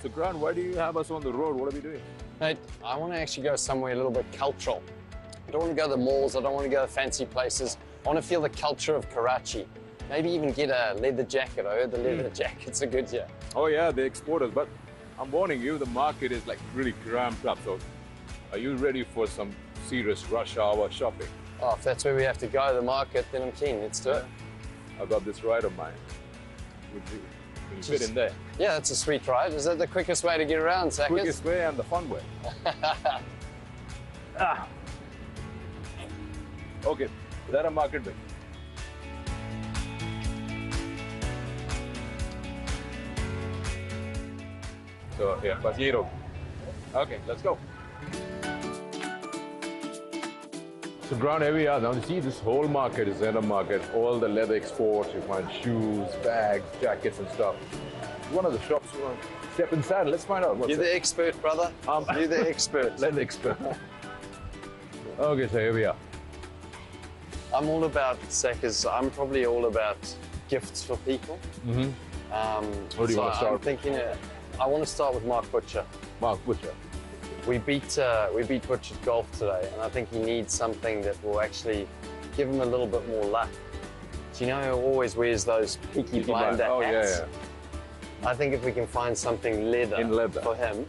So Grant, why do you have us on the road? What are we doing? Mate, I want to actually go somewhere a little bit cultural. I don't want to go to the malls, I don't want to go to fancy places. I want to feel the culture of Karachi. Maybe even get a leather jacket. I heard the leather jackets are good here. Oh yeah, they export us, but I'm warning you, the market is like really cramped up. So are you ready for some serious rush hour shopping? Oh, if that's where we have to go, the market, then I'm keen. Let's do it. I got this ride of mine. Would you fit in there? Yeah, that's a sweet ride. Is that the quickest way to get around, Sackers? Quickest way and the fun way. Okay, is that a market bin? So yeah, bas hier ook. Okay, let's go. So Grant, here we are. Now you see this whole market is leather market. All the leather exports. You find shoes, bags, jackets and stuff. One of the shops you want to step inside. Let's find out. You're the expert, brother. You're the expert. Leather expert. Okay, so here we are. I'm all about, Sackers, I'm probably all about gifts for people. Mm-hmm. What do you want to start? I'm thinking, I want to start with Mark Butcher. Mark Butcher. We beat Butcher's golf today, and I think he needs something that will actually give him a little bit more luck. Do you know he always wears those Peaky Blinder hats? Oh, yeah. I think if we can find something leather for him,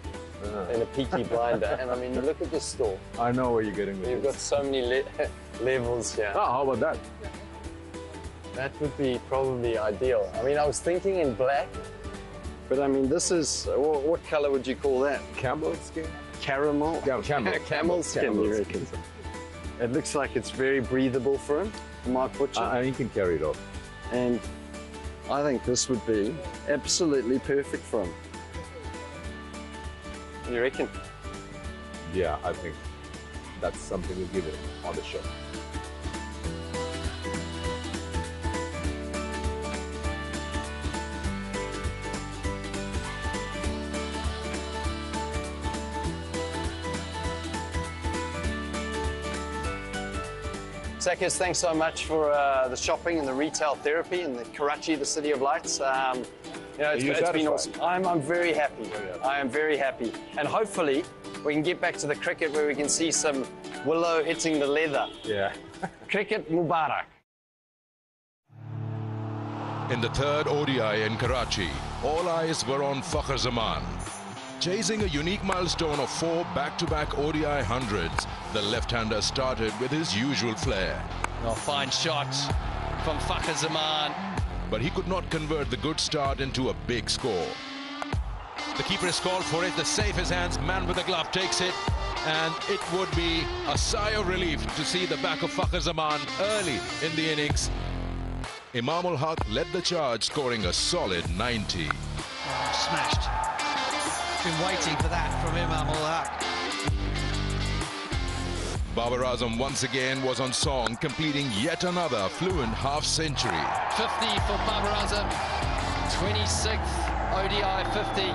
in a Peaky Blinder, and I mean, look at this store. I know where you're getting with You've got so many levels here. Oh, how about that? That would be probably ideal. I mean, I was thinking in black, but I mean, this is, what color would you call that? Camel skin? Caramel? Yeah, camel. Camel skin, you reckon? It looks like it's very breathable for him, Mark Butcher. And he can carry it off. And I think this would be absolutely perfect for him. You reckon? Yeah, I think that's something we'll give it on the show. Sakis, thanks so much for the shopping and the retail therapy in the Karachi, the city of lights. You know, it's been awesome. I'm very happy. I am very happy. And hopefully we can get back to the cricket where we can see some willow hitting the leather. Yeah. Cricket Mubarak. In the third ODI in Karachi, all eyes were on Fakhr Zaman. Chasing a unique milestone of 4 back-to-back ODI hundreds, the left-hander started with his usual flair. Oh, fine shot from Fakhr Zaman. But he could not convert the good start into a big score. The keeper has called for it. The safe his hands. Man with the glove takes it. And it would be a sigh of relief to see the back of Fakhr Zaman early in the innings. Imamul Haq led the charge, scoring a solid 90. Oh, smashed. Been waiting for that from Imamul Haq. Babar Azam once again was on song, completing yet another fluent half-century. 50 for Babar Azam. 26th ODI 50.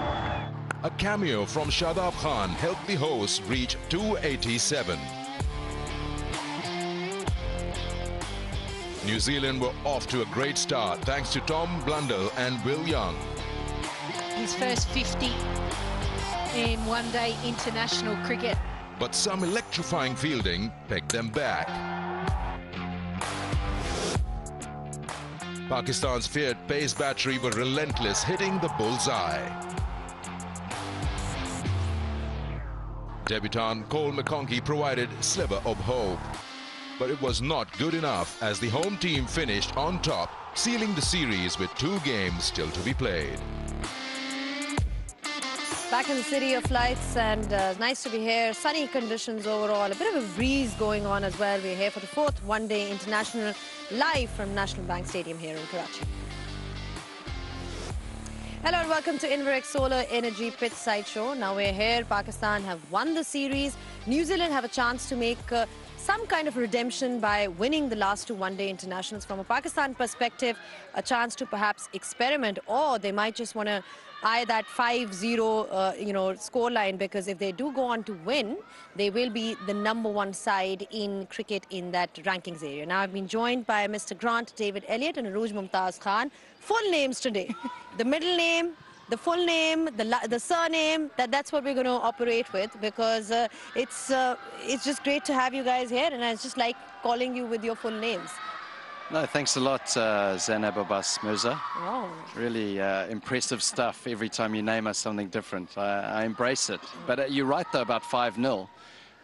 A cameo from Shadab Khan helped the hosts reach 287. New Zealand were off to a great start thanks to Tom Blundell and Will Young. His first 50 in one-day international cricket. But some electrifying fielding pegged them back. Pakistan's feared pace battery were relentless, hitting the bullseye. Debutant Cole McConkey provided a sliver of hope. But it was not good enough as the home team finished on top, sealing the series with 2 games still to be played. Back in the city of lights, and nice to be here. Sunny conditions overall, a bit of a breeze going on as well. We're here for the 4th one-day international live from National Bank Stadium here in Karachi. Hello and welcome to Inverex Solar Energy Pitch Side Show. Now we're here. Pakistan have won the series. New Zealand have a chance to make some kind of redemption by winning the last 2 one-day internationals. From a Pakistan perspective, a chance to perhaps experiment, or they might just want to eye that 5-0 scoreline, because if they do go on to win, they will be the #1 side in cricket in that rankings area. Now I've been joined by Mr. Grant David Elliott and Arooj Mumtaz Khan. Full names today. The middle name, the full name, the surname, that's what we're going to operate with, because it's just great to have you guys here, and I just like calling you with your full names. No, thanks a lot, Zainab Abbas Mirza. Oh. Really impressive stuff every time you name us something different. I embrace it. But you're right, though, about 5-0.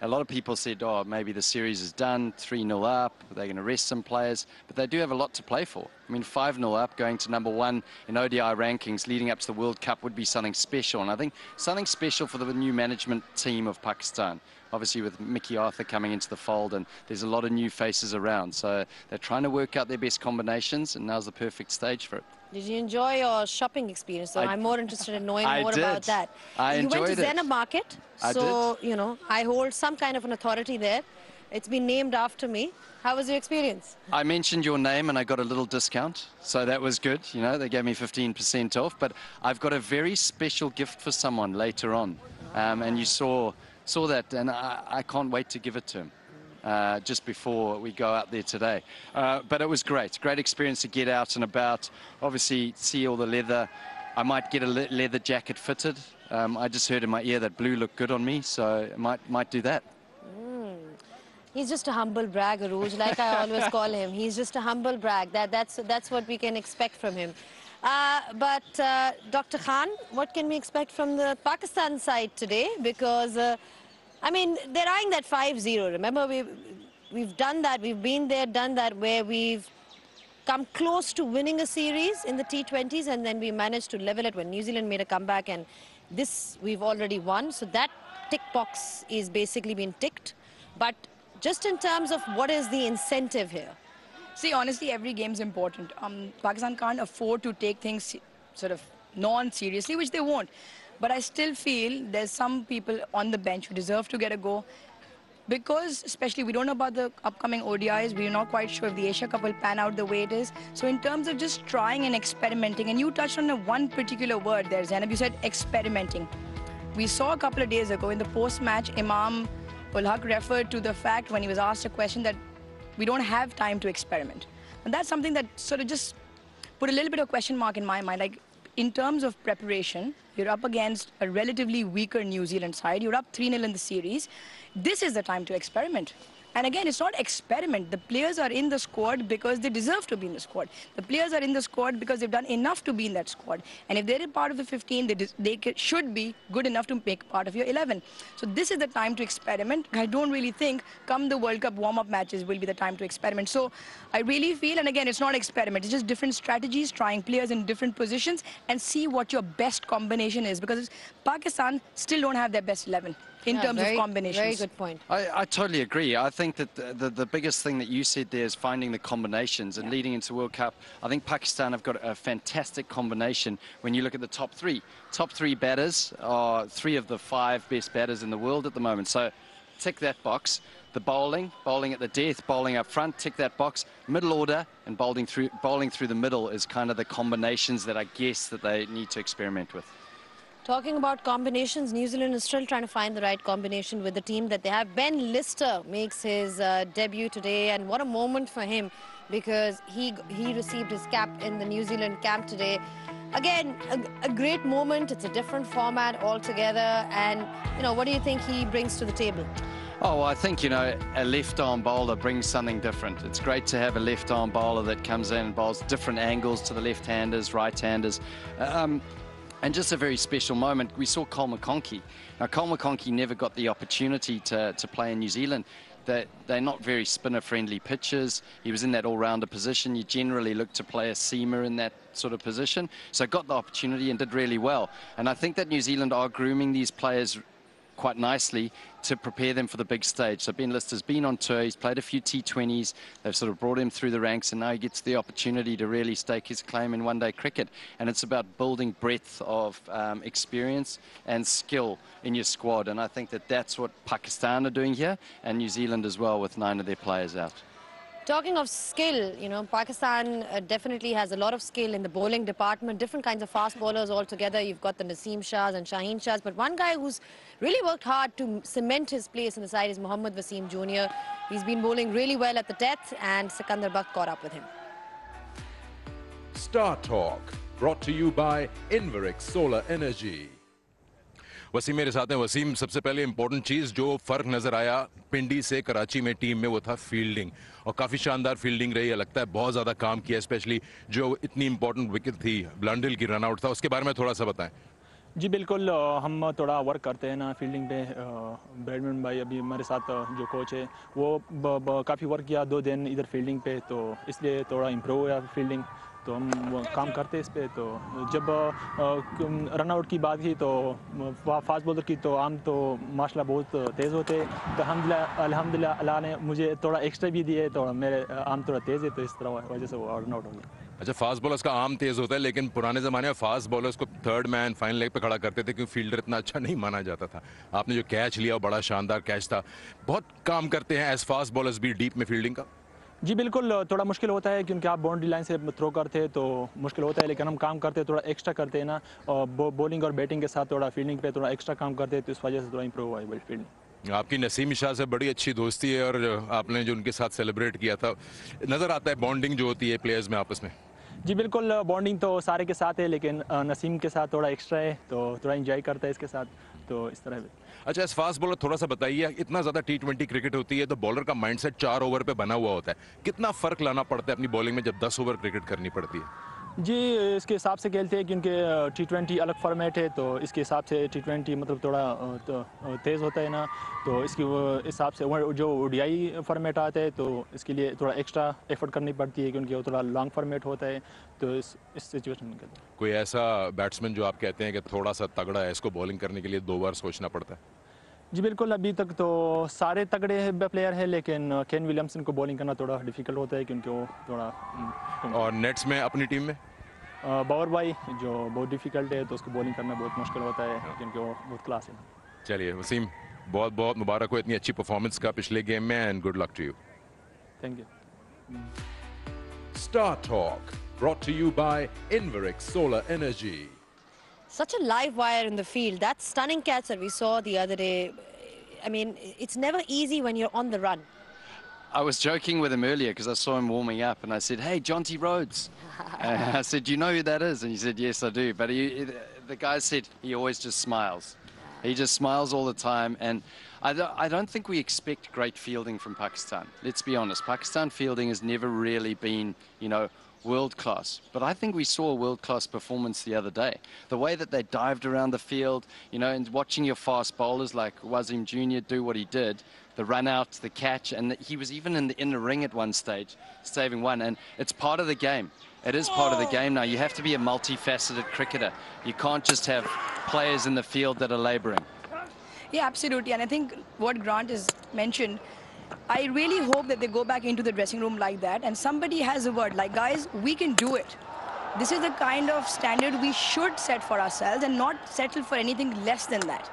A lot of people said, oh, maybe the series is done, 3-0 up, they're going to rest some players. But they do have a lot to play for. I mean, 5-0 up, going to #1 in ODI rankings leading up to the World Cup would be something special. And I think something special for the new management team of Pakistan. Obviously with Mickey Arthur coming into the fold, and there's a lot of new faces around. So they're trying to work out their best combinations, and now's the perfect stage for it. Did you enjoy your shopping experience? So I'm more interested in knowing more about that. You went to Zainab Market, so, you know, I hold some kind of an authority there. It's been named after me. How was your experience? I mentioned your name and I got a little discount, so that was good. You know, they gave me 15% off, but I've got a very special gift for someone later on. And you saw that, and I can't wait to give it to him. Just before we go out there today. But it was great experience to get out and about, obviously see all the leather. I might get a leather jacket fitted. I just heard in my ear that blue looked good on me, so I might do that. He's just a humble brag, Arooj, like I always call him. He's just a humble brag. That's what we can expect from him. But Dr. Khan, what can we expect from the Pakistan side today? Because I mean, they're eyeing that 5-0. Remember, we've done that. We've been there, done that, where we've come close to winning a series in the T20s, and then we managed to level it when New Zealand made a comeback, and this we've already won. So that tick box is basically been ticked. But just in terms of what is the incentive here? See, honestly, every game is important. Pakistan can't afford to take things sort of non-seriously, which they won't. But I still feel there's some people on the bench who deserve to get a go. Because, especially, we don't know about the upcoming ODIs. We're not quite sure if the Asia Cup will pan out the way it is. So in terms of just trying and experimenting, and you touched on one particular word there, Zainab, you said experimenting. We saw a couple of days ago in the post-match, Imam Ul Haq referred to the fact when he was asked a question that we don't have time to experiment. And that's something that sort of just put a little bit of question mark in my mind. Like, in terms of preparation, you're up against a relatively weaker New Zealand side. You're up 3-0 in the series. This is the time to experiment. And again, it's not experiment. The players are in the squad because they deserve to be in the squad. The players are in the squad because they've done enough to be in that squad. And if they're a part of the 15, they should be good enough to make part of your 11. So this is the time to experiment. I don't really think come the World Cup warm-up matches will be the time to experiment. So I really feel, and again, it's not experiment. It's just different strategies, trying players in different positions and see what your best combination is. Because Pakistan still don't have their best 11. In terms of combinations. Very good point. I totally agree. I think that the biggest thing that you said there is finding the combinations and leading into World Cup. I think Pakistan have got a fantastic combination when you look at the top three. Top three batters are 3 of the 5 best batters in the world at the moment. So tick that box. The bowling at the death, bowling up front, tick that box. Middle order and bowling through the middle is kind of the combinations that I guess that they need to experiment with. Talking about combinations, New Zealand is still trying to find the right combination with the team that they have. Ben Lister makes his debut today, and what a moment for him, because he received his cap in the New Zealand camp today. Again, a great moment. It's a different format altogether, and what do you think he brings to the table? Oh, well, I think, a left-arm bowler brings something different. It's great to have a left-arm bowler that comes in and bowls different angles to the left-handers, right-handers. And just a very special moment, we saw Cole McConkey. Now, Cole McConkey never got the opportunity to play in New Zealand. They're not very spinner-friendly pitches. He was in that all-rounder position. You generally look to play a seamer in that sort of position. So got the opportunity and did really well. And I think that New Zealand are grooming these players quite nicely to prepare them for the big stage. So Ben Lister's been on tour, he's played a few T20s, they've sort of brought him through the ranks, and now he gets the opportunity to really stake his claim in one-day cricket. And it's about building breadth of experience and skill in your squad, and I think that that's what Pakistan are doing here, and New Zealand as well, with 9 of their players out. Talking of skill, Pakistan definitely has a lot of skill in the bowling department, different kinds of fast bowlers altogether. You've got the Naseem Shahs and Shaheen Shahs, but one guy who's really worked hard to cement his place in the side is Mohammad Waseem Jr. He's been bowling really well at the death, and Sikandar Butt caught up with him. Star Talk, brought to you by Inverex Solar Energy. Wasim मेरे साथ हैं। वसीम, सबसे पहले important चीज़ जो फ़र्क नज़र आया पिंडी से कराची में टीम में, वो था फील्डिंग, और काफ़ी शानदार फील्डिंग रही है। लगता है बहुत ज़्यादा काम किया, स्पेशली जो इतनी इंपॉर्टेंट विकेट थी, ब्लंडिल की रनआउट था, उसके बारे में थोड़ा सा बताएं। जी बिल्कुल, हम थोड़ा वर्क करते हैं ना फील्डिंग पे। बैडमिंटन भाई अभी हमारे साथ जो कोच है वो काफ़ी वर्क किया 2 दिन इधर फील्डिंग पे, तो इसलिए थोड़ा इम्प्रूव हुआ फील्डिंग, तो हम काम करते हैं इस पे। तो जब रन आउट की बात की तो फास्ट बॉलर की, तो आम तो माशाल्लाह बहुत तेज़ होते हैं, तो अल्हम्दुलिल्लाह अल्लाह ने मुझे थोड़ा एक्स्ट्रा भी दिए, तो मेरे आम थोड़ा तेज़ है, तो इस तरह वजह से वो रन आउट हो गया। अच्छा, फास्ट बॉलर्स का आम तेज़ होता है, लेकिन पुराने ज़माने में फास्ट बॉलर्स को थर्ड मैन फाइनल लेग पे खड़ा करते थे क्योंकि फील्डर इतना अच्छा नहीं माना जाता था। आपने जो कैच लिया वो बड़ा शानदार कैच था। बहुत काम करते हैं एज फास्ट बॉलर्स भी डीप में फील्डिंग का। जी बिल्कुल, थोड़ा मुश्किल होता है क्योंकि आप बाउंड्री लाइन से थ्रो करते हैं तो मुश्किल होता है, लेकिन हम काम करते हैं, थोड़ा एक्स्ट्रा करते हैं ना, और बॉलिंग और बैटिंग के साथ थोड़ा फील्डिंग पे थोड़ा एक्स्ट्रा काम करते हैं, तो इस वजह से थोड़ा इंप्रूव हुआ है फील्डिंग। आपकी नसीम शाह से बड़ी अच्छी दोस्ती है, और आपने जो उनके साथ सेलिब्रेट किया था, नज़र आता है बॉन्डिंग जो होती है प्लेयर्स में आपस में। जी बिल्कुल, बॉन्डिंग तो सारे के साथ है, लेकिन नसीम के साथ थोड़ा एक्स्ट्रा है, तो थोड़ा एंजॉय करता है इसके साथ, तो इस तरह। अच्छा, इस फास्ट बॉलर थोड़ा सा बताइए, इतना ज़्यादा T20 क्रिकेट होती है तो बॉलर का माइंडसेट 4 ओवर पे बना हुआ होता है, कितना फ़र्क लाना पड़ता है अपनी बॉलिंग में जब 10 ओवर क्रिकेट करनी पड़ती है? जी इसके हिसाब से खेलते हैं क्योंकि T20 अलग फॉर्मेट है, तो इसके हिसाब से T20 मतलब थोड़ा तेज़ होता है ना, तो इसकी हिसाब से जो ODI फॉर्मेट आता है तो इसके लिए थोड़ा एक्स्ट्रा एफर्ट करनी पड़ती है क्योंकि वो थोड़ा लॉन्ग फॉर्मेट होता है, तो इस सिचुएशन में कोई ऐसा बैट्समैन जो आप कहते हैं कि थोड़ा सा तगड़ा है, इसको बॉलिंग करने के लिए 2 बार सोचना पड़ता है? जी बिल्कुल, अभी तक तो सारे तगड़े प्लेयर हैं, लेकिन केन विलियमसन को बॉलिंग करना थोड़ा डिफिकल्ट होता है क्योंकि वो थोड़ा और नेट्स में अपनी टीम में बाबर भाई जो बहुत डिफिकल्ट है, तो उसको बॉलिंग करना बहुत मुश्किल होता है क्योंकि वो बहुत क्लास है। चलिए वसीम, बहुत बहुत मुबारक हो इतनी अच्छी परफॉर्मेंस का पिछले गेम में, and good luck to you. Thank you. Star Talk, brought to you by Inverex Solar Energy. Such a live wire in the field. That stunning catch that we saw the other day, I mean, it's never easy when you're on the run. I was joking with him earlier because I saw him warming up and I said, hey, Jonty Rhodes. I said, do you know who that is? And he said, yes, I do. But the guy said he always just smiles. He just smiles all the time. And I don't think we expect great fielding from Pakistan. Let's be honest. Pakistan fielding has never really been, you know, world class. But I think we saw a world class performance the other day. The way that they dived around the field, you know, and watching your fast bowlers like Wasim Jr. do what he did, the run out, the catch, and he was even in the inner ring at one stage, saving one. And it's part of the game. It is part of the game now. You have to be a multifaceted cricketer. You can't just have players in the field that are labouring. Yeah, absolutely. And I think what Grant has mentioned, I really hope that they go back into the dressing room like that and somebody has a word like, guys, we can do it. This is the kind of standard we should set for ourselves and not settle for anything less than that.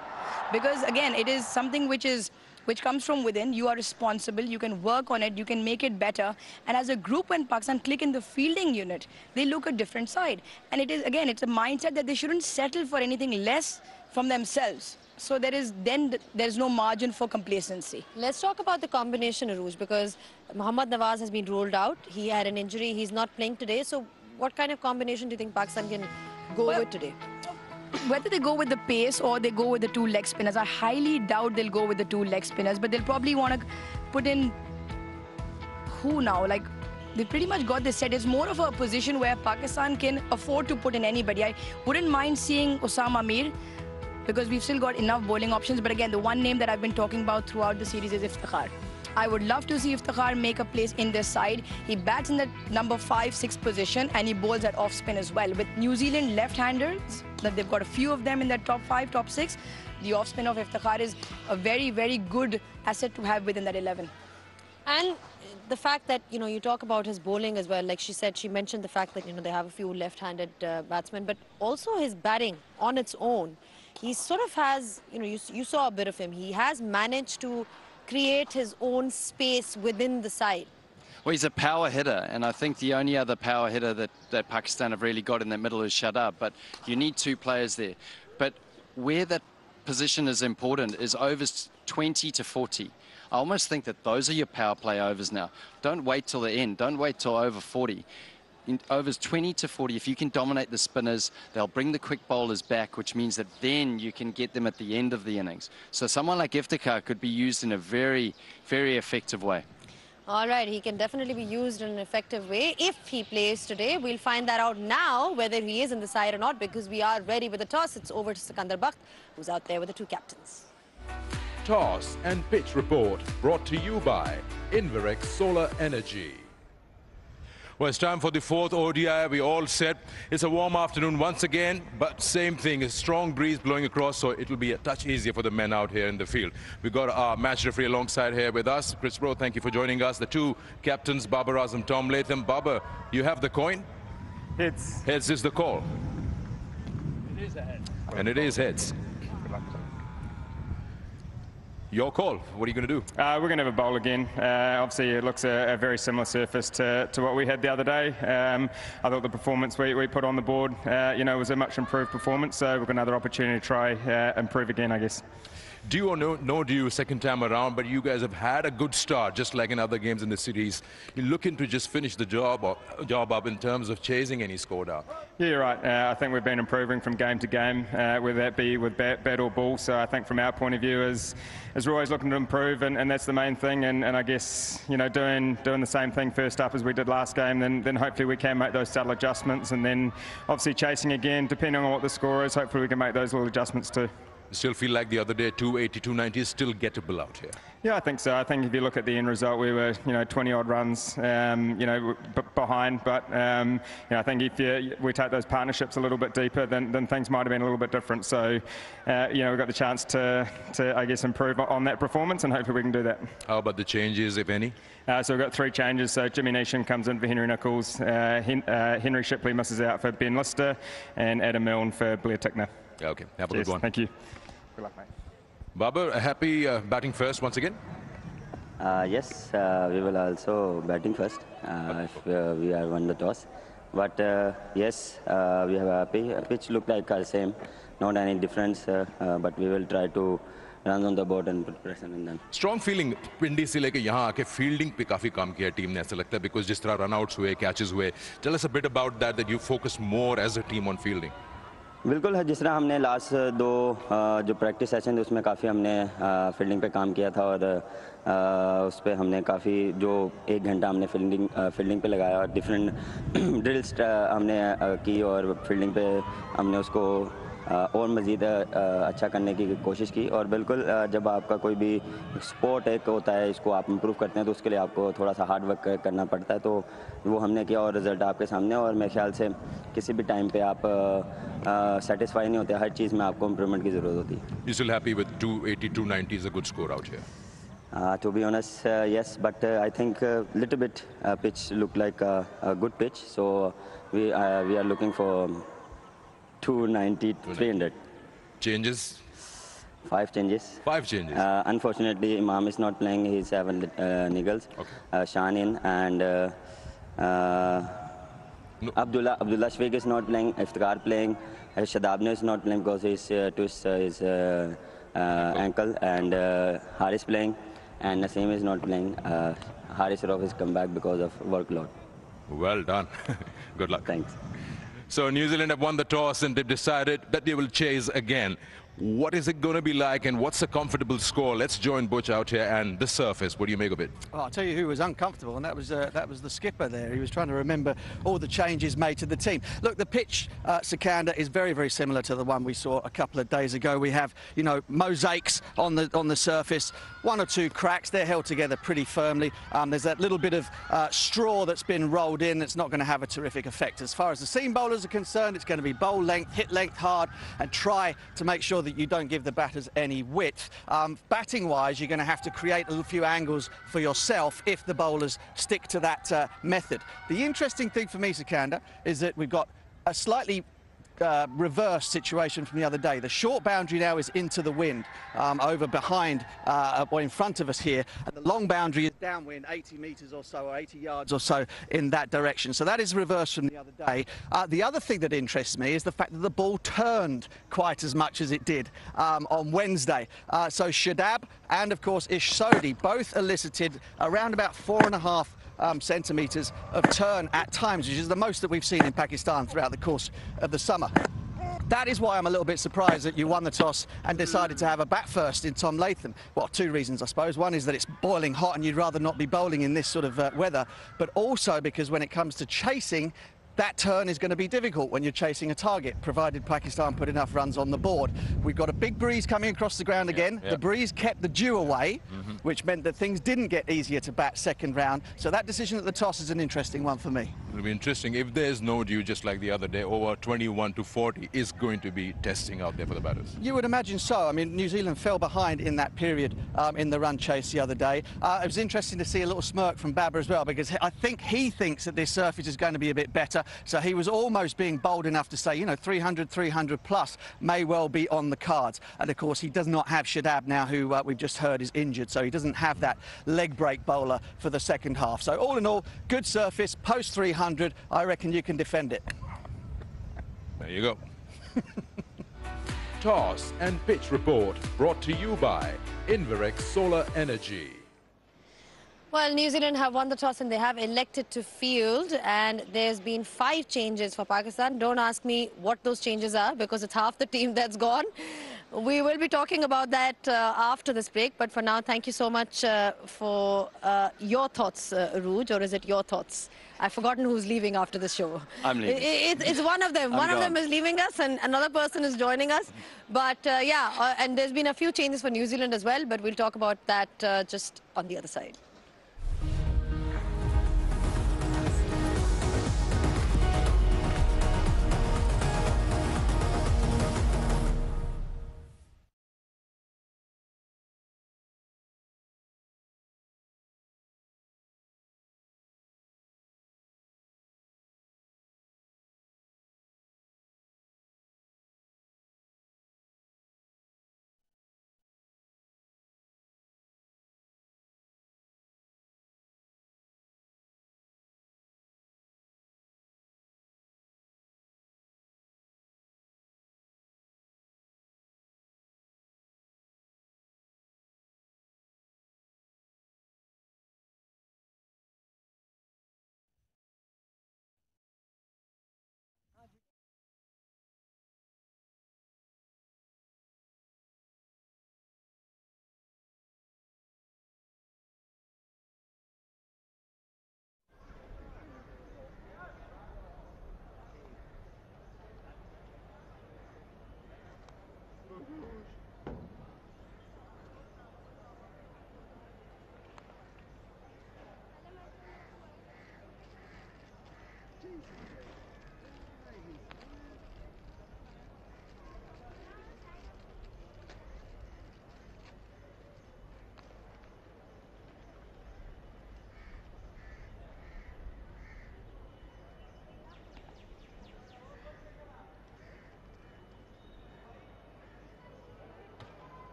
Because again, it is something which comes from within. You are responsible, you can work on it, you can make it better. And as a group, when Pakistan click in the fielding unit, they look a different side. And it is, again, it's a mindset that they shouldn't settle for anything less from themselves. So there's no margin for complacency. Let's talk about the combination, Aruj, because Mohammad Nawaz has been ruled out. He had an injury. He's not playing today. So what kind of combination do you think Pakistan can go with today? Whether they go with the pace or they go with the two leg spinners, I highly doubt they'll go with the two leg spinners, but they'll probably want to put in who now? Like, they pretty much got this set. It's more of a position where Pakistan can afford to put in anybody. I wouldn't mind seeing Osama Mir, because we've still got enough bowling options. But again, the one name that I've been talking about throughout the series is Iftikhar. I would love to see Iftikhar make a place in this side. He bats in the number 5-6 position and he bowls at off spin as well. With New Zealand left-handers, that they've got a few of them in that top 5, top 6, the off spin of Iftikhar is a very, very good asset to have within that 11. And the fact that, you know, you talk about his bowling as well, like she said, she mentioned the fact that, you know, they have a few left-handed batsmen, but also his batting on its own. He sort of has, you know, you saw a bit of him. He has managed to create his own space within the side. Well, he's a power hitter, and I think the only other power hitter that Pakistan have really got in that middle is Shadab, but you need two players there. But where that position is important is overs 20 to 40. I almost think that those are your power play overs now. Don't wait till the end. Don't wait till over 40. In overs 20 to 40, if you can dominate the spinners, they'll bring the quick bowlers back, which means that then you can get them at the end of the innings. So someone like Iftikhar could be used in a very, very effective way. All right, he can definitely be used in an effective way if he plays today. We'll find that out now, whether he is in the side or not, because we are ready with the toss. It's over to Sikandar Bakht, who's out there with the two captains. Toss and pitch report brought to you by Inverex Solar Energy. Well, it's time for the fourth ODI. We're all set. It's a warm afternoon once again, but same thing, a strong breeze blowing across, so it'll be a touch easier for the men out here in the field. We've got our match referee alongside here with us. Chris Bro, thank you for joining us. The two captains, Babar Azam, Tom Latham. Babar, you have the coin? Heads. Heads is the call. It is a head. And it is heads. Your call. What are you going to do? We're going to have a bowl again. Obviously, it looks a very similar surface to what we had the other day. I thought the performance we put on the board, you know, was a much improved performance. So we've got another opportunity to try improve again, I guess. Due or no due second time around, but you guys have had a good start, just like in other games in the series. You're looking to just finish the job up in terms of chasing any score down. Yeah, you're right. I think we've been improving from game to game, whether that be with bat or ball. So I think from our point of view is we're always looking to improve, and that's the main thing. And I guess, you know, doing the same thing first up as we did last game, then hopefully we can make those subtle adjustments, and then obviously chasing again, depending on what the score is, hopefully we can make those little adjustments too. Still feel like the other day 280, 290 is still gettable out here? Yeah, I think so. I think if you look at the end result, we were, 20-odd runs, behind. But, I think if we take those partnerships a little bit deeper, then things might have been a little bit different. So, we've got the chance to, I guess, improve on that performance, and hopefully we can do that. How about the changes, if any? So we've got 3 changes. So Jimmy Neesham comes in for Henry Nichols, Henry Shipley misses out for Ben Lister, and Adam Milne for Blair Tickner. Okay, have a good one. Thank you. Good luck, mate. Babar, happy batting first once again? Yes, we will also batting first if we are won the toss. But yes, we are happy. Pitch looked like same, not any difference. But we will try to run on the board and put pressure on them. Strong feeling पिंडी से लेके यहाँ आके fielding पे काफी काम किया team ने ऐसा लगता है because जिस तरह run outs हुए, catches हुए. Tell us a bit about that you focus more as a team on fielding. बिल्कुल, जिस तरह हमने लास्ट 2 जो प्रैक्टिस सेशन थे उसमें काफ़ी हमने फील्डिंग पे काम किया था और उस पर हमने काफ़ी जो 1 घंटा हमने फील्डिंग पे लगाया और डिफरेंट ड्रिल्स हमने की और फील्डिंग पे हमने उसको और मज़ीद अच्छा करने की कोशिश की. और बिल्कुल जब आपका कोई भी स्पोर्ट एक होता है, इसको आप इम्प्रूव करते हैं तो उसके लिए आपको थोड़ा सा हार्ड वर्क करना पड़ता है. तो वो हमने किया और रिज़ल्ट आपके सामने. और मेरे ख्याल से किसी भी टाइम पे आप सेटिस्फाई नहीं होते, हर चीज़ में आपको इम्प्रूवमेंट की ज़रूरत होती है. You still happy with 280, 290 is a good score out here? To be honest, yes, but I think little bit pitch looked like a good pitch. So we are looking for 290, 300. Changes? 5 changes. 5 changes. Unfortunately, Imam is not playing. He's having niggles. Okay. Shan in and Abdullah Shfiq is not playing. Iftikhar playing. Shadab is not playing because he's twists his ankle. And Haris playing. And Naseem is not playing. Haris Rauf has come back because of workload. Well done. Good luck. Thanks. So New Zealand have won the toss and they've decided that they will chase again. What is it going to be like and what's a comfortable score? Let's join Butch out here and the surface. What do you make of it? Oh, I'll tell you who was uncomfortable, and that was the skipper there. He was trying to remember all the changes made to the team. Look, the pitch, Sikandar, is very, very similar to the one we saw a couple of days ago. We have, mosaics on the surface, 1 or 2 cracks. They're held together pretty firmly. There's that little bit of straw that's been rolled in that's not going to have a terrific effect. As far as the seam bowlers are concerned, it's going to be bowl length, hit length hard, and try to make sure that you don't give the batters any width. Batting-wise, you're going to have to create a few angles for yourself if the bowlers stick to that method. The interesting thing for me, Sikandar, is that we've got a slightly reverse situation from the other day. The short boundary now is into the wind, over behind, or in front of us here, and the long boundary is downwind, 80 metres or so, or 80 yards or so in that direction. So that is reversed from the other day. The other thing that interests me is the fact that the ball turned quite as much as it did on Wednesday. So Shadab and, of course, Ish Sodhi both elicited around about 4.5 centimetres of turn at times, which is the most that we've seen in Pakistan throughout the course of the summer. That is why I'm a little bit surprised that you won the toss and decided to have a bat first in Tom Latham. Well, 2 reasons, I suppose. One is that it's boiling hot and you'd rather not be bowling in this sort of weather, but also because when it comes to chasing, that turn is going to be difficult when you're chasing a target, provided Pakistan put enough runs on the board. We've got a big breeze coming across the ground again. The breeze kept the dew away, which meant that things didn't get easier to bat second round. So that decision at the toss is an interesting one for me. It'll be interesting. If there's no dew, just like the other day, over 21 to 40 is going to be testing out there for the batters. You would imagine so. I mean, New Zealand fell behind in that period in the run chase the other day. It was interesting to see a little smirk from Babar as well, because I think he thinks that this surface is going to be a bit better. So he was almost being bold enough to say, 300, 300 plus may well be on the cards. And of course, he does not have Shadab now, who we've just heard is injured. So he doesn't have that leg break bowler for the second half. So all in all, good surface, post 300. I reckon you can defend it. There you go. Toss and pitch report brought to you by Inverex Solar Energy. Well, New Zealand have won the toss and they have elected to field, and there's been 5 changes for Pakistan. Don't ask me what those changes are because it's half the team that's gone. We will be talking about that after this break, but for now, thank you so much for your thoughts, Rooj, or is it your thoughts? I've forgotten who's leaving after the show. I'm leaving. It's one of them. One of them is leaving us and another person is joining us. But yeah, and there's been a few changes for New Zealand as well, but we'll talk about that just on the other side.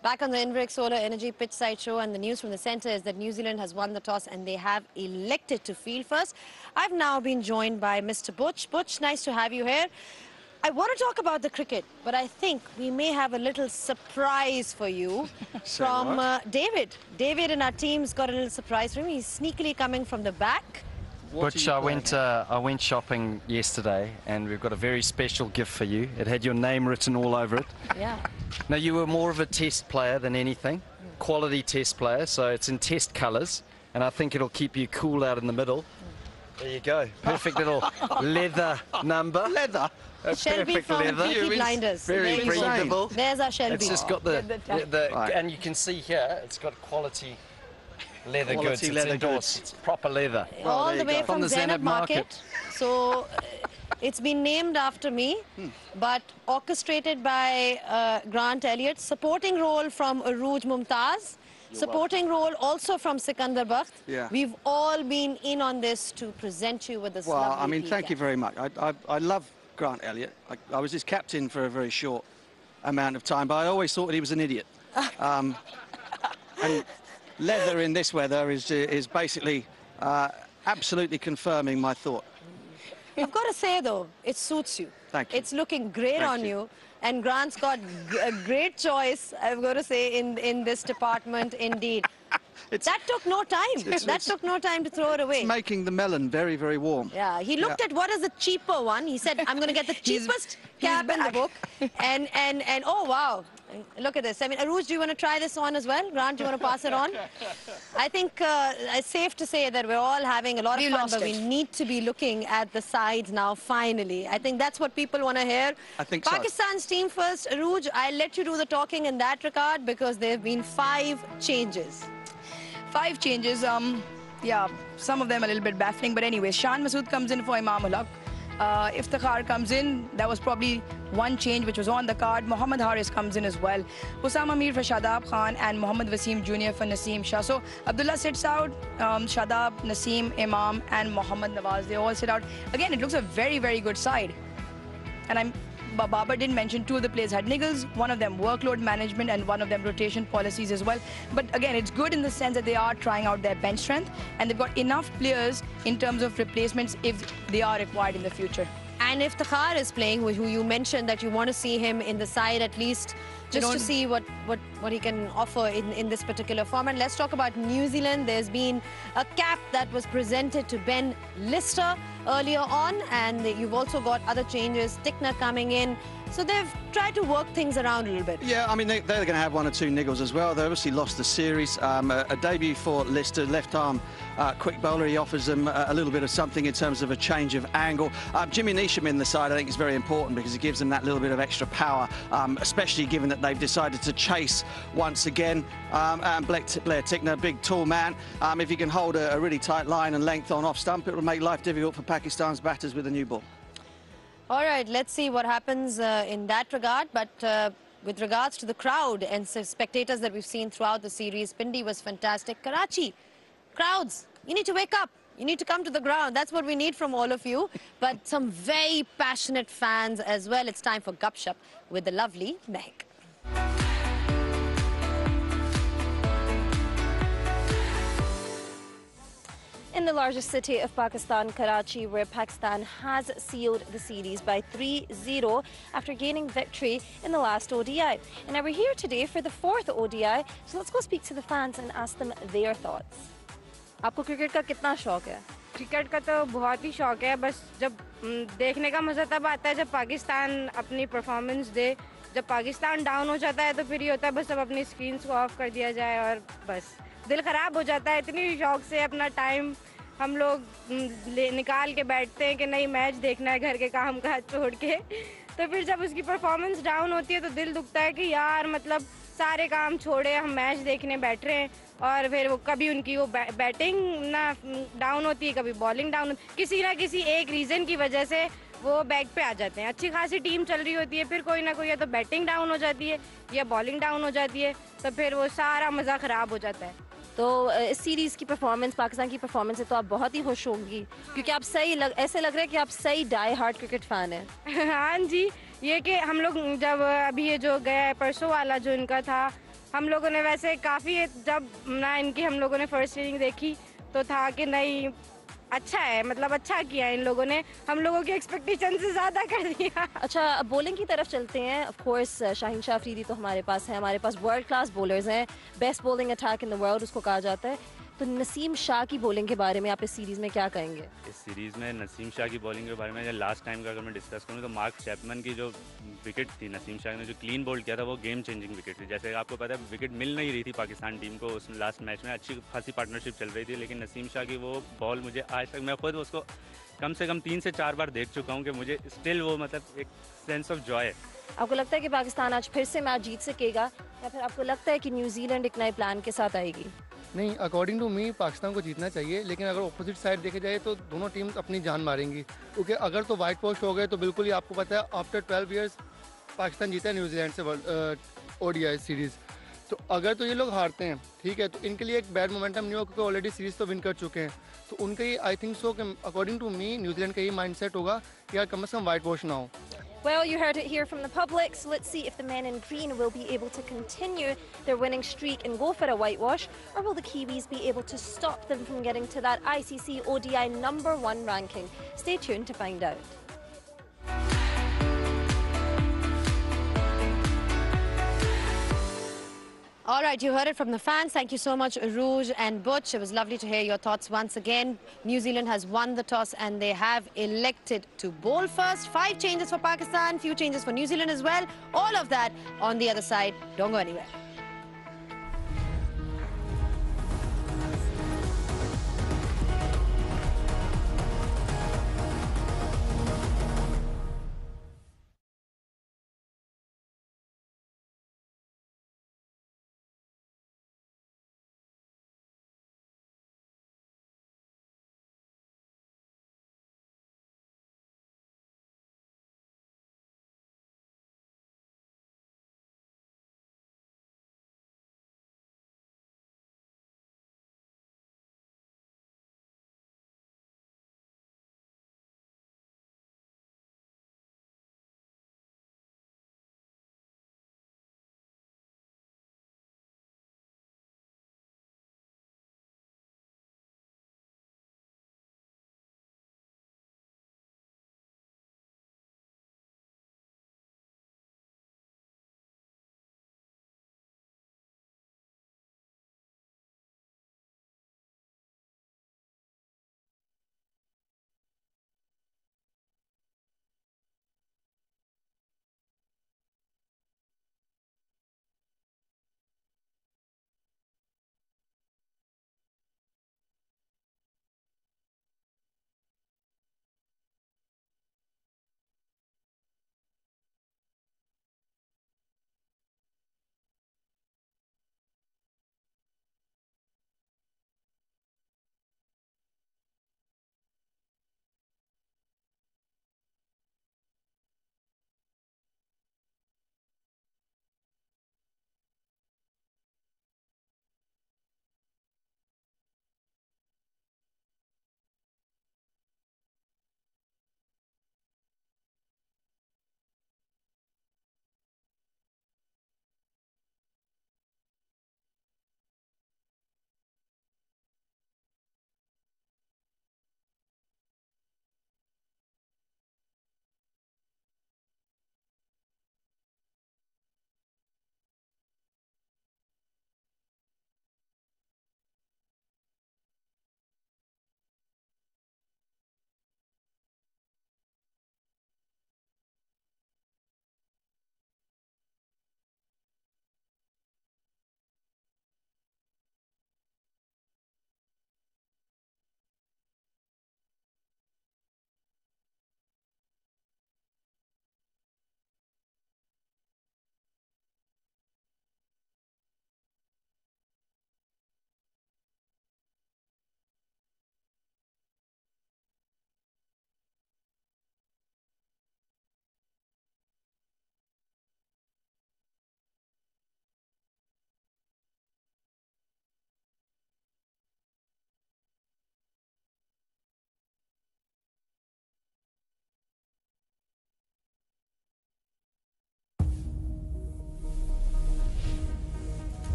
Back on the Inverex Solar Energy Pitch Side Show, and the news from the centre is that New Zealand has won the toss and they have elected to field first. I've now been joined by Mr. Butch. Butch, nice to have you here. I want to talk about the cricket, but I think we may have a little surprise for you from David. David and our team's got a little surprise for him. He's sneakily coming from the back. Butch, I went shopping yesterday and we've got a very special gift for you. It had your name written all over it. Yeah. Now, you were more of a test player than anything, quality test player, so it's in test colours, and I think it'll keep you cool out in the middle. There you go. Perfect little leather number. Leather? Shelby from Peaky Blinders. Very breathable. There's our Shelby. It's just got right. And you can see here, it's got quality leather goods. It's leather endorsed. goods. It's proper leather. All the way from Zenab Market. So it's been named after me, but orchestrated by Grant Elliott. Supporting role from Arooj Mumtaz. Supporting role also from Sikandar Bakht. Yeah. We've all been in on this to present you with this lovely I mean, thank tea you very much. I love Grant Elliott. I was his captain for a very short amount of time, but I always thought that he was an idiot. And leather in this weather is basically absolutely confirming my thought. I've got to say, though, it suits you. Thank you. It's looking great Thank on you. you. And Grant's got a great choice, I've got to say, in this department, indeed. That took no time. That took no time to throw it away. It's making the melon very, very warm. Yeah, he looked at what is the cheaper one. He said, I'm going to get the cheapest cap in the book. And oh, wow. Look at this. I mean, Aruj, do you want to try this on as well? Grant, do you want to pass it on? I think it's safe to say that we're all having a lot of fun, but we need to be looking at the sides now, finally. I think that's what people want to hear. I think so. Pakistan's team first. Aruj, I'll let you do the talking in that regard because there have been 5 changes. 5 changes. Yeah, some of them a little bit baffling, but anyway, Shan Masood comes in for Imam Ulaq. Iftikhar comes in. That was probably one change which was on the card. Mohammad Haris comes in as well. Husam Amir for Shadab Khan and Mohammad Wasim Jr. for Naseem Shah. So Abdullah sits out. Shadab, Naseem, Imam and Mohammad Nawaz, they all sit out. Again, it looks a very, very good side. And Babar didn't mention 2 of the players had niggles, one of them workload management and one of them rotation policies as well. But again, it's good in the sense that they are trying out their bench strength and they've got enough players in terms of replacements if they are required in the future. And if Iftikhar is playing, who you mentioned that you want to see him in the side at least, just to see what he can offer in this particular format. Let's talk about New Zealand. There's been a cap that was presented to Ben Lister earlier on, and you've also got other changes, Tickner coming in. So they've tried to work things around a little bit. Yeah, I mean, they're going to have 1 or 2 niggles as well. They obviously lost the series. A debut for Lister, left-arm quick bowler. He offers them a little bit of something in terms of a change of angle. Jimmy Neesham in the side, I think, is very important because it gives them that little bit of extra power, especially given that they've decided to chase once again. And Blair Tickner, big, tall man. If he can hold a really tight line and length on off-stump, it will make life difficult for Pakistan's batters with a new ball. All right, let's see what happens in that regard. But with regards to the crowd and spectators that we've seen throughout the series, Pindi was fantastic. Karachi, crowds, you need to wake up. You need to come to the ground. That's what we need from all of you. But some very passionate fans as well. It's time for Gupshup with the lovely Mehak. In the largest city of Pakistan, Karachi, where Pakistan has sealed the series by 3-0 after gaining victory in the last ODI. And now we're here today for the 4th ODI, so let's go speak to the fans and ask them their thoughts. आपको cricket का कितना शौक है? Cricket का तो बहुत ही शौक है, बस जब देखने का मज़ा तब आता है जब पाकिस्तान अपनी परफॉर्मेंस दे. जब पाकिस्तान डाउन हो जाता है तो फिर ये होता है बस अब अपनी स्क्रीन्स को ऑफ कर दिया जाए और बस दिल ख़राब हो जाता है. इतनी शौक से अपना टाइम हम लोग निकाल के बैठते हैं कि नहीं मैच देखना है घर के काम काज छोड़ के. तो फिर जब उसकी परफॉर्मेंस डाउन होती है तो दिल दुखता है कि यार मतलब सारे काम छोड़े हम मैच देखने बैठ रहे हैं और फिर वो कभी उनकी वो बैटिंग ना डाउन होती है, कभी बॉलिंग डाउन, किसी ना किसी एक रीज़न की वजह से वो बैक पे आ जाते हैं. अच्छी खासी टीम चल रही होती है, फिर कोई ना कोई या तो बैटिंग डाउन हो जाती है या बॉलिंग डाउन हो जाती है, तो फिर वो सारा मज़ा ख़राब हो जाता है. तो इस सीरीज़ की परफॉर्मेंस, पाकिस्तान की परफॉर्मेंस से तो आप बहुत ही खुश होंगी क्योंकि आप ऐसे लग रहा है कि आप सही डाई हार्ड क्रिकेट फ़ैन हैं. हाँ जी, ये कि हम लोग जब अभी ये जो गया है परसों वाला जो इनका था, हम लोगों ने वैसे काफ़ी जब ना इनकी हम लोगों ने फर्स्ट इनिंग देखी तो था कि नहीं अच्छा है, मतलब अच्छा किया इन लोगों ने, हम लोगों की एक्सपेक्टेशन से ज़्यादा कर दिया. अच्छा, अब बॉलिंग की तरफ चलते हैं. ऑफ कोर्स शाहीन शाह अफरीदी तो हमारे पास है, हमारे पास वर्ल्ड क्लास बॉलर्स हैं, best bowling attack in the world उसको कहा जाता है. तो नसीम शाह की बॉलिंग के बारे में आप इस सीरीज़ में क्या कहेंगे? इस सीरीज़ में नसीम शाह की बॉलिंग के बारे में लास्ट टाइम का अगर मैं डिस्कस करूँ तो मार्क चैपमैन की जो विकेट थी, नसीम शाह ने जो क्लीन बोल्ड किया था वो गेम चेंजिंग विकेट थी. जैसे आपको पता है विकेट मिल नहीं रही थी पाकिस्तान टीम को उस लास्ट मैच में, अच्छी खासी पार्टनरशिप चल रही थी, लेकिन नसीम शाह की वो बॉल मुझे आज तक, मैं खुद उसको कम से कम 3 से 4 बार देख चुका हूँ कि मुझे स्टिल वो मतलब एक सेंस ऑफ जॉय है. आपको लगता है कि पाकिस्तान आज फिर से मैच जीत सकेगा या फिर आपको लगता है कि न्यूजीलैंड एक नए प्लान के साथ आएगी? नहीं, अकॉर्डिंग टू मी पाकिस्तान को जीतना चाहिए, लेकिन अगर ऑपोजिट साइड देखे जाए तो दोनों टीम्स अपनी जान मारेंगी, क्योंकि अगर तो वाइट वॉश हो गए तो बिल्कुल ही आपको पता है आफ्टर 12 ईयर्स पाकिस्तान जीता है न्यूजीलैंड से ODI सीरीज़. तो अगर तो ये लोग हारते हैं, ठीक है, तो इनके लिए एक बैड मोमेंटम नहीं हो क्योंकि ऑलरेडी सीरीज़ तो विन कर चुके हैं. तो उनका ये आई थिंक सो कि अकॉर्डिंग टू मी न्यूजीलैंड का ये माइंडसेट होगा कि यार कम से कम वाइट वॉश ना हो. Well, you heard it here from the public, so let's see if the men in green will be able to continue their winning streak and go for a whitewash, or will the Kiwis be able to stop them from getting to that ICC ODI #1 ranking? Stay tuned to find out. All right, you heard it from the fans. Thank you so much, Rouge and Butch. It was lovely to hear your thoughts once again. New Zealand has won the toss and they have elected to bowl first. 5 changes for Pakistan, few changes for New Zealand as well. All of that on the other side. Don't go anywhere.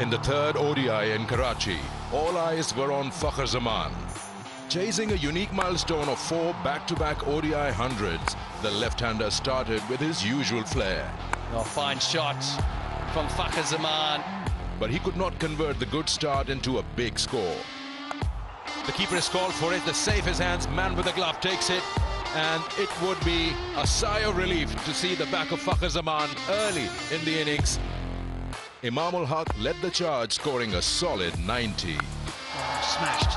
In the third ODI in Karachi, all eyes were on Fakhr Zaman. Chasing a unique milestone of 4 back-to-back ODI hundreds, the left-hander started with his usual flair. Oh, fine shot from Fakhr Zaman. But he could not convert the good start into a big score. The keeper has called for it, the safe is hands, man with the glove takes it. And it would be a sigh of relief to see the back of Fakhr Zaman early in the innings. Imam ul Haq led the charge, scoring a solid 90. Oh, smashed.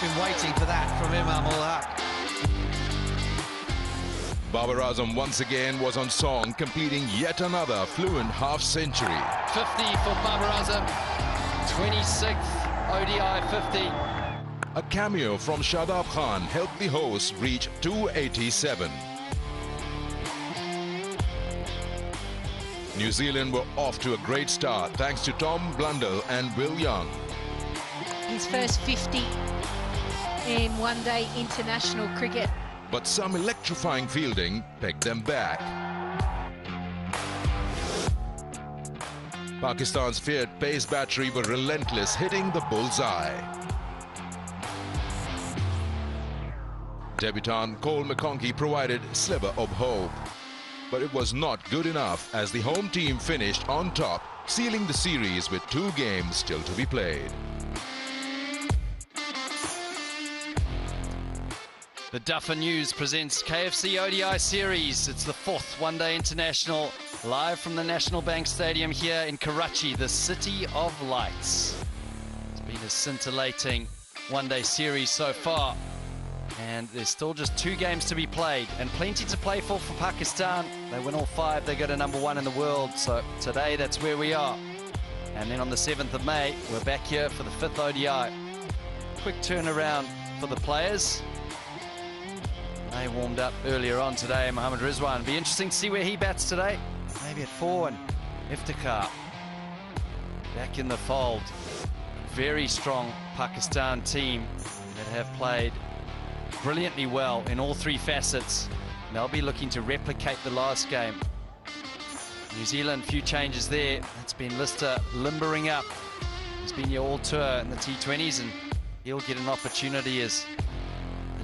Been waiting for that from Imam ul Haq. Babar Azam once again was on song, completing yet another fluent half-century. 50 for Babar Azam, 26th ODI 50. A cameo from Shadab Khan helped the hosts reach 287. New Zealand were off to a great start thanks to Tom Blundell and Will Young. His first 50 in one-day international cricket. But some electrifying fielding pegged them back. Pakistan's feared pace battery were relentless, hitting the bullseye. Debutant Cole McConkey provided a sliver of hope. But it was not good enough as the home team finished on top, sealing the series with 2 games still to be played. The Duffer News presents KFC ODI Series. It's the 4th one-day international, live from the National Bank Stadium here in Karachi, the City of Lights. It's been a scintillating one-day series so far. And there's still just 2 games to be played and plenty to play for Pakistan. They win all 5, they go to #1 in the world. So today, that's where we are. And then on the 7th of May, we're back here for the 5th ODI. Quick turnaround for the players. They warmed up earlier on today, Mohammad Rizwan. Be interesting to see where he bats today. Maybe at 4, and Iftikhar back in the fold. Very strong Pakistan team that have played brilliantly well in all 3 facets. They'll be looking to replicate the last game. New Zealand, few changes there. It's been Lister limbering up. He's been your all-tour in the T20s, and he'll get an opportunity as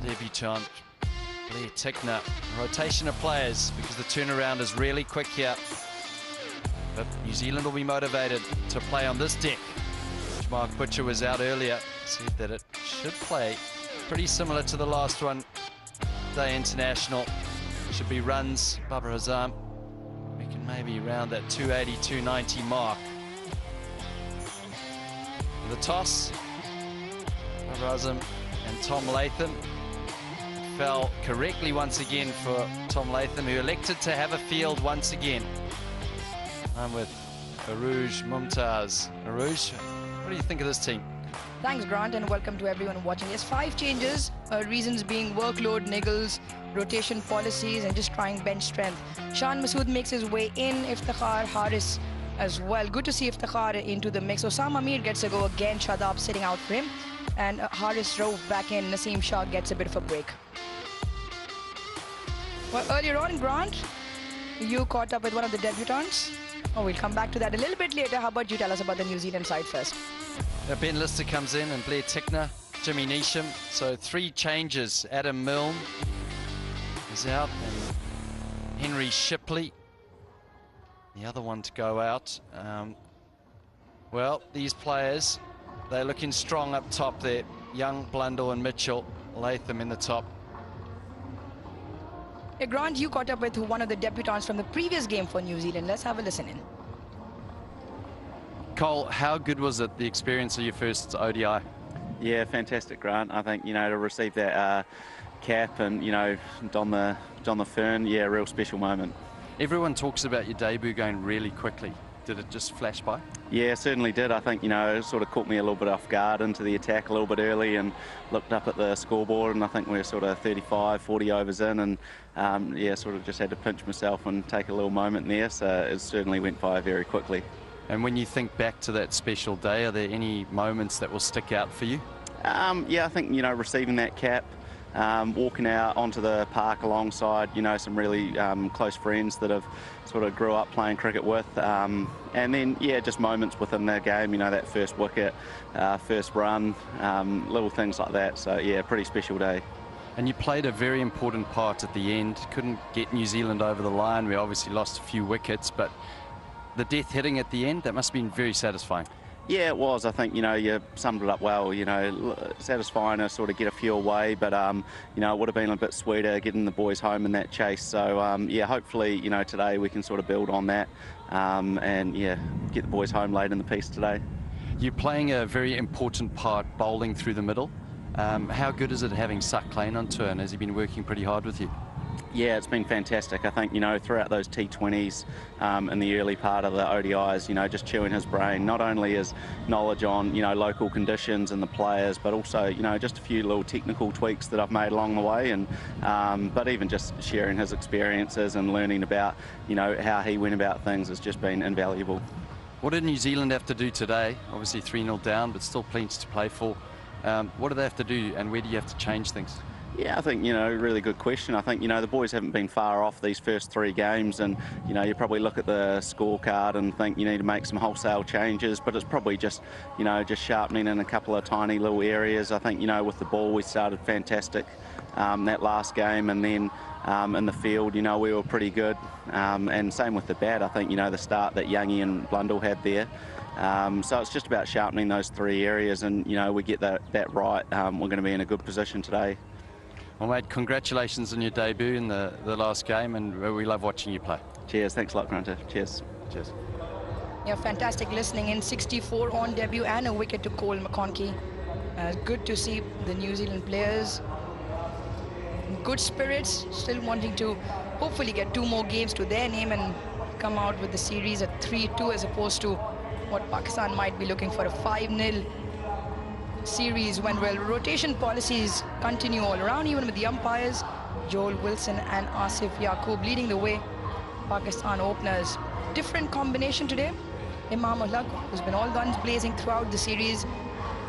the debutant. Blair Tickner, rotation of players because the turnaround is really quick here. But New Zealand will be motivated to play on this deck. Mark Butcher was out earlier, said that it should play pretty similar to the last one. Day international, should be runs. Babar Azam, we can maybe round that 280, 290 mark. The toss, Babar Azam and Tom Latham. Fell correctly once again for Tom Latham, who elected to have a field once again. I'm with Aruj Mumtaz. Aruj, what do you think of this team? Thanks, Grant, and welcome to everyone watching. There's 5 changes, reasons being workload, niggles, rotation policies, and just trying bench strength. Shan Masood makes his way in, Iftikhar, Haris as well. Good to see Iftikhar into the mix. Osam Amir gets a go again, Shadab sitting out for him. And Haris Rauf back in, Naseem Shah gets a bit of a break. Well, earlier on, Grant, you caught up with one of the debutants. Oh, we'll come back to that a little bit later. How about you tell us about the New Zealand side first? Ben Lister comes in and Blair Tickner, Jimmy Neesham. So 3 changes. Adam Milne is out and Henry Shipley, the other one to go out. Well, these players, they're looking strong up top there. Young, Blundell and Mitchell, Latham in the top. Hey, Grant, you caught up with one of the debutants from the previous game for New Zealand. Let's have a listen in. Cole, how good was it, the experience of your first ODI? Yeah, fantastic, Grant. I think, to receive that cap and, don the fern, yeah, real special moment. Everyone talks about your debut going really quickly. Did it just flash by? Yeah, certainly did. I think, it sort of caught me a little bit off guard into the attack a little bit early and looked up at the scoreboard, and I think we were sort of 35, 40 overs in, and yeah, sort of just had to pinch myself and take a little moment there, so it certainly went by very quickly. And when you think back to that special day, are there any moments that will stick out for you? Yeah, I think, receiving that cap, walking out onto the park alongside, some really close friends that have sort of grew up playing cricket with, and then, yeah, just moments within the game, that first wicket, first run, little things like that. So, yeah, pretty special day. And you played a very important part at the end. Couldn't get New Zealand over the line. We obviously lost a few wickets, but the death hitting at the end, that must have been very satisfying. Yeah, it was. I think, you summed it up well, satisfying to sort of get a few away, but, it would have been a bit sweeter getting the boys home in that chase. So, yeah, hopefully, today we can sort of build on that and, yeah, get the boys home late in the piece today. You're playing a very important part bowling through the middle. How good is it having Suck Lane on turn? Has he been working pretty hard with you? Yeah, it's been fantastic. I think, throughout those T20s in the early part of the ODIs, just chewing his brain, not only his knowledge on, local conditions and the players, but also, just a few little technical tweaks that I've made along the way. And but even just sharing his experiences and learning about, how he went about things has just been invaluable. What did New Zealand have to do today? Obviously 3-0 down, but still plenty to play for. What do they have to do, and where do you have to change things? Yeah, I think, really good question. I think, the boys haven't been far off these first 3 games, and, you probably look at the scorecard and think you need to make some wholesale changes, but it's probably just, just sharpening in a couple of tiny little areas. I think, with the ball we started fantastic that last game, and then in the field, we were pretty good. And same with the bat. I think, the start that Youngie and Blundell had there. So it's just about sharpening those 3 areas, and, we get that right, we're going to be in a good position today. Well, mate, congratulations on your debut in the last game, and we love watching you play. Cheers. Thanks a lot, Grunter. Cheers. Cheers. Yeah, fantastic listening in. 64 on debut and a wicket to Cole McConkey. Good to see the New Zealand players in good spirits, still wanting to hopefully get 2 more games to their name and come out with the series at 3-2 as opposed to what Pakistan might be looking for, a 5-0 series when, well, rotation policies continue all around, even with the umpires. Joel Wilson and Asif Yaqub leading the way. Pakistan openers. Different combination today. Imam Ulaq, who's been all guns blazing throughout the series,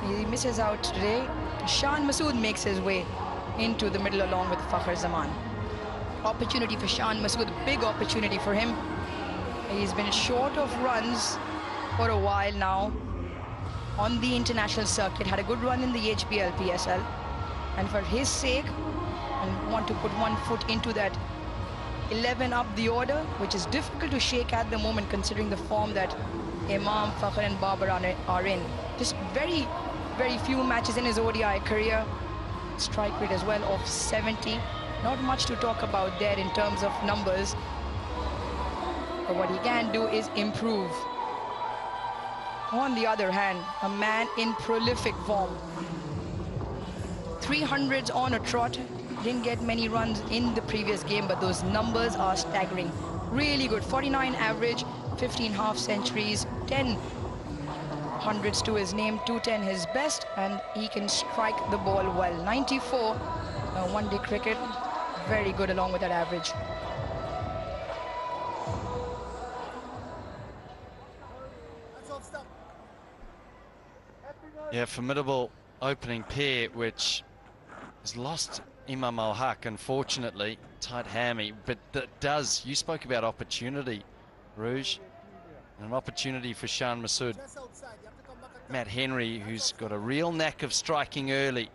he misses out today. Shan Masood makes his way into the middle along with Fakhr Zaman. Opportunity for Shan Masood, big opportunity for him. He's been short of runs for a while now on the international circuit, had a good run in the HBL PSL, and for his sake, and want to put 1 foot into that 11 up the order, which is difficult to shake at the moment considering the form that Imam, Fakhr and Babar are in. Just very, very few matches in his ODI career. Strike rate as well of 70. Not much to talk about there in terms of numbers, but what he can do is improve. On the other hand, a man in prolific form. 300s on a trot. Didn't get many runs in the previous game, but those numbers are staggering. Really good. 49 average, 15 half centuries, 10 hundreds to his name, 210 his best, and he can strike the ball well. 94 one-day cricket. Very good along with that average. Yeah, formidable opening pair, which has lost Imam Al-Haq, unfortunately. Tight hammy, but that does, you spoke about opportunity, Rouge, and an opportunity for Shan Masood. Matt Henry, who's got a real knack of striking early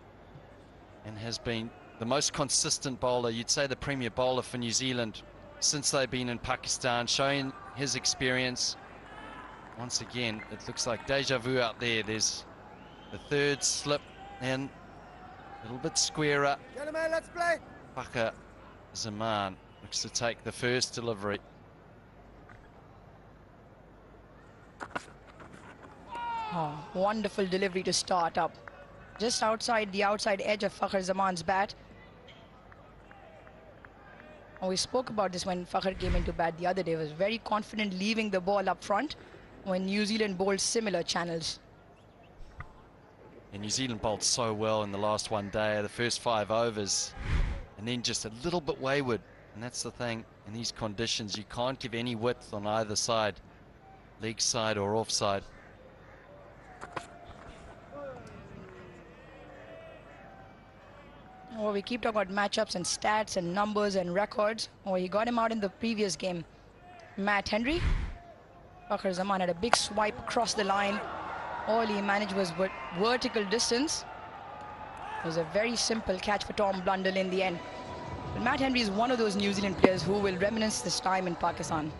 and has been the most consistent bowler, you'd say the premier bowler for New Zealand since they've been in Pakistan, showing his experience. Once again, it looks like deja vu out there. There's the third slip and a little bit squarer. Gentlemen, let's play. Fakhr Zaman looks to take the first delivery. Oh, wonderful delivery to start up. Just outside the outside edge of Fakhr Zaman's bat. And we spoke about this when Fakhr came into bat the other day. He was very confident leaving the ball up front when New Zealand bowled similar channels. And New Zealand bowled so well in the last one day, the first 5 overs, and then just a little bit wayward. And that's the thing, in these conditions, you can't give any width on either side, leg side or offside. Oh, we keep talking about matchups and stats and numbers and records. Oh, he got him out in the previous game. Matt Henry. Fakhr Zaman had a big swipe across the line. All he managed was vertical distance. It was a very simple catch for Tom Blundell in the end. But Matt Henry is one of those New Zealand players who will reminisce this time in Pakistan.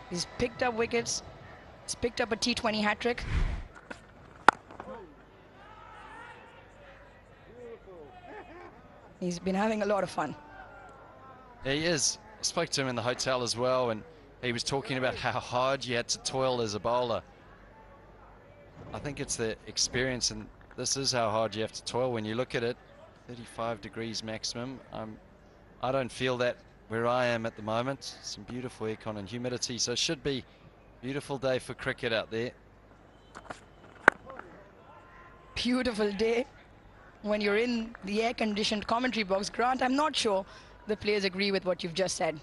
He's picked up wickets. He's picked up a T20 hat-trick. He's been having a lot of fun. Yeah, he is. I spoke to him in the hotel as well, and he was talking about how hard you had to toil as a bowler. I think it's the experience, and this is how hard you have to toil when you look at it. 35 degrees maximum. I don't feel that where I am at the moment. Some beautiful aircon and humidity, so it should be a beautiful day for cricket out there. Beautiful day when you're in the air-conditioned commentary box. Grant, I'm not sure the players agree with what you've just said.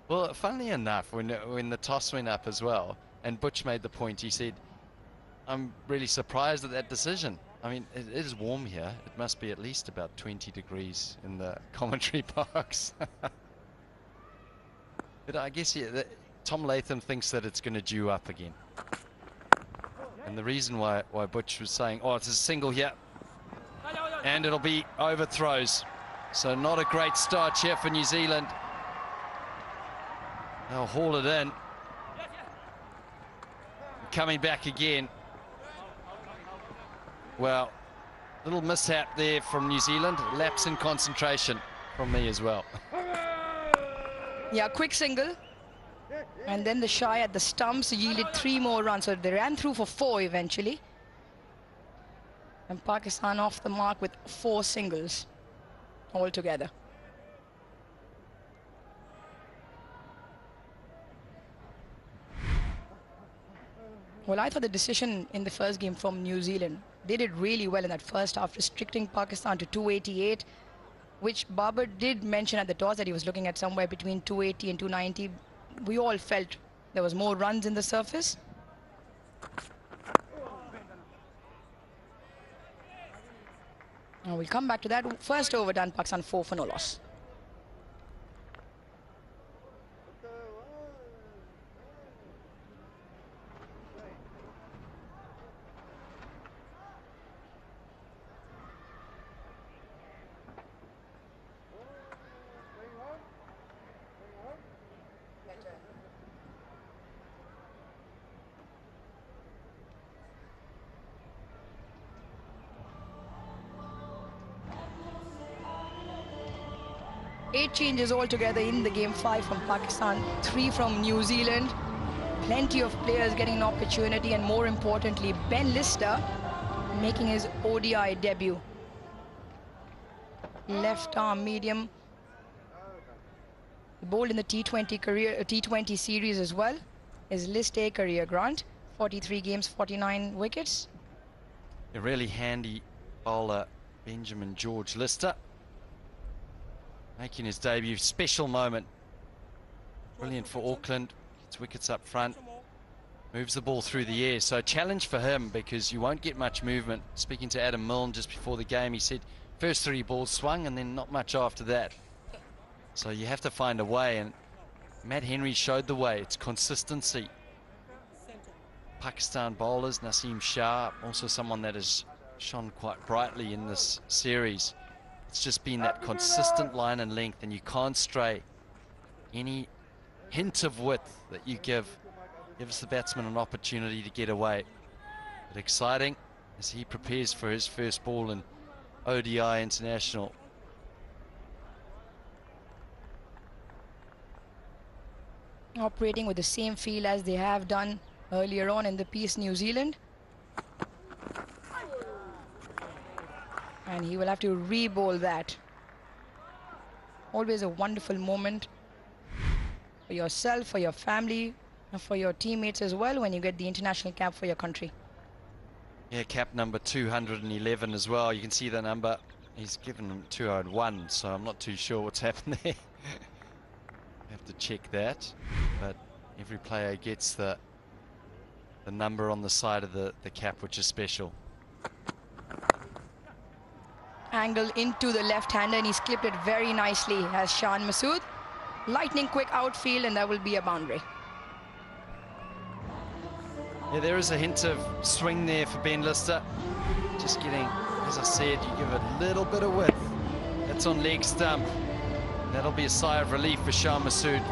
Well, funnily enough, when the toss went up as well, and Butch made the point, he said, I'm really surprised at that decision. I mean, it is warm here. It must be at least about 20 degrees in the commentary box. But I guess Tom Latham thinks that it's going to dew up again. And the reason why Butch was saying, oh, it's a single here. And it'll be overthrows. So not a great start here for New Zealand. They'll haul it in. Coming back again. Well, little mishap there from New Zealand. Lapse in concentration from me as well. Yeah, quick single. And then the shy at the stumps yielded 3 more runs. So they ran through for 4 eventually. And Pakistan off the mark with 4 singles altogether. Well, I thought the decision in the first game from New Zealand, they did really well in that first half, restricting Pakistan to 288, which Babar did mention at the toss that he was looking at somewhere between 280 and 290. We all felt there was more runs in the surface. Now we'll come back to that. First over done, Pakistan 4 for no loss. Eight changes altogether in the game, 5 from Pakistan, 3 from New Zealand. Plenty of players getting an opportunity, and more importantly, Ben Lister making his ODI debut. Left arm medium. He bowled in the T20 series as well. His List A career, Grant. 43 games, 49 wickets. A really handy bowler, Benjamin George Lister. Making his debut, special moment. Brilliant for Auckland, gets wickets up front, moves the ball through the air. So a challenge for him, because you won't get much movement. Speaking to Adam Milne just before the game, he said first 3 balls swung and then not much after that. So you have to find a way, and Matt Henry showed the way. It's consistency. Pakistan bowlers, Naseem Shah, also someone that has shone quite brightly in this series. It's just been that consistent line and length, and you can't stray. Any hint of width that you gives the batsman an opportunity to get away. But exciting as he prepares for his first ball in ODI International. Operating with the same feel as they have done earlier on in the piece, New Zealand. And he will have to re-bowl that. Always a wonderful moment for yourself, for your family, and for your teammates as well when you get the international cap for your country. Yeah, cap number 211 as well. You can see the number. He's given him 201, so I'm not too sure what's happened there. Have to check that. But every player gets the number on the side of the cap, which is special. Angle into the left-hander, and he's clipped it very nicely, has Shan Masood. Lightning quick outfield, and that will be a boundary. Yeah, there is a hint of swing there for Ben Lister. Just getting, as I said, you give it a little bit of width. That's on leg stump. That'll be a sigh of relief for Shah Masood,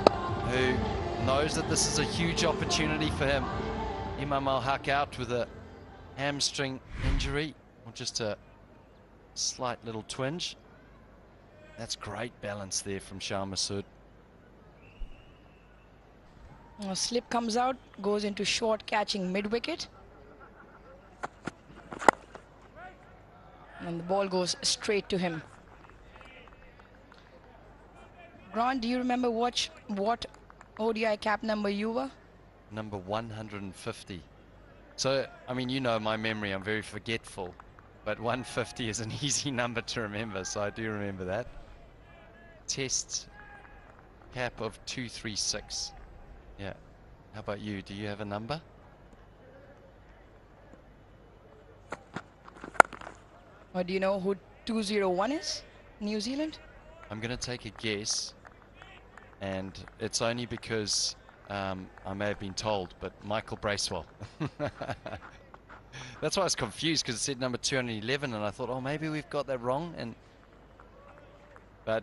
who knows that this is a huge opportunity for him. Imam Al-Haq out with a hamstring injury, or just a slight little twinge. That's great balance there from Shah Masood. Slip comes out, goes into short catching mid-wicket. And the ball goes straight to him. Grant, do you remember what ODI cap number you were? Number 150. So, I mean, you know my memory, I'm very forgetful. But 150 is an easy number to remember, so I do remember that. Test cap of 236. Yeah. How about you? Do you have a number? Or do you know who 201 is? New Zealand? I'm going to take a guess, and it's only because I may have been told, but Michael Bracewell. That's why I was confused, because it said number 211, and I thought, oh, maybe we've got that wrong. But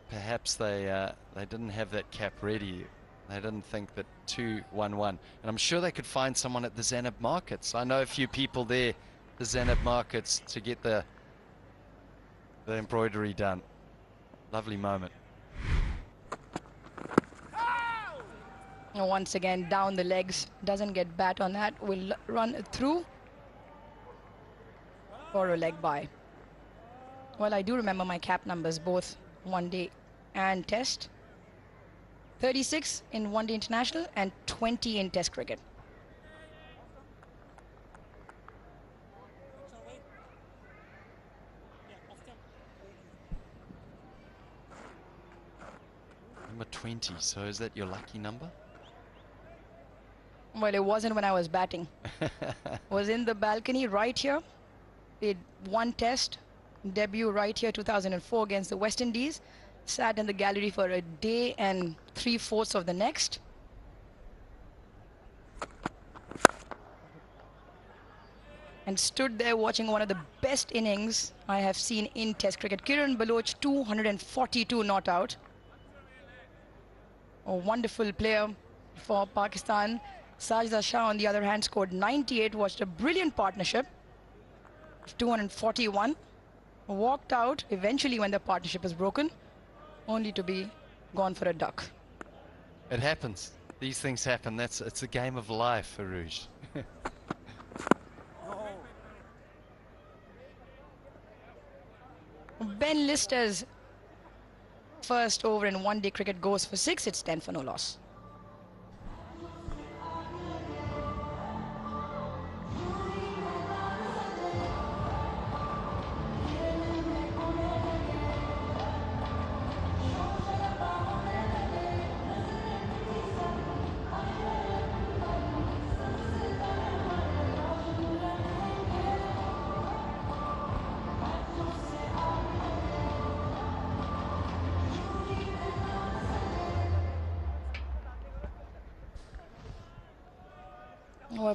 perhaps they didn't have that cap ready. They didn't think that 211. And I'm sure they could find someone at the Zanab Markets. I know a few people there, the Zanab Markets, to get the embroidery done. Lovely moment. Once again, down the legs. Doesn't get bat on that. Will run through for a leg by. Well, I do remember my cap numbers, both one day and test. 36 in one day international and 20 in test cricket. Number 20, so is that your lucky number? Well, it wasn't when I was batting. Was in the balcony right here. Did one test, debut right here 2004 against the West Indies. Sat in the gallery for a day and 3/4 of the next. And stood there watching one of the best innings I have seen in test cricket. Kiran Baloch, 242 not out. A wonderful player for Pakistan. Sajda Shah, on the other hand, scored 98, watched a brilliant partnership of 241. Walked out eventually when the partnership was broken, only to be gone for a duck. It happens. These things happen. It's a game of life, Aruj. Ben Lister's first over in one-day cricket goes for 6. It's 10 for no loss.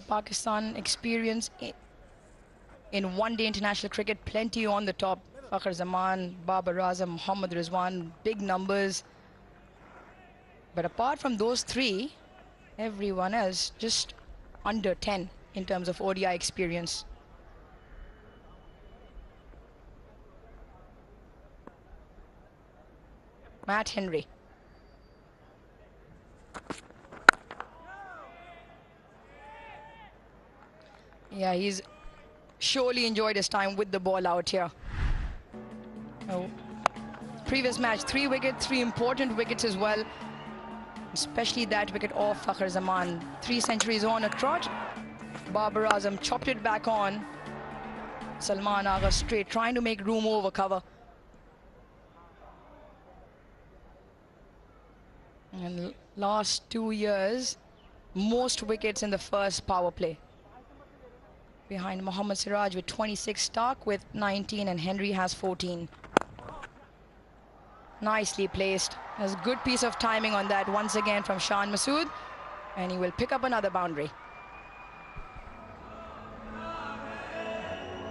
Pakistan experience in one-day international cricket, plenty on the top. Fakhar Zaman, Babar Azam, Mohammad Rizwan, big numbers. But apart from those three, everyone else just under 10 in terms of ODI experience. Matt Henry. Yeah, he's surely enjoyed his time with the ball out here. Oh. Previous match, 3 wickets, 3 important wickets as well. Especially that wicket off Fakhar Zaman. 3 centuries on a trot. Babar Azam chopped it back on. Salman Agha straight, trying to make room over cover. And last 2 years, most wickets in the first power play. Behind Mohammad Siraj with 26, Stark with 19, and Henry has 14. Nicely placed. There's a good piece of timing on that once again from Shan Masood, and he will pick up another boundary.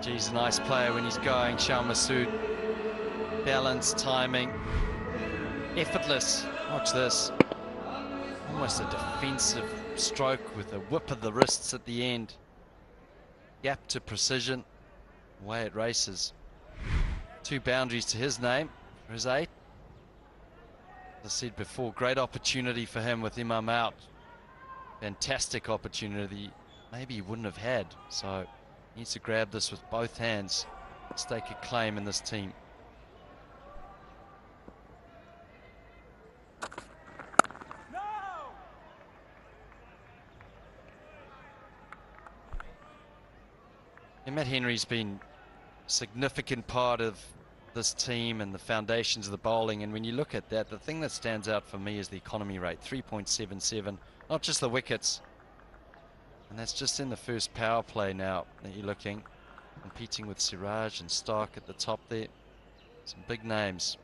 Geez, a nice player when he's going, Shan Masood. Balance, timing, effortless. Watch this. Almost a defensive stroke with a whip of the wrists at the end. Gap to precision. Away it races. 2 boundaries to his name for his 8. As I said before, great opportunity for him with Imam out. Fantastic opportunity. Maybe he wouldn't have had. So he needs to grab this with both hands. Stake a claim in this team. Matt Henry's been a significant part of this team and the foundations of the bowling, and when you look at that, the thing that stands out for me is the economy rate, 3.77, not just the wickets, and that's just in the first power play now that you're looking, competing with Siraj and Stark at the top there. Some big names.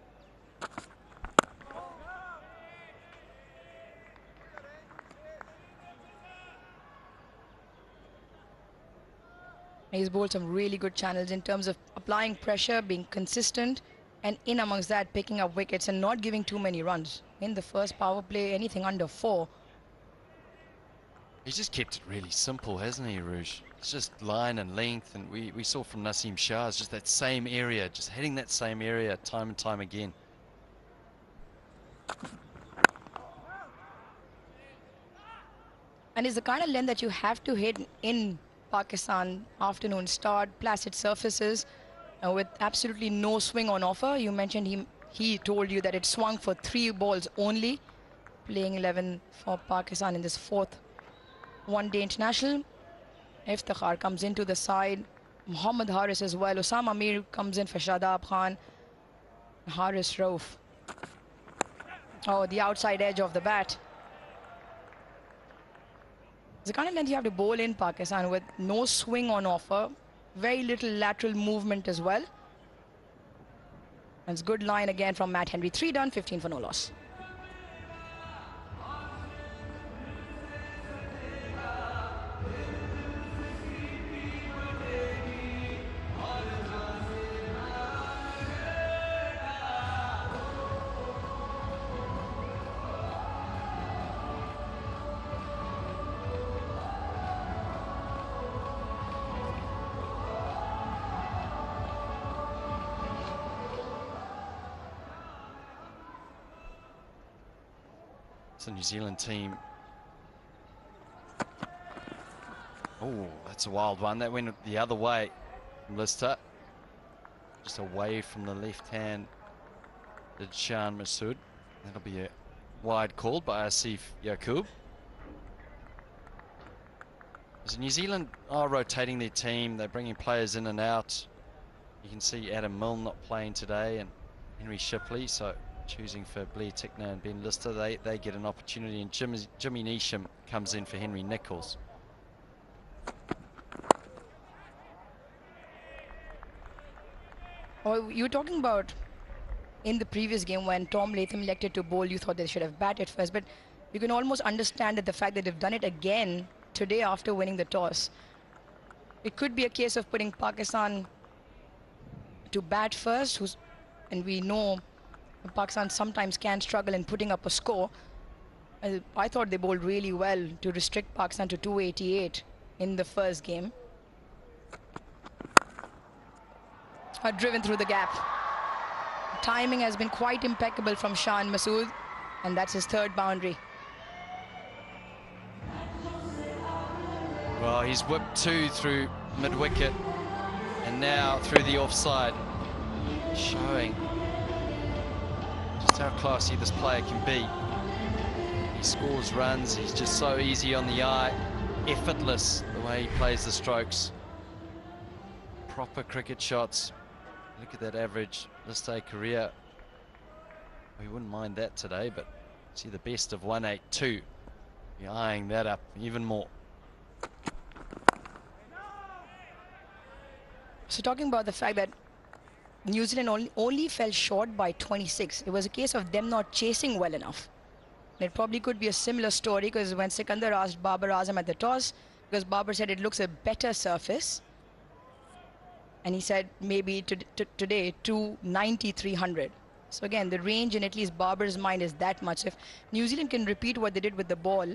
He's bowled some really good channels in terms of applying pressure, being consistent, and in amongst that, picking up wickets and not giving too many runs. In the first power play, anything under 4. He's just kept it really simple, hasn't he, Rouge? It's just line and length, and we saw from Naseem Shah, it's just that same area, just hitting that same area time and time again. And it's the kind of length that you have to hit in Pakistan. Afternoon start, placid surfaces, with absolutely no swing on offer. You mentioned he told you that it swung for 3 balls only. Playing 11 for Pakistan in this 4th one-day international. Iftikhar comes into the side. Mohammad Haris as well. Osama Mir comes in for Shadab Khan. Haris Rauf. Oh, the outside edge of the bat. It's the kind of length you have to bowl in Pakistan with no swing on offer. Very little lateral movement as well. That's good line again from Matt Henry. 3 done, 15 for no loss. It's the New Zealand team. Oh, that's a wild one. That went the other way from Lister. Just away from the left hand. Did Shan Masood. That'll be a wide call by Asif Yaqub. As New Zealand are rotating their team, they're bringing players in and out. You can see Adam Milne not playing today and Henry Shipley, so choosing for Blair Tickner and Ben Lister, they get an opportunity, and Jimmy Neesham comes in for Henry Nichols. Oh, you were talking about in the previous game when Tom Latham elected to bowl, you thought they should have batted first, but you can almost understand that the fact that they've done it again today after winning the toss. It could be a case of putting Pakistan to bat first, and we know Pakistan sometimes can struggle in putting up a score. I thought they bowled really well to restrict Pakistan to 288 in the first game. Driven through the gap. Timing has been quite impeccable from Shan Masood, and that's his 3rd boundary. Well, he's whipped 2 through mid-wicket, and now through the offside, showing just how classy this player can be. He scores runs, he's just so easy on the eye, effortless the way he plays the strokes. Proper cricket shots. Look at that average this day career. We wouldn't mind that today, but see the best of 182. You're eyeing that up even more. So talking about the fact that New Zealand only fell short by 26. It was a case of them not chasing well enough. It probably could be a similar story, because when Sikandar asked Babar Azam at the toss, because Babar said it looks a better surface, and he said maybe today 290, 300. So again, the range in at least Babar's mind is that much. If New Zealand can repeat what they did with the ball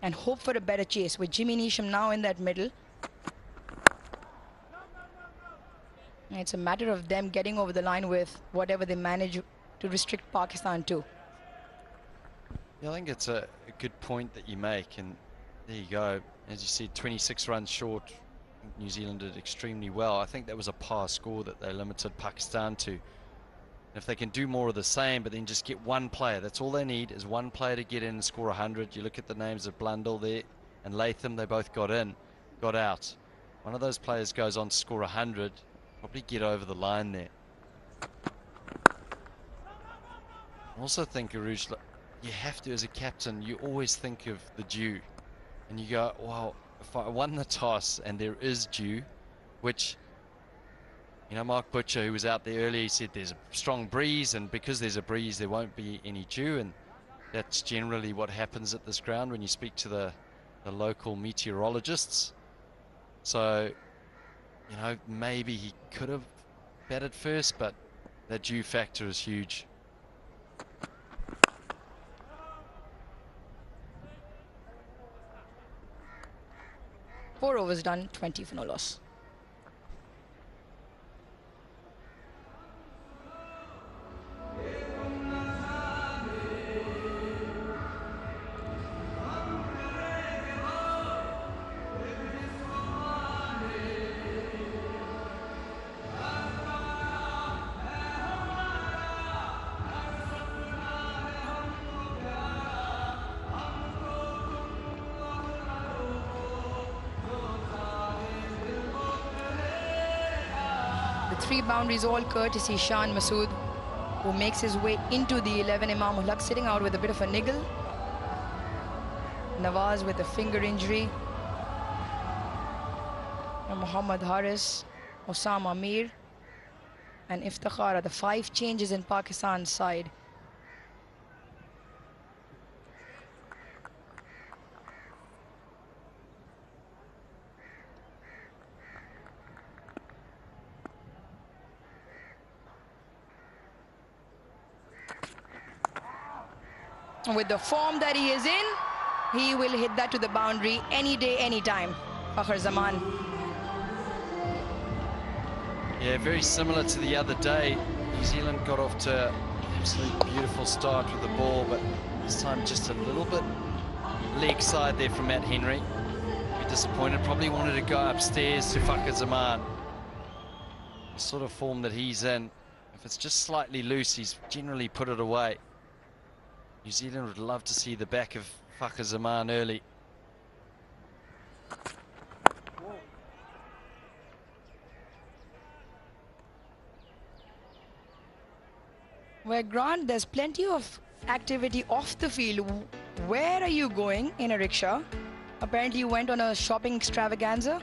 and hope for a better chase, with Jimmy Neesham now in that middle, it's a matter of them getting over the line with whatever they manage to restrict Pakistan to. Yeah, I think it's a good point that you make, and there you go. As you said, 26 runs short. New Zealand did extremely well. I think that was a par score that they limited Pakistan to. If they can do more of the same, but then just get one player, that's all they need, is one player to get in and score 100. You look at the names of Blundell there and Latham, they both got in, got out. one of those players goes on to score 100, probably get over the line there. I also think, Aruj, you have to, as a captain, you always think of the due. And you go, well, if I won the toss and there is due, which, you know, Mark Butcher, who was out there earlier, he said there's a strong breeze, and because there's a breeze, there won't be any dew. And that's generally what happens at this ground when you speak to the local meteorologists. So, you know, maybe he could have batted first, but that dew factor is huge. Four overs done, 20 for no loss. The 3 boundaries all courtesy Shan Masood, who makes his way into the 11. Imam Ulaq sitting out with a bit of a niggle. Nawaz with a finger injury. And Muhammad Haris, Osama Amir, and Iftikhar are the 5 changes in Pakistan's side. With the form that he is in, he will hit that to the boundary any day, any time. Fakhar Zaman. Yeah, very similar to the other day. New Zealand got off to an absolutely beautiful start with the ball, but this time just a little bit leg side there from Matt Henry. Be disappointed, probably wanted to go upstairs to Fakhar Zaman. The sort of form that he's in, if it's just slightly loose, he's generally put it away. New Zealand would love to see the back of Fakhar Zaman early. Well, Grant, there's plenty of activity off the field. Where are you going in a rickshaw? Apparently you went on a shopping extravaganza.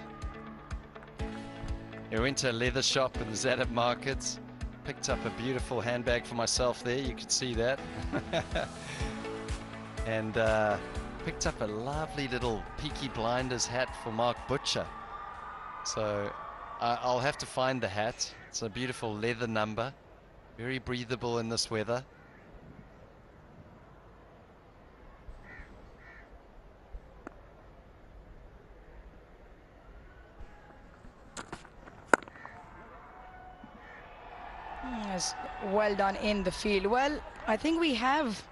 I went to a leather shop in the Zadab markets. Picked up a beautiful handbag for myself there, you could see that. And picked up a lovely little Peaky Blinders hat for Mark Butcher. So I'll have to find the hat. It's a beautiful leather number, very breathable in this weather. Yes, well done in the field. Well, I think we have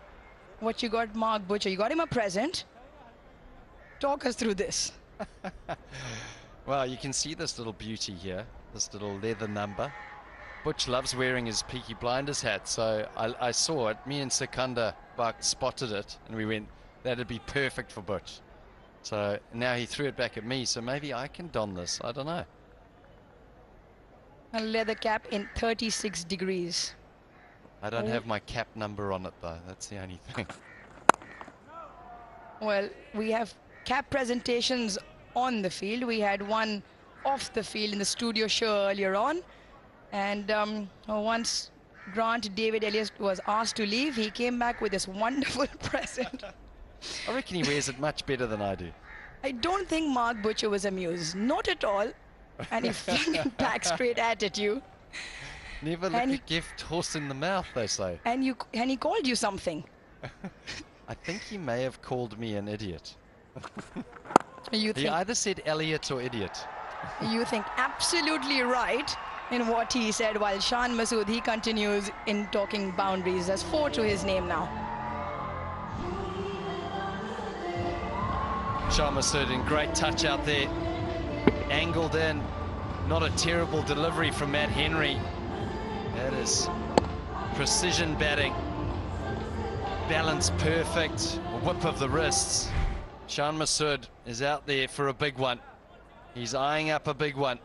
what you got, Mark Butcher. You got him a present. Talk us through this. Well, you can see this little beauty here, this little leather number. Butch loves wearing his Peaky Blinders hat, so I saw it. Me and Sikandar Buck spotted it, and we went, that'd be perfect for Butch. So now he threw it back at me, so maybe I can don this. I don't know. A leather cap in 36 degrees. I don't have my cap number on it, though. That's the only thing. Well, we have cap presentations on the field. We had one off the field in the studio show earlier on. And once Grant David Elliott was asked to leave, he came back with this wonderful present. I reckon he wears it much better than I do. I don't think Mark Butcher was amused. Not at all. And he flung it back straight at you. Never look a gift horse in the mouth, they say. And he called you something. I think he may have called me an idiot. He either said Elliot or idiot. You think absolutely right in what he said, while Shan Masood, he continues in talking boundaries. There's 4 to his name now. Shan Masood in great touch out there. Angled in. Not a terrible delivery from Matt Henry. That is precision batting. Balance perfect. A whip of the wrists. Shan Masood is out there for a big one. He's eyeing up a big one.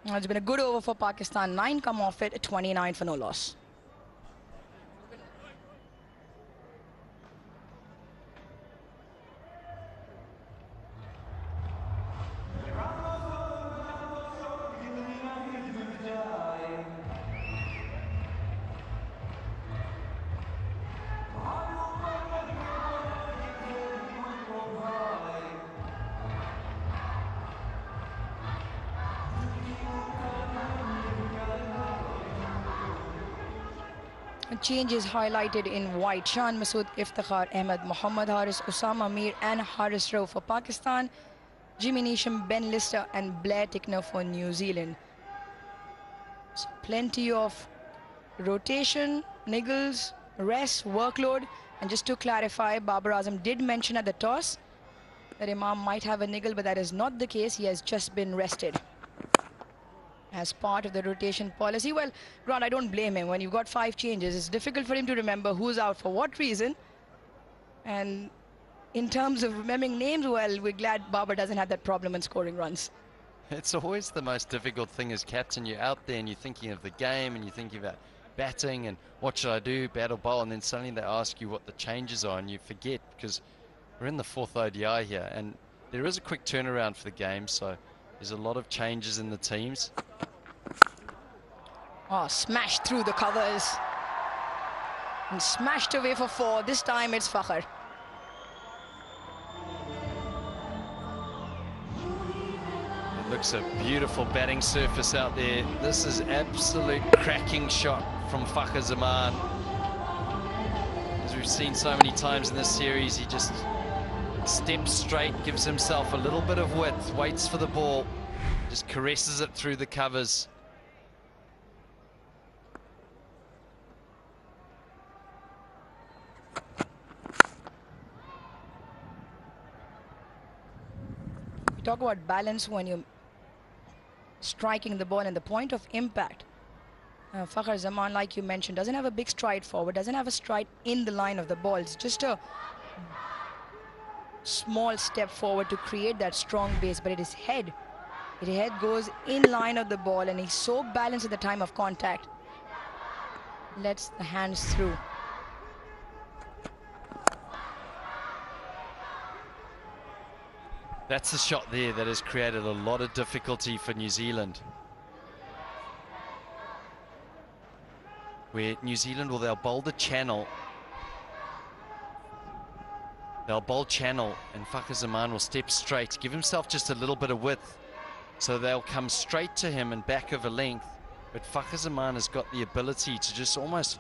It's been a good over for Pakistan. 9 come off it, 29 for no loss. Change is highlighted in white. Shan Masood, Iftikhar Ahmed, Muhammad Haris, Usama Mir and Haris Rao for Pakistan. Jimmy Neesham, Ben Lister and Blair Tickner for New Zealand. So plenty of rotation, niggles, rest, workload. And just to clarify, Babar Azam did mention at the toss that Imam might have a niggle, but that is not the case. He has just been rested as part of the rotation policy. Well, Grant, I don't blame him. When you've got 5 changes, it's difficult for him to remember who's out for what reason. And in terms of remembering names, well, we're glad Babar doesn't have that problem in scoring runs. It's always the most difficult thing as captain. You're out there and you're thinking of the game and you're thinking about batting and what should I do, bat or bowl, and then suddenly they ask you what the changes are and you forget, because we're in the 4th ODI here and there is a quick turnaround for the game, so there's a lot of changes in the teams. Oh, smashed through the covers and smashed away for 4. This time it's Fakhr. It looks a beautiful batting surface out there. This is absolute cracking shot from Fakhr Zaman. As we've seen so many times in this series, he just steps straight, gives himself a little bit of width, waits for the ball, just caresses it through the covers. We talk about balance when you're striking the ball and the point of impact. Fakhr Zaman, like you mentioned, doesn't have a big stride forward, doesn't have a stride in the line of the ball. It's just a small step forward to create that strong base, but his head goes in line of the ball, and he's so balanced at the time of contact. Lets the hands through. That's the shot there that has created a lot of difficulty for New Zealand. Where New Zealand, well, they'll bowl the channel. They'll bowl channel and Fakhr Zaman will step straight, give himself just a little bit of width. So they'll come straight to him and back over length. But Fakhr Zaman has got the ability to just almost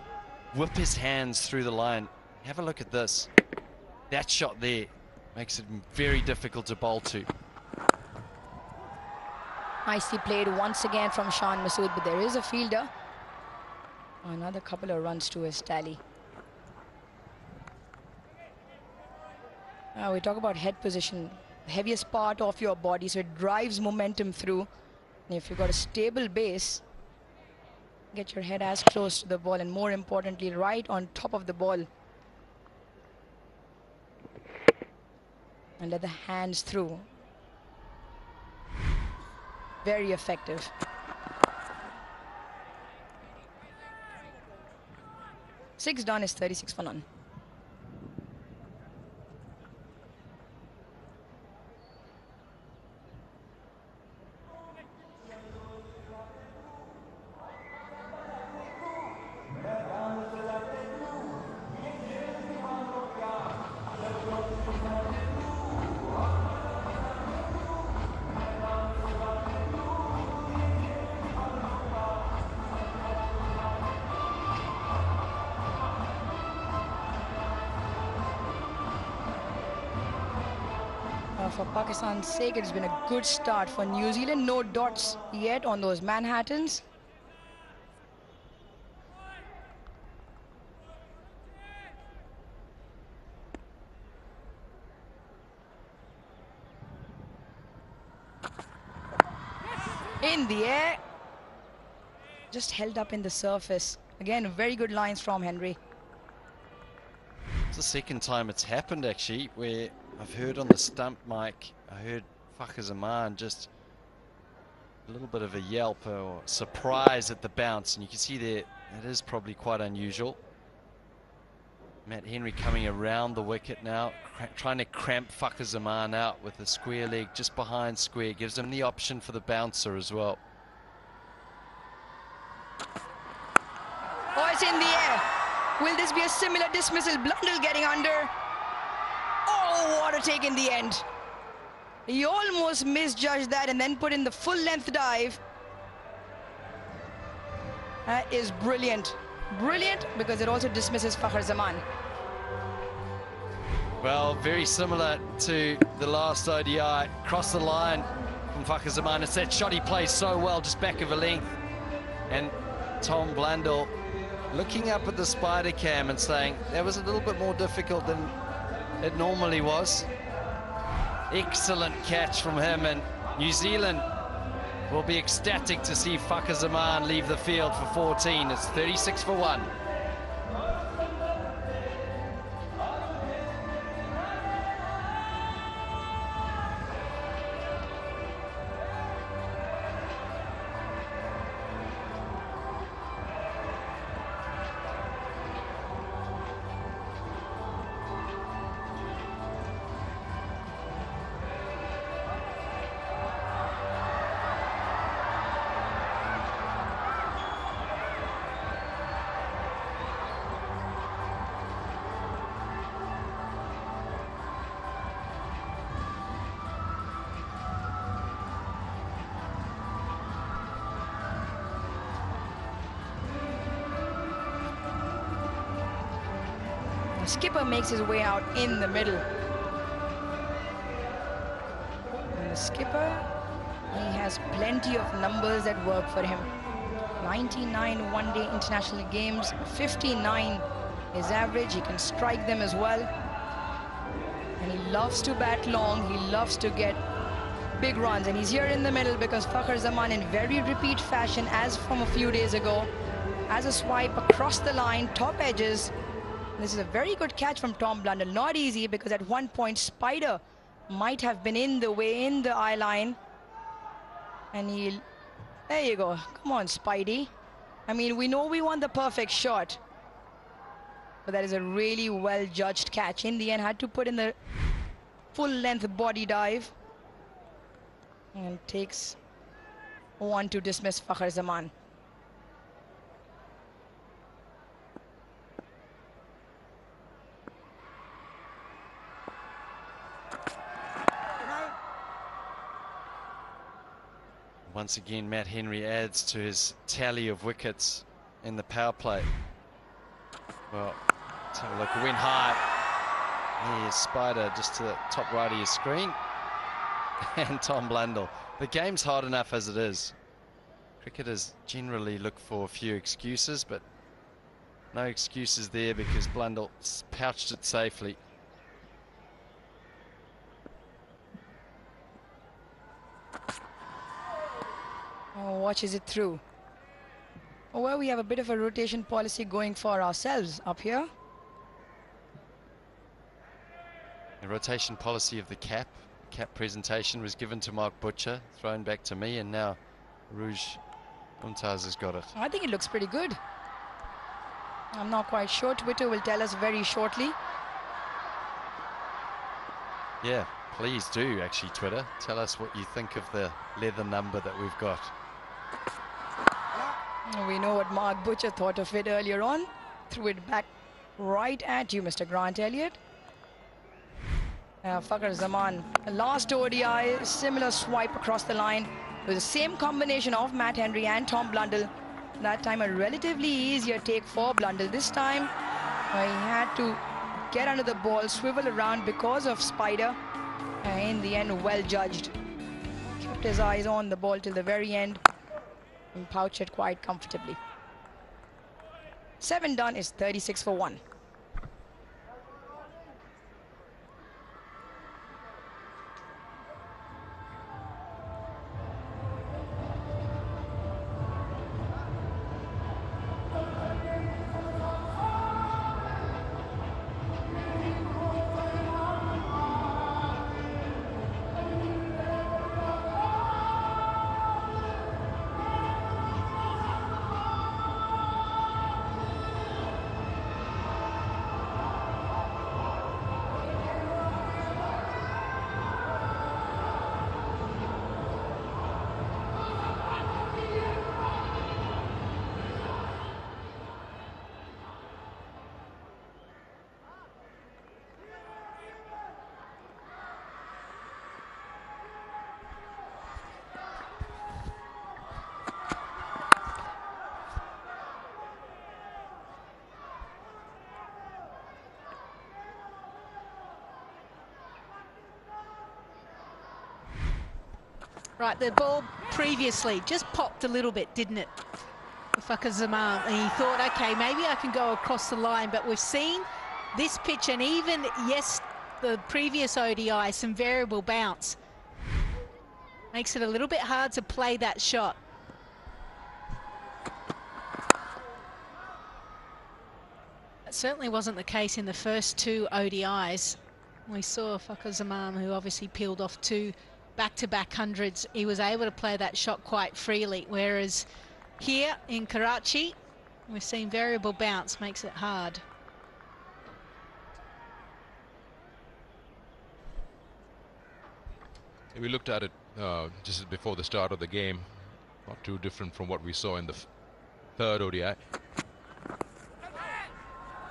whip his hands through the line. Have a look at this. That shot there makes it very difficult to bowl to. Nicely played once again from Shan Masood, but there is a fielder. Another couple of runs to his tally. We talk about head position, the heaviest part of your body, so it drives momentum through. And if you've got a stable base, get your head as close to the ball and more importantly, right on top of the ball. And let the hands through. Very effective. Six done is 36 for none. For Pakistan's sake, it's been a good start for New Zealand. No dots yet on those Manhattans. In the air. Just held up in the surface. Again, very good lines from Henry. It's the second time it's happened, actually, where I've heard on the stump mic, I heard Fakhar Zaman just a little bit of a yelp or surprise at the bounce, and you can see there it is probably quite unusual. Matt Henry coming around the wicket now, trying to cramp Fakhar Zaman out with the square leg just behind square, gives him the option for the bouncer as well. Oh, it's in the air. Will this be a similar dismissal? Blundell getting under. Oh, what a take in the end. He almost misjudged that and then put in the full length dive. That is brilliant. Brilliant because it also dismisses Fakhar Zaman. Well, very similar to the last ODI. Cross the line from Fakhar Zaman. It's that shot he plays so well, just back of a length. And Tom Blundell looking up at the spider cam and saying that was a little bit more difficult than it normally was. Excellent catch from him, and New Zealand will be ecstatic to see Fakhar Zaman leave the field for 14. It's 36 for 1. The skipper makes his way out in the middle. And the skipper, he has plenty of numbers that work for him. 99 one-day international games, 59 is average. He can strike them as well. And he loves to bat long. He loves to get big runs. And he's here in the middle because Fakhar Zaman, in very repeat fashion, as from a few days ago, has a swipe across the line, top edges. This is a very good catch from Tom Blundell. Not easy because at one point Spider might have been in the way, in the eye line. And he'll... There you go. Come on, Spidey. I mean, we know we want the perfect shot. But that is a really well-judged catch. In the end, had to put in the full-length body dive. And takes one to dismiss Fakhar Zaman. Once again, Matt Henry adds to his tally of wickets in the power play. Well, let's have a look. It went high. Here's Spider just to the top right of your screen. And Tom Blundell. The game's hard enough as it is. Cricketers generally look for a few excuses, but no excuses there because Blundell pouched it safely. Oh, watches it through. Oh, well, we have a bit of a rotation policy going for ourselves up here. The rotation policy of the cap presentation was given to Mark Butcher, thrown back to me, and now Rouge Mumtaz has got it. I think it looks pretty good. I'm not quite sure. Twitter will tell us very shortly. Yeah, please do, actually, Twitter. Tell us what you think of the leather number that we've got. We know what Mark Butcher thought of it earlier on. Threw it back right at you, Mr. Grant Elliott. Fakhar Zaman, last ODI, similar swipe across the line with the same combination of Matt Henry and Tom Blundell. That time a relatively easier take for Blundell. This time he had to get under the ball, swivel around because of Spider. In the end, well judged. Kept his eyes on the ball till the very end and pouched it quite comfortably. 7 done is 36 for 1. Right, the ball previously just popped a little bit, didn't it? Fakhr Zaman, and he thought, okay, maybe I can go across the line, but we've seen this pitch and even, yes, the previous ODI, some variable bounce. Makes it a little bit hard to play that shot. That certainly wasn't the case in the first two ODIs. We saw Fakhr Zaman, who obviously peeled off two back-to-back hundreds. He was able to play that shot quite freely, whereas here in Karachi, we've seen variable bounce, makes it hard. We looked at it just before the start of the game. Not too different from what we saw in the third ODI.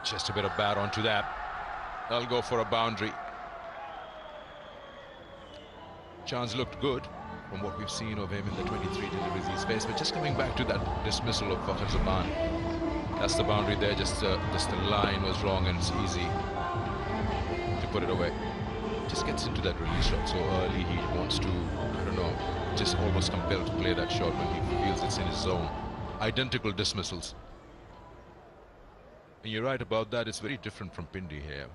Just a bit of bat onto that. I'll go for a boundary. Chance looked good from what we've seen of him in the 23 deliveries he's faced, but just coming back to that dismissal of Fakhr Zaman. That's the boundary there, just the line was wrong and it's easy to put it away. Just gets into that release shot so early, he wants to, I don't know, just almost compelled to play that shot when he feels it's in his zone. Identical dismissals. And you're right about that, it's very different from Pindi here.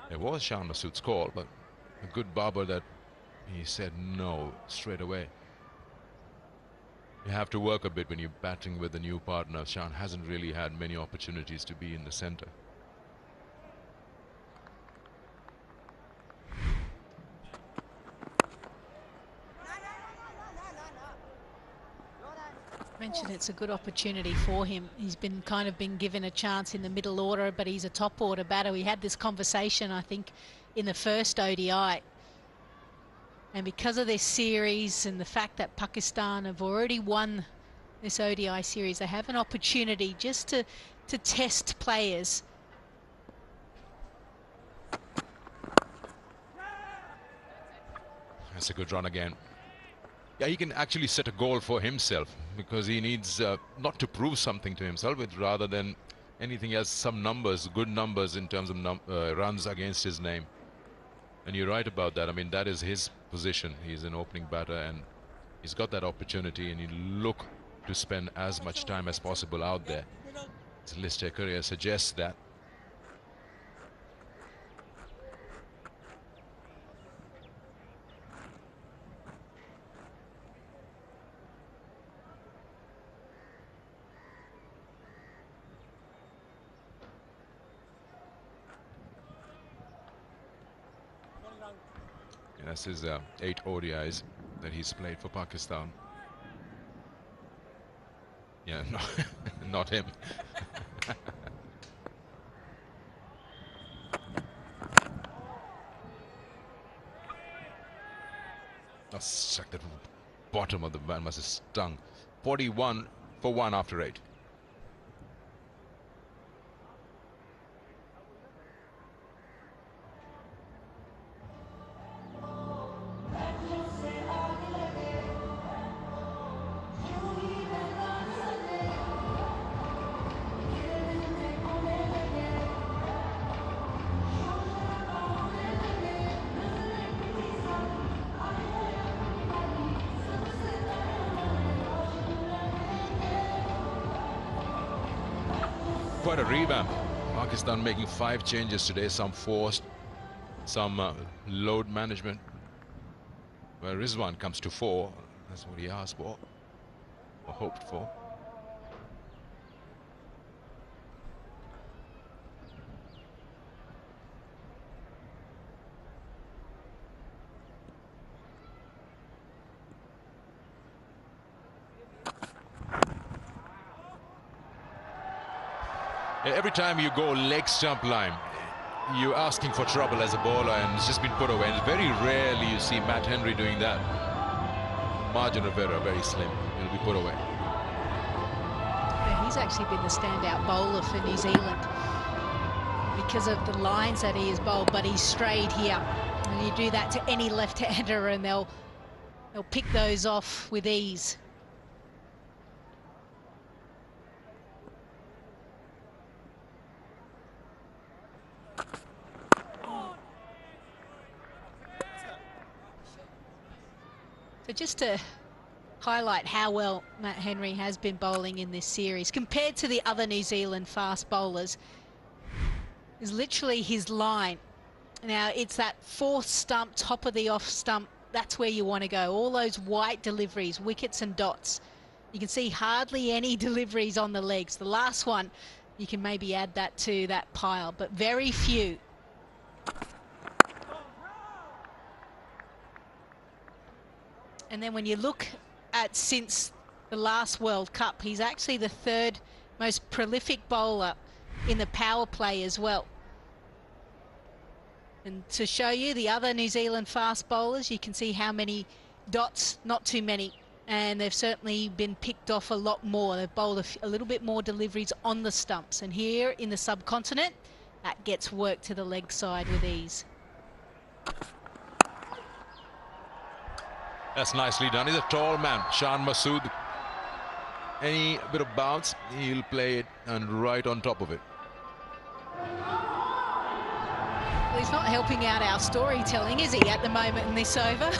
It was Shan Masood's call, but a good barber that he said no straight away. You have to work a bit when you're batting with a new partner. Shan hasn't really had many opportunities to be in the center. Mentioned it's a good opportunity for him. He's been given a chance in the middle order, but he's a top order batter. We had this conversation, I think, in the first ODI. And because of this series and the fact that Pakistan have already won this ODI series, they have an opportunity just to test players. That's a good run again. Yeah, he can actually set a goal for himself because he needs not to prove something to himself, but rather than anything else, some numbers, good numbers in terms of runs against his name. And you're right about that. I mean, that is his position. He's an opening batter and he's got that opportunity, and he look to spend as much time as possible out there. His list career suggests that. That's his 8 ODIs that he's played for Pakistan. Yeah, no, not him. Oh, struck the bottom of the bat, must have stung. 41 for 1 after 8. Quite a revamp. Pakistan making 5 changes today, some forced, some load management. Where Rizwan comes to 4, that's what he asked for, or hoped for. Every time you go leg stump line, you're asking for trouble as a bowler, and it's just been put away. And very rarely you see Matt Henry doing that. Margin of error very slim. It'll be put away. Yeah, he's actually been the standout bowler for New Zealand because of the lines that he has bowled, but he's strayed here. And you do that to any left-hander and they'll pick those off with ease. So just to highlight how well Matt Henry has been bowling in this series compared to the other New Zealand fast bowlers, is literally his line. Now it's that fourth stump, top of the off stump, that's where you want to go. All those white deliveries, wickets and dots. You can see hardly any deliveries on the legs. The last one, you can maybe add that to that pile, but very few. And then when you look at since the last World Cup, he's actually the third most prolific bowler in the power play as well. And to show you the other New Zealand fast bowlers, you can see how many dots, not too many. And they've certainly been picked off a lot more. They've bowled a little bit more deliveries on the stumps. And here in the subcontinent, that gets worked to the leg side with ease. That's nicely done. He's a tall man, Shan Masood. Any bit of bounce, he'll play it and right on top of it. Well, he's not helping out our storytelling, is he, at the moment in this over?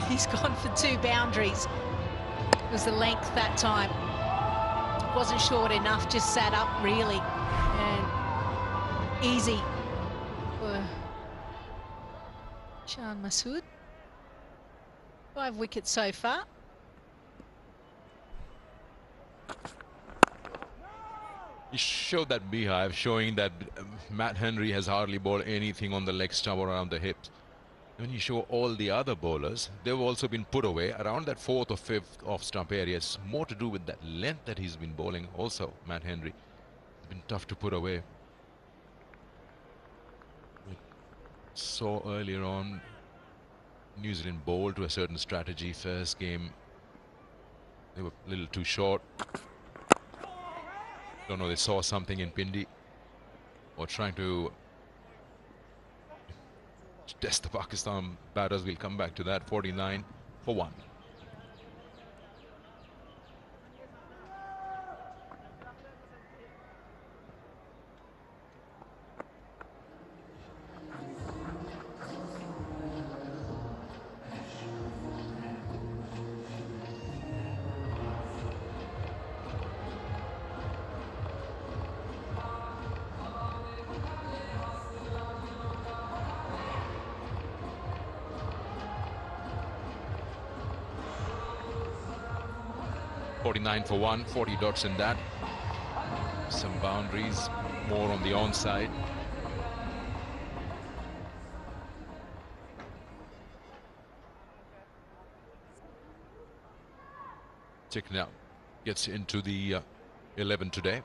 He's gone for 2 boundaries. It was the length that time. Wasn't short enough, just sat up really. And easy for Shan Masood. 5 wickets so far. He showed that beehive, showing that Matt Henry has hardly bowled anything on the leg stump or around the hips. When you show all the other bowlers, they've also been put away around that 4th or 5th off stump area. It's more to do with that length that he's been bowling also, Matt Henry. It's been tough to put away. We saw earlier on New Zealand bowled to a certain strategy. First game, they were a little too short. Don't know, they saw something in Pindi or trying to test the Pakistan batters. We'll come back to that. 49 for 1. For 1, 40 dots in that. Some boundaries, more on the onside. Checking out, gets into the 11 today.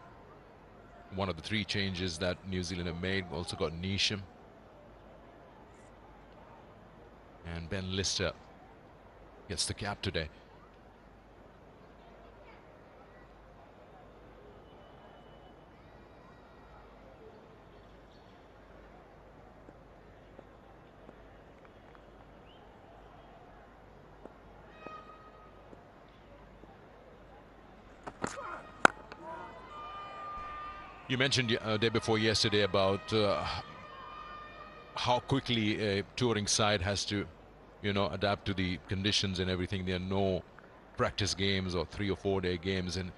One of the 3 changes that New Zealand have made. Also got Neesham and Ben Lister gets the cap today. You mentioned day before yesterday about how quickly a touring side has to, adapt to the conditions and everything. There are no practice games or 3 or 4 day games, and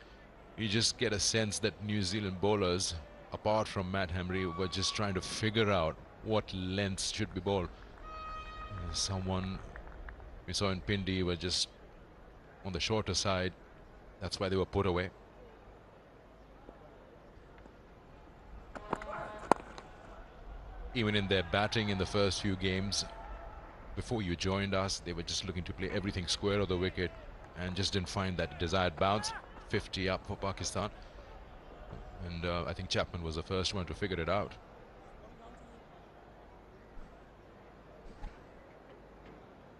you just get a sense that New Zealand bowlers, apart from Matt Henry, were just trying to figure out what lengths should be bowled. Someone we saw in Pindi were just on the shorter side. That's why they were put away. Even in their batting in the first few games, before you joined us, they were just looking to play everything square of the wicket and just didn't find that desired bounce. 50 up for Pakistan. And I think Chapman was the first one to figure it out.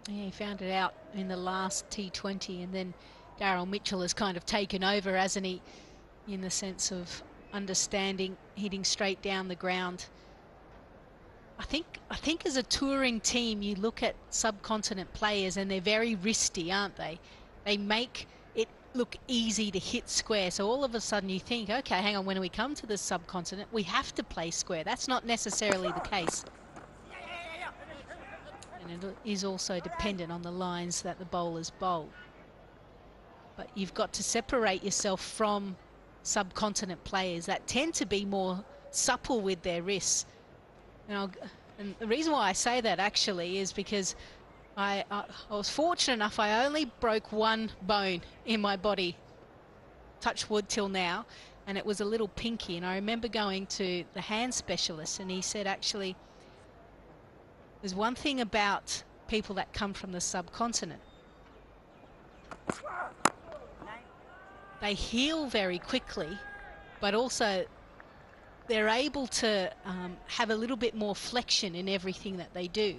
Yeah, he found it out in the last T20, and then Daryl Mitchell has kind of taken over, hasn't he, in the sense of understanding, hitting straight down the ground. I think as a touring team, you look at subcontinent players and they're very wristy, aren't they? They make it look easy to hit square. So all of a sudden you think, okay, hang on, when we come to the subcontinent, we have to play square. That's not necessarily the case. And and it is also dependent on the lines that the bowlers bowl. But you've got to separate yourself from subcontinent players that tend to be more supple with their wrists. And the reason why I say that actually is because I was fortunate enough, I only broke one bone in my body, touch wood till now, and it was a little pinky. And I remember going to the hand specialist, and he said, actually, there's one thing about people that come from the subcontinent. They heal very quickly, but also they're able to have a little bit more flexion in everything that they do.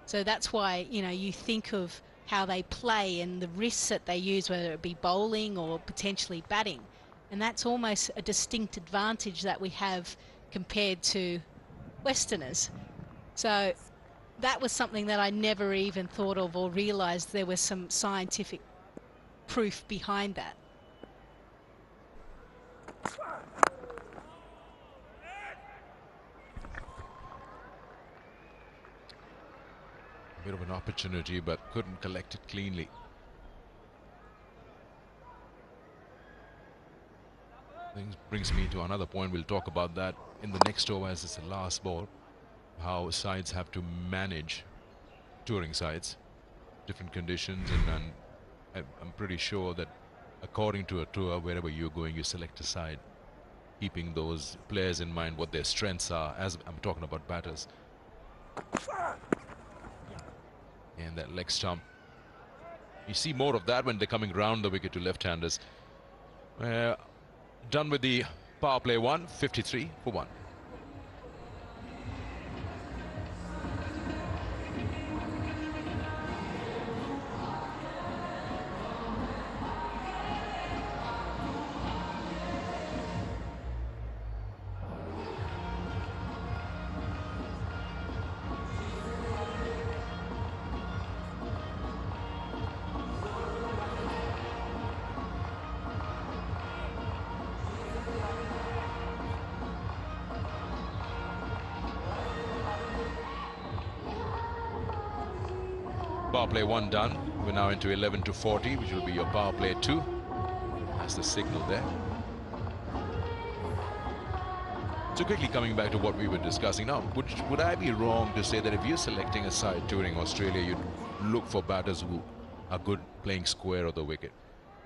So that's why, you know, you think of how they play and the wrists that they use, whether it be bowling or potentially batting. And that's almost a distinct advantage that we have compared to Westerners. So that was something that I never even thought of or realised there was some scientific proof behind that. Bit of an opportunity, but couldn't collect it cleanly. Things brings me to another point. We'll talk about that in the next over, as it's the last ball. How sides have to manage, touring sides, different conditions, and I'm pretty sure that according to a tour, wherever you're going, you select a side, keeping those players in mind, what their strengths are, as I'm talking about batters. And that leg stump. You see more of that when they're coming round the wicket to left-handers. Done with the power play one, 53 for 1. Power play 1 done. We're now into 11 to 40, which will be your power play 2. That's the signal there. So quickly coming back to what we were discussing now, would I be wrong to say that if you're selecting a side touring Australia, you'd look for batters who are good playing square of the wicket,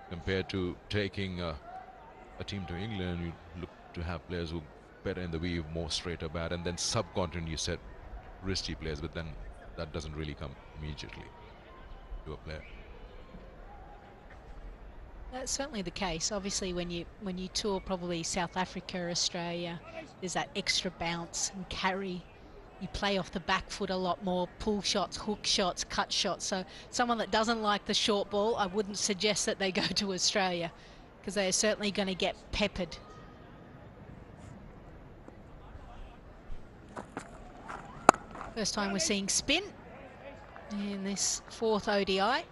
compared to taking a team to England? You look to have players who better in the weave, more straighter bat, and then subcontinent you said wristy players, but then that doesn't really come immediately to a player. That's certainly the case. Obviously, when you tour probably South Africa or Australia, there's that extra bounce and carry. You play off the back foot a lot more, pull shots, hook shots, cut shots. So someone that doesn't like the short ball, I wouldn't suggest that they go to Australia, because they are certainly going to get peppered. First time we're seeing spin in this 4th ODI.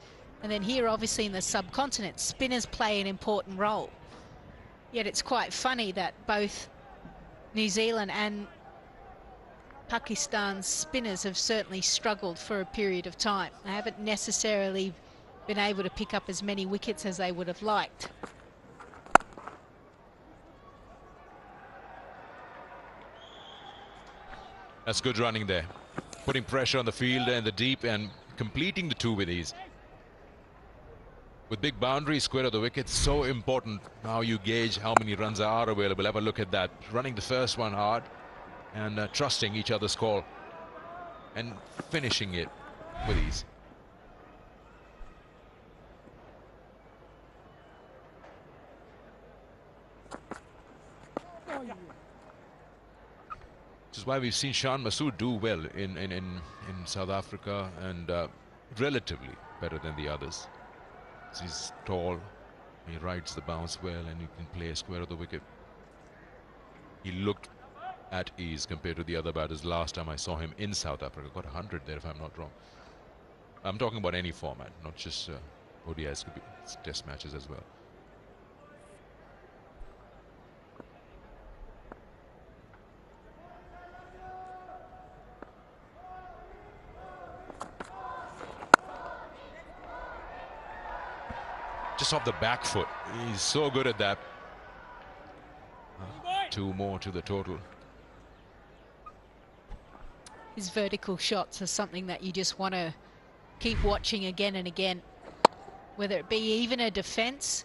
And then here, obviously, in the subcontinent, spinners play an important role. Yet it's quite funny that both New Zealand and Pakistan's spinners have certainly struggled for a period of time. They haven't necessarily been able to pick up as many wickets as they would have liked. That's good running there. Putting pressure on the fielder in the deep and completing the 2 with ease. With big boundaries, square of the wicket, so important how you gauge how many runs are available. Have a look at that. Running the first one hard and trusting each other's call and finishing it with ease. Which is why we've seen Shan Masood do well in South Africa, and relatively better than the others. He's tall, he rides the bounce well, and he can play a square of the wicket. He looked at ease compared to the other batters last time I saw him in South Africa. Got 100 there, if I'm not wrong. I'm talking about any format, not just ODIs, could be test matches as well. just off the back foot. He's so good at that. 2 more to the total. His vertical shots are something that you just want to keep watching again and again. Whether it be even a defence,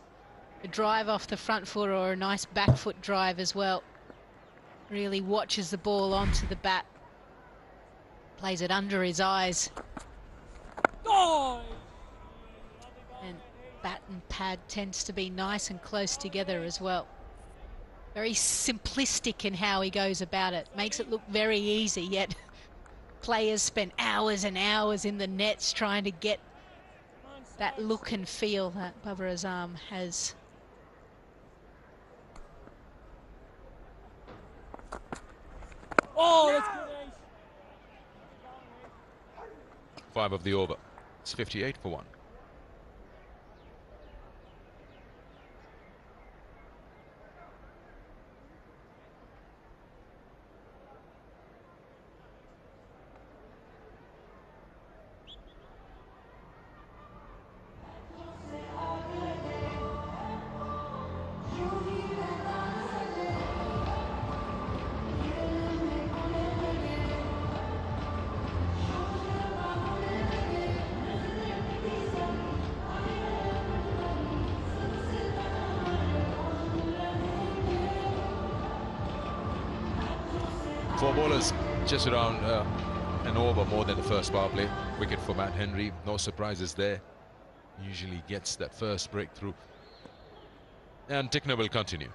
a drive off the front foot, or a nice back foot drive as well. Really watches the ball onto the bat. Plays it under his eyes. And bat and pad tends to be nice and close together as well. Very simplistic in how he goes about it. Makes it look very easy, yet players spend hours and hours in the nets trying to get that look and feel that Babar Azam has. Oh, that's good. 5 of the over. It's 58 for 1. Four bowlers just around an over more than the first power play. Wicket for Matt Henry. No surprises there. Usually gets that first breakthrough. And Tickner will continue.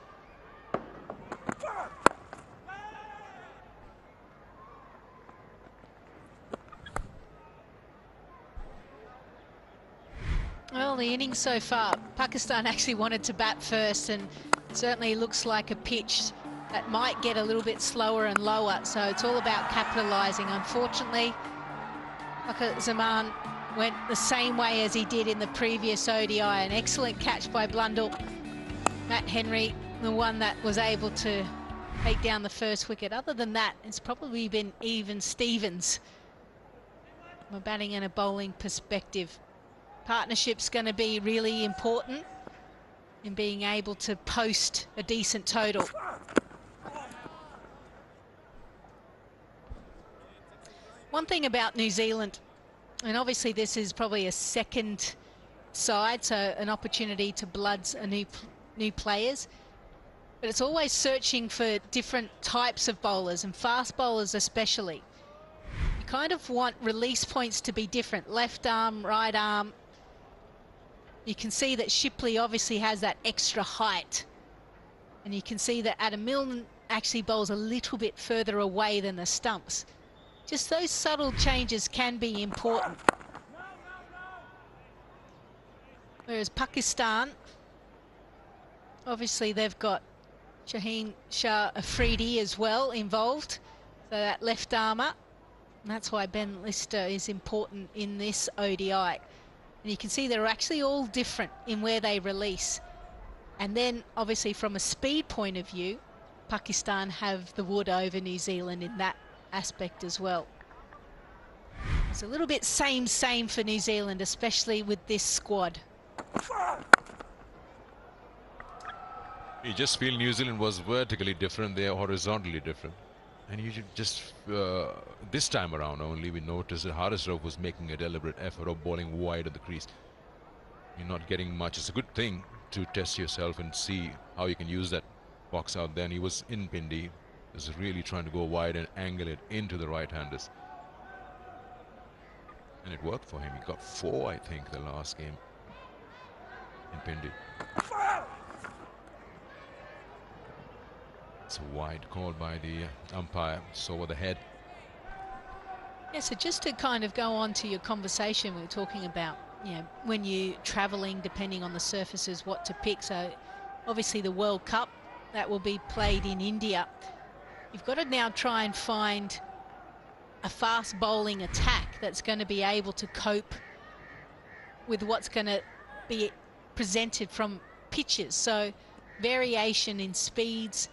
Well, the innings so far, Pakistan actually wanted to bat first, and certainly looks like a pitch that might get a little bit slower and lower, so it's all about capitalising. Unfortunately, Babar Zaman went the same way as he did in the previous ODI. An excellent catch by Blundell. Matt Henry, the one that was able to take down the first wicket. Other than that, it's probably been even Stevens from a batting and a bowling perspective. Partnership's going to be really important in being able to post a decent total. One thing about New Zealand, and obviously this is probably a second side, so an opportunity to bloods a new players, but it's always searching for different types of bowlers, and fast bowlers especially. You kind of want release points to be different, left arm, right arm. You can see that Shipley obviously has that extra height, and you can see that Adam Milne actually bowls a little bit further away than the stumps. Just those subtle changes can be important. Whereas Pakistan, obviously they've got Shaheen Shah Afridi as well involved, so that left armour, and that's why Ben Lister is important in this ODI. And you can see they're actually all different in where they release. And then obviously from a speed point of view, Pakistan have the wood over New Zealand in that aspect as well. It's a little bit same for New Zealand, especially with this squad. You just feel New Zealand was vertically different, they are horizontally different. And you should just, this time around only, we noticed that Haris Rauf was making a deliberate effort of bowling wide of the crease. You're not getting much. It's a good thing to test yourself and see how you can use that box out there. And he was in Pindi. Was really trying to go wide and angle it into the right-handers. And it worked for him. He got 4, I think, the last game in Pindi. It's a wide call by the umpire. It's over the head. Yeah, so just to kind of go on to your conversation we were talking about, you know, when you're travelling, depending on the surfaces, what to pick. So obviously the World Cup, that will be played in India. You've got to now try and find a fast bowling attack that's going to be able to cope with what's going to be presented from pitches. So variation in speeds,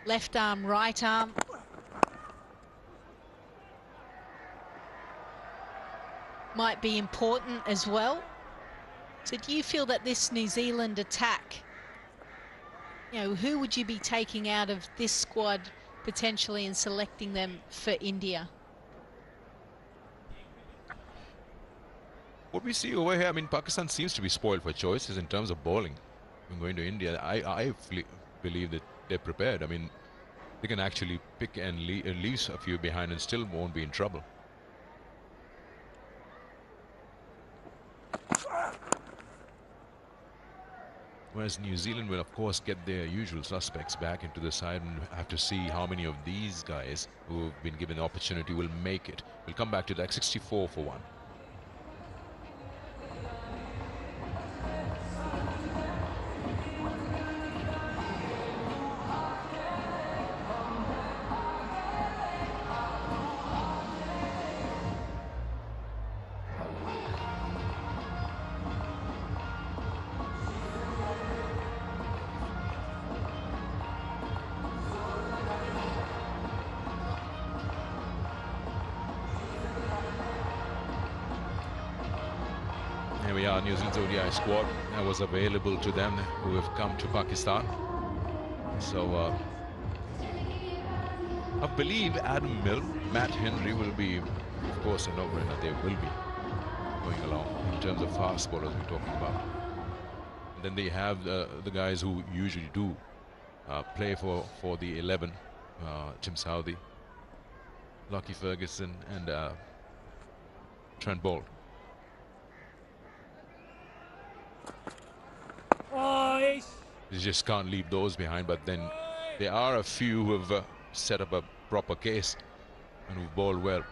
left arm, right arm. Might be important as well. So do you feel that this New Zealand attack, you know, who would you be taking out of this squad potentially and selecting them for India? What we see over here, I mean, Pakistan seems to be spoiled for choices in terms of bowling. When going to India, I believe that they're prepared. I mean, they can actually pick and leave a few behind and still won't be in trouble. Whereas New Zealand will, of course, get their usual suspects back into the side and have to see how many of these guys who have been given the opportunity will make it. We'll come back to that. 64 for 1. Here we are, New Zealand's ODI squad that was available to them who have come to Pakistan. So I believe Adam Milne, Matt Henry will be, of course, a no-brainer. They will be going along in terms of fast bowlers we're talking about. And then they have the guys who usually do play for the 11, Tim Southee, Lockie Ferguson and Trent Boult. You just can't leave those behind, but then there are a few who have set up a proper case and who've bowled well.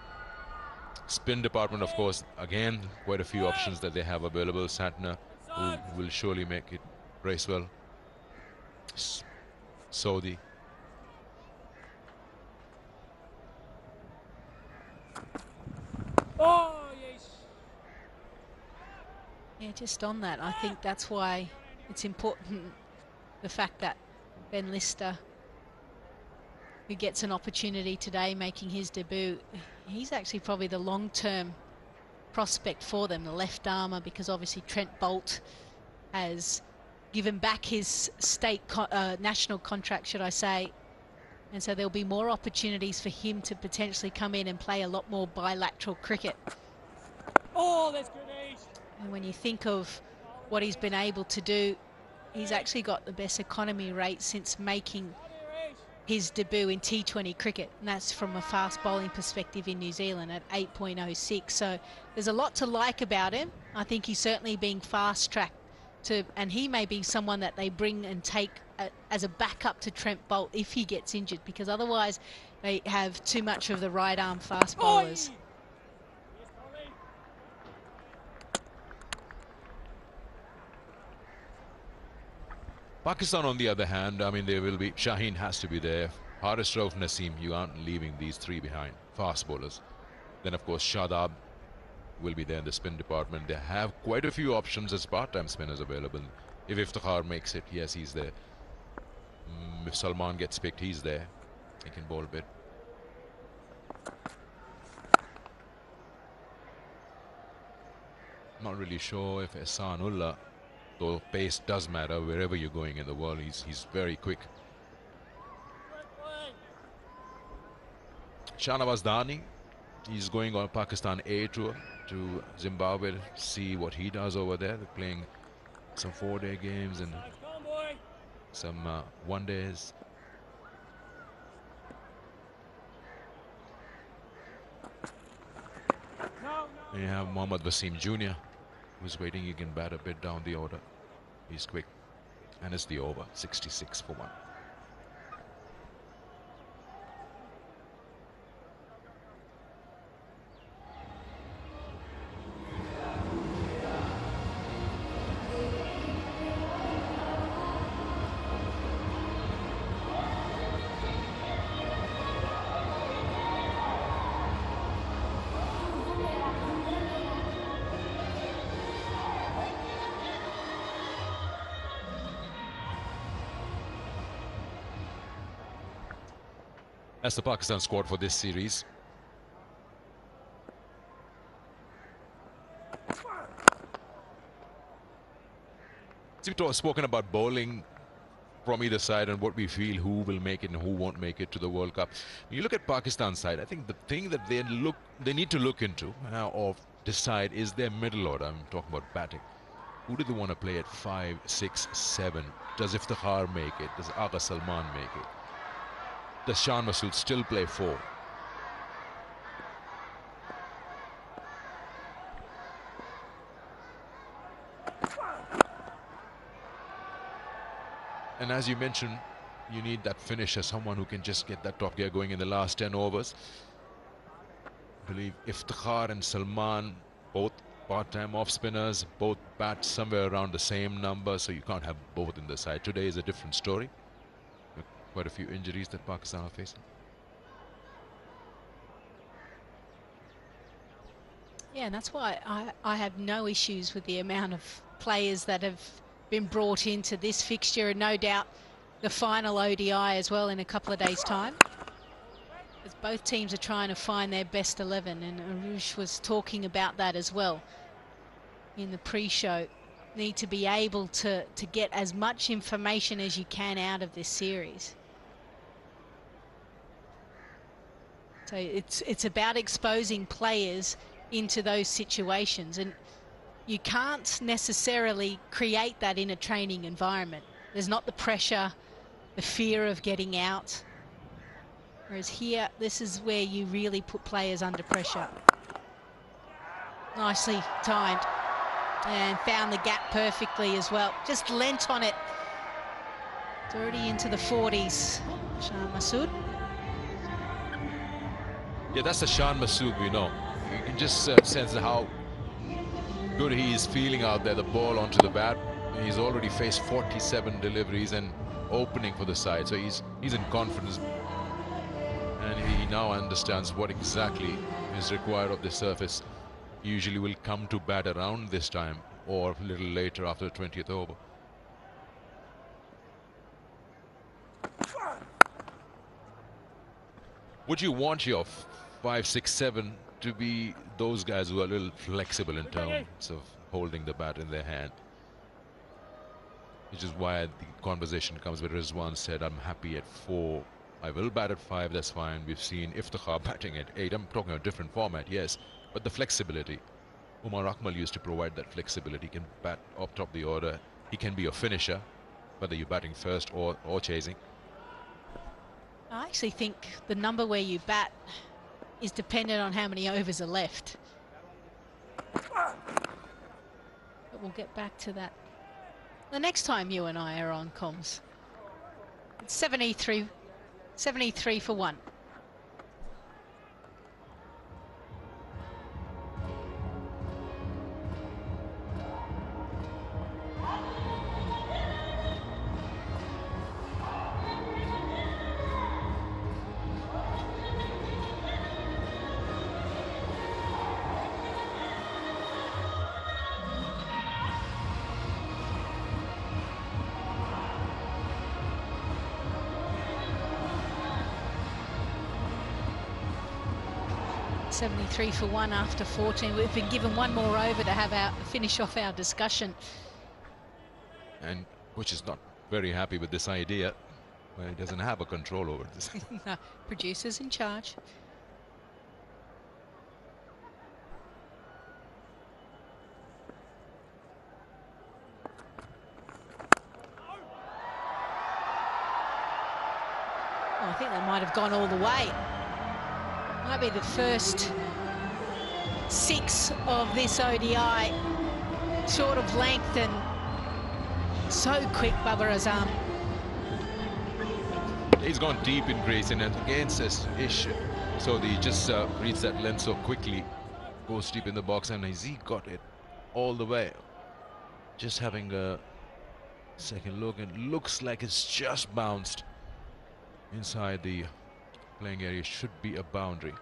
Spin department, of course, again, quite a few options that they have available. Santner, who will surely make it race well. Sodhi. Yeah, just on that, I think that's why it's important, the fact that Ben Lister, who gets an opportunity today making his debut, he's actually probably the long-term prospect for them, the left armour, because obviously Trent Boult has given back his national contract, should I say, and so there'll be more opportunities for him to potentially come in and play a lot more bilateral cricket. Oh, that's good, Ace. And when you think of what he's been able to do, he's actually got the best economy rate since making his debut in T20 cricket, and that's from a fast bowling perspective in New Zealand at 8.06. So there's a lot to like about him. I think he's certainly being fast-tracked to, and he may be someone that they bring and take as a backup to Trent Boult if he gets injured, because otherwise they have too much of the right-arm fast bowlers. Pakistan, on the other hand, I mean, there will be, Shaheen has to be there. Haris Rauf, Naseem, you aren't leaving these three behind. Fast bowlers. Then, of course, Shadab will be there in the spin department. They have quite a few options as part-time spinners available. If Iftikhar makes it, yes, he's there. If Salman gets picked, he's there. He can bowl a bit. Not really sure if Ehsanullah, though pace does matter wherever you're going in the world. He's very quick. Shahnawaz Dani, he's going on a Pakistan A tour to Zimbabwe to see what he does over there. They're playing some 4-day games and some one-days. And you have Mohammad Wasim Jr., who's waiting. He can bat a bit down the order. He's quick. And it's the over. 66 for 1. That's the Pakistan squad for this series. We've spoken about bowling from either side and what we feel, who will make it and who won't make it to the World Cup. When you look at Pakistan's side, I think the thing that they need to look into or decide is their middle order. I'm talking about batting. Who do they want to play at 5, 6, 7? Does Iftikhar make it? Does Agha Salman make it? Does Shan Masood still play 4? And as you mentioned, you need that finisher, someone who can just get that top gear going in the last 10 overs. I believe Iftikhar and Salman, both part-time off-spinners, both bat somewhere around the same number, so you can't have both in the side. Today is a different story. Quite a few injuries that Pakistan are facing. Yeah, and that's why I have no issues with the amount of players that have been brought into this fixture, and no doubt the final ODI as well in a couple of days' time. As both teams are trying to find their best 11, and Arush was talking about that as well in the pre-show. Need to be able to get as much information as you can out of this series. So it's about exposing players into those situations, and you can't necessarily create that in a training environment. There's not the pressure, the fear of getting out. Whereas here, this is where you really put players under pressure. Nicely timed. And found the gap perfectly as well. Just lent on it. It's already into the 40s. Shan Masood. Yeah, that's the Shan Masood we know. You can just sense how good he is feeling out there, the ball onto the bat. He's already faced 47 deliveries and opening for the side, so he's in confidence, and he now understands what exactly is required of the surface. Usually will come to bat around this time or a little later after the 20th over. Would you want your 5, 6, 7 to be those guys who are a little flexible in terms of holding the bat in their hand? Which is why the conversation comes where Rizwan said, I'm happy at 4. I will bat at 5, that's fine. We've seen Iftikhar batting at 8. I'm talking about a different format, yes. But the flexibility. Umar Akmal used to provide that flexibility. He can bat up top the order. He can be a finisher, whether you're batting first or chasing. I actually think the number where you bat is dependent on how many overs are left. But we'll get back to that the next time you and I are on comms. It's 73 for 1. .73 for 1 after 14. We've been given one more over to have finish off our discussion. And which is not very happy with this idea. Well, he doesn't have a control over this. No, producer's in charge. Oh, I think that might have gone all the way. Might be the first 6 of this ODI. Short of length and so quick, Babar Azam. He's gone deep in crease, and again says Ish. So he just reads that length so quickly, goes deep in the box, and he got it all the way. Just having a second look, and looks like it's just bounced inside the playing area. Should be a boundary.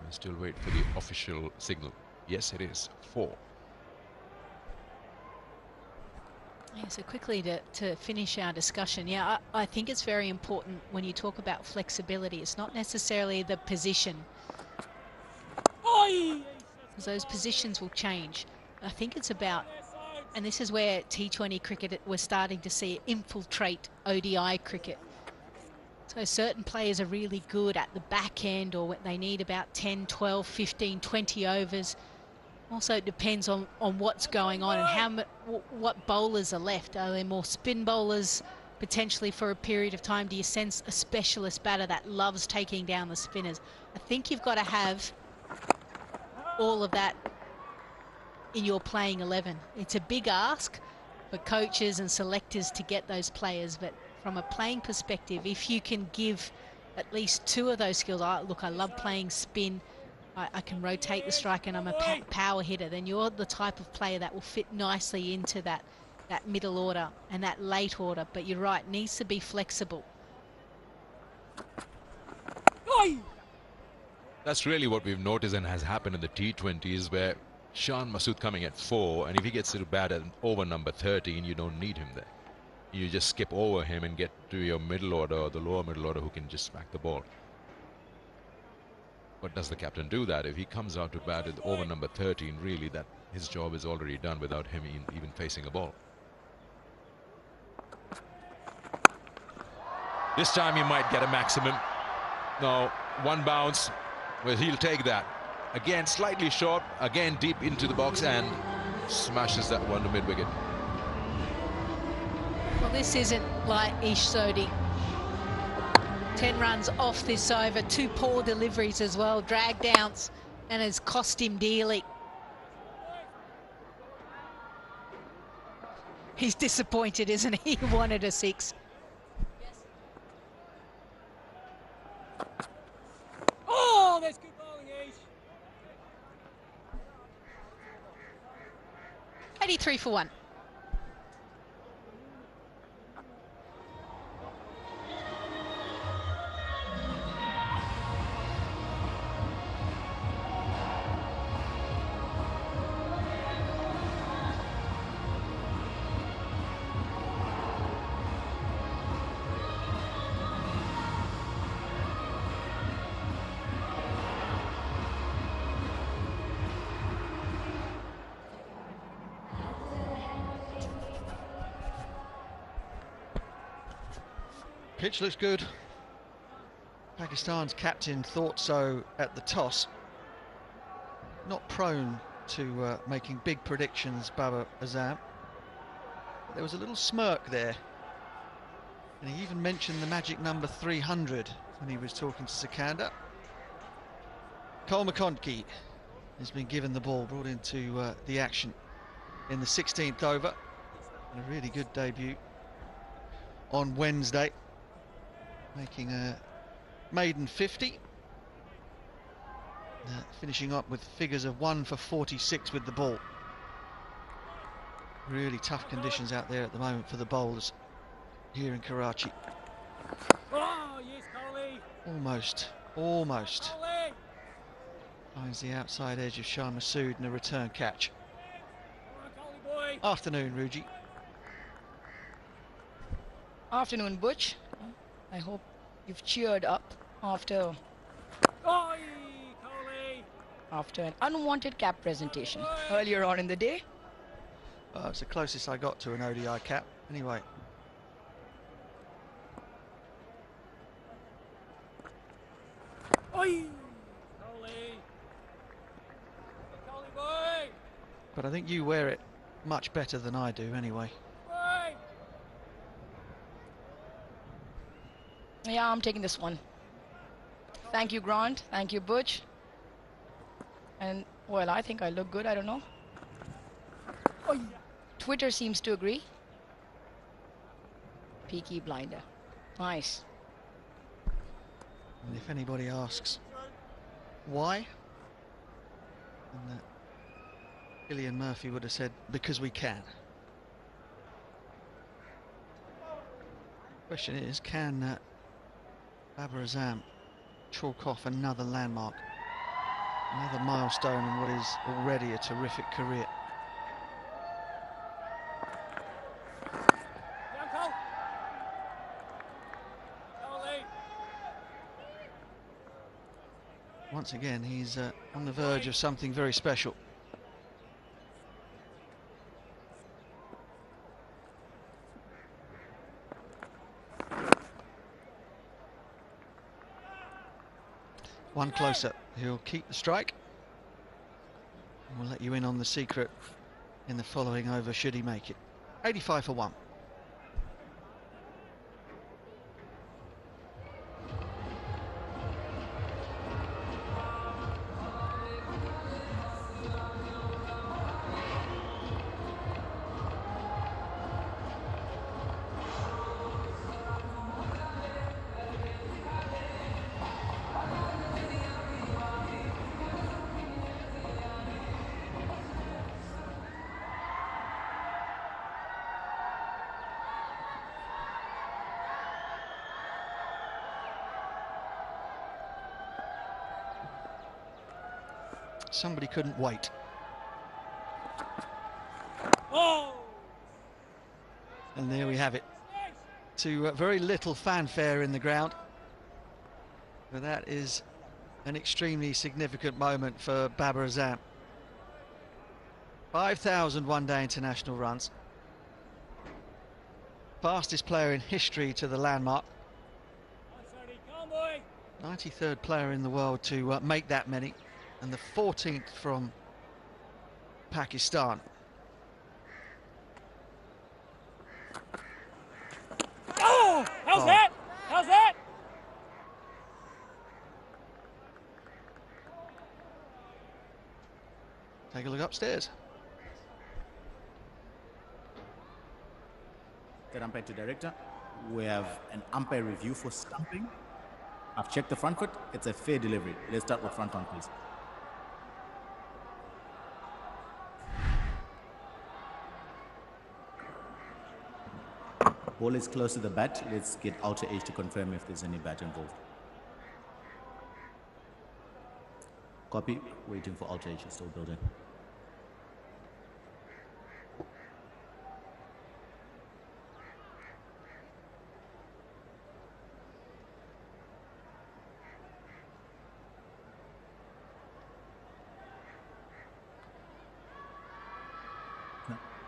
We'll still wait for the official signal. Yes, it is 4. Yeah, so quickly to finish our discussion, yeah, I think it's very important when you talk about flexibility. It's not necessarily the position, because those positions will change. I think it's about And this is where T20 cricket, we're starting to see it infiltrate ODI cricket. So certain players are really good at the back end, or when they need about 10, 12, 15, 20 overs. Also, it depends on what's going on and what bowlers are left. Are there more spin bowlers potentially for a period of time? Do you sense a specialist batter that loves taking down the spinners? I think you've got to have all of that in your playing 11. It's a big ask for coaches and selectors to get those players, but from a playing perspective, if you can give at least two of those skills, look, I love playing spin, I can rotate the strike, and I'm a power hitter, then you're the type of player that will fit nicely into that middle order and that late order. But you're right, needs to be flexible. That's really what we've noticed and has happened in the T20s, where Shan Masood coming at 4, and if he gets to bat at over number 13, you don't need him there. You just skip over him and get to your middle order or the lower middle order who can just smack the ball. But does the captain do that? If he comes out to bat at over number 13, really that his job is already done without him even facing a ball. This time he might get a maximum. No, one bounce. Well, he'll take that. Again, slightly short. Again, deep into the box and smashes that one to mid-wicket. Well, this isn't like Ish Sodhi. 10 runs off this over, 2 poor deliveries as well, drag downs, and has cost him dearly. He's disappointed, isn't he? He wanted a 6. Oh, that's good bowling, Ish. 83 for 1. Pitch looks good. Pakistan's captain thought so at the toss. Not prone to making big predictions, Babar Azam. There was a little smirk there. And he even mentioned the magic number 300 when he was talking to Sikandar. Cole McConkie has been given the ball, brought into the action in the 16th over. And a really good debut on Wednesday, making a maiden 50. Finishing up with figures of 1 for 46 with the ball. Really tough conditions out there at the moment for the bowlers here in Karachi. Oh, yes, Coley. Almost. Finds the outside edge of Shah Masood and a return catch. Boy. Afternoon, Ruji. Afternoon, Butch. I hope you've cheered up after an unwanted cap presentation earlier on in the day. It's the closest I got to an ODI cap. Anyway. But I think you wear it much better than I do anyway. Yeah, I'm taking this one. Thank you, Grant. Thank you, Butch. And, well, I think I look good. I don't know. Twitter seems to agree. Peaky blinder. Nice. And if anybody asks why, then Cillian Murphy would have said, because we can. Question is, can Babar Azam chalk off another landmark, another milestone in what is already a terrific career? Once again, he's on the verge of something very special. one closer. He'll keep the strike. We'll let you in on the secret in the following over should he make it. 85 for 1. Somebody couldn't wait. Oh! And there we have it. To very little fanfare in the ground. But that is an extremely significant moment for Babar Azam. 5,000 one-day international runs. Fastest player in history to the landmark. 93rd player in the world to make that many. And the 14th from Pakistan. Oh! How's that? How's that? Take a look upstairs. Third umpire to director. We have an umpire review for stumping. I've checked the front foot. It's a fair delivery. Let's start with front on, please. Ball is close to the bat. Let's get outer edge to confirm if there's any bat involved. Copy. Waiting for outer edge. Still building.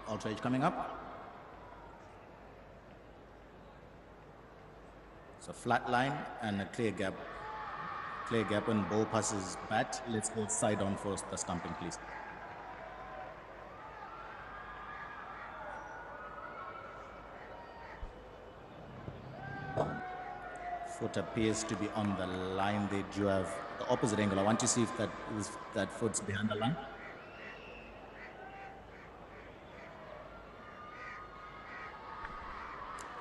Outer edge coming up. It's a flat line and a clear gap. Clear gap and ball passes bat. Let's go side on for the stumping, please. Foot appears to be on the line there. Do you have the opposite angle? I want to see if that foot's behind the line.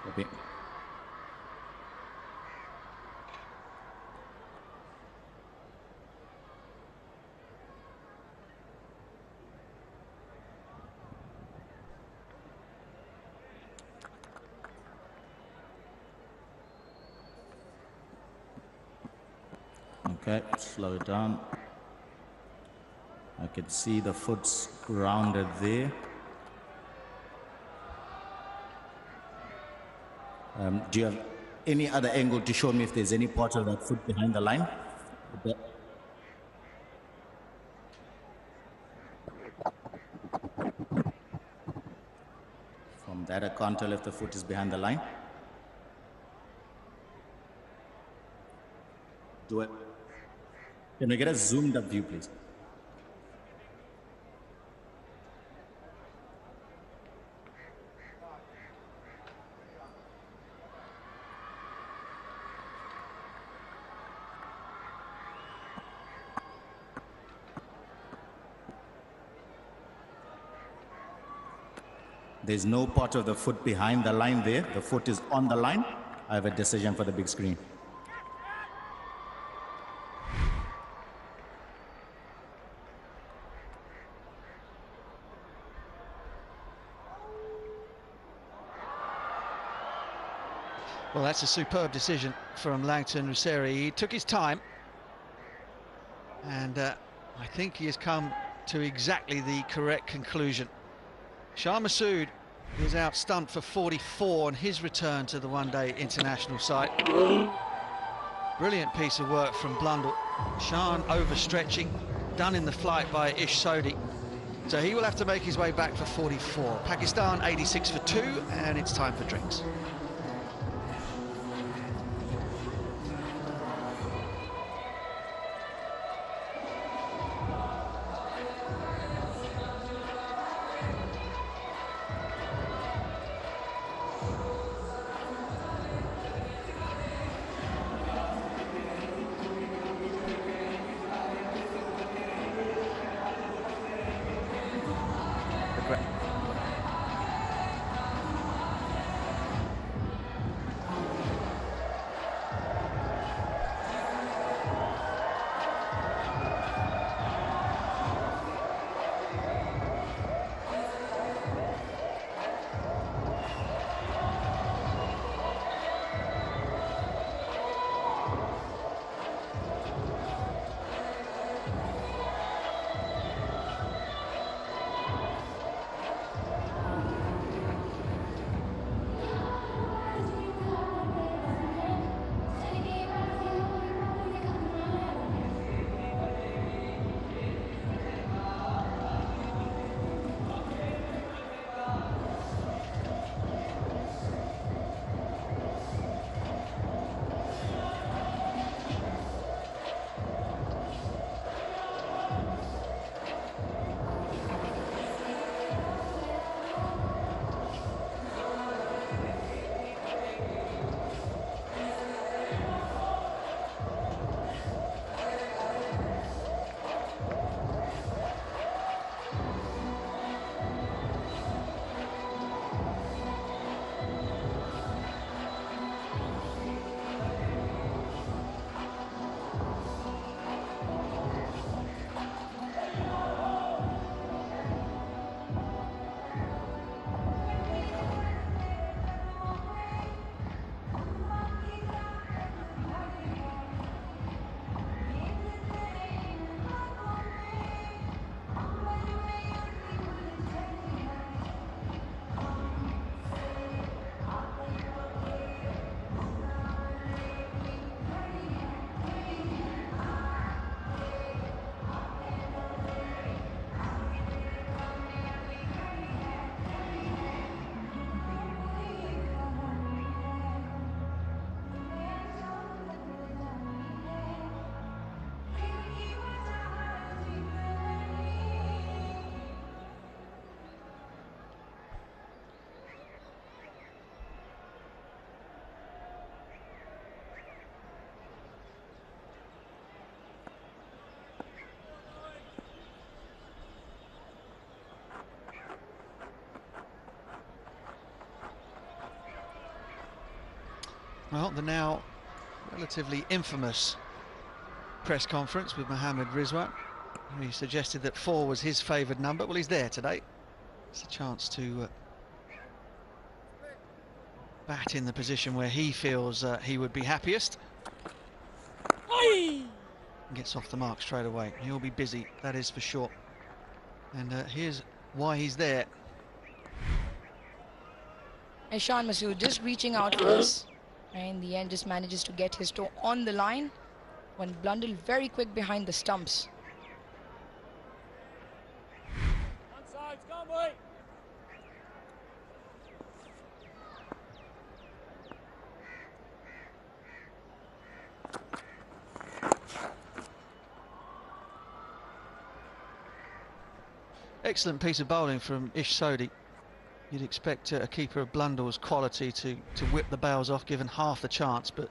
Okay. Okay, slow it down. I can see the foot's grounded there. Do you have any other angle to show me if there's any part of that foot behind the line? From that, I can't tell if the foot is behind the line. Do it. Can we get a zoomed up view, please? There's no part of the foot behind the line there. The foot is on the line. I have a decision for the big screen. Well, that's a superb decision from Langton Russeri. He took his time, and I think he has come to exactly the correct conclusion. Shah Massoud is out stumped for 44 on his return to the one-day international side. Brilliant piece of work from Blundell. Shan overstretching, done in the flight by Ish Sodhi. So he will have to make his way back for 44. Pakistan 86 for 2, and it's time for drinks. Well, the now relatively infamous press conference with Mohammad Rizwan. He suggested that 4 was his favoured number. Well, he's there today. It's a chance to bat in the position where he feels he would be happiest. Gets off the mark straight away. He'll be busy, that is for sure. And here's why he's there. And Shan Masood just reaching out for this. And in the end just manages to get his toe on the line. When Blundell very quick behind the stumps. Excellent piece of bowling from Ish Sodhi. You'd expect a keeper of Blundell's quality to whip the bails off given half the chance, but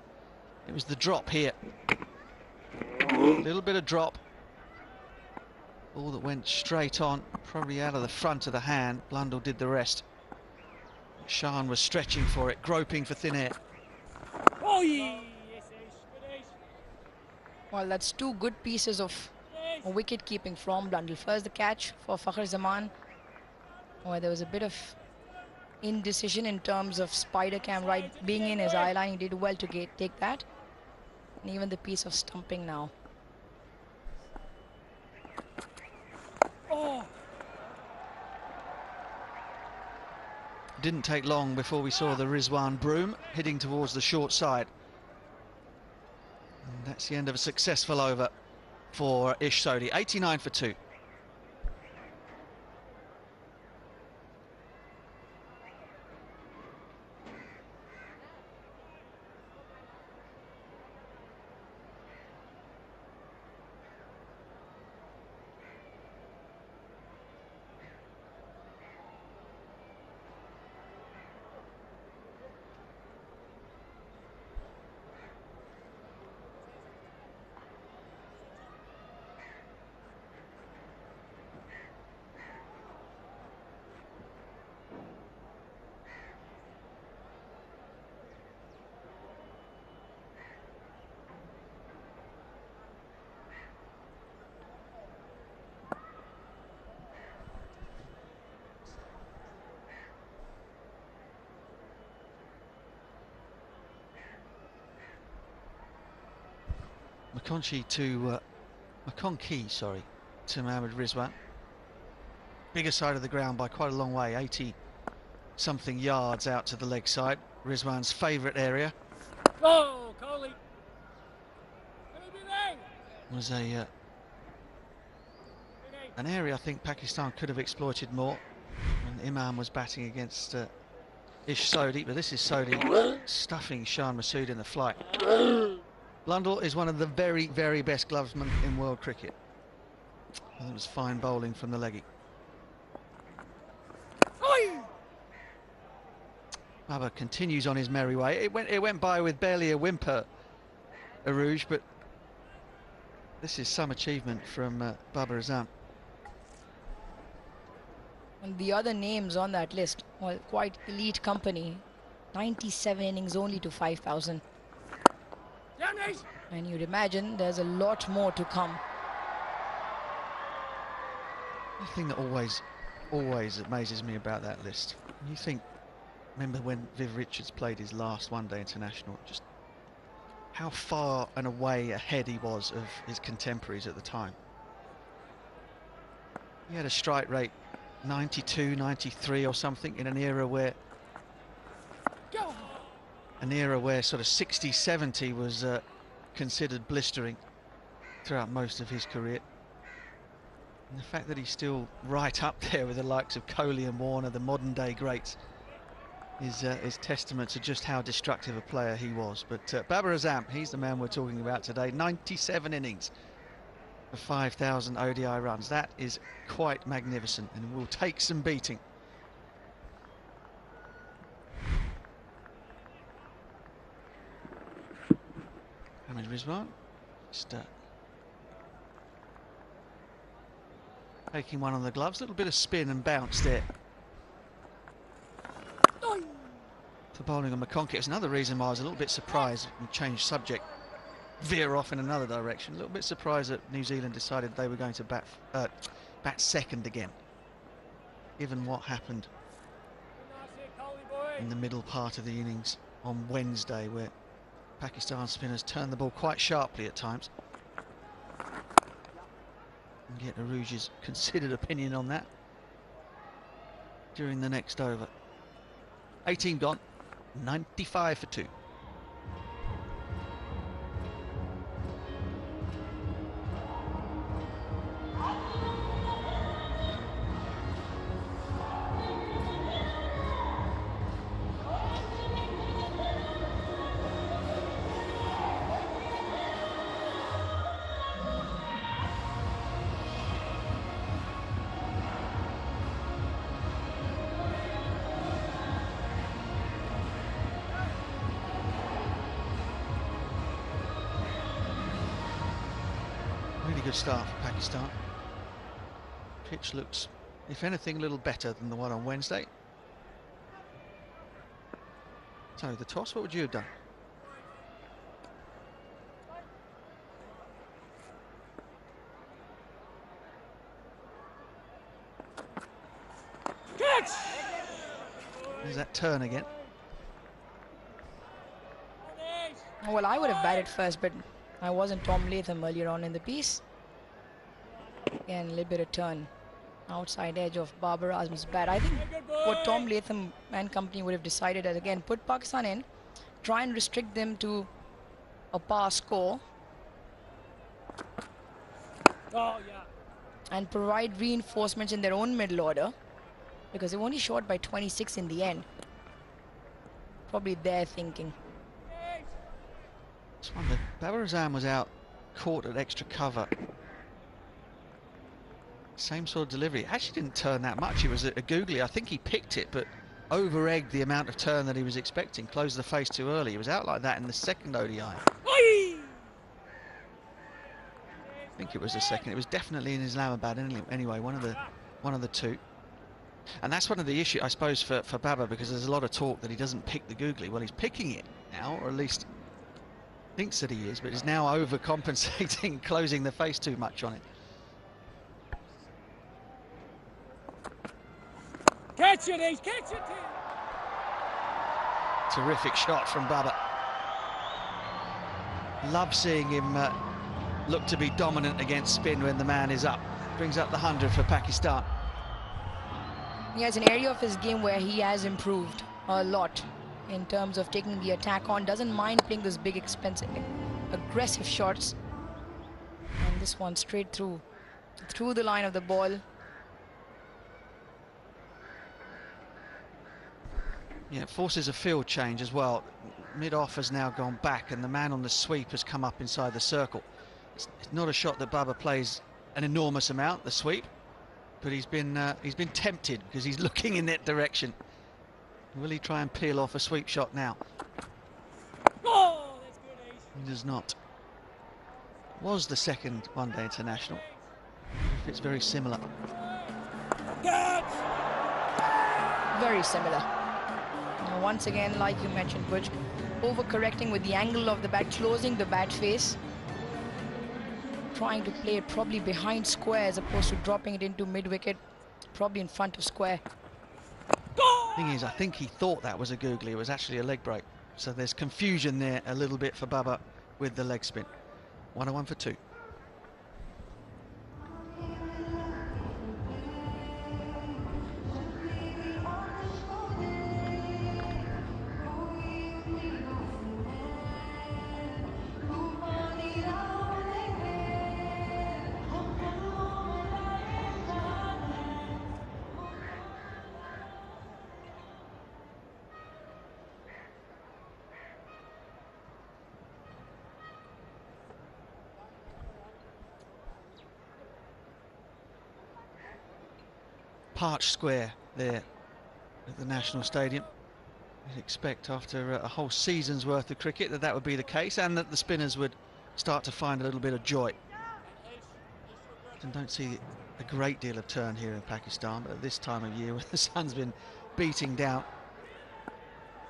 it was the drop here. A little bit of drop. Ball that went straight on, probably out of the front of the hand. Blundell did the rest. Shan was stretching for it, groping for thin air. Well, that's 2 good pieces of wicket keeping from Blundell. First the catch for Fakhar Zaman, where there was a bit of indecision in terms of Spider Cam right being in his eye line. He did well to take that. And even the piece of stumping now. Didn't take long before we saw the Rizwan broom heading towards the short side. And that's the end of a successful over for Ish Sodhi. 89 for 2. McConkey to Mohammad Rizwan. Bigger side of the ground by quite a long way, 80 something yards out to the leg side. Rizwan's favourite area. Go, Kohli. Was an area I think Pakistan could have exploited more when Imam was batting against Ish Sodhi, but this is Sodhi stuffing Shan Masood in the flight. Blundell is one of the very, very best glovesmen in world cricket. That was fine bowling from the leggy. Baba continues on his merry way. It went by with barely a whimper, Arouge, but this is some achievement from Babar Azam. And the other names on that list, well, quite elite company. 97 innings only to 5,000. And you'd imagine there's a lot more to come. The thing that always amazes me about that list, you think, remember when Viv Richards played his last one-day international, just how far and away ahead he was of his contemporaries at the time. He had a strike rate 92, 93 or something in an era where sort of 60, 70 was considered blistering throughout most of his career. And the fact that he's still right up there with the likes of Kohli and Warner, the modern day greats, is testament to just how destructive a player he was. But Babar Azam, he's the man we're talking about today. 97 innings for 5,000 ODI runs. That is quite magnificent and will take some beating. Mohammad Rizwan just taking one on the gloves. A little bit of spin and bounce there. for bowling on McConkey. It's another reason why I was a little bit surprised and changed subject, veer off in another direction. A little bit surprised that New Zealand decided they were going to bat second again, given what happened in the middle part of the innings on Wednesday, where Pakistan spinners turned the ball quite sharply at times. And get Arooj's considered opinion on that during the next over. 18 gone, 95 for 2. Good start for Pakistan. Pitch looks, if anything, a little better than the one on Wednesday. So the toss, what would you have done? Catch! There's that turn again. Well, I would have batted first, but I wasn't Tom Latham earlier on in the piece. Again, a little bit of turn. Outside edge of Babar Azam's bat. I think what Tom Latham and company would have decided is, again, put Pakistan in, try and restrict them to a par score. Oh, yeah. And provide reinforcements in their own middle order, because they've only shot by 26 in the end. Probably their thinking. This one, Babar Azam was out, caught at extra cover. Same sort of delivery. It actually didn't turn that much. It was a googly. I think he picked it, but over-egged the amount of turn that he was expecting. Closed the face too early. He was out like that in the second ODI. I think it was the second. It was definitely in Islamabad anyway. One of the two. And that's one of the issues, I suppose, for Babar, because there's a lot of talk that he doesn't pick the googly. Well, he's picking it now, or at least thinks that he is, but is now overcompensating, closing the face too much on it. Catch it, Ace, catch it! Terrific shot from Babar. Love seeing him look to be dominant against spin when the man is up. Brings up the 100 for Pakistan. He has an area of his game where he has improved a lot in terms of taking the attack on. Doesn't mind playing those big, expensive, aggressive shots. And this one straight through the line of the ball. Yeah, it forces a field change as well. Mid-off has now gone back, and the man on the sweep has come up inside the circle. It's not a shot that Babar plays an enormous amount, the sweep, but he's been tempted because he's looking in that direction. Will he try and peel off a sweep shot now? Oh, that's good, Ace. He does not. Was the second one-day international. If it's very similar. Catch! Very similar. Now, once again, like you mentioned, Butch, overcorrecting with the angle of the bat, closing the bat face. Trying to play it probably behind square as opposed to dropping it into mid-wicket, probably in front of square. Thing is, I think he thought that was a googly. It was actually a leg break. So there's confusion there a little bit for Babar with the leg spin. 101 for 2. Parched square there at the National Stadium. You'd expect after a whole season's worth of cricket that would be the case, and that the spinners would start to find a little bit of joy. And don't see a great deal of turn here in Pakistan, but at this time of year when the sun's been beating down,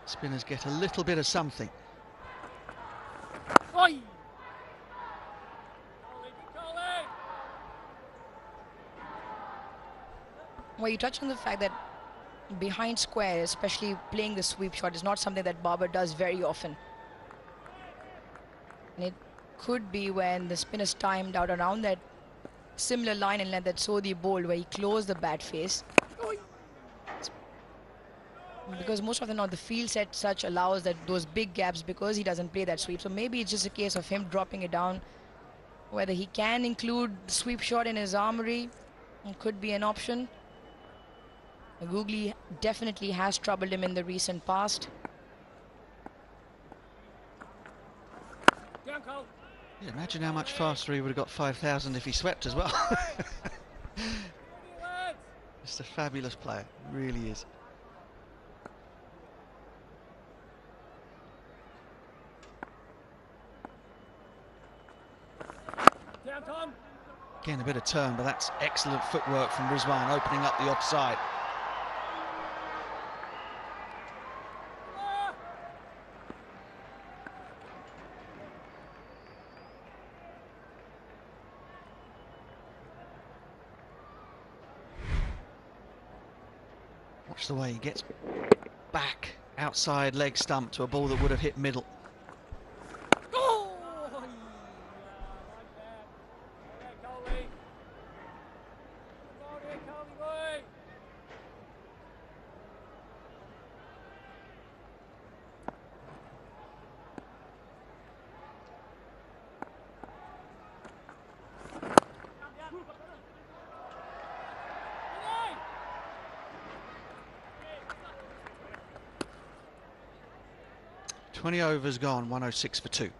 Spinners get a little bit of something. Oi! Well, you touched on the fact that behind square, especially playing the sweep shot, is not something that Babar does very often. And it could be when the spin is timed out around that similar line and length that Sodhi bowled, where he closed the bat face. Because most often now the field set such allows that those big gaps because he doesn't play that sweep. So maybe it's just a case of him dropping it down. Whether he can include the sweep shot in his armory, it could be an option. Googly definitely has troubled him in the recent past. Yeah, imagine how much faster he would have got 5,000 if he swept as well. Just a fabulous player, really is. Again, a bit of turn, but that's excellent footwork from Rizwan, opening up the offside. Watch the way he gets back outside leg stump to a ball that would have hit middle. Twenty overs gone, 106 for 2.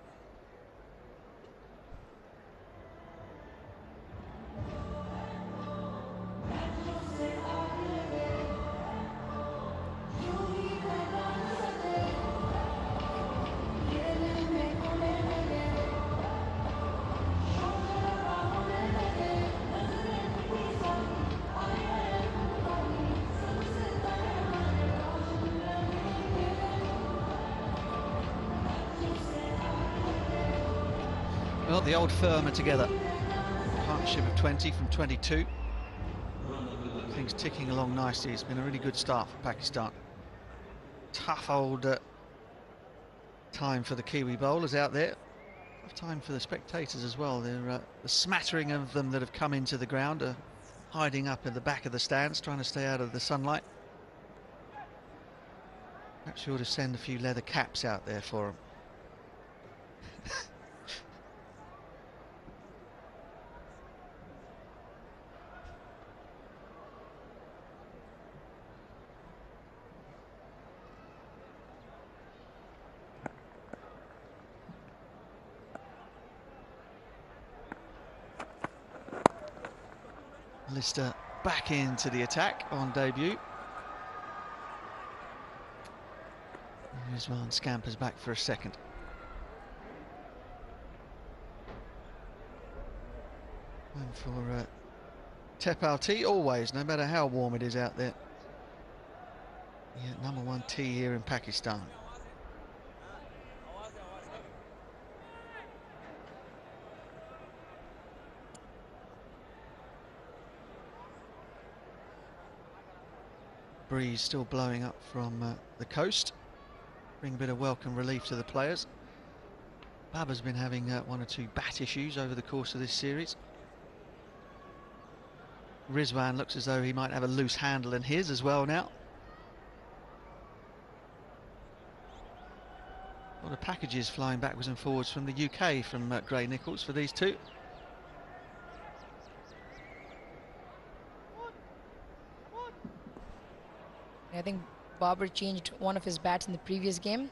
Well, the old firm are together. Partnership of 20 from 22. Things ticking along nicely. It's been a really good start for Pakistan. Tough old time for the Kiwi bowlers out there. Tough time for the spectators as well. The smattering of them that have come into the ground are hiding up in the back of the stands, trying to stay out of the sunlight. Perhaps you ought to send a few leather caps out there for them. Lister back into the attack on debut. Rizwan scampers back for a second. And for Tepal tea, always, no matter how warm it is out there. Yeah, #1 tea here in Pakistan. Breeze still blowing up from the coast, bring a bit of welcome relief to the players. Babar's been having 1 or 2 bat issues over the course of this series. Rizwan looks as though he might have a loose handle in his as well now. A lot of packages flying backwards and forwards from the UK from Gray Nichols for these two. I think Babar changed one of his bats in the previous game.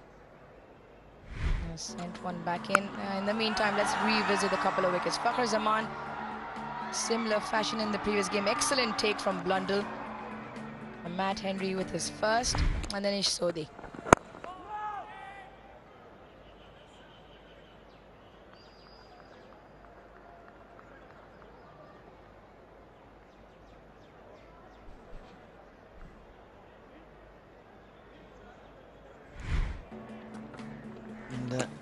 Sent one back in. In the meantime, let's revisit a couple of wickets. Fakhar Zaman, similar fashion in the previous game. Excellent take from Blundell. And Matt Henry with his first, and then Ish Sodhi.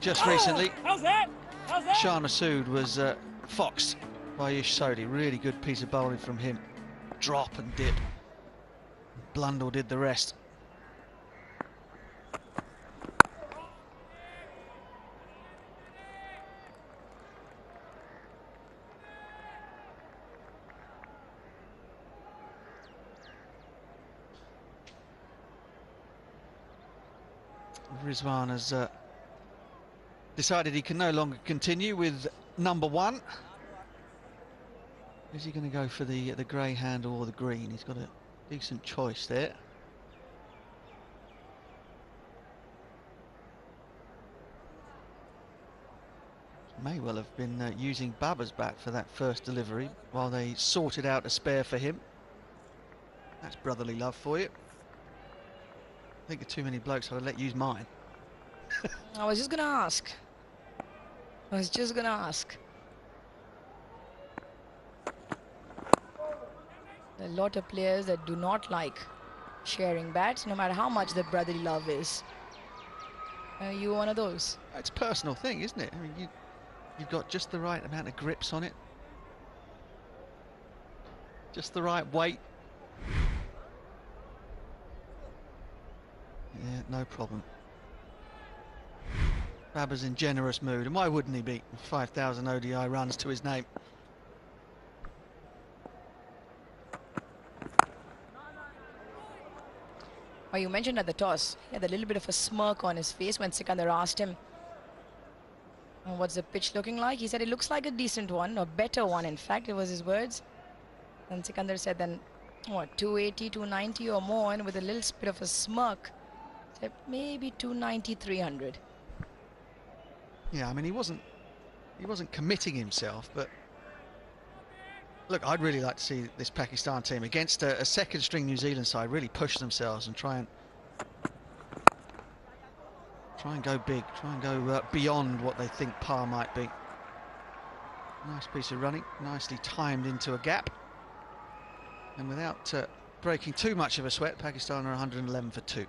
just recently, How's that? How's that? Shah Masood was foxed by Ish Sodhi. Really good piece of bowling from him. Drop and dip. Blundell did the rest. Rizwan has decided he can no longer continue with number 1. Is he going to go for the grey handle or the green? He's got a decent choice there. May well have been using Baba's bat for that first delivery while they sorted out a spare for him. That's brotherly love for you. I think of too many blokes, I would let you use mine. I was just going to ask. There are a lot of players that do not like sharing bats, no matter how much the brotherly love is. Are you one of those? It's a personal thing, isn't it? I mean, you've got just the right amount of grips on it. Just the right weight. Yeah, no problem. Baba's in generous mood, and why wouldn't he be? 5,000 ODI runs to his name. Well, you mentioned at the toss, he had a little bit of a smirk on his face when Sikandar asked him, what's the pitch looking like? He said it looks like a decent one, a better one, in fact, it was his words. And Sikandar said then, what, 280, 290 or more, and with a little bit of a smirk, said maybe 290, 300. Yeah, I mean, he wasn't committing himself, but look, I'd really like to see this Pakistan team against a second-string New Zealand side really push themselves and try and go big, try and go beyond what they think par might be. Nice piece of running, nicely timed into a gap, and without breaking too much of a sweat, Pakistan are 111 for 2.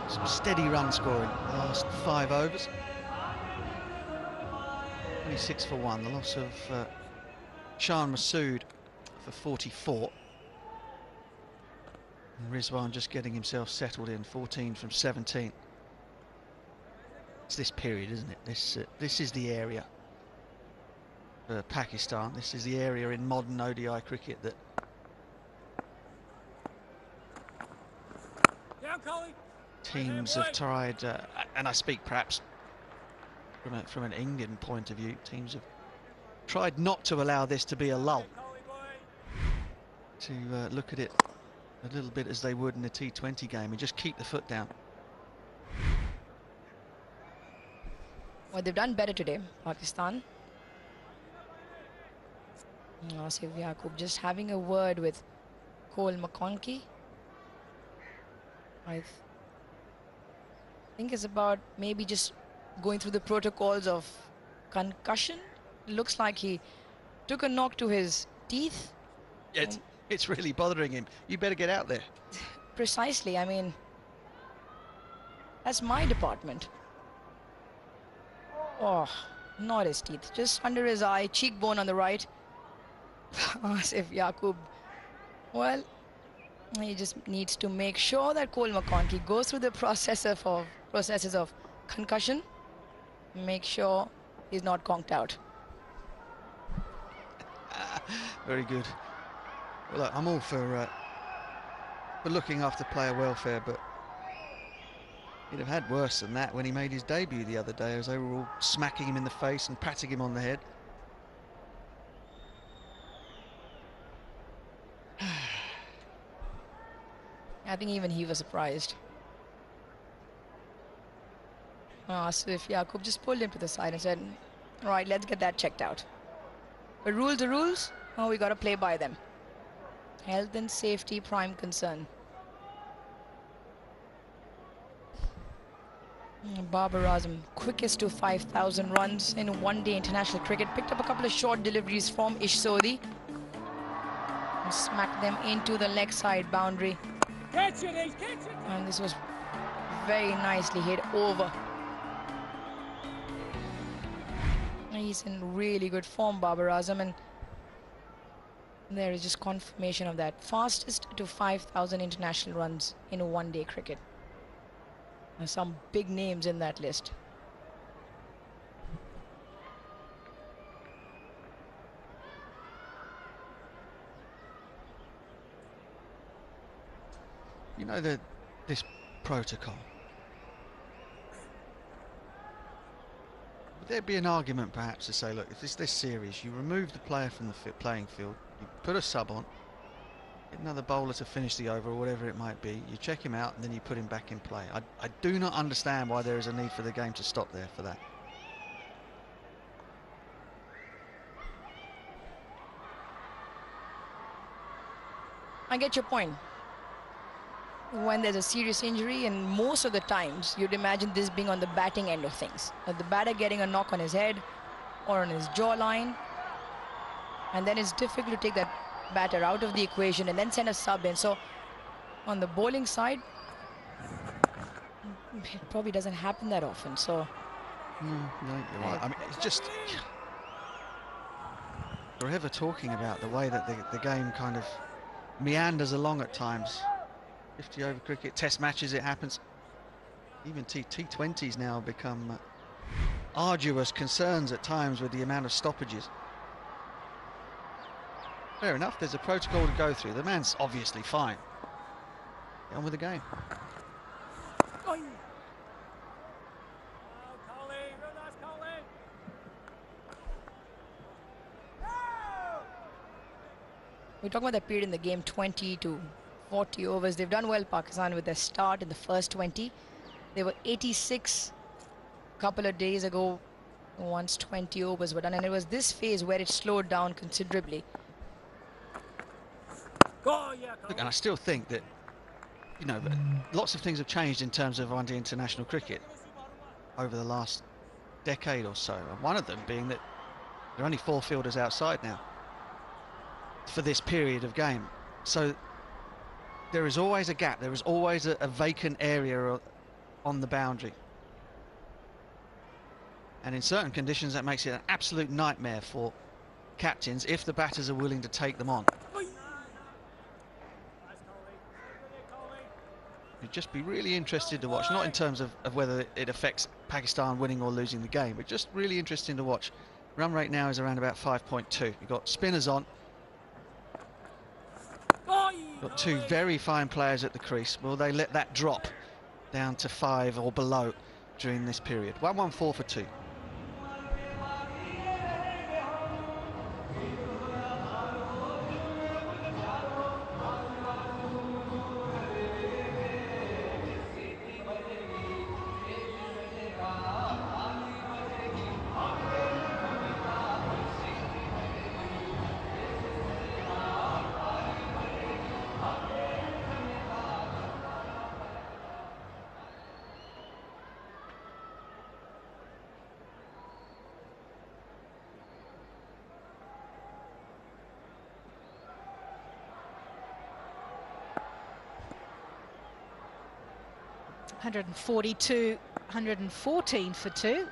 Some steady run scoring the last 5 overs. 26 for 1. The loss of Shah Masood for 44. And Rizwan just getting himself settled in, 14 from 17. It's this period, isn't it? This is the area for Pakistan. This is the area in modern ODI cricket that teams have tried, and I speak perhaps from an Indian point of view, teams have tried not to allow this to be a lull, to look at it a little bit as they would in a T20 game and just keep the foot down. Well, they've done better today, Pakistan. Asif Yaqub just having a word with Cole McConkey. I think it's about maybe just going through the protocols of concussion. Looks like he took a knock to his teeth. It's really bothering him. You better get out there. Precisely. I mean, that's my department. Oh, not his teeth. Just under his eye, cheekbone on the right. Asif Yaqub. Well, he just needs to make sure that Cole McConkey goes through the processes of concussion. Make sure he's not conked out. Very good. Well, look, I'm all for looking after player welfare, but he'd have had worse than that when he made his debut the other day, as they were all smacking him in the face and patting him on the head. I think even he was surprised. Asif Yaqub just pulled him to the side and said, all right, let's get that checked out. But rules are rules. Oh, we got to play by them. Health and safety, prime concern. Babar Azam, quickest to 5,000 runs in one-day international cricket. Picked up a couple of short deliveries from Ish Sodhi. And smacked them into the leg side boundary. Catch it, Ace, catch it. And this was very nicely hit over. He's in really good form, Babar Azam, and there is just confirmation of that. Fastest to 5,000 international runs in one-day cricket. There's some big names in that list. You know, this protocol. Would there be an argument perhaps to say, look, if it's this series, you remove the player from the playing field, you put a sub on, get another bowler to finish the over or whatever it might be, you check him out and then you put him back in play. I do not understand why there is a need for the game to stop there for that. I get your point. When there's a serious injury, and most of the times you'd imagine this being on the batting end of things. The batter getting a knock on his head or on his jawline, and then it's difficult to take that batter out of the equation and then send a sub in. So on the bowling side, it probably doesn't happen that often. So no, you're right. I mean, it's just forever talking about the way that the game kind of meanders along at times. 50 over cricket, test matches, it happens. Even T20s now become arduous concerns at times with the amount of stoppages. Fair enough, there's a protocol to go through. The man's obviously fine. Get on with the game. we're talking about that period in the game, 20 to 40 overs. They've done well, Pakistan, with their start in the first 20. They were 86 a couple of days ago once 20 overs were done, and it was this phase where it slowed down considerably. Look, and I still think that, you know, lots of things have changed in terms of one-day international cricket over the last decade or so, and one of them being that there are only 4 fielders outside now for this period of game. So there is always a gap, there is always a vacant area on the boundary. And in certain conditions that makes it an absolute nightmare for captains if the batters are willing to take them on. You'd just be really interested to watch, not in terms of whether it affects Pakistan winning or losing the game, but just really interesting to watch. Run rate now is around about 5.2. You've got spinners on. Got 2 very fine players at the crease. Will they let that drop down to 5 or below during this period? 114 for 2. (142, 114 for 2.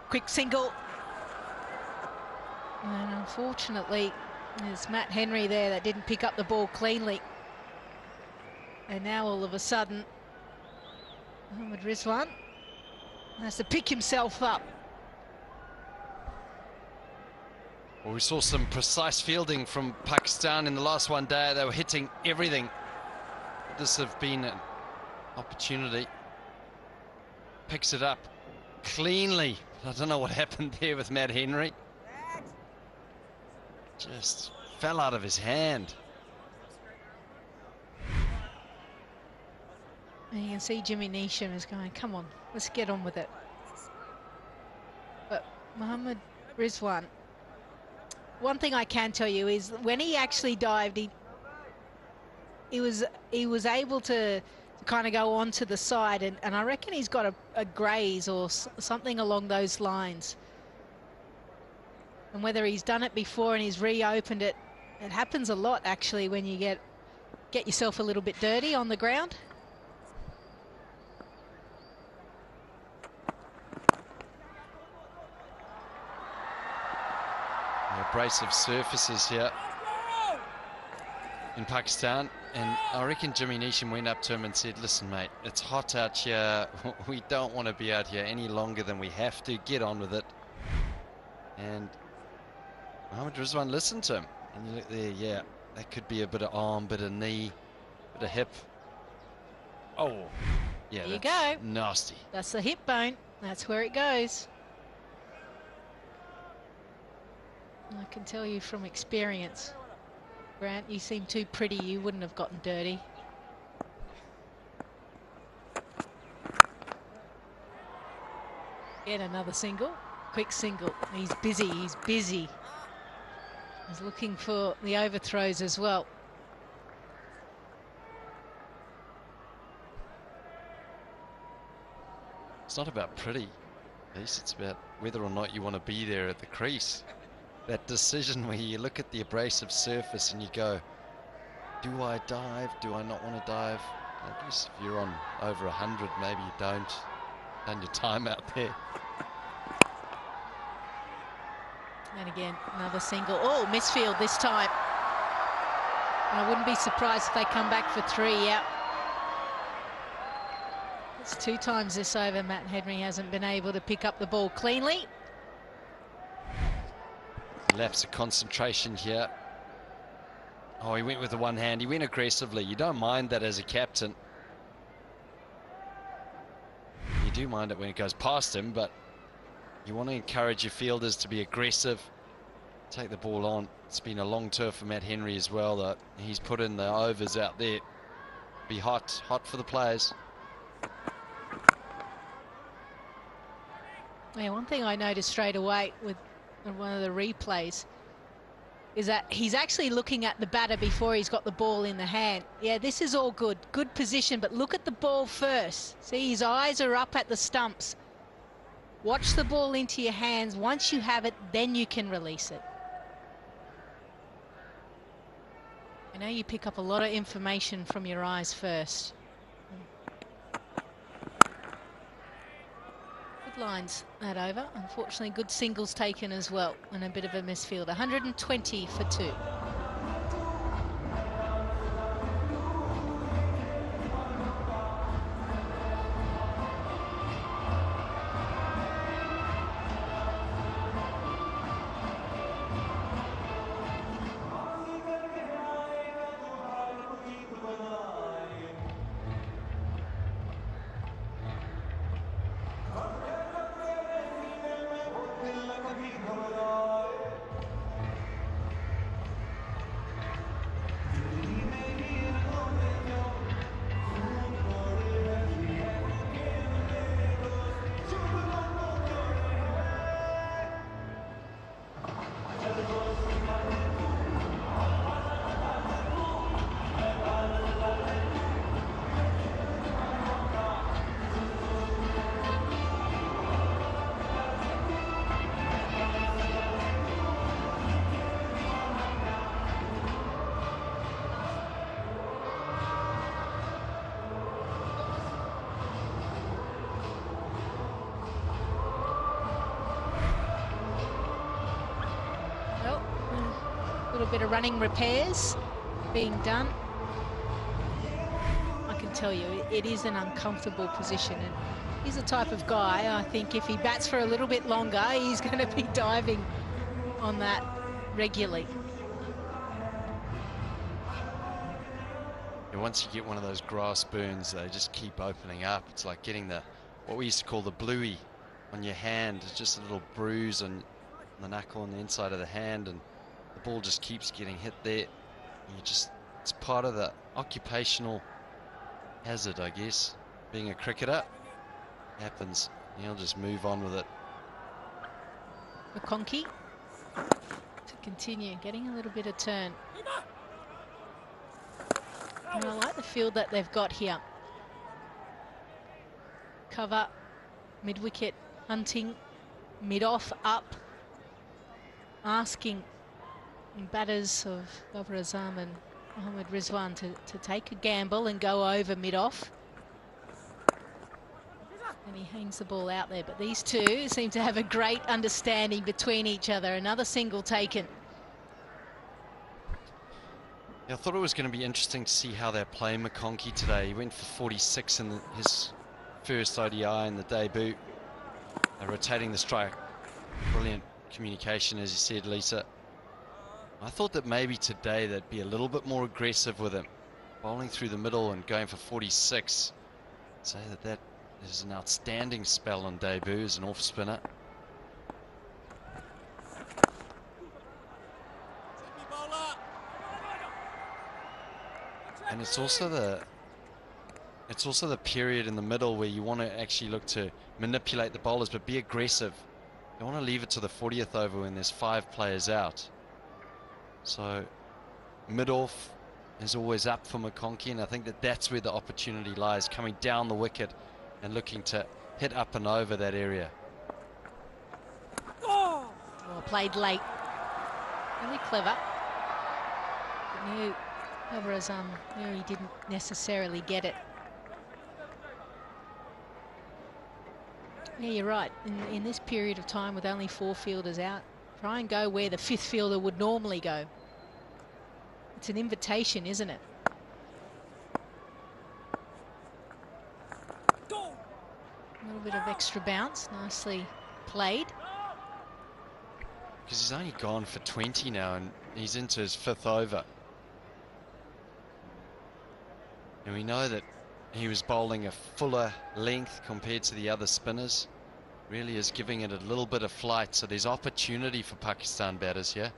Quick single. And unfortunately, there's Matt Henry there that didn't pick up the ball cleanly. And now all of a sudden, Mohammad Rizwan has to pick himself up. Well, we saw some precise fielding from Pakistan in the last one day. They were hitting everything. This have been an opportunity. Picks it up cleanly. I don't know what happened there with Matt Henry. Just fell out of his hand. And you can see Jimmy Neesham is going, come on, let's get on with it. But Mohammad Rizwan, one thing I can tell you is when he actually dived, he was able to kind of go onto the side, and I reckon he's got a graze or something along those lines. And whether he's done it before and he's reopened it, it happens a lot actually when you get yourself a little bit dirty on the ground. Abrasive surfaces here in Pakistan, and I reckon Jimmy Neesham went up to him and said, listen mate, it's hot out here, we don't want to be out here any longer than we have to, get on with it. And Mohammad Rizwan listened to him, and you look there, yeah, that could be a bit of arm, bit of knee, bit of hip. Oh yeah, there you go, nasty. That's the hip bone, that's where it goes. I can tell you from experience, Grant, you seem too pretty, you wouldn't have gotten dirty. Get another single, quick single. He's busy, he's busy. He's looking for the overthrows as well. It's not about pretty, Ace, it's about whether or not you want to be there at the crease. That decision where you look at the abrasive surface and you go, do I dive? Do I not want to dive? I guess if you're on over 100, maybe you don't. Done your time out there. And again, another single. Oh, misfield this time. And I wouldn't be surprised if they come back for 3. Yeah. It's 2 times this over. Matt Henry hasn't been able to pick up the ball cleanly. Lapse of concentration here. Oh, he went with the one hand. He went aggressively. You don't mind that as a captain. You do mind it when it goes past him, but you want to encourage your fielders to be aggressive, take the ball on. It's been a long tour for Matt Henry as well, though. He's put in the overs out there. Be hot for the players. Yeah, one thing I noticed straight away with one of the replays is that he's actually looking at the batter before he's got the ball in the hand. Yeah, this is all good. Good position, but look at the ball first. See, his eyes are up at the stumps. Watch the ball into your hands. Once you have it, then you can release it. I know you pick up a lot of information from your eyes first. Good lines, that over. Unfortunately, good singles taken as well, and a bit of a misfield. 120 for 2. Bit of running repairs being done. I can tell you it is an uncomfortable position, and he's the type of guy, I think if he bats for a little bit longer, he's going to be diving on that regularly. And once you get one of those grass burns, they just keep opening up. It's like getting what we used to call the bluey on your hand. It's just a little bruise on the knuckle on the inside of the hand, and the ball just keeps getting hit there. It's part of the occupational hazard, I guess. being a cricketer. Happens. He'll just move on with it. McConkey to continue, getting a little bit of turn. And I like the field that they've got here. Cover, mid-wicket, hunting, mid-off, up, asking batters of Babar Azam and Mohammad Rizwan to take a gamble and go over mid-off. And he hangs the ball out there, but these two seem to have a great understanding between each other. Another single taken. Yeah, I thought it was going to be interesting to see how they're playing McConkey today. He went for 46 in his first ODI in the debut. They're rotating the strike. Brilliant communication, as you said, Lisa. I thought that maybe today they'd be a little bit more aggressive with him. Bowling through the middle and going for 46. Say that is an outstanding spell on debut as an off-spinner. And it's also the period in the middle where you want to actually look to manipulate the bowlers, but be aggressive. You want to leave it to the 40th over when there's 5 players out. So mid-off is always up for McConkey, and I think that's where the opportunity lies, coming down the wicket and looking to hit up and over that area. Oh, played late. Really clever. But knew Babar Azam knew he didn't necessarily get it. Yeah, you're right. In this period of time with only 4 fielders out, try and go where the 5th fielder would normally go. It's an invitation, isn't it? A little bit of extra bounce, nicely played. Because he's only gone for 20 now and he's into his 5th over. And we know that he was bowling a fuller length compared to the other spinners. Really is giving it a little bit of flight, so there's opportunity for Pakistan batters here.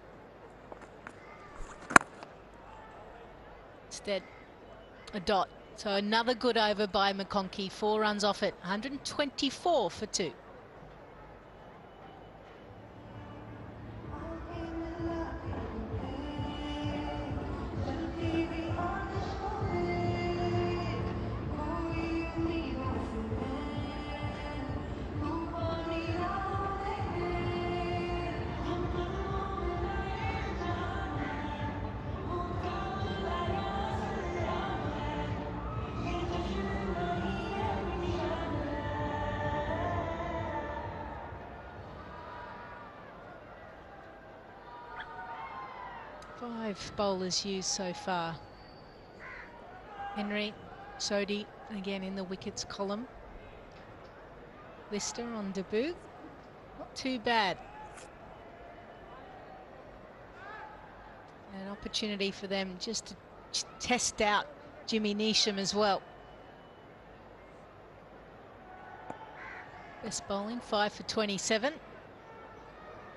Instead, a dot. So another good over by McConkey. 4 runs off it. 124 for 2. Five bowlers used so far. Henry, Sodhi, again in the wickets column. Lister on debut. Not too bad. An opportunity for them just to test out Jimmy Neesham as well. Best bowling, 5 for 27.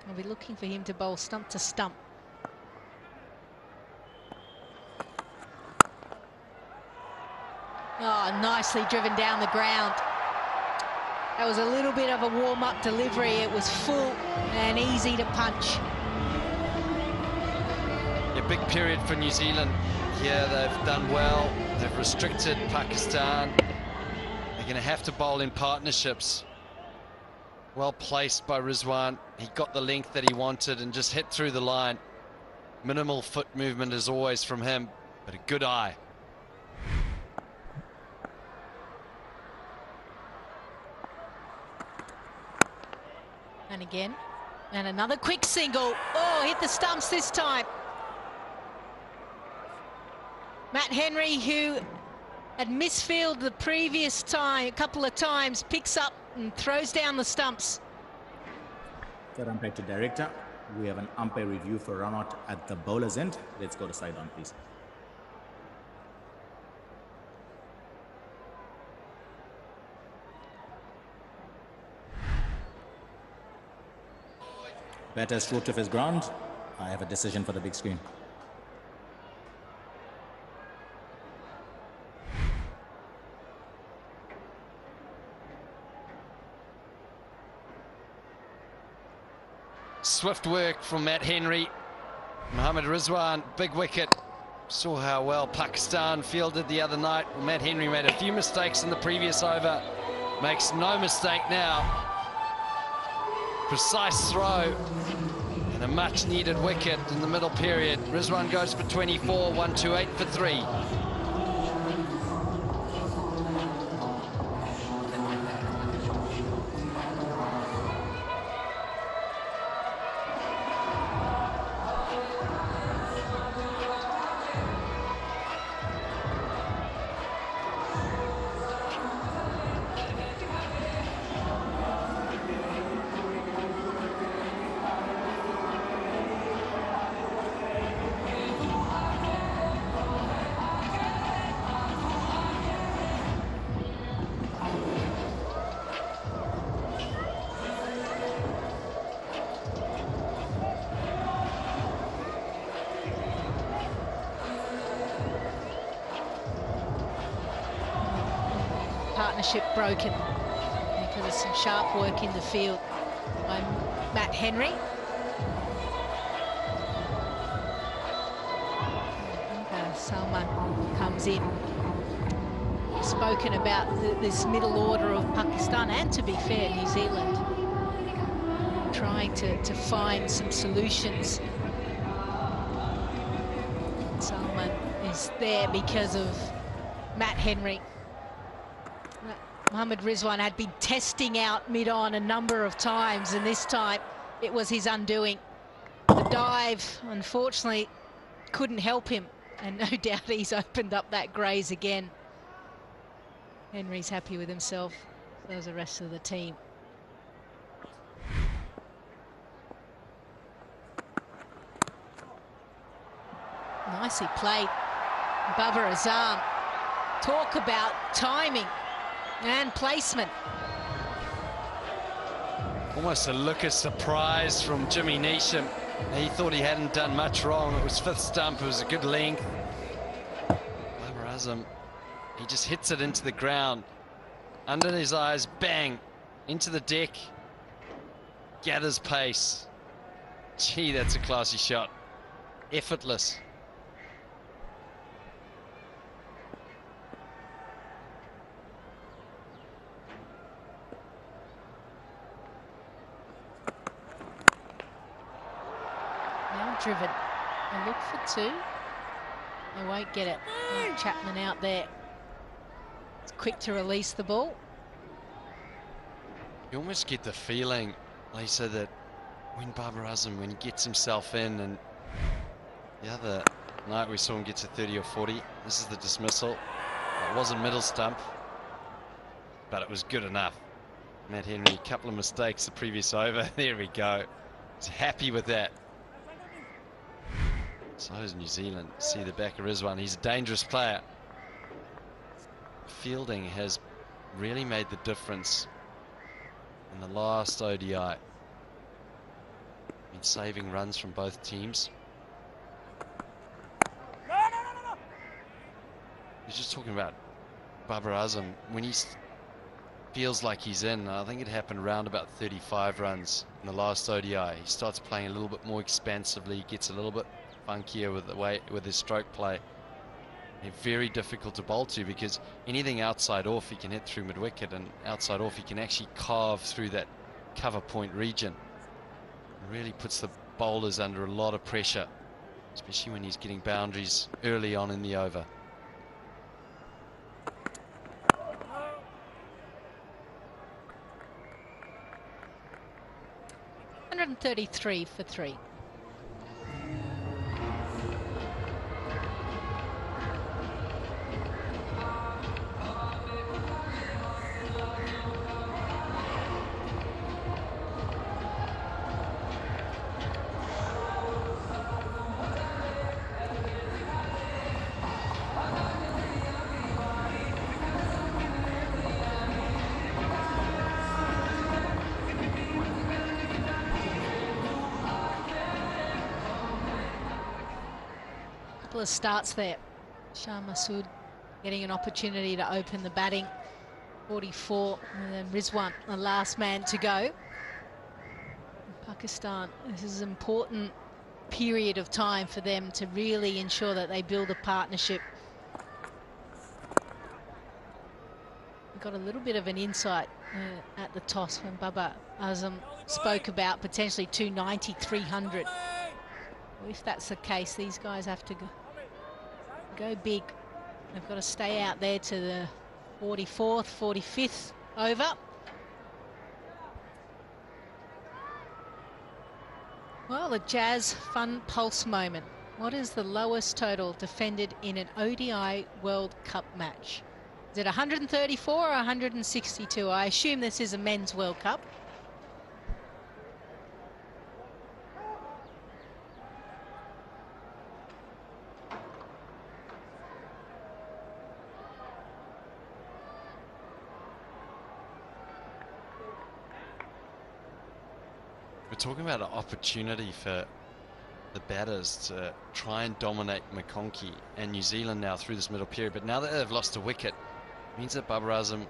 I'll be looking for him to bowl stump to stump. Oh, nicely driven down the ground. That was a little bit of a warm-up delivery. It was full and easy to punch. A big period for New Zealand here. They've done well. They've restricted Pakistan. They're going to have to bowl in partnerships. Well placed by Rizwan. He got the length that he wanted and just hit through the line. Minimal foot movement as always from him, but a good eye. And again, and another quick single. Oh, hit the stumps this time. Matt Henry, who had misfielded the previous time a couple of times, picks up and throws down the stumps. Third umpire to director. We have an umpire review for run out at the bowler's end. Let's go to side on, please. Batter stroked off his ground. I have a decision for the big screen. swift work from Matt Henry. Mohammad Rizwan, big wicket. Saw how well Pakistan fielded the other night. Well, Matt Henry made a few mistakes in the previous over. Makes no mistake now. Precise throw. And a much needed wicket in the middle period. Rizwan goes for 24, 128 for 3. Partnership broken because of some sharp work in the field by Matt Henry. Salman comes in. We've spoken about this middle order of Pakistan, and to be fair, New Zealand trying to find some solutions. Salman is there because of Matt Henry. Mohammad Rizwan had been testing out mid-on a number of times, and this time it was his undoing. The dive, unfortunately, couldn't help him, and no doubt he's opened up that graze again. Henry's happy with himself, so is the rest of the team. Nicely played. Babar Azam. Talk about timing and placement. Almost a look of surprise from Jimmy Neesham. He thought he hadn't done much wrong. It was fifth stump, it was a good length. Babar Azam, he just hits it into the ground. Under his eyes, bang, into the deck. Gathers pace. Gee, that's a classy shot. Effortless. Driven. They look for 2. They won't get it. Chapman out there. It's quick to release the ball. You almost get the feeling, Lisa, that when Babar Azam, when he gets himself in, and the other night we saw him get to 30 or 40. This is the dismissal. It wasn't middle stump, but it was good enough. Matt Henry, a couple of mistakes the previous over. There we go. He's happy with that. So is New Zealand. See the back of Rizwan. He's a dangerous player. Fielding has really made the difference in the last ODI. Been saving runs from both teams. He's just talking about Babar Azam. When he feels like he's in, I think it happened around about 35 runs in the last ODI. He starts playing a little bit more expansively, gets a little bit funkier with his stroke play. They're very difficult to bowl to, because anything outside off he can hit through mid-wicket, and outside off he can actually carve through that cover point region. It really puts the bowlers under a lot of pressure, especially when he's getting boundaries early on in the over. $133 for 3. Couple of starts there. Shah Masood getting an opportunity to open the batting. 44, and then Rizwan, the last man to go. Pakistan. This is an important period of time for them to really ensure that they build a partnership. We got a little bit of an insight at the toss when Babar Azam spoke about potentially 290, 300. Well, if that's the case, these guys have to go big. They've got to stay out there to the 44th, 45th over. Well, a Jazz fun pulse moment. What is the lowest total defended in an ODI World Cup match? Is it 134 or 162? I assume this is a men's World Cup. We're talking about an opportunity for the batters to try and dominate McConkey and New Zealand now through this middle period. But now that they've lost a wicket, it means that Babar Azam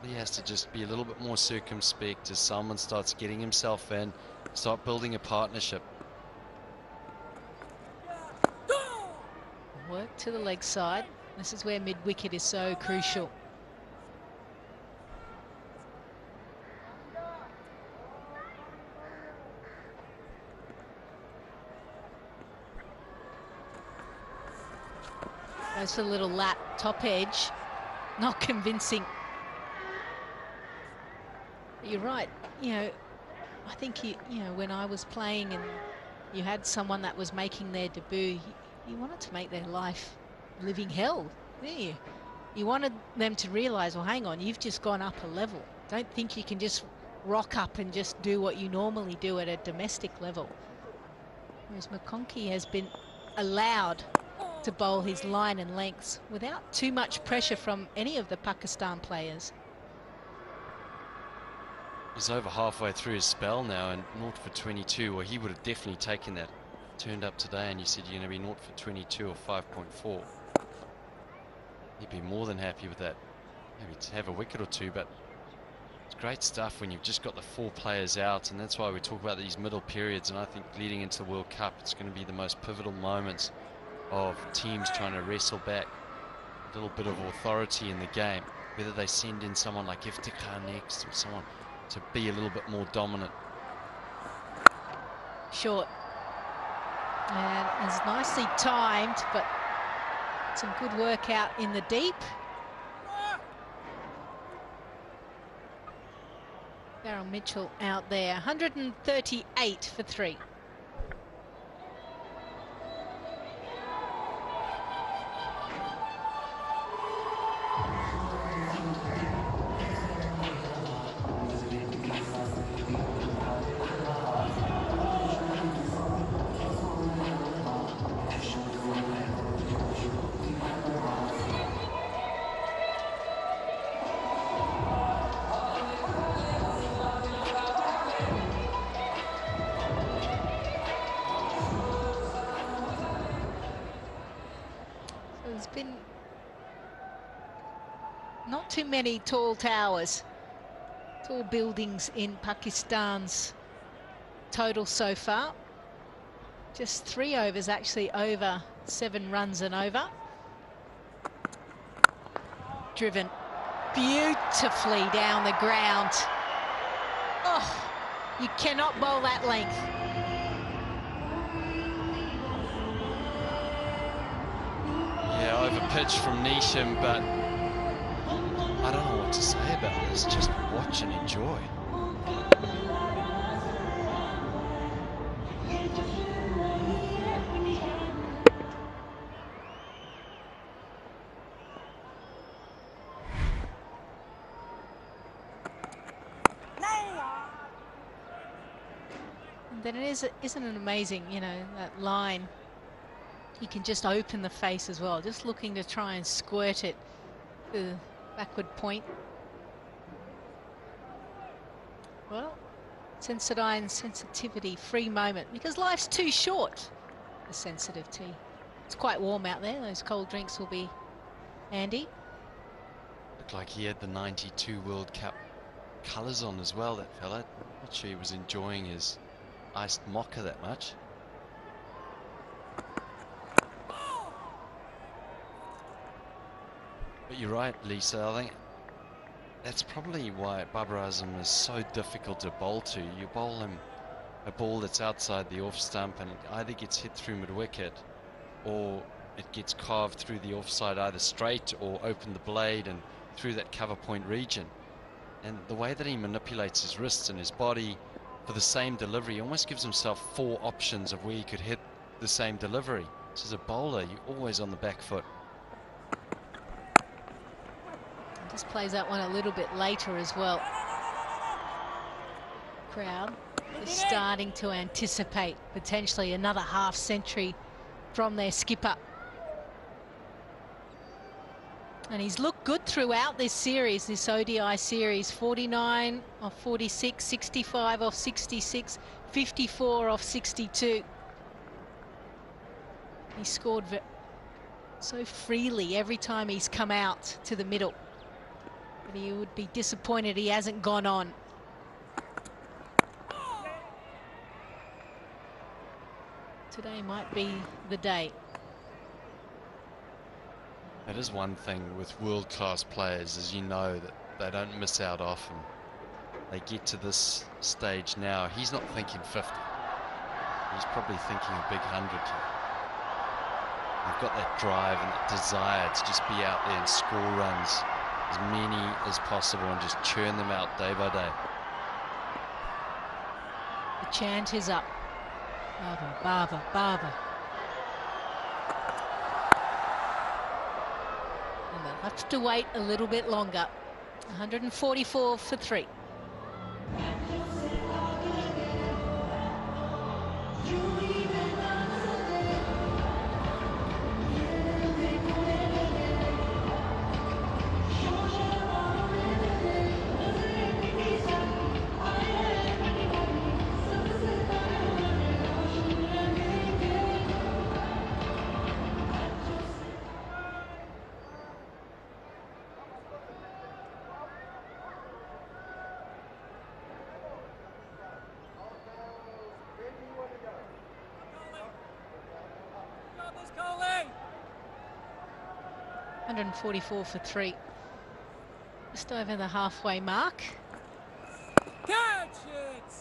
really has to just be a little bit more circumspect as Salman starts getting himself in, start building a partnership. Work to the leg side. This is where mid-wicket is so crucial. Goes for a little lap, top edge. Not convincing. But you're right. You know, I think you know, when I was playing and you had someone that was making their debut, you wanted to make their life living hell, didn't you? You wanted them to realise, well, hang on, you've just gone up a level. Don't think you can just rock up and just do what you normally do at a domestic level. Whereas McConkey has been allowed to bowl his line and lengths without too much pressure from any of the Pakistan players. He's over halfway through his spell now and 0 for 22. Well, he would have definitely taken that. Turned up today and you said you're going to be 0 for 22 or 5.4. He'd be more than happy with that. Maybe to have a wicket or two, but it's great stuff when you've just got the 4 players out, and that's why we talk about these middle periods. And I think leading into the World Cup, it's going to be the most pivotal moments of teams trying to wrestle back a little bit of authority in the game, whether they send in someone like Iftikhar next or someone to be a little bit more dominant. Short. And it's nicely timed, but some good work out in the deep. Darryl Mitchell out there, 138 for 3. Too many tall towers, tall buildings in Pakistan's total so far. Just 3 overs actually over 7 runs and over. Driven beautifully down the ground. Oh, you cannot bowl that length. Yeah, over pitch from Neesham, but I don't know what to say about this. Just watch and enjoy. And then isn't it amazing, you know, that line? You can just open the face as well, just looking to try and squirt it to the backward point. Well, Sensodyne sensitivity, free moment, because life's too short for sensitive tea. It's quite warm out there. Those cold drinks will be handy. Looked like he had the 92 World Cup colours on as well, that fella. Not sure he was enjoying his iced mocha that much. But you're right, Lisa. I think that's probably why Babar Azam is so difficult to bowl to. You bowl him a ball that's outside the off stump and it either gets hit through mid-wicket or it gets carved through the offside, either straight or open the blade and through that cover point region. And the way that he manipulates his wrists and his body for the same delivery, he almost gives himself 4 options of where he could hit the same delivery. So as a bowler, you're always on the back foot. Just plays that one a little bit later as well. Crowd is starting to anticipate potentially another half century from their skipper. And he's looked good throughout this series, this ODI series. 49 off 46, 65 off 66, 54 off 62. He scored so freely every time he's come out to the middle. But he would be disappointed he hasn't gone on. Today might be the day. That is one thing with world-class players, as you know, that they don't miss out often. They get to this stage now. He's not thinking 50. He's probably thinking a big 100 here. They've got that drive and that desire to just be out there and score runs, as many as possible, and just churn them out day by day. The chant is up. Baba, Baba, Baba. And they'll have to wait a little bit longer. 144 for 3. .144 for 3. Just over the halfway mark. Catch it!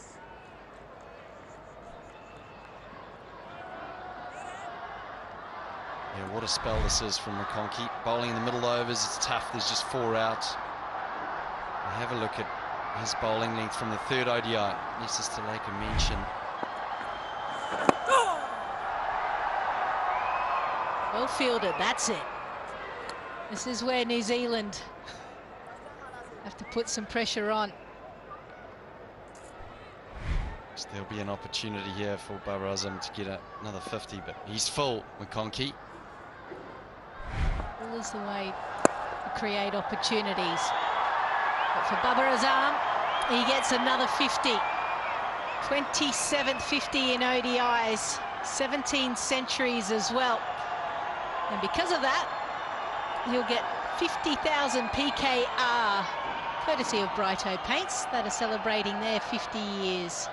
Yeah, what a spell this is from McConkey. Bowling in the middle overs, it's tough. There's just 4 out. And have a look at his bowling length from the 3rd ODI. Needs us to make a mention. Well fielded, that's it. This is where New Zealand have to put some pressure on. So there'll be an opportunity here for Babar Azam to get another 50, but he's full, McConkey. All is the way to create opportunities. But for Babar Azam, he gets another 50. 27th 50 in ODIs, 17 centuries as well. And because of that, he'll get 50,000 PKR, courtesy of Brighto Paints, that are celebrating their 50 years.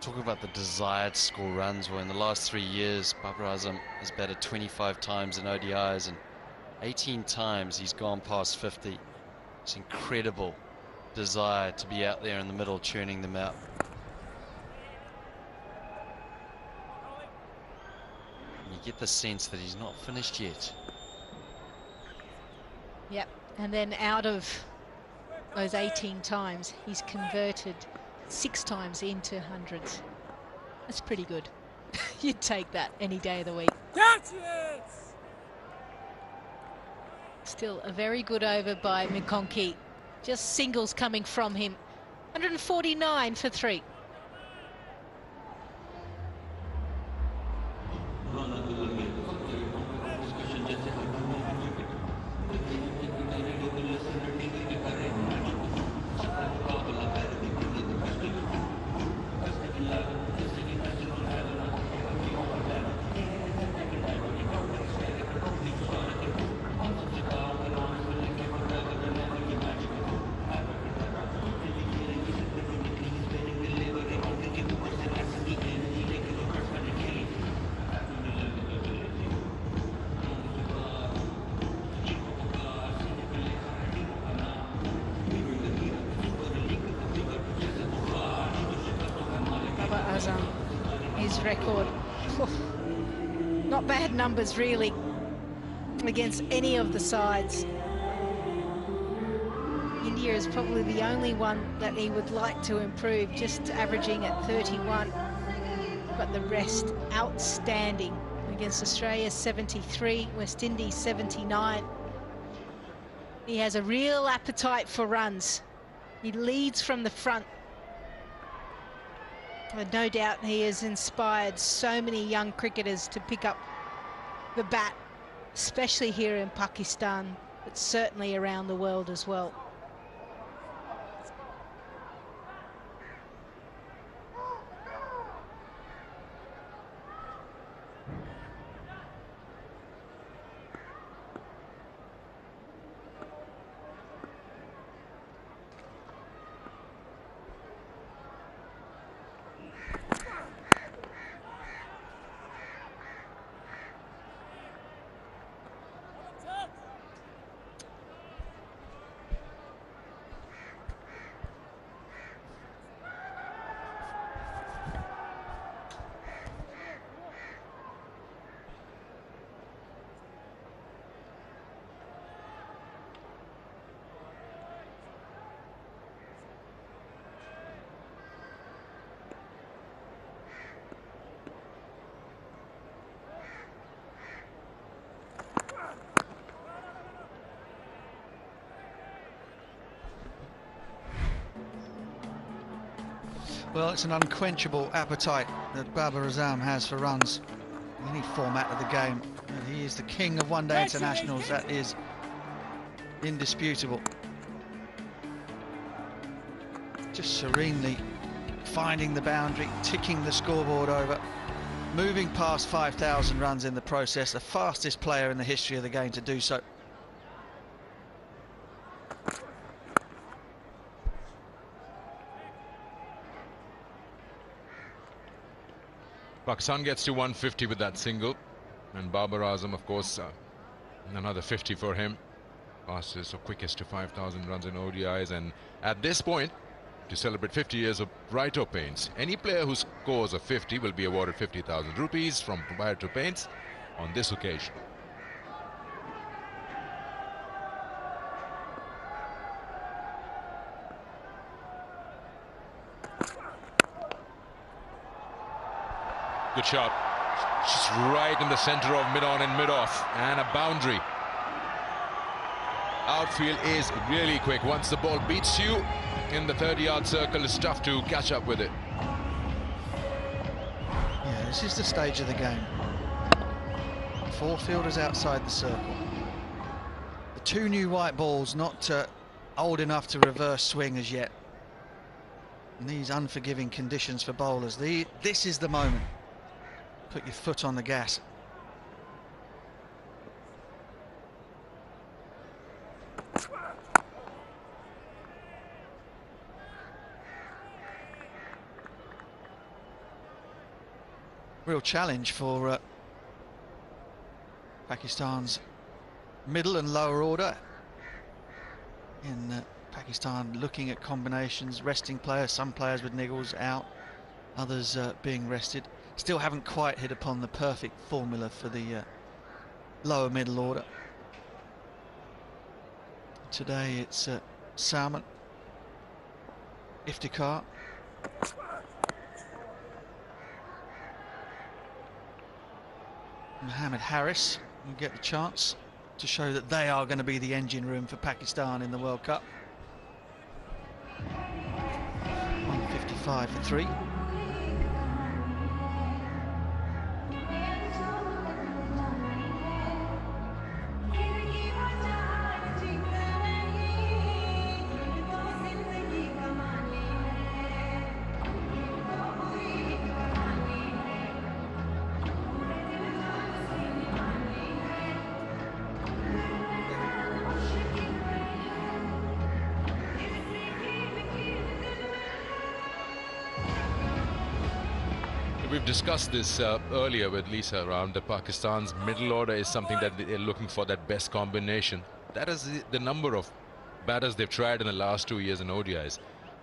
Talk about the desire to score runs. Well, in the last 3 years, Babar Azam has batted 25 times in ODIs and 18 times he's gone past 50. It's incredible desire to be out there in the middle, churning them out. And you get the sense that he's not finished yet. Yep, and then out of those 18 times, he's converted 6 times into hundreds. That's pretty good. You'd take that any day of the week. Catch it! Still a very good over by McConkey. Just singles coming from him. 149 for 3. Azam. His record. Not bad numbers, really, against any of the sides. India is probably the only one that he would like to improve, just averaging at 31. But the rest, outstanding. Against Australia, 73, West Indies, 79. He has a real appetite for runs. He leads from the front. And no doubt he has inspired so many young cricketers to pick up the bat, especially here in Pakistan, but certainly around the world as well. Well, it's an unquenchable appetite that Babar Azam has for runs in any format of the game. And he is the king of one-day internationals. That is indisputable. Just serenely finding the boundary, ticking the scoreboard over, moving past 5,000 runs in the process, the fastest player in the history of the game to do so. Pakistan gets to 150 with that single, and Babar Azam, of course, another 50 for him. Fastest or quickest to 5,000 runs in ODIs, and at this point, to celebrate 50 years of Brighto Paints, any player who scores a 50 will be awarded 50,000 rupees from Brighto Paints on this occasion. Good shot. Just right in the center of mid-on and mid-off, and a boundary. Outfield is really quick. Once the ball beats you in the 30-yard circle, it's tough to catch up with it. Yeah, this is the stage of the game. 4 fielders outside the circle. The 2 new white balls, not old enough to reverse swing as yet. In these unforgiving conditions for bowlers, this is the moment. Put your foot on the gas. Real challenge for Pakistan's middle and lower order. In Pakistan looking at combinations, resting players, some players with niggles out, others being rested. Still haven't quite hit upon the perfect formula for the lower middle order. Today it's Salman, Iftikhar, Mohammed Harris will get the chance to show that they are going to be the engine room for Pakistan in the World Cup. 155 for 3. We've discussed this earlier with Lisa around the Pakistan's middle order is something that they're looking for, that best combination. That is the number of batters they've tried in the last 2 years in ODIs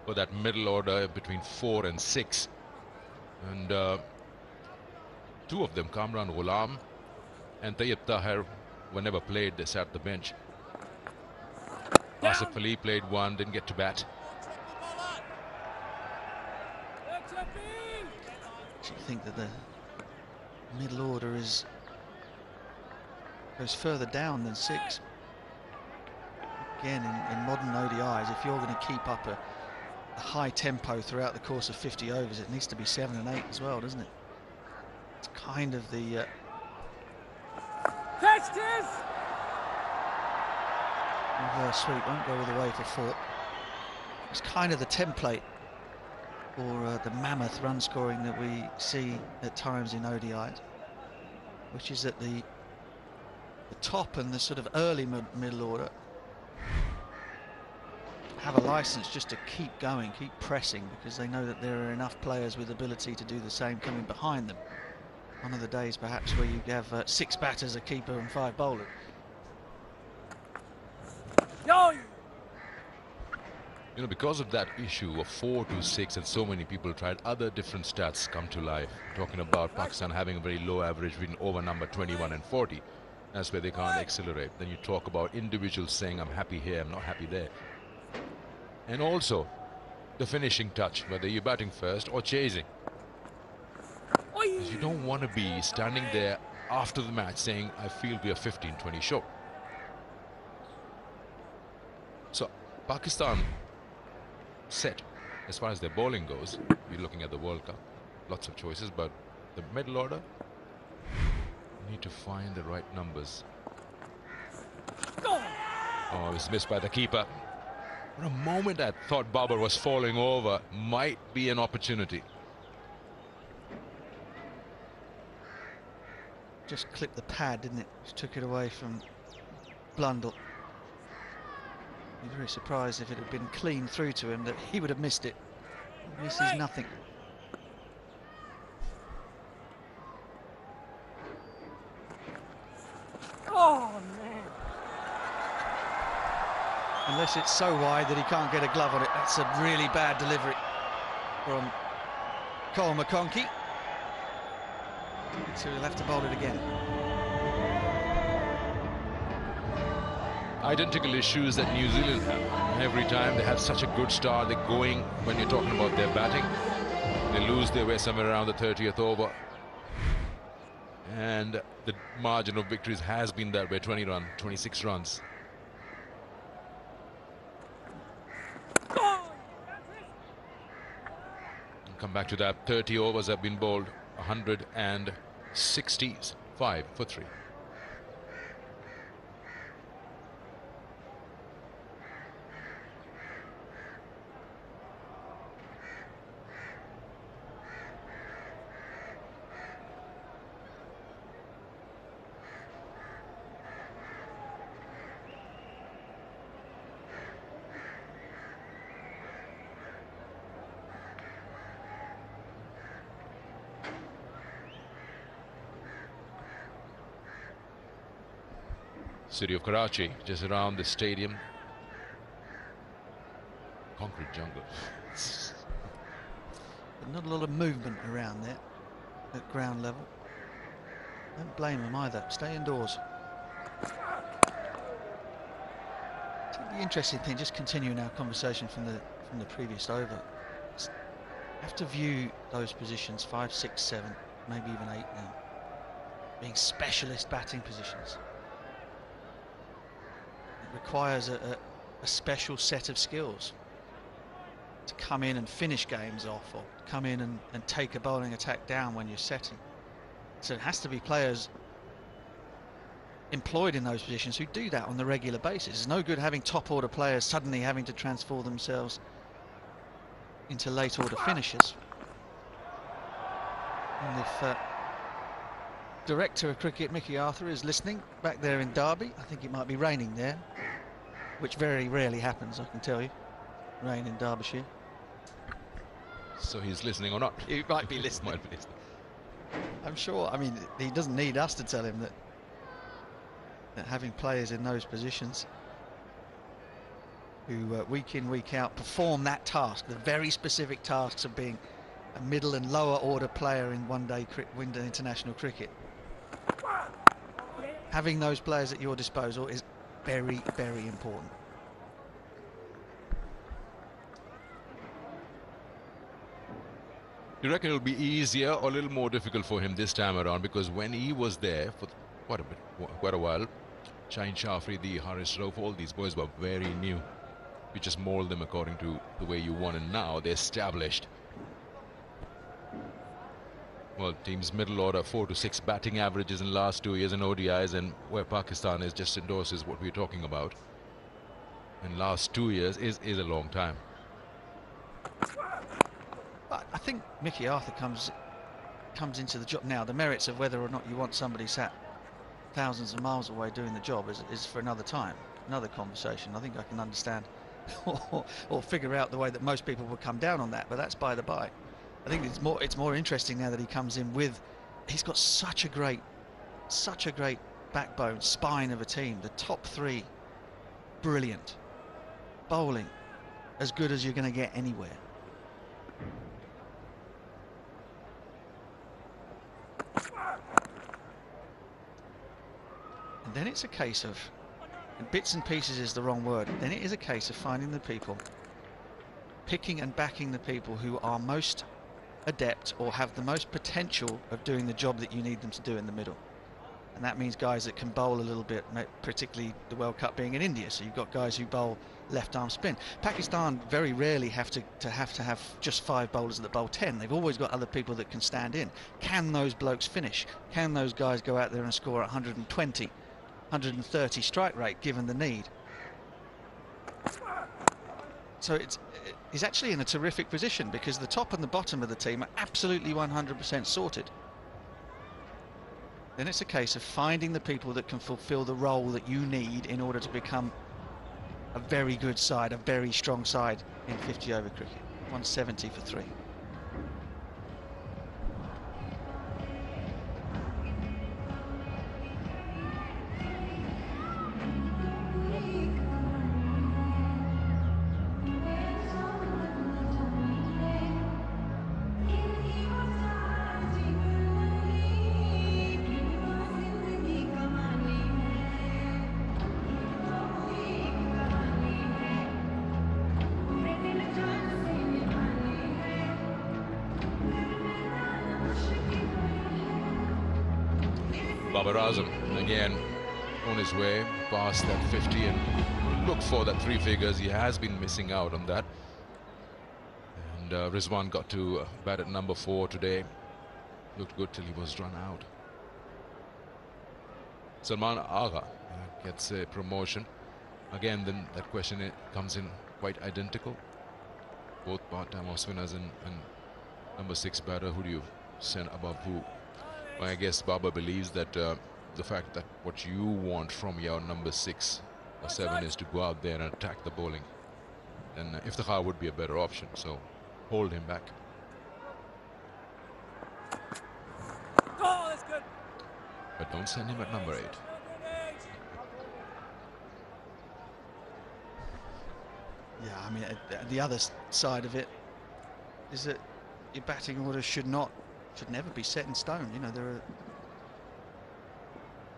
for that middle order between 4 and 6. And two of them, Kamran Ghulam and Tayyib Tahir, were never played. They sat the bench. Asif Ali played one, didn't get to bat. Do you think that the middle order goes further down than 6? Again, in modern ODIs, if you're going to keep up a high tempo throughout the course of 50 overs, it needs to be 7 and 8 as well, doesn't it? It's kind of the reverse sweep won't go all the way for 4. It's kind of the template for the mammoth run scoring that we see at times in ODIs, which is at the top and the sort of early middle order have a license just to keep going, keep pressing, because they know that there are enough players with ability to do the same coming behind them. One of the days perhaps where you have 6 batters, a keeper and 5 bowlers. You know, because of that issue of 4 to 6 and so many people tried, other different stats come to life. Talking about Pakistan having a very low average between over number 21 and 40. That's where they can't accelerate. Then you talk about individuals saying, I'm happy here, I'm not happy there. And also the finishing touch, whether you're batting first or chasing. Because you don't want to be standing there after the match saying, I feel we are 15-20 short. So Pakistan set as far as their bowling goes. We're looking at the World Cup, lots of choices, but the middle order need to find the right numbers. Oh, it's missed by the keeper. For a moment I thought Babar was falling over. Might be an opportunity. Just clipped the pad, didn't it? Just took it away from Blundell. I'd be very surprised if it had been clean through to him that he would have missed it. He misses nothing. Oh, man. Unless it's so wide that he can't get a glove on it. That's a really bad delivery from Cole McConkey. So he'll have to bowl it again. Identical issues that New Zealand have. Every time they have such a good start, they're going, when you're talking about their batting, they lose their way somewhere around the 30th over. And the margin of victories has been that way, 20 runs, 26 runs. Come back to that. 30 overs have been bowled, 160s, 5 for 3. City of Karachi, just around the stadium. Concrete jungle. But not a lot of movement around there at ground level. Don't blame them either. Stay indoors. The interesting thing, just continuing our conversation from the previous over, have to view those positions 5, 6, 7, maybe even 8 now, being specialist batting positions. Requires a special set of skills to come in and finish games off, or come in and take a bowling attack down when you're setting. So it has to be players employed in those positions who do that on the regular basis. It's no good having top order players suddenly having to transform themselves into late order finishers. And if Director of Cricket Mickey Arthur is listening back there in Derby, I think it might be raining there, which very rarely happens, I can tell you. Rain in Derbyshire. So he's listening or not? He might be listening. Might be listening. I'm sure. I mean, he doesn't need us to tell him that having players in those positions who week in, week out perform that task, the very specific tasks of being a middle and lower order player in one-day international cricket. Having those players at your disposal is very, very important. You reckon it'll be easier or a little more difficult for him this time around? Because when he was there for quite a while, Shaheen Shafri, Haris Rauf, all these boys were very new. You just mold them according to the way you want, and now they're established. Well, team's middle order, 4 to 6 batting averages in the last 2 years in ODIs, and where Pakistan is just endorses what we're talking about. In last 2 years is a long time. But I think Mickey Arthur comes into the job now. The merits of whether or not you want somebody sat thousands of miles away doing the job is for another time, another conversation. I think I can understand or figure out the way that most people would come down on that, but that's by the by. I think it's more interesting now that he comes in with, he's got such a great backbone, spine of a team. The top three, brilliant. Bowling, as good as you're going to get anywhere. And then it's a case of, and bits and pieces is the wrong word, then it is a case of finding the people, picking and backing the people who are most adept or have the most potential of doing the job that you need them to do in the middle. And that means guys that can bowl a little bit, particularly the World Cup being in India. So you've got guys who bowl left arm spin. Pakistan very rarely have to have just 5 bowlers that bowl 10. They've always got other people that can stand in. Can those blokes finish? Can those guys go out there and score 120, 130 strike rate given the need? So he's actually in a terrific position because the top and the bottom of the team are absolutely 100% sorted. Then it's a case of finding the people that can fulfill the role that you need in order to become a very good side, a very strong side in 50 over cricket. 170 for 3. Babar Azam again on his way past that 50 and look for that 3 figures. He has been missing out on that. And Rizwan got to bat at number 4 today. Looked good till he was run out. Salman Agha gets a promotion. Again, then that question comes in quite identical. Both part-time off spinners and number 6 batter. Who do you send above who? Well, I guess Baba believes that the fact that what you want from your number 6 or 7 is to go out there and attack the bowling. And Iftikhar would be a better option, so hold him back. Oh, that's good. But don't send him at number 8. Yeah, I mean, the other side of it is that your batting order should never be set in stone. You know, there are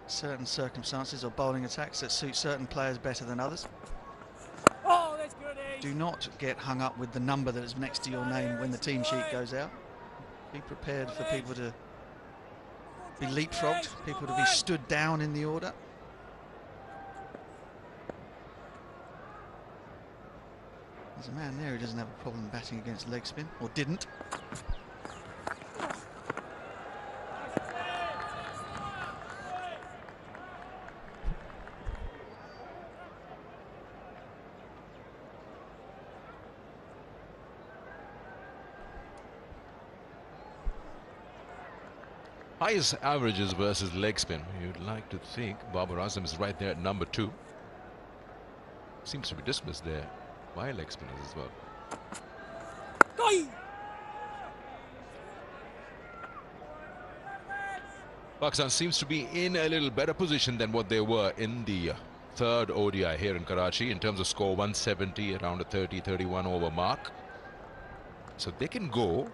certain circumstances or bowling attacks that suit certain players better than others. Oh, that's good. Do not get hung up with the number that is next to your name when the team sheet goes out. Be prepared for people to be leapfrogged, people to be stood down in the order. There's a man there who doesn't have a problem batting against leg spin, or didn't. Highest averages versus leg spin. You'd like to think Babar Azam is right there at number 2. Seems to be dismissed there by leg spinners as well. Pakistan seems to be in a little better position than what they were in the 3rd ODI here in Karachi in terms of score. 170, around a 30-31 over mark. So they can go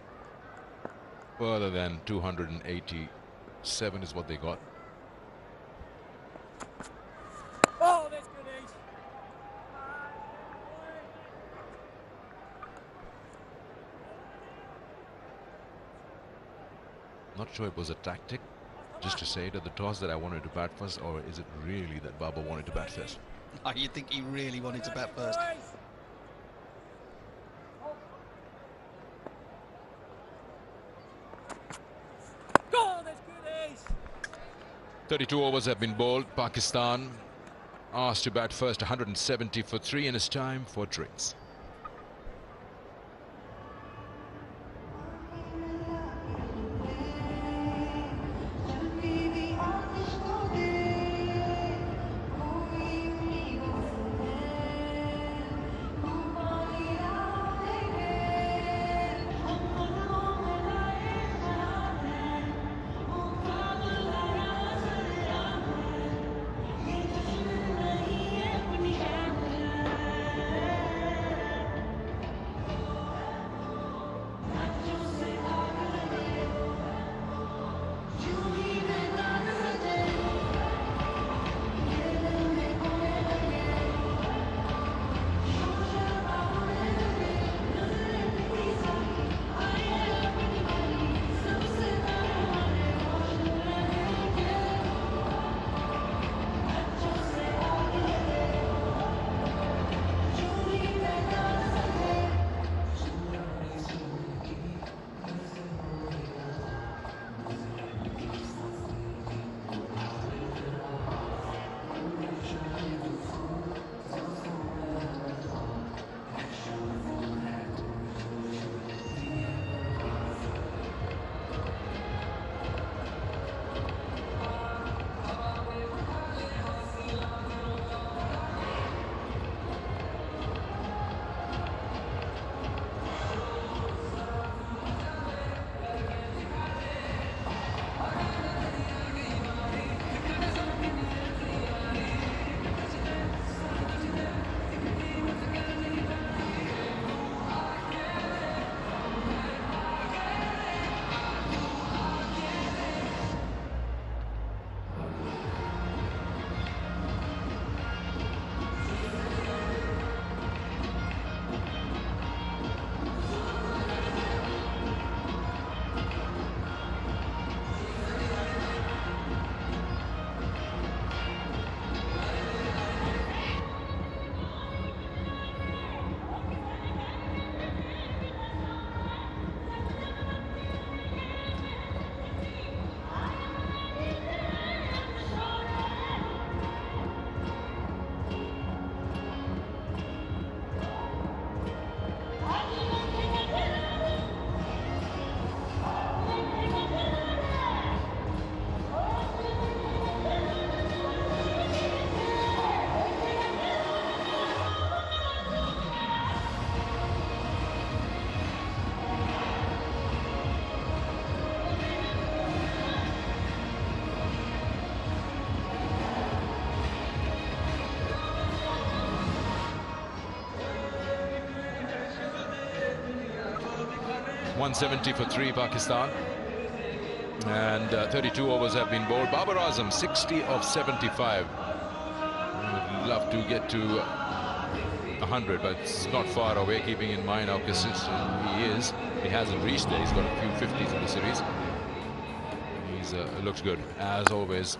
further than 287 is what they got. Oh, that's good, Ace. Not sure it was a tactic just to say it at the toss that I wanted to bat first, or is it really that Baba wanted to bat first? Oh, you think he really wanted to bat first? Oh, that's good, Ace. 32 overs have been bowled. Pakistan asked to bat first, 170 for 3, and it's time for drinks. .170 for 3 Pakistan, and 32 overs have been bowled. Babar Azam 60 of 75. Would love to get to 100, but it's not far away, keeping in mind how consistent he is. He hasn't reached there. He's got a few 50s in the series. He's looks good as always.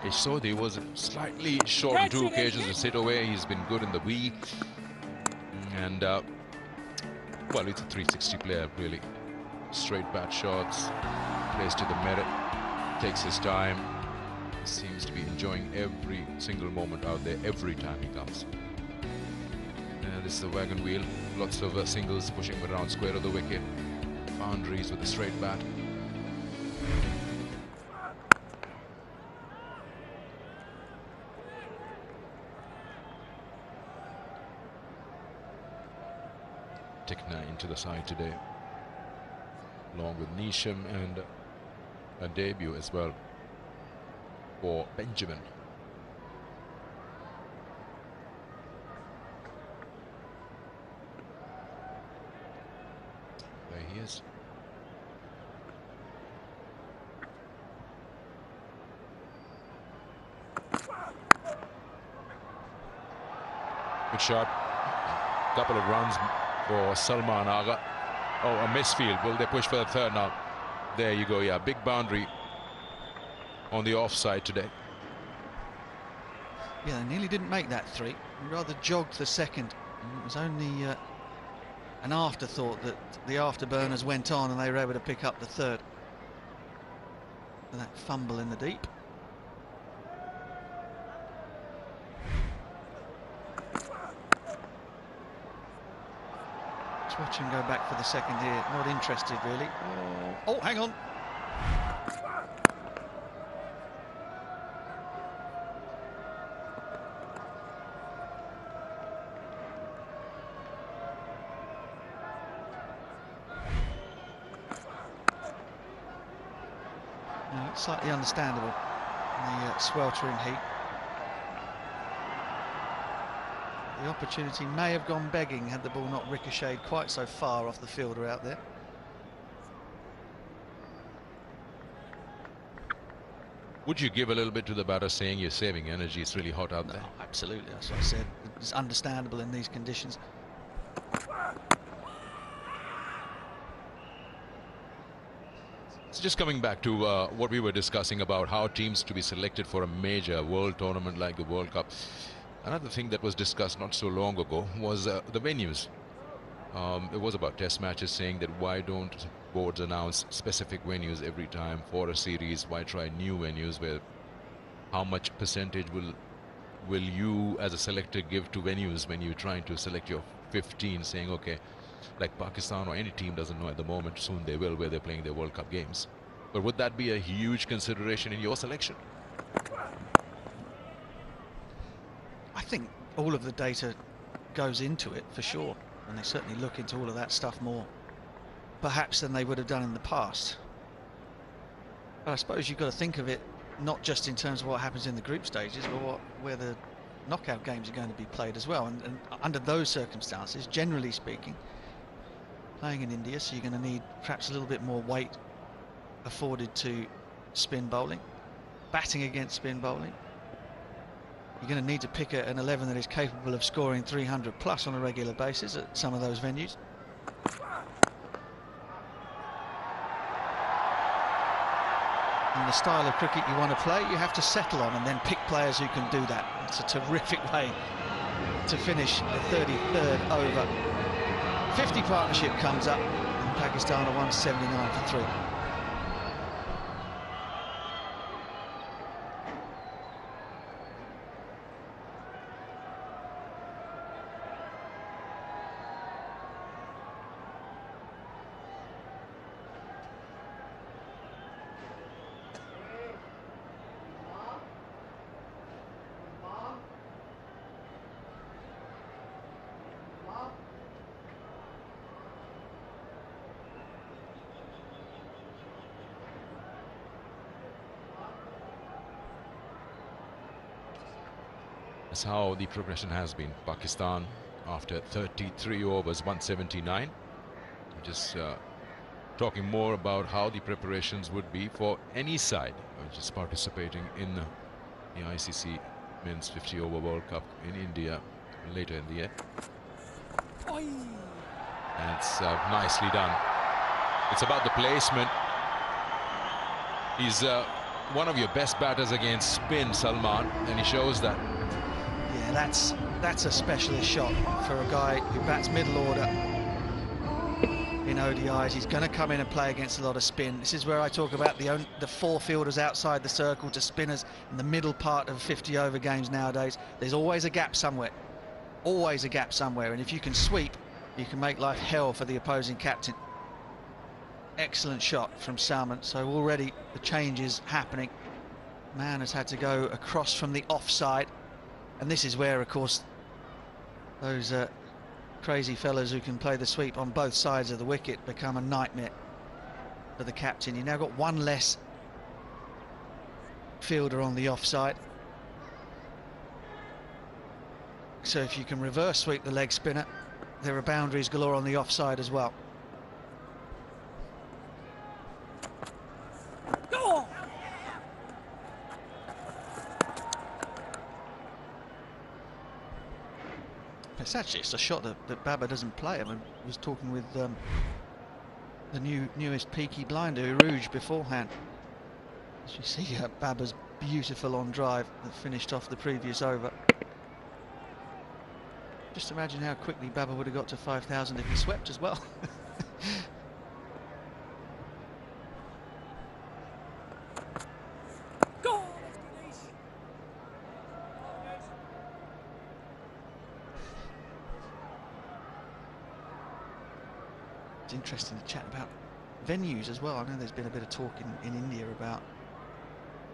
Sodhi was slightly short on 2 occasions to sit away. He's been good in the V, and well, he's a 360 player, really. Straight bat shots, plays to the merit, takes his time. Seems to be enjoying every single moment out there, every time he comes. This is the wagon wheel. Lots of singles pushing him around square of the wicket. Boundaries with the straight bat. Tikna into the side today, along with Nisham, and a debut as well for Benjamin. There he is. Good shot. Couple of runs for Salman Agha. Oh, a misfield. Will they push for the third now? There you go. Yeah, big boundary on the offside today. Yeah, they nearly didn't make that 3. They rather jogged the second. And it was only an afterthought that the afterburners went on and they were able to pick up the third. And that fumble in the deep. Let's watch him go back for the second here. Not interested, really. Oh, hang on. No, it's slightly understandable in the sweltering heat. The opportunity may have gone begging had the ball not ricocheted quite so far off the fielder out there. Would you give a little bit to the batter saying you're saving energy? It's really hot out there. Absolutely, that's what I said. It's understandable in these conditions. So just coming back to what we were discussing about how teams to be selected for a major world tournament like the World Cup. Another thing that was discussed not so long ago was the venues. It was about test matches, saying that why don't boards announce specific venues every time for a series? Why try new venues where how much percentage will you as a selector give to venues when you're trying to select your 15, saying, okay, like Pakistan or any team doesn't know at the moment, soon they will, where they're playing their World Cup games. But would that be a huge consideration in your selection? I think all of the data goes into it for sure, and they certainly look into all of that stuff more perhaps than they would have done in the past. But I suppose you've got to think of it not just in terms of what happens in the group stages, but where the knockout games are going to be played as well. And under those circumstances, generally speaking, playing in India, so you're going to need perhaps a little bit more weight afforded to spin bowling, batting against spin bowling. You're going to need to pick an 11 that is capable of scoring 300 plus on a regular basis at some of those venues. And the style of cricket you want to play, you have to settle on and then pick players who can do that. It's a terrific way to finish the 33rd over. 50 partnership comes up, and Pakistan are 179 for 3. That's how the progression has been. Pakistan, after 33 overs, 179. Just talking more about how the preparations would be for any side which is participating in the ICC Men's 50 Over World Cup in India later in the year. And it's nicely done. It's about the placement. He's one of your best batters against spin, Salman, and he shows that. Yeah, that's a specialist shot for a guy who bats middle order in ODIs. He's going to come in and play against a lot of spin. This is where I talk about the 4 fielders outside the circle to spinners in the middle part of 50 over games nowadays. There's always a gap somewhere. Always a gap somewhere. And if you can sweep, you can make life hell for the opposing captain. Excellent shot from Salman. So already the change is happening. Man has had to go across from the offside. And this is where, of course, those crazy fellas who can play the sweep on both sides of the wicket become a nightmare for the captain. You've now got one less fielder on the offside. So if you can reverse sweep the leg spinner, there are boundaries galore on the offside as well. It's a shot that Baba doesn't play. I mean, was talking with the newest Peaky Blinder, Rouge, beforehand. As you see, Baba's beautiful on drive that finished off the previous over. Just imagine how quickly Baba would have got to 5,000 if he swept as well. It's interesting to chat about venues as well. I know there's been a bit of talk in India about,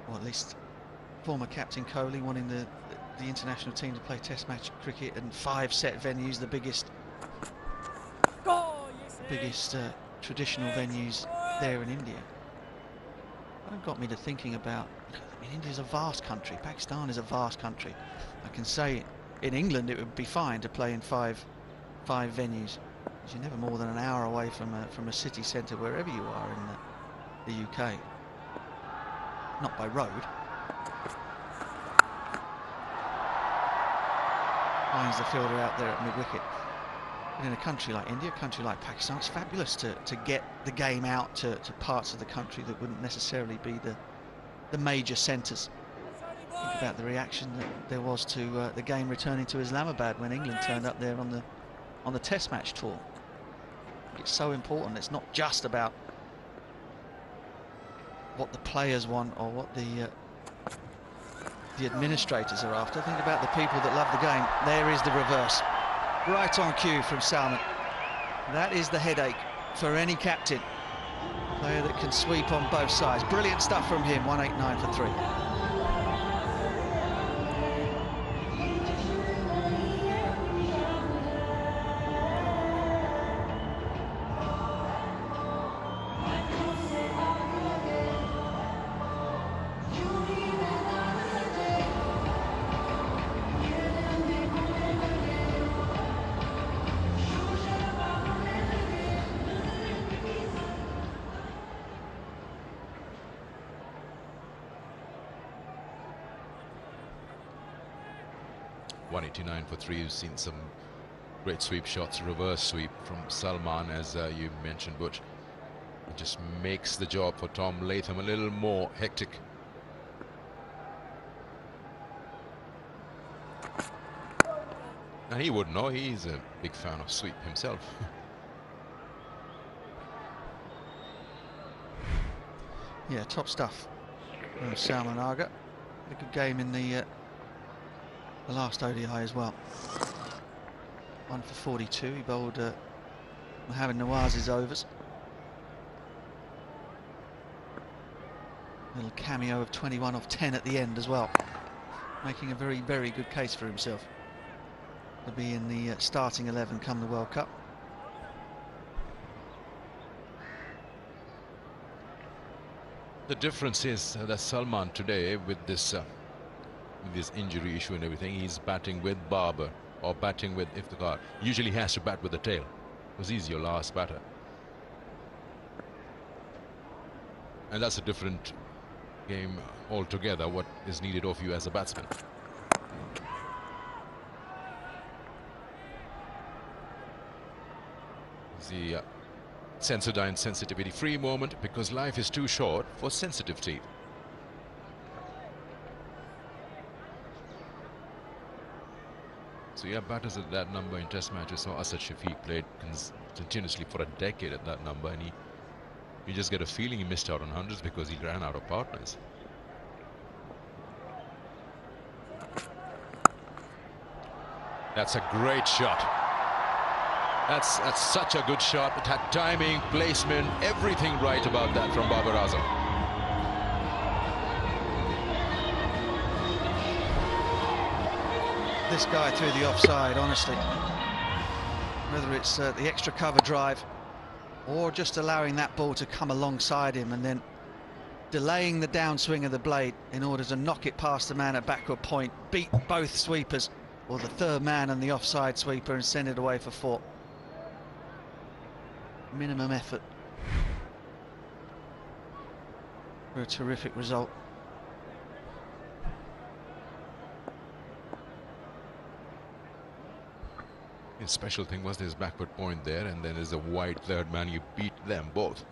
or at least former captain Kohli wanting the international team to play test match cricket in 5-set venues, the biggest traditional venues there in India. That got me to thinking about, I mean, India's a vast country, Pakistan is a vast country. I can say in England it would be fine to play in five venues. You're never more than an hour away from a city centre wherever you are in the UK. Not by road. Finds the fielder out there at mid-wicket. But in a country like India, a country like Pakistan, it's fabulous to get the game out to parts of the country that wouldn't necessarily be the major centres. Think about the reaction that there was to the game returning to Islamabad when England turned up there on the Test match tour. It's so important. It's not just about what the players want or what the administrators are after. Think about the people that love the game. There is the reverse. Right on cue from Salman. That is the headache for any captain. Player that can sweep on both sides. Brilliant stuff from him. 189 for 3. For 3, you've seen some great sweep shots, reverse sweep from Salman, as you mentioned, Butch. It just makes the job for Tom Latham a little more hectic. And he would know, he's a big fan of sweep himself. Yeah, top stuff from Salman Agha. A good game in the last ODI as well. 1 for 42. He bowled Mohammad Nawaz's overs. Little cameo of 21 off 10 at the end as well. Making a very, very good case for himself to be in the starting 11 come the World Cup. The difference is that Salman today, with this injury issue and everything, he's batting with Babar or batting with Iftikhar. Usually he has to bat with the tail because he's your last batter. And that's a different game altogether, what is needed of you as a batsman. The Sensodyne sensitivity free moment, because life is too short for sensitive teeth. So yeah, batters at that number in test matches. So Asad Shafiq played continuously for a decade at that number, and you just get a feeling he missed out on hundreds because he ran out of partners. That's a great shot. That's such a good shot. It had timing, placement, everything right about that from Babar Azam. This guy through the offside, honestly. Whether it's the extra cover drive or just allowing that ball to come alongside him and then delaying the downswing of the blade in order to knock it past the man at backward point, beat both sweepers, or the third man and the offside sweeper, and send it away for 4. Minimum effort for a terrific result. The special thing was this backward point there, and then there's a wide third man. You beat them both.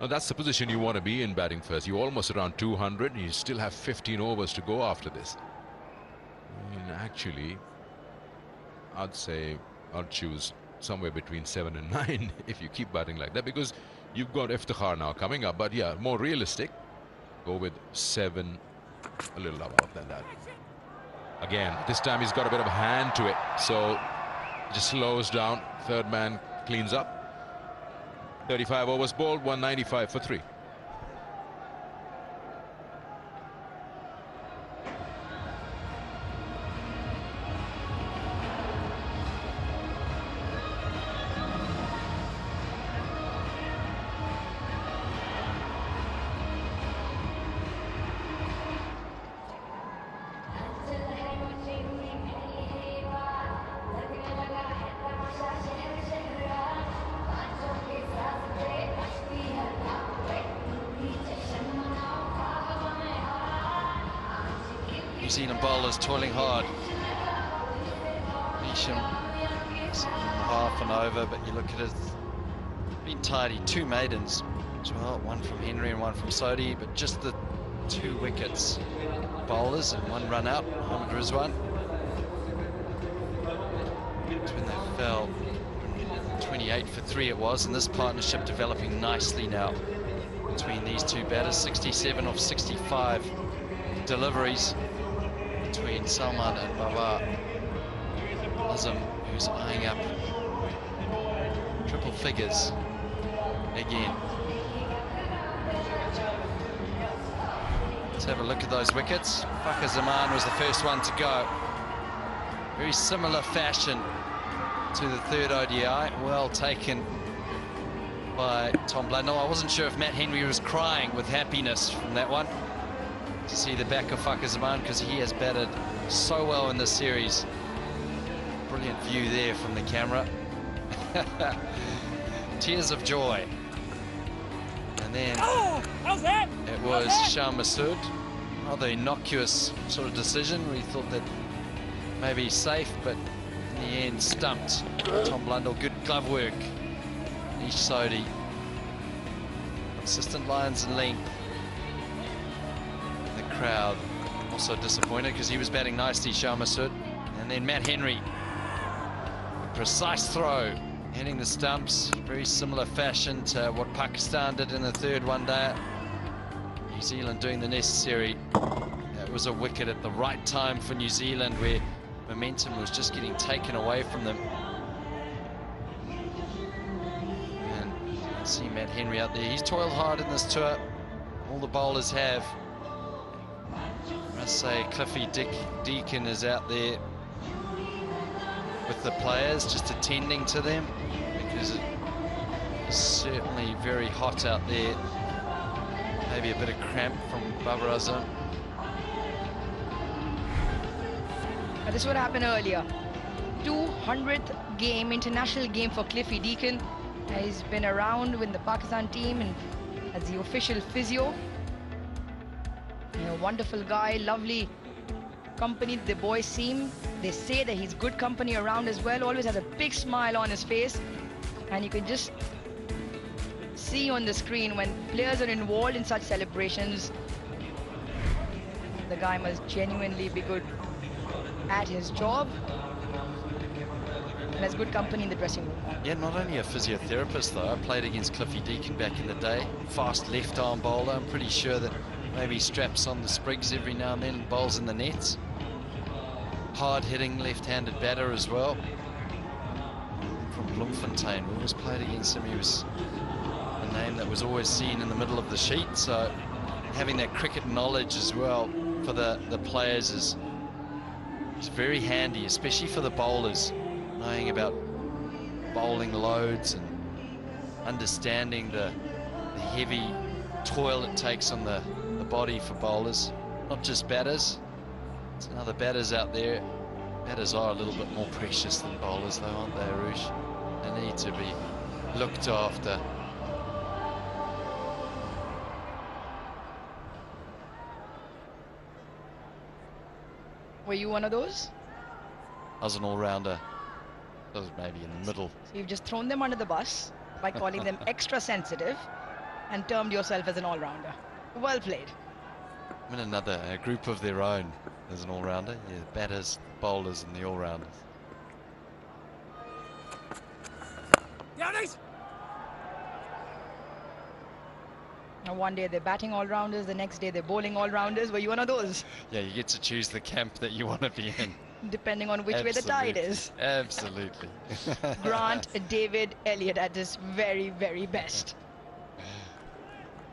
Now that's the position you want to be in batting first. You're almost around 200 and you still have 15 overs to go after this. And actually, I'd say I'd choose somewhere between 7 and 9 if you keep batting like that, because you've got Iftikhar now coming up. But yeah, more realistic, go with 7, a little above than that. Again, this time he's got a bit of a hand to it, so just slows down. Third man cleans up. 35 overs bowled, 195 for 3. New Zealand bowlers toiling hard. Isham half and over, but you look at it, been tidy. 2 maidens as well, one from Henry and one from Sodhi, but just the 2 wickets. Bowlers and 1 run out. Mohammad Rizwan. That's when they fell. 28 for 3 it was, and this partnership developing nicely now between these 2 batters. 67 off 65 deliveries between Salman and Babar Azam, who's eyeing up triple figures again. Let's have a look at those wickets. Fakhar Zaman was the first one to go. Very similar fashion to the 3rd ODI. Well taken by Tom Blundell. I wasn't sure if Matt Henry was crying with happiness from that one, to see the back of Fakhar Zaman, because he has batted so well in this series. Brilliant view there from the camera. Tears of joy. And then it was Shah Masood. Rather innocuous sort of decision. We thought that maybe safe, but in the end stumped Tom Blundell. Good glove work. Nish Sodhi. Consistent lines and length. Crowd also disappointed because he was batting nicely, Shah Masood. And then Matt Henry, precise throw, hitting the stumps, very similar fashion to what Pakistan did in the 3rd one day. New Zealand doing the necessary. That was a wicket at the right time for New Zealand, where momentum was just getting taken away from them. And you can see Matt Henry out there. He's toiled hard in this tour. All the bowlers have. I must say Cliffy Deakin is out there with the players, just attending to them, because it's certainly very hot out there. Maybe a bit of cramp from Babar Azam. This is what happened earlier. 200th game, international game for Cliffy Deakin. He's been around with the Pakistan team and as the official physio. Wonderful guy, lovely company the boys seem. They say that he's good company around as well. Always has a big smile on his face, and you can just see on the screen when players are involved in such celebrations, the guy must genuinely be good at his job and has good company in the dressing room. Yeah, not only a physiotherapist though. I played against Cliffy Deakin back in the day. Fast left arm bowler. I'm pretty sure that maybe straps on the sprigs every now and then, bowls in the nets. Hard-hitting left-handed batter as well. From Bloemfontein, we always played against him. He was a name that was always seen in the middle of the sheet, so having that cricket knowledge as well for the players is very handy, especially for the bowlers, knowing about bowling loads and understanding the heavy toil it takes on the body for bowlers, not just batters. There's other batters out there. Batters are a little bit more precious than bowlers though, aren't they, Arush? They need to be looked after. Were you one of those? I was an all-rounder. I was maybe in the middle. So you've just thrown them under the bus by calling them extra sensitive and termed yourself as an all-rounder. Well played. I'm in a group of their own as an all-rounder. Yeah, the batters, bowlers and the all-rounders. Now one day they're batting all-rounders, the next day they're bowling all-rounders. Were you one of those? Yeah, you get to choose the camp that you want to be in. Depending on which way the tide is. Absolutely. Grant David Elliott at his very, very best.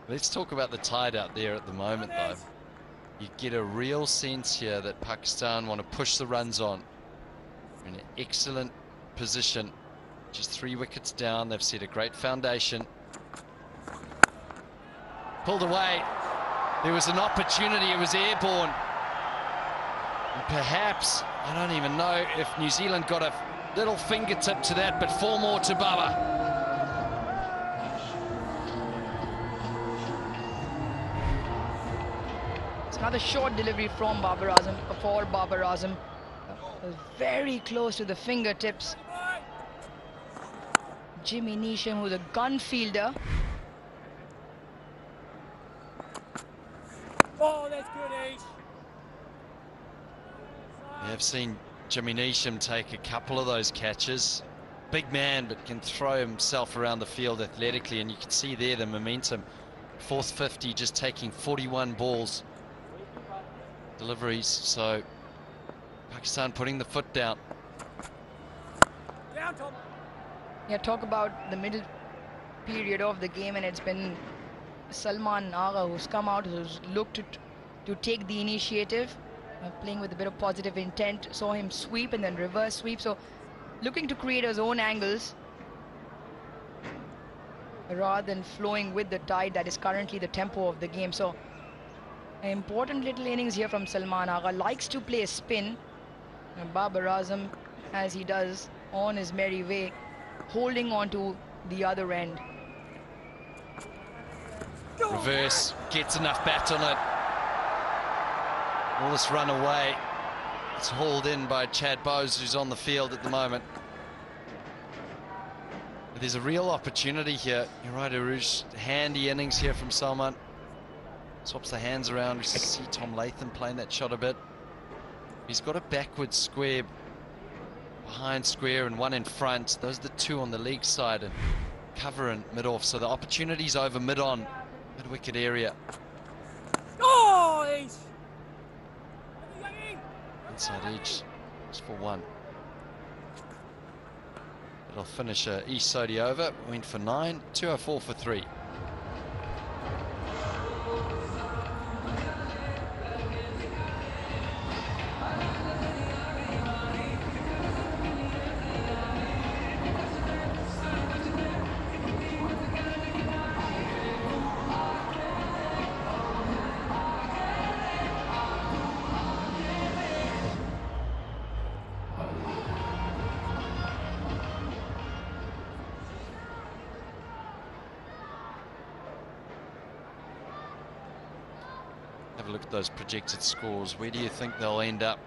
Let's talk about the tide out there at the moment, though. You get a real sense here that Pakistan want to push the runs on. In an excellent position. Just 3 wickets down. They've set a great foundation. Pulled away. There was an opportunity. It was airborne. And perhaps, I don't even know if New Zealand got a little fingertip to that, but 4 more to Baba. It's another short delivery from Babar Azam, for Babar Azam. Very close to the fingertips. Jimmy Neesham, who's a gun fielder. Oh, that's good, Ace. We have seen Jimmy Neesham take a couple of those catches. Big man, but can throw himself around the field athletically, and you can see there the momentum. Fourth 50, just taking 41 balls. Deliveries, so Pakistan putting the foot down. Down, Tom. Yeah, talk about the middle period of the game, and it's been Salman Agha who's come out, who's looked to take the initiative, playing with a bit of positive intent. Saw him sweep and then reverse sweep, so looking to create his own angles rather than flowing with the tide that is currently the tempo of the game. So an important little innings here from Salman Agha. Likes to play spin, and Babar Azam, as he does, on his merry way, holding on to the other end. Reverse, gets enough bat on it. All this run away. It's hauled in by Chad Bowes, who's on the field at the moment. But there's a real opportunity here. You're right, Arush. Handy innings here from Salman. Swaps the hands around. We see Tom Latham playing that shot a bit. He's got a backwards square, behind square and one in front. Those are the 2 on the leg side, and cover and mid-off. So the opportunity's over mid-on, mid-wicket area. Oh, Ace. Inside edge, just for 1. It'll finish East Sodi over. Went for 9, 204 for 3. Look at those projected scores. Where do you think they'll end up?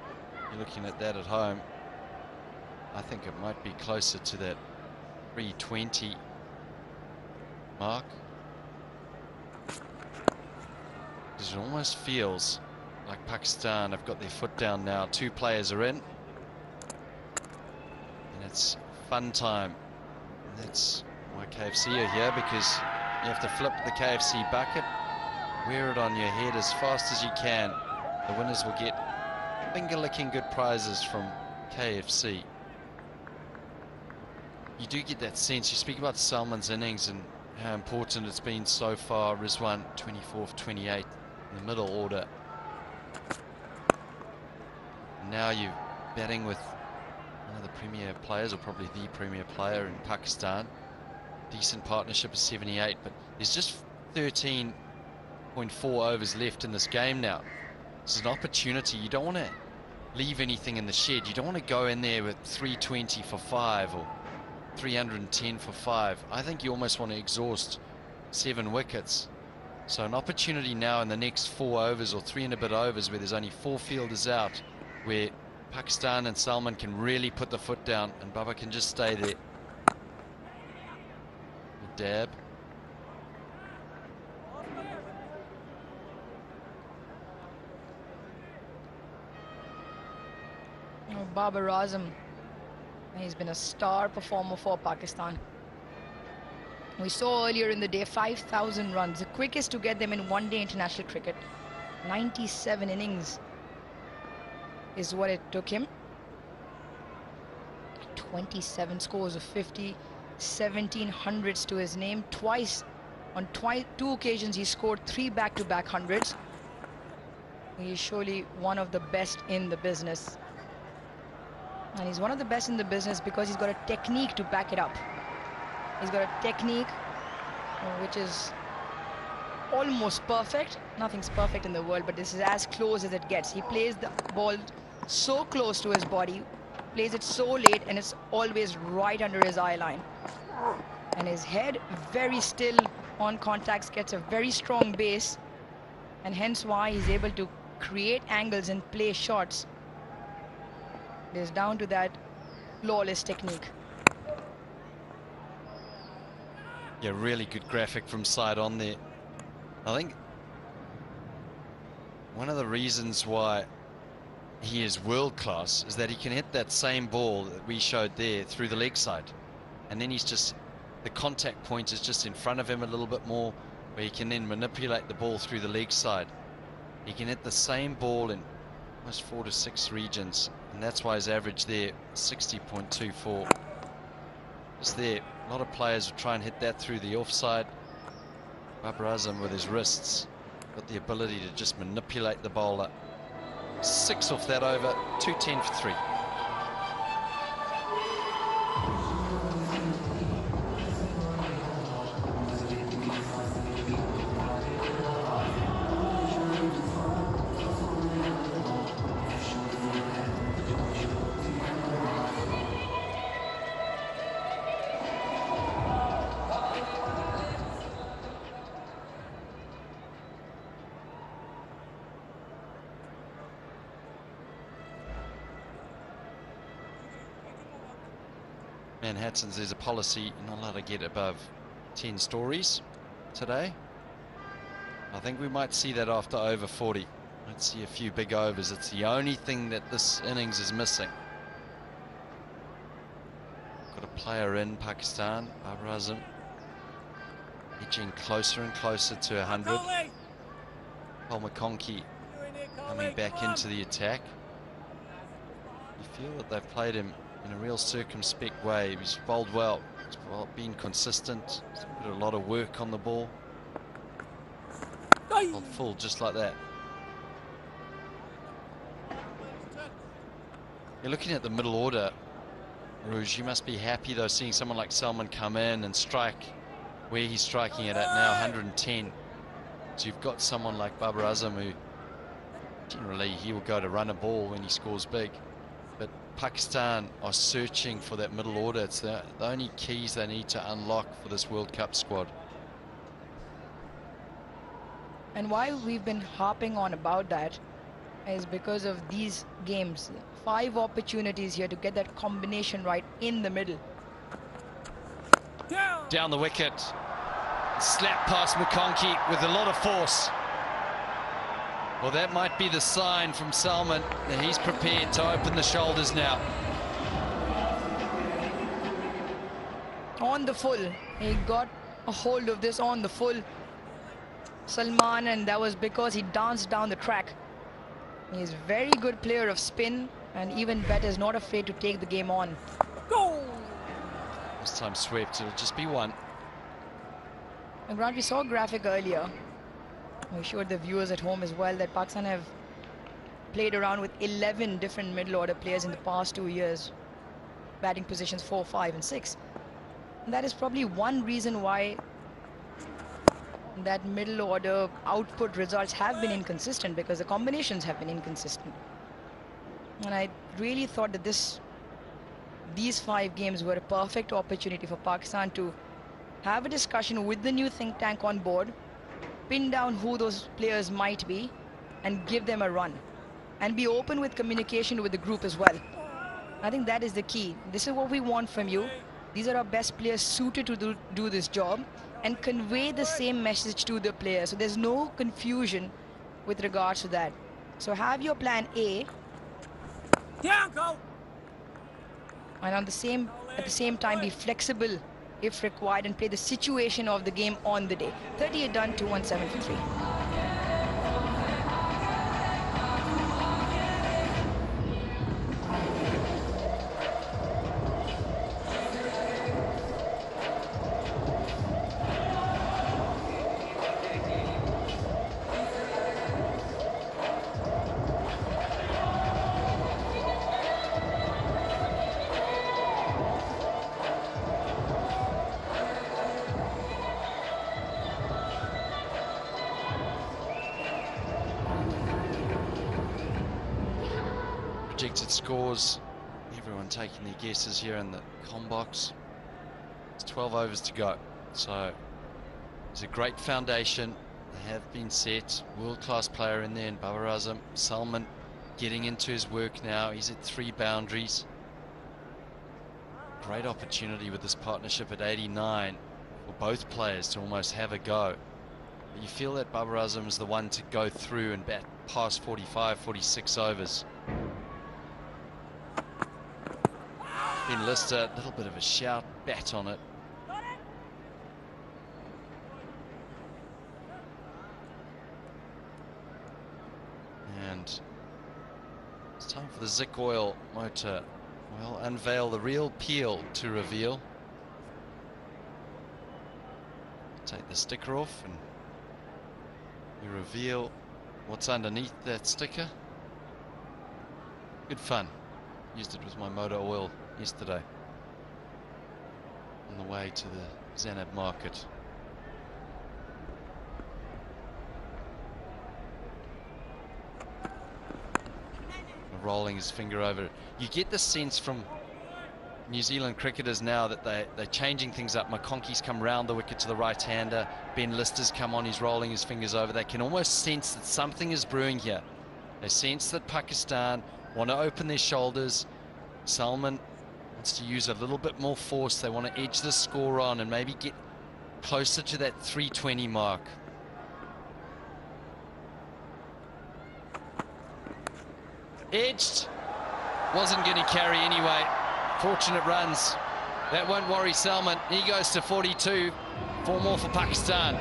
You're looking at that at home. I think it might be closer to that 320 mark. Because it almost feels like Pakistan have got their foot down now. 2 players are in. And it's fun time. And that's why KFC are here, because you have to flip the KFC bucket, wear it on your head as fast as you can. The winners will get finger-licking good prizes from KFC. You do get that sense. You speak about Salman's innings and how important it's been so far. Rizwan, 24 for 28 in the middle order. Now you're batting with one of the premier players, or probably the premier player in Pakistan. Decent partnership of 78, but there's just 13.4 overs left in this game now. This is an opportunity. You don't want to leave anything in the shed. You don't want to go in there with 320 for 5 or 310 for 5. I think you almost want to exhaust 7 wickets. So an opportunity now in the next 4 overs or 3 and a bit overs where there's only 4 fielders out, where Pakistan and Salman can really put the foot down and Baba can just stay there. Dab. Babar Azam, he's been a star performer for Pakistan. We saw earlier in the day 5,000 runs, the quickest to get them in one-day international cricket. 97 innings is what it took him. 27 scores of 50, 1700s to his name. On 2 occasions he scored 3 back-to-back hundreds. He is surely one of the best in the business. And he's one of the best in the business because he's got a technique to back it up. He's got a technique which is almost perfect. Nothing's perfect in the world, but this is as close as it gets. He plays the ball so close to his body, plays it so late, and it's always right under his eye line. And his head very still on contacts, gets a very strong base, and hence why he's able to create angles and play shots. It is down to that flawless technique. Yeah, really good graphic from side on there. I think one of the reasons why he is world class is that he can hit that same ball that we showed there through the leg side, and then he's just, the contact point is just in front of him a little bit more, where he can then manipulate the ball through the leg side. He can hit the same ball in almost 4 to 6 regions, and that's why his average there 60.24. Just there, a lot of players will try and hit that through the offside. Babar Azam with his wrists got the ability to just manipulate the bowler. 6 off that over, 210 for 3. Manhattan's, there's a policy you're not allowed to get above 10 stories today. I think we might see that after over 40. Might see a few big overs. It's the only thing that this innings is missing. Got a player in Pakistan, Babar Azam, edging closer and closer to 100. Paul McConkey coming back into the attack. You feel that they've played him in a real circumspect way. He's bowled well, he's been consistent, he's put a lot of work on the ball. Bowled full just like that. You're looking at the middle order, Rouge. You must be happy though seeing someone like Salman come in and strike where he's striking it at now, 110. So you've got someone like Babar Azam who generally he will go to run a ball when he scores big. But Pakistan are searching for that middle order. It's the only keys they need to unlock for this World Cup squad. And why we've been harping on about that is because of these games. 5 opportunities here to get that combination right in the middle. Down the wicket. Slap past McConkey with a lot of force. Well, that might be the sign from Salman that he's prepared to open the shoulders now. On the full, he got a hold of this on the full, Salman, and that was because he danced down the track. He's a very good player of spin, and even better, is not afraid to take the game on. Go! This time swept, it'll just be 1. And Grant, we saw a graphic earlier. We showed the viewers at home as well that Pakistan have played around with 11 different middle order players in the past 2 years, batting positions 4, 5 and 6. And that is probably one reason why that middle order output results have been inconsistent, because the combinations have been inconsistent. And I really thought that this these 5 games were a perfect opportunity for Pakistan to have a discussion with the new think tank on board, pin down who those players might be, and give them a run. And be open with communication with the group as well. I think that is the key. This is what we want from you. These are our best players suited to do this job, and convey the same message to the players. So there's no confusion with regards to that. So have your plan A. And at the same time be flexible if required and play the situation of the game on the day. 38 done, 217 for 3. Projected scores, everyone taking their guesses here in the com box. It's 12 overs to go, so it's a great foundation. They have been set. World-class player in there in Babar Azam. Salman getting into his work now. He's at 3 boundaries. Great opportunity with this partnership at 89 for both players to almost have a go. But you feel that Babar Azam is the one to go through and bat past 45, 46 overs. Ben Lister, a little bit of a shout, bat on it. And it's time for the Zik Oil motor. We'll unveil the real peel to reveal. Take the sticker off and we reveal what's underneath that sticker. Good fun. Used it with my motor oil yesterday on the way to the Zanab market. Rolling his finger over it. You get the sense from New Zealand cricketers now that they're changing things up. McConkey's come round the wicket to the right-hander. Ben Lister's come on, he's rolling his fingers over. They can almost sense that something is brewing here. They sense that Pakistan want to open their shoulders. Salman wants to use a little bit more force. They want to edge the score on and maybe get closer to that 320 mark. Edged. Wasn't going to carry anyway. Fortunate runs. That won't worry Salman. He goes to 42. 4 more for Pakistan.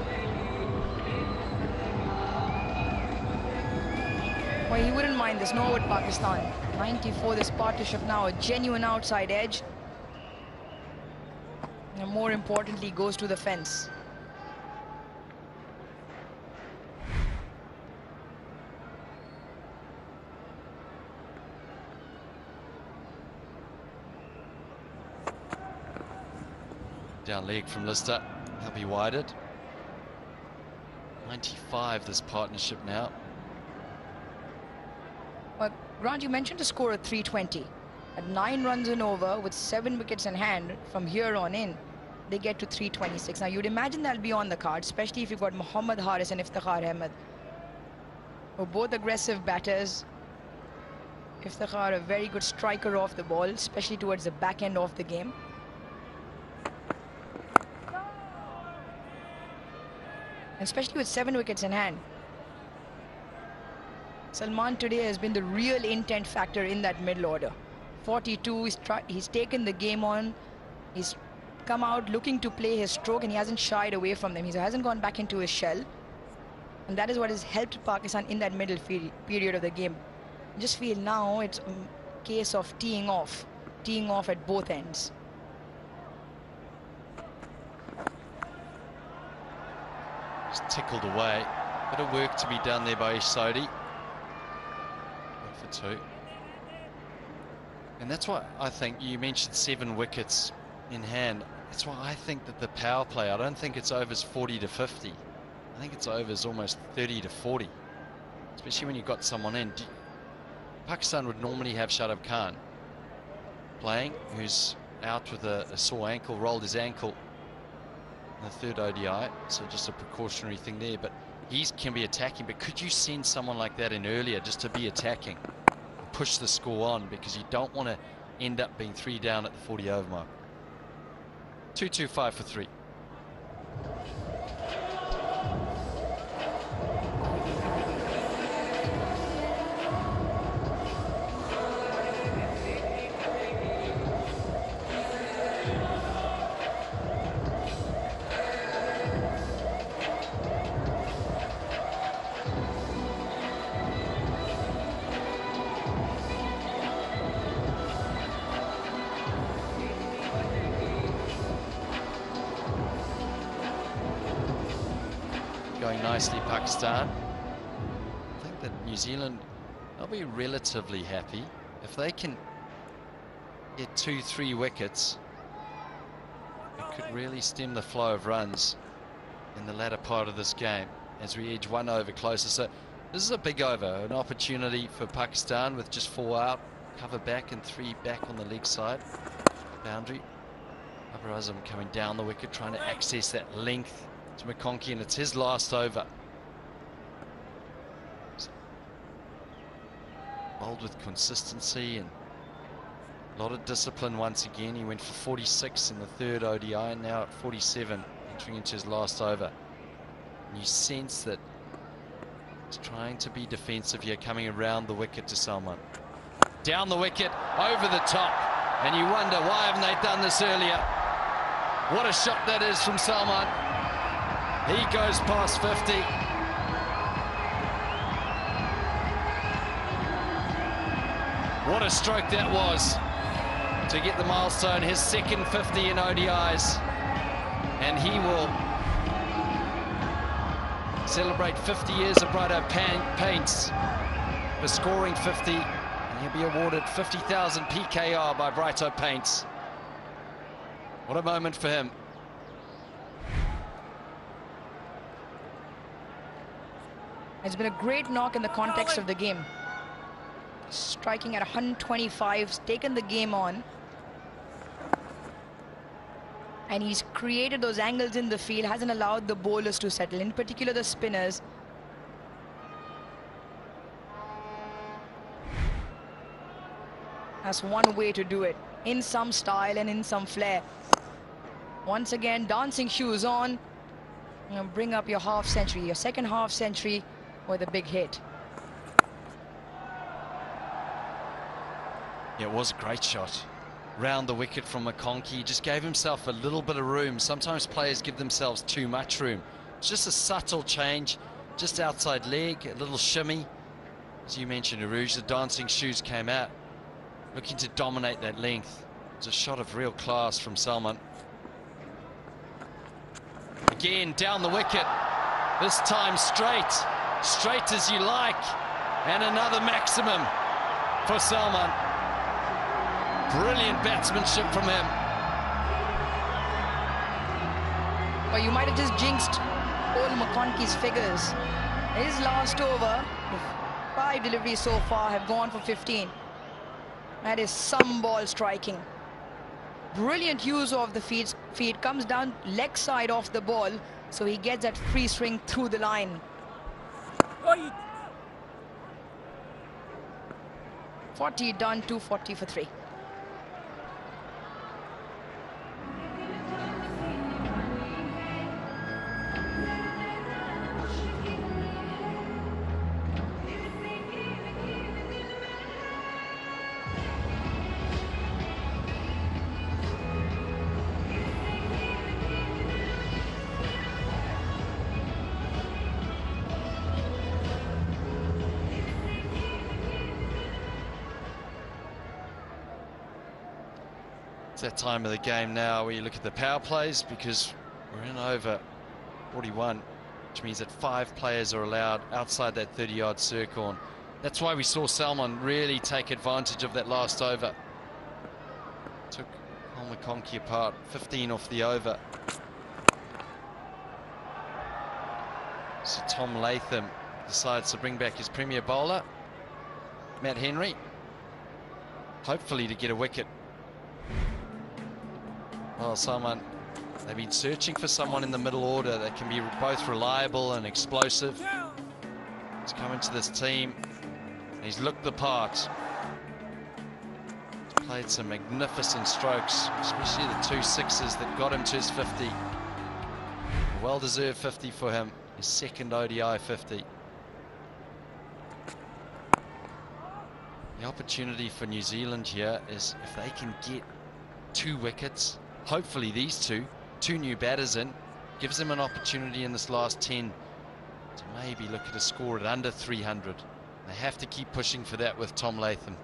Well, he wouldn't mind this, nor would Pakistan. 94, this partnership now a genuine outside edge. And more importantly, goes to the fence. Down leg from Lister. He'll be wided. 95 this partnership now. But Grant, you mentioned a score of 320. At 9 runs and over with 7 wickets in hand, from here on in, they get to 326. Now you'd imagine that'll be on the card, especially if you've got Mohammad Haris and Iftikhar Ahmed, who are both aggressive batters. Iftikhar, a very good striker off the ball, especially towards the back end of the game. And especially with 7 wickets in hand. Salman today has been the real intent factor in that middle order. 42, he's taken the game on. He's come out looking to play his stroke and he hasn't shied away from them. He hasn't gone back into his shell. And that is what has helped Pakistan in that middle period of the game. I just feel now it's a case of teeing off at both ends. Just tickled away. Bit of work to be done there by Sodhi. 1 for 2. And that's why I think you mentioned 7 wickets in hand. That's why I think that the power play, I don't think it's overs 40 to 50. I think it's overs almost 30 to 40. Especially when you've got someone in. Pakistan would normally have Shadab Khan. playing, who's out with a sore ankle, rolled his ankle in the third ODI, so just a precautionary thing there. But he can be attacking, but could you send someone like that in earlier just to be attacking, push the score on, because you don't want to end up being 3 down at the 40 over mark. 2-2-5 for 3. Going nicely, Pakistan. I think that New Zealand, they'll be relatively happy if they can get 2-3 wickets. It could really stem the flow of runs in the latter part of this game as we edge 1 over closer. So this is a big over, an opportunity for Pakistan with just 4 out, cover back and 3 back on the leg side boundary. Babar Azam coming down the wicket, trying to access that length to McConkey, and it's his last over. Bowled with consistency and a lot of discipline once again. He went for 46 in the third ODI, and now at 47, entering into his last over. And you sense that he's trying to be defensive here, coming around the wicket to Salman. Down the wicket, over the top, and you wonder, why haven't they done this earlier? What a shot that is from Salman. He goes past 50. What a stroke that was to get the milestone, his second 50 in ODIs. And he will celebrate 50 years of Brighto Paints for scoring 50. And he'll be awarded 50,000 PKR by Brighto Paints. What a moment for him. It's been a great knock in the context of the game. Striking at 125, taken the game on. And he's created those angles in the field, hasn't allowed the bowlers to settle, in particular the spinners. That's one way to do it, in some style and in some flair. Once again, dancing shoes on. You know, bring up your half century, your second half century with a big hit. Yeah, it was a great shot. Round the wicket from McConkey, just gave himself a little bit of room. Sometimes players give themselves too much room. It's just a subtle change, just outside leg, a little shimmy. As you mentioned, Aruj, the dancing shoes came out, looking to dominate that length. It's a shot of real class from Salman. Again, down the wicket, this time straight as you like, and another maximum for Salman. Brilliant batsmanship from him. Well, you might have just jinxed old McConkey's figures. His last over, 5 deliveries so far have gone for 15. That is some ball striking. Brilliant use of the feet, comes down leg side off the ball, so he gets that free swing through the line. 40 done, 240 for 3. It's that time of the game now where you look at the power plays, because we're in over 41, which means that 5 players are allowed outside that 30-yard circle. And that's why we saw Salman really take advantage of that last over. Took McConkey apart, 15 off the over. So Tom Latham decides to bring back his premier bowler, Matt Henry, hopefully to get a wicket Well, they've been searching for someone in the middle order that can be both reliable and explosive. He's come into this team, and he's looked the part. He's played some magnificent strokes, especially the 2 sixes that got him to his 50. A well-deserved 50 for him, his second ODI 50. The opportunity for New Zealand here is if they can get 2 wickets, hopefully these two new batters in, gives them an opportunity in this last 10 to maybe look at a score at under 300. They have to keep pushing for that with Tom Latham.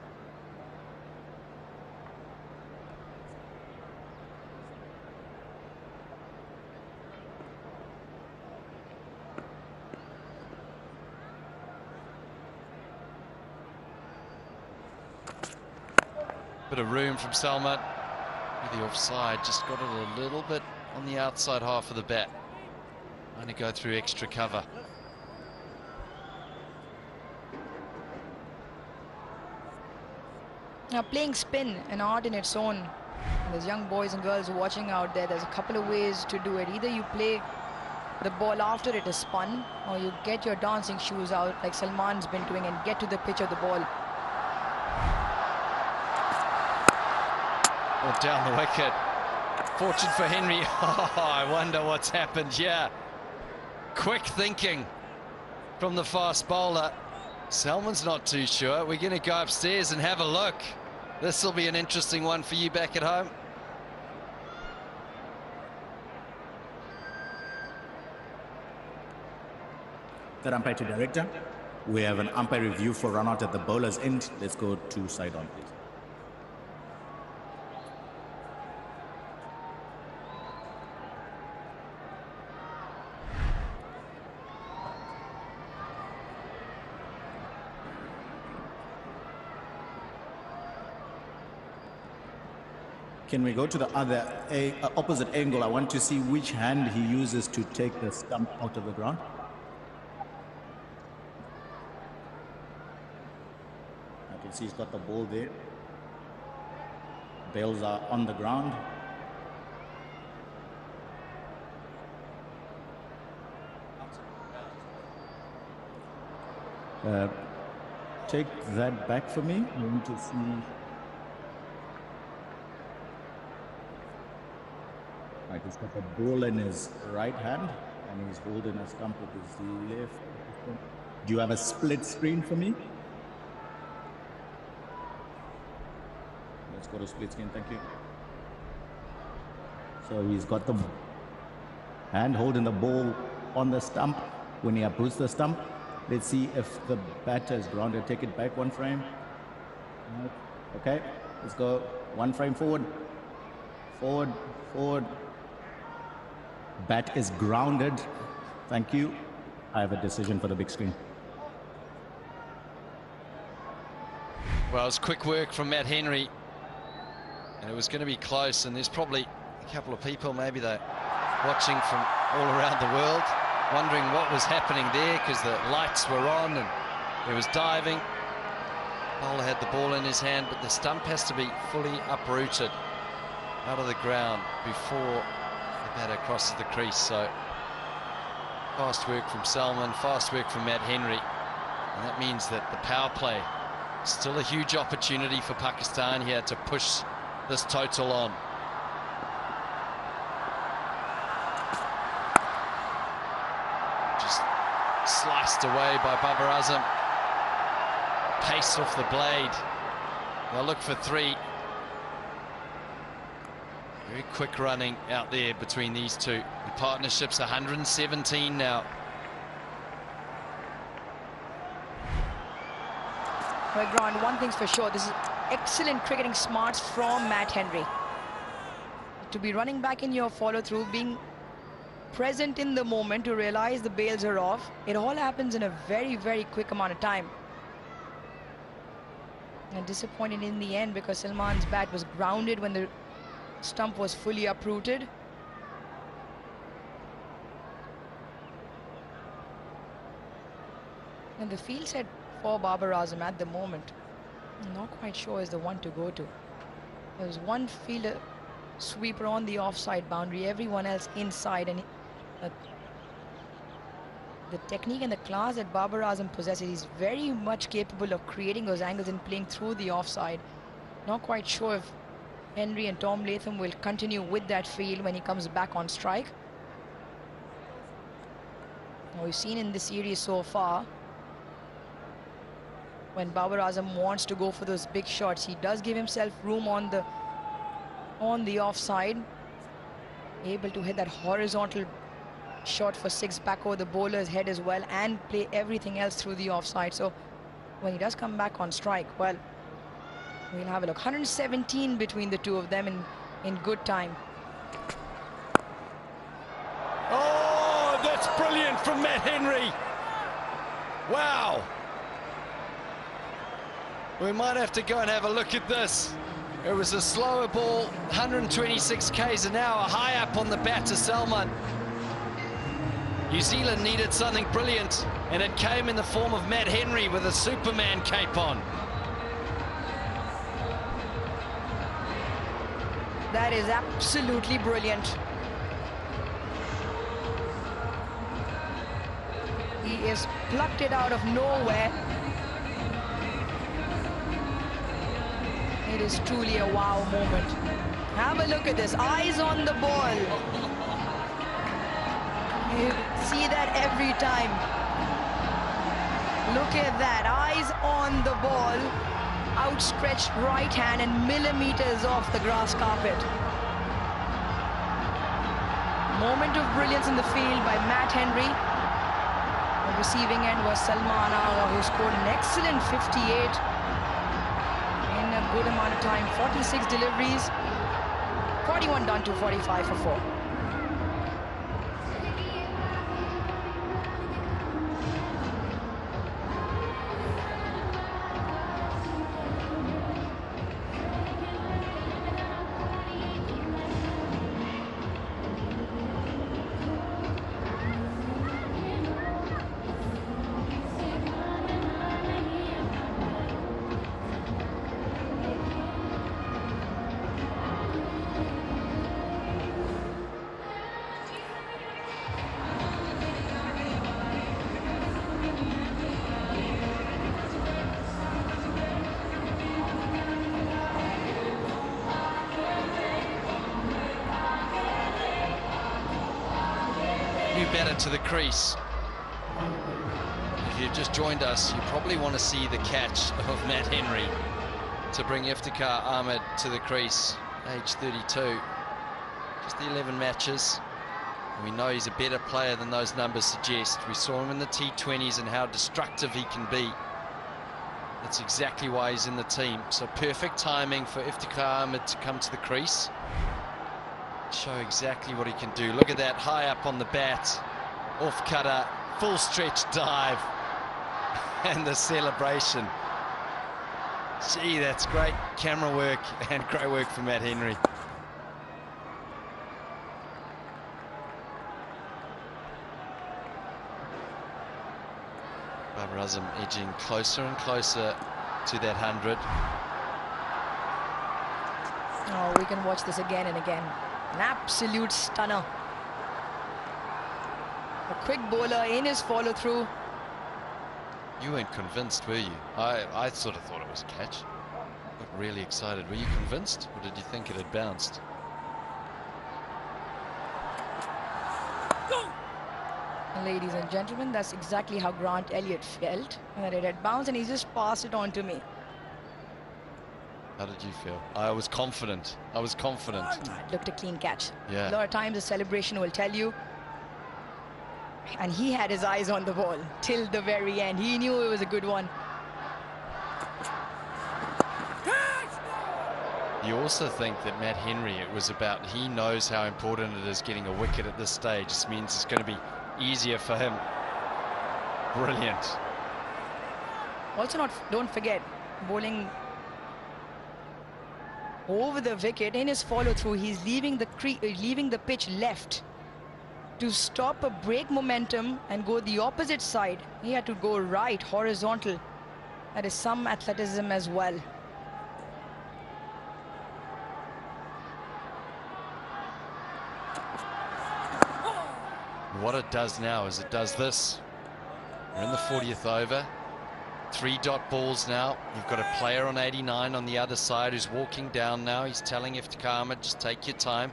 Bit of room from Salman. The offside just got it a little bit on the outside half of the bat. Trying to go through extra cover. Now playing spin, an art in its own. And there's young boys and girls watching out there. There's a couple of ways to do it. Either you play the ball after it is spun, or you get your dancing shoes out like Salman's been doing and get to the pitch of the ball. Or down the wicket. Fortune for Henry. Oh, I wonder what's happened here. Quick thinking from the fast bowler. Salman's not too sure. We're going to go upstairs and have a look. This will be an interesting one for you back at home. That umpire to director. We have an umpire review for run out at the bowler's end. Let's go to side on, please. Can we go to the other opposite angle? I want to see which hand he uses to take the stump out of the ground. I can see he's got the ball there. Bails are on the ground. Take that back for me. I want to see. Right, he's got the ball in his right hand and he's holding a stump with his left. Do you have a split screen for me? Let's go to split screen, thank you. So he's got the hand holding the ball on the stump. When he approaches the stump, let's see if the batter is grounded. Take it back 1 frame. Okay, let's go 1 frame forward. Forward, forward. Bat is grounded. Thank you. I have a decision for the big screen. Well, it's quick work from Matt Henry. And it was going to be close. And there's probably a couple of people, maybe they're watching from all around the world, wondering what was happening there because the lights were on and he was diving. Bowler had the ball in his hand, but the stump has to be fully uprooted out of the ground before the batter crosses the crease. So fast work from Salman, fast work from Matt Henry, and that means that the power play is still a huge opportunity for Pakistan here to push this total on. Just sliced away by Babar Azam. Pace off the blade. They'll look for 3. Very quick running out there between these two. The partnership's 117 now. Well, Grant, one thing's for sure, this is excellent cricketing smarts from Matt Henry. To be running back in your follow-through, being present in the moment to realize the bails are off. It all happens in a very, very quick amount of time. And disappointed in the end because Salman's bat was grounded when the stump was fully uprooted. And the field set for Babar Azam at the moment, I'm not quite sure is the one to go to. There was one fielder sweeper on the offside boundary, everyone else inside, and the technique and the class that Babar Azam possesses, he's very much capable of creating those angles and playing through the offside. Not quite sure if Henry and Tom Latham will continue with that field when he comes back on strike. Now, we've seen in this series so far, when Babar Azam wants to go for those big shots, he does give himself room on the offside, able to hit that horizontal shot for 6 back over the bowler's head as well, and play everything else through the offside. So when he does come back on strike, well, we'll have a look. 117 between the two of them in good time. Oh, that's brilliant from Matt Henry. Wow. We might have to go and have a look at this. It was a slower ball, 126 k's an hour, high up on the bat to Salman. New Zealand needed something brilliant, and it came in the form of Matt Henry with a Superman cape on. That is absolutely brilliant. He has plucked it out of nowhere. It is truly a wow moment. Have a look at this, eyes on the ball. You see that every time. Look at that, eyes on the ball, outstretched right hand and millimeters off the grass carpet. Moment of brilliance in the field by Matt Henry. The receiving end was Salman Agha, who scored an excellent 58 in a good amount of time. 46 deliveries, 41 done to 45 for 4. Better to the crease. If you've just joined us, you probably want to see the catch of Matt Henry to bring Iftikhar Ahmed to the crease, age 32. Just the 11 matches. We know he's a better player than those numbers suggest. We saw him in the T20s and how destructive he can be. That's exactly why he's in the team. So perfect timing for Iftikhar Ahmed to come to the crease. Show exactly what he can do. Look at that, high up on the bat, off cutter, full stretch dive, and the celebration. Gee, that's great camera work and great work from Matt Henry. Babar Azam edging closer and closer to that 100. Oh, we can watch this again and again. An absolute stunner. A quick bowler in his follow-through. You weren't convinced, were you? I sort of thought it was a catch. Got really excited. Were you convinced, or did you think it had bounced? Ladies and gentlemen, that's exactly how Grant Elliott felt, that it had bounced and he just passed it on to me. How did you feel? I was confident. I was confident. It looked a clean catch. Yeah. A lot of times the celebration will tell you. And he had his eyes on the ball till the very end. He knew it was a good one. You also think that Matt Henry, it was about, he knows how important it is getting a wicket at this stage. It means it's going to be easier for him. Brilliant. Also don't forget, bowling over the wicket in his follow-through, he's leaving the pitch left to stop a break momentum and go the opposite side. He had to go right, horizontal. That is some athleticism as well. what it does now is it does this. We're in the 40th over. 3 dot balls now. You've got a player on 89 on the other side who's walking down now. He's telling Iftikhar Ahmed, just take your time.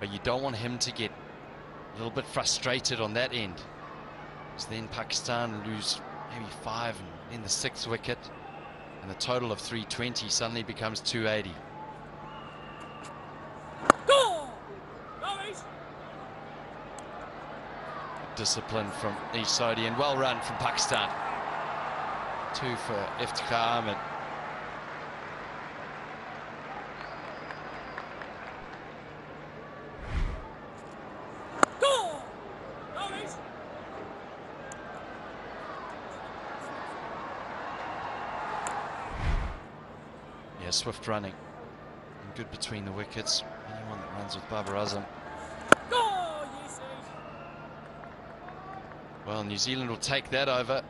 But you don't want him to get a little bit frustrated on that end. Because then Pakistan lose maybe 5 in the 6th wicket. And the total of 320 suddenly becomes 280. Discipline from Isodi and well run from Pakistan. 2 for Iftikhar Ahmed. Yeah, swift running and good between the wickets. Anyone that runs with Babar Azam. Well, New Zealand will take that over.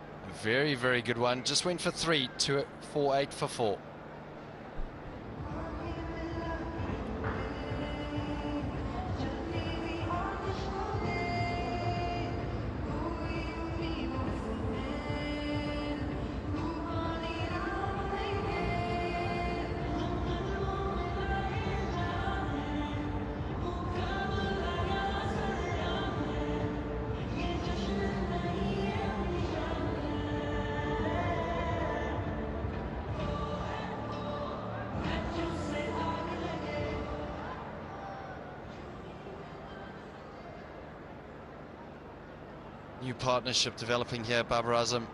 Very, very good one. Just went for 3, 2, 4, 8 for 4. New partnership developing here. Babar Azam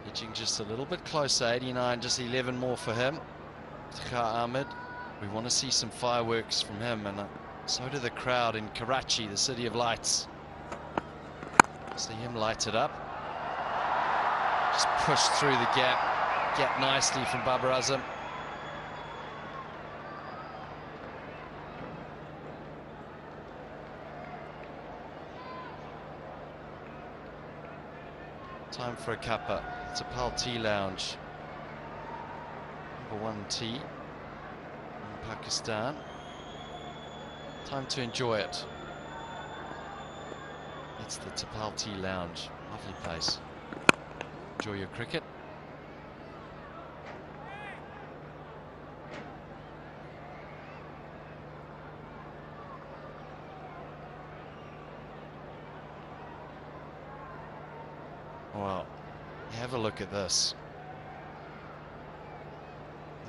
edging just a little bit closer. 89, just 11 more for him. Iftikhar Ahmed, we want to see some fireworks from him, and so do the crowd in Karachi, the city of lights. See him light it up. Just pushed through the gap nicely from Babar Azam. Time for a cuppa. It's a Pal Tea Lounge. Number 1 tea in Pakistan. Time to enjoy it. It's the Tapal Tea Lounge. Lovely place. Enjoy your cricket. Well, have a look at this.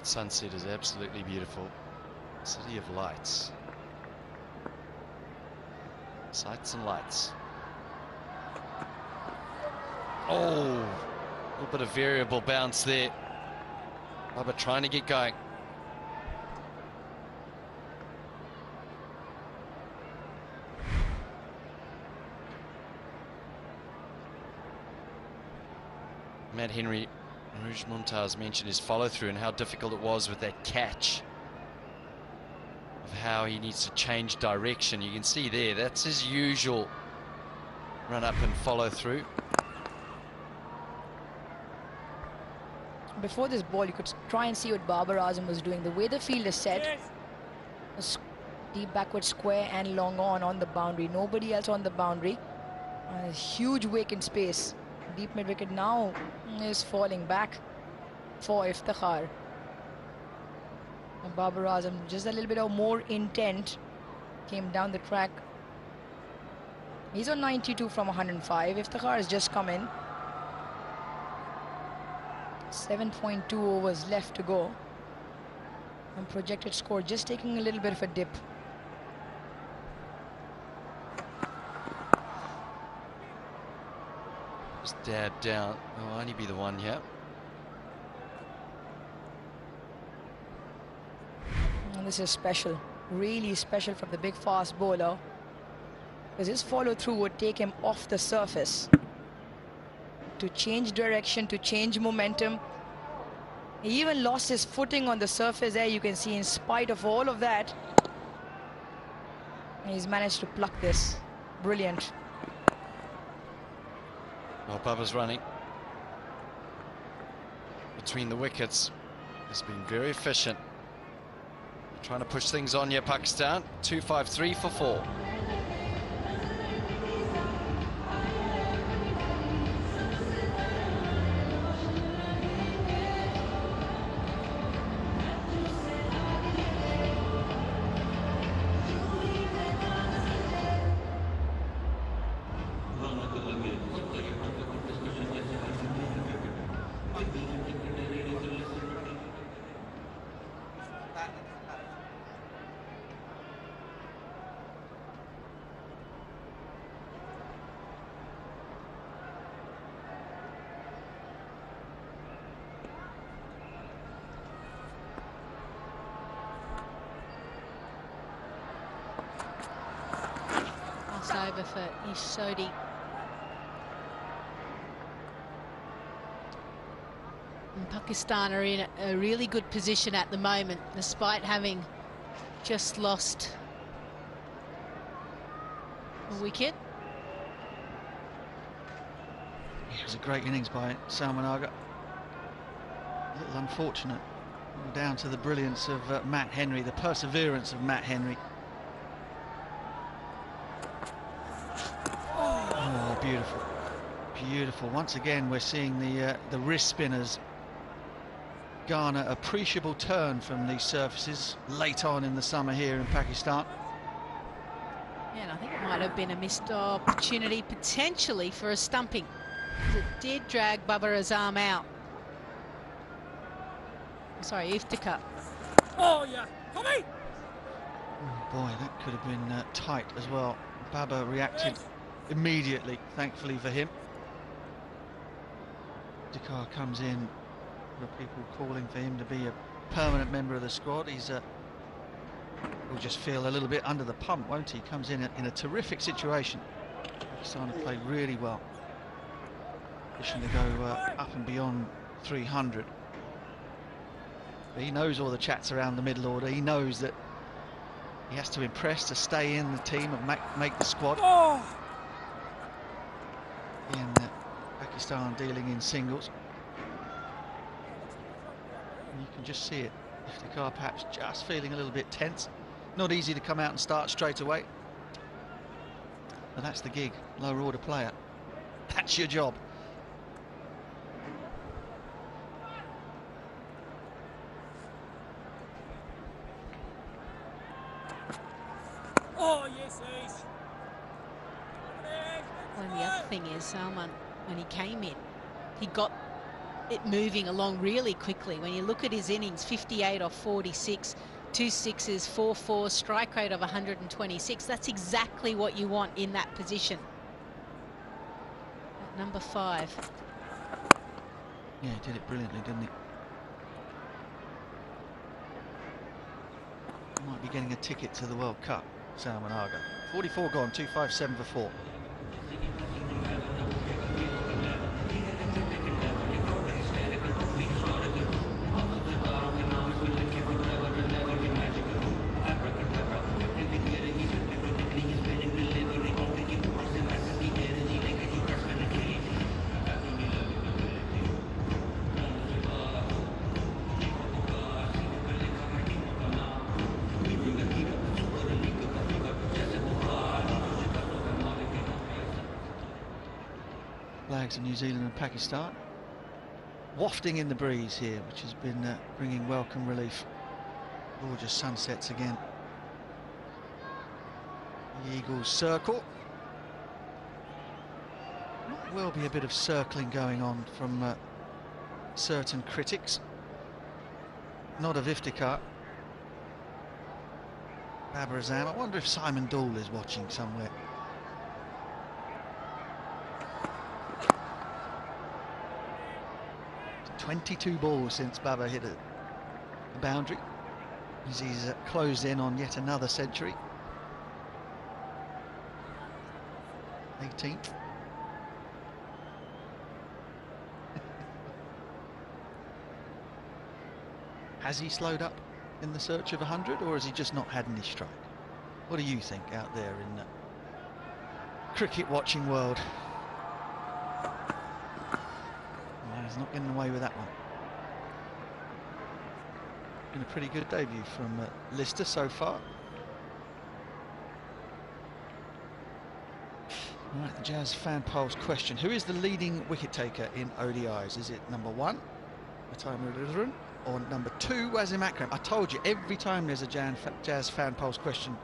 The sunset is absolutely beautiful. City of lights. Sights and lights. Oh, a little bit of variable bounce there. Baba trying to get going. Matt Henry, Rouge Mumtaz mentioned his follow-through and how difficult it was with that catch. Of how he needs to change direction. You can see there, that's his usual run up and follow through. Before this ball, you could try and see what Babar Azam was doing. The way the field is set, deep backward square and long on the boundary. Nobody else on the boundary. A huge vacant space. Deep mid wicket now is falling back for Iftikhar. And Babar Azam, just a little bit of more intent, came down the track. He's on 92 from 105. Iftikhar has just come in. 7.2 overs left to go. And projected score just taking a little bit of a dip. Just dab down. It'll only be the one here. And this is special. Really special from the big fast bowler. Because his follow through would take him off the surface. To change direction, to change momentum. He even lost his footing on the surface there. You can see in spite of all of that. He's managed to pluck this. Brilliant. Well, Baba's running between the wickets. Has been very efficient. Trying to push things on here, Pakistan. 253 for 4. over for Ish Sodhi. And Pakistan are in a really good position at the moment, despite having just lost a wicket. It was a great innings by Salman Agha. A little unfortunate, down to the brilliance of Matt Henry, the perseverance of Matt Henry. Oh, beautiful, beautiful. Once again, we're seeing the wrist spinners garner appreciable turn from these surfaces late on in the summer here in Pakistan. Yeah, and I think it might have been a missed opportunity potentially for a stumping. It did drag Babar Azam out. Sorry, Iftikhar. Oh, yeah. Come in. Oh boy, that could have been tight as well. Babar reacted immediately, thankfully for him. Iftikhar comes in. The people calling for him to be a permanent member of the squad. He's will just feel a little bit under the pump, won't he? Comes in a terrific situation. He's starting to play really well. Wishing to go up and beyond 300. But he knows all the chats around the middle order. He knows that he has to impress to stay in the team and make the squad. Oh. In Pakistan dealing in singles. And you can just see it. Iftikhar perhaps just feeling a little bit tense. Not easy to come out and start straight away. But that's the gig, lower order player. That's your job. Oh, yes, yes. Well, and the other thing is, Salman, when he came in, he got it moving along really quickly. When you look at his innings, 58 off 46, 2 sixes, 4 fours, strike rate of 126. That's exactly what you want in that position. At number 5. Yeah, he did it brilliantly, didn't he? He might be getting a ticket to the World Cup, Salman Agha. 44 gone, 257 for 4. Flags of New Zealand and Pakistan wafting in the breeze here, which has been bringing welcome relief. Gorgeous sunsets again. The Eagles circle. Might well be a bit of circling going on from certain critics. Not of Iftikhar. Babar Azam. I wonder if Simon Dool is watching somewhere. It's 22 balls since Babar hit a boundary, as he's closed in on yet another century. 18th. Has he slowed up in the search of 100, or has he just not had any strike? What do you think out there in the cricket watching world? No, he's not getting away with that one. Been a pretty good debut from Lister so far. Right, the Jazz fan polls question. Who is the leading wicket taker in ODIs? Is it number 1, Fatima Ridwan, or number 2, Wasim Akram? I told you, every time there's a Jazz fan polls question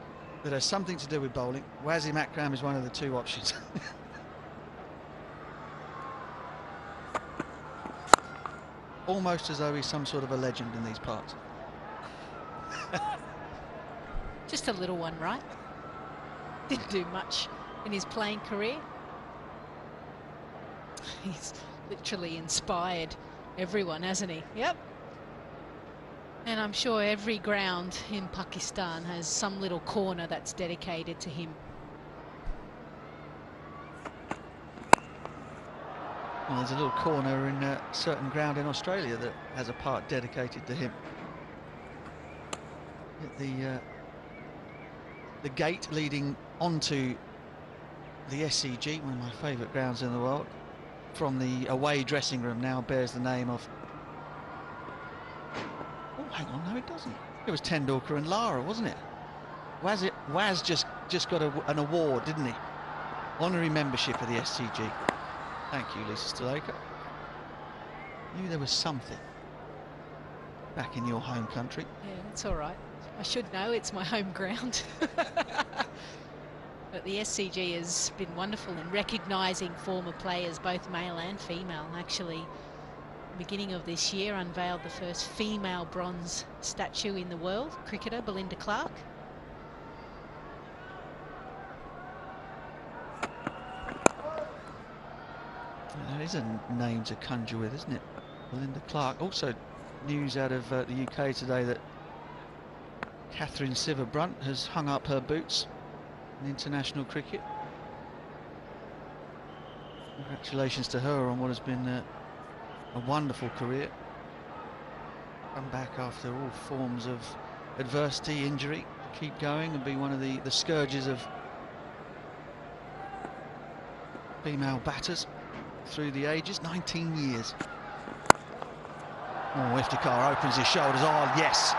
that has something to do with bowling, Wasim Akram is one of the 2 options. Almost as though he's some sort of a legend in these parts. Just a little one, right? Didn't do much in his playing career. He's literally inspired everyone, hasn't he? Yep. And I'm sure every ground in Pakistan has some little corner that's dedicated to him. Well, there's a little corner in a certain ground in Australia that has a part dedicated to him. At the gate leading onto the SCG, one of my favourite grounds in the world, from the away dressing room, now bears the name of... Oh, hang on, no, it doesn't. It was Tendulkar and Lara, wasn't it? Waz just got an award, didn't he? Honorary membership of the SCG. Thank you, Lisa Sthalekar. Knew there was something back in your home country. Yeah, it's all right. I should know, it's my home ground. But the SCG has been wonderful in recognising former players, both male and female. Actually, beginning of this year, unveiled the first female bronze statue in the world, cricketer Belinda Clark. That is a name to conjure with, isn't it? Belinda Clark. Also, news out of the UK today that Catherine Sciver-Brunt has hung up her boots in international cricket. Congratulations to her on what has been a wonderful career. Come back after all forms of adversity, injury, keep going and be one of the scourges of female batters through the ages. 19 years. Oh, Iftikhar opens his shoulders. Oh, yes.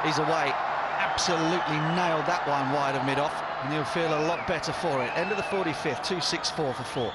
He's away. Absolutely nailed that one wide of mid-off, and he'll feel a lot better for it. End of the 45th, 264 for 4.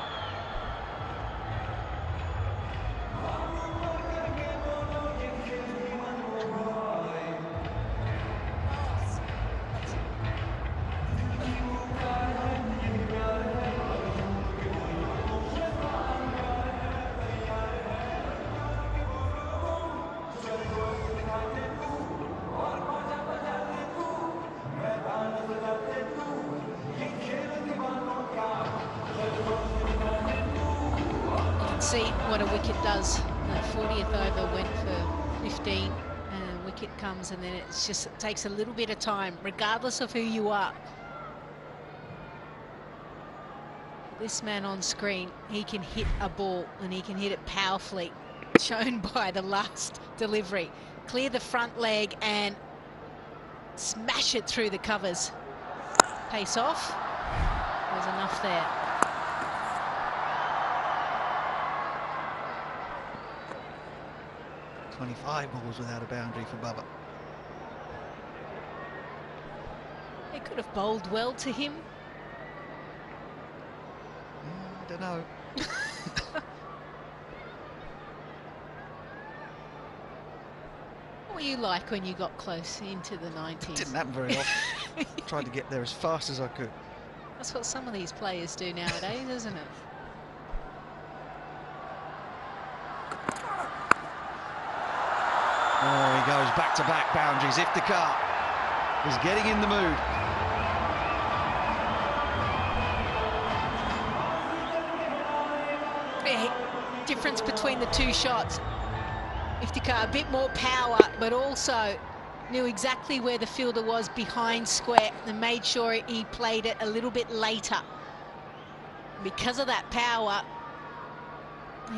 See what a wicket does. The 40th over went for 15 and a wicket comes, and then it takes a little bit of time regardless of who you are. This man on screen, he can hit a ball and he can hit it powerfully, shown by the last delivery. Clear the front leg and smash it through the covers. Pace off. There's enough there. Five balls without a boundary for Bubba. They could have bowled well to him. I don't know. What were you like when you got close into the 90s? Didn't happen very often. Tried to get there as fast as I could. That's what some of these players do nowadays, isn't it? Oh, he goes back-to-back boundaries. Iftikhar is getting in the mood. Difference between the two shots. Iftikhar a bit more power, but also knew exactly where the fielder was behind square and made sure he played it a little bit later. Because of that power,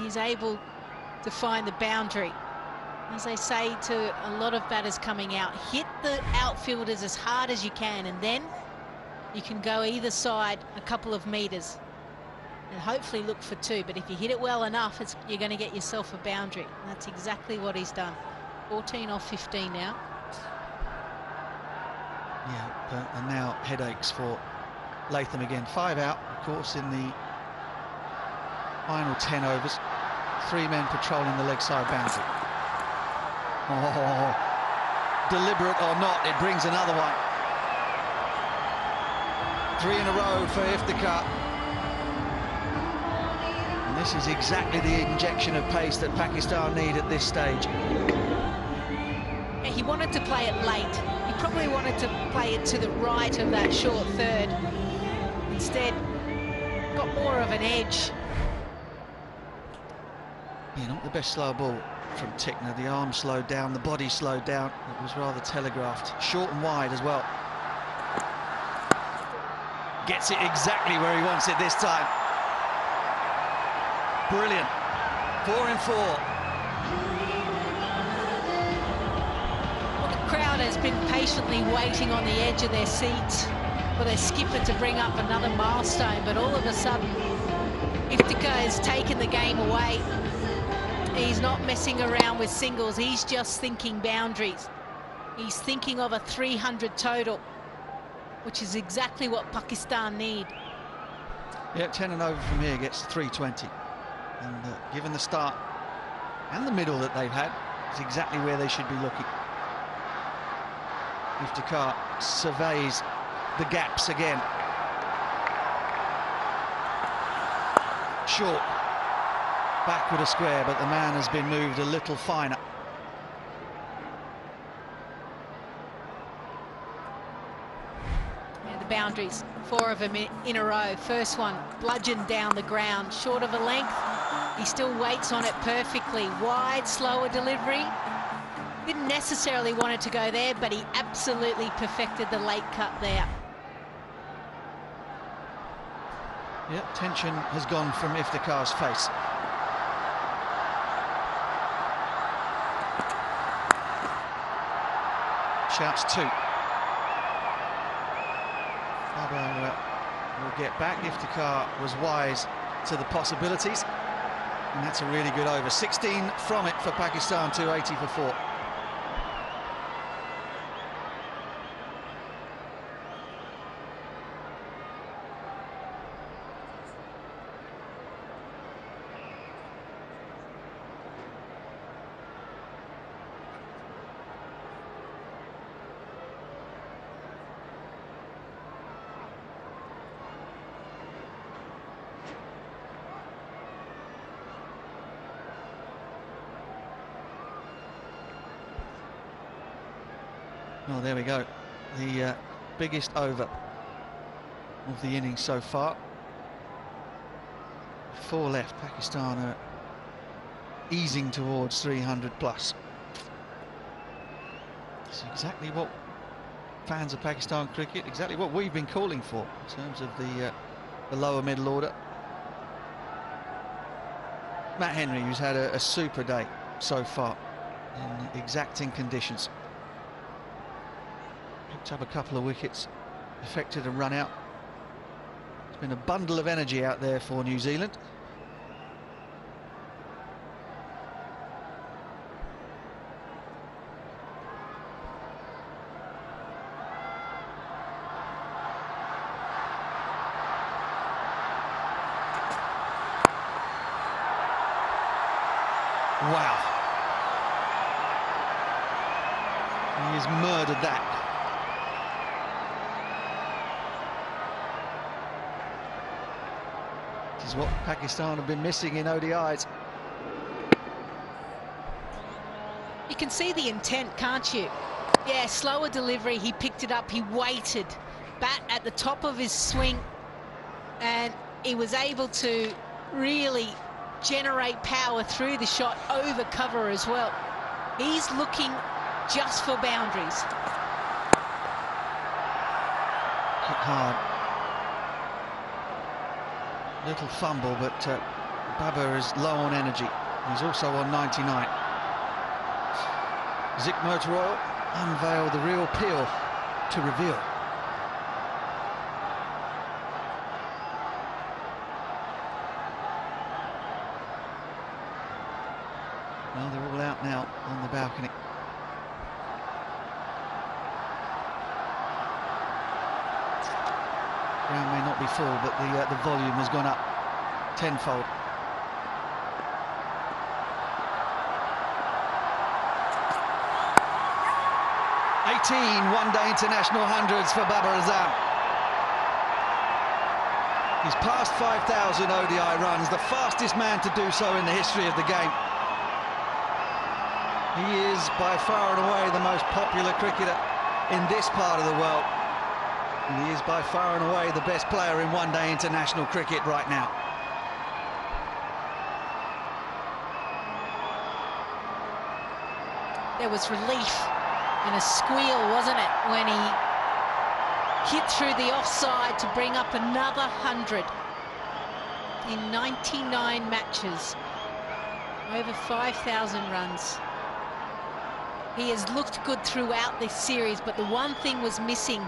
he's able to find the boundary. As they say to a lot of batters coming out, hit the outfielders as hard as you can, and then you can go either side a couple of metres and hopefully look for 2. But if you hit it well enough, you're going to get yourself a boundary. And that's exactly what he's done. 14 off 15 now. Yeah, and now headaches for Latham again. 5 out, of course, in the final 10 overs. 3 men patrolling the leg side boundary. Oh, deliberate or not, it brings another one. 3 in a row for Iftikhar. And this is exactly the injection of pace that Pakistan need at this stage. Yeah, he wanted to play it late. He probably wanted to play it to the right of that short third. Instead, got more of an edge. Yeah, not the best slow ball from Tickner. The arm slowed down, the body slowed down. It was rather telegraphed. Short and wide as well. Gets it exactly where he wants it this time. brilliant. 4 in 4. Well, the crowd has been patiently waiting on the edge of their seats for their skipper to bring up another milestone, but all of a sudden, Iftikhar has taken the game away. He's not messing around with singles, he's just thinking boundaries. He's thinking of a 300 total, which is exactly what Pakistan need. Yeah, 10 and over from here gets 320. And given the start and the middle that they've had, is exactly where they should be looking. Iftikhar surveys the gaps again. Short, backward a square, but the man has been moved a little finer. Yeah, the boundaries, 4 of them in a row. First one, bludgeoned down the ground, short of a length. He still waits on it perfectly. Wide, slower delivery. Didn't necessarily want it to go there, but he absolutely perfected the late cut there. Yeah, tension has gone from Iftikhar's face. Shouts 2. Babur will get back. Iftikhar was wise to the possibilities, and that's a really good over. 16 from it for Pakistan, 280 for 4. Oh, there we go. The biggest over of the innings so far. 4 left. Pakistan are easing towards 300 plus. It's exactly what fans of Pakistan cricket, exactly what we've been calling for in terms of the lower middle order. Matt Henry, who's had a super day so far in exacting conditions. Picked up a couple of wickets, effected a run out. It's been a bundle of energy out there for New Zealand. Wow. He has murdered that. This is what Pakistan have been missing in ODIs. You can see the intent, can't you? Yeah, slower delivery, he picked it up, he waited. Bat at the top of his swing, and he was able to really generate power through the shot, over cover as well. He's looking just for boundaries. Hit hard. Little fumble, but Babur is low on energy. He's also on 99. Zikmert Royal unveiled the real peel to reveal. Well, they're all out now on the balcony. Ground may not be full, but the volume has gone up tenfold. One-day international hundreds for Babar Azam. He's passed 5,000 ODI runs, the fastest man to do so in the history of the game. He is by far and away the most popular cricketer in this part of the world. And he is by far and away the best player in one-day international cricket right now. There was relief and a squeal, wasn't it, when he hit through the offside to bring up another 100. in 99 matches, over 5,000 runs. He has looked good throughout this series, but the one thing was missing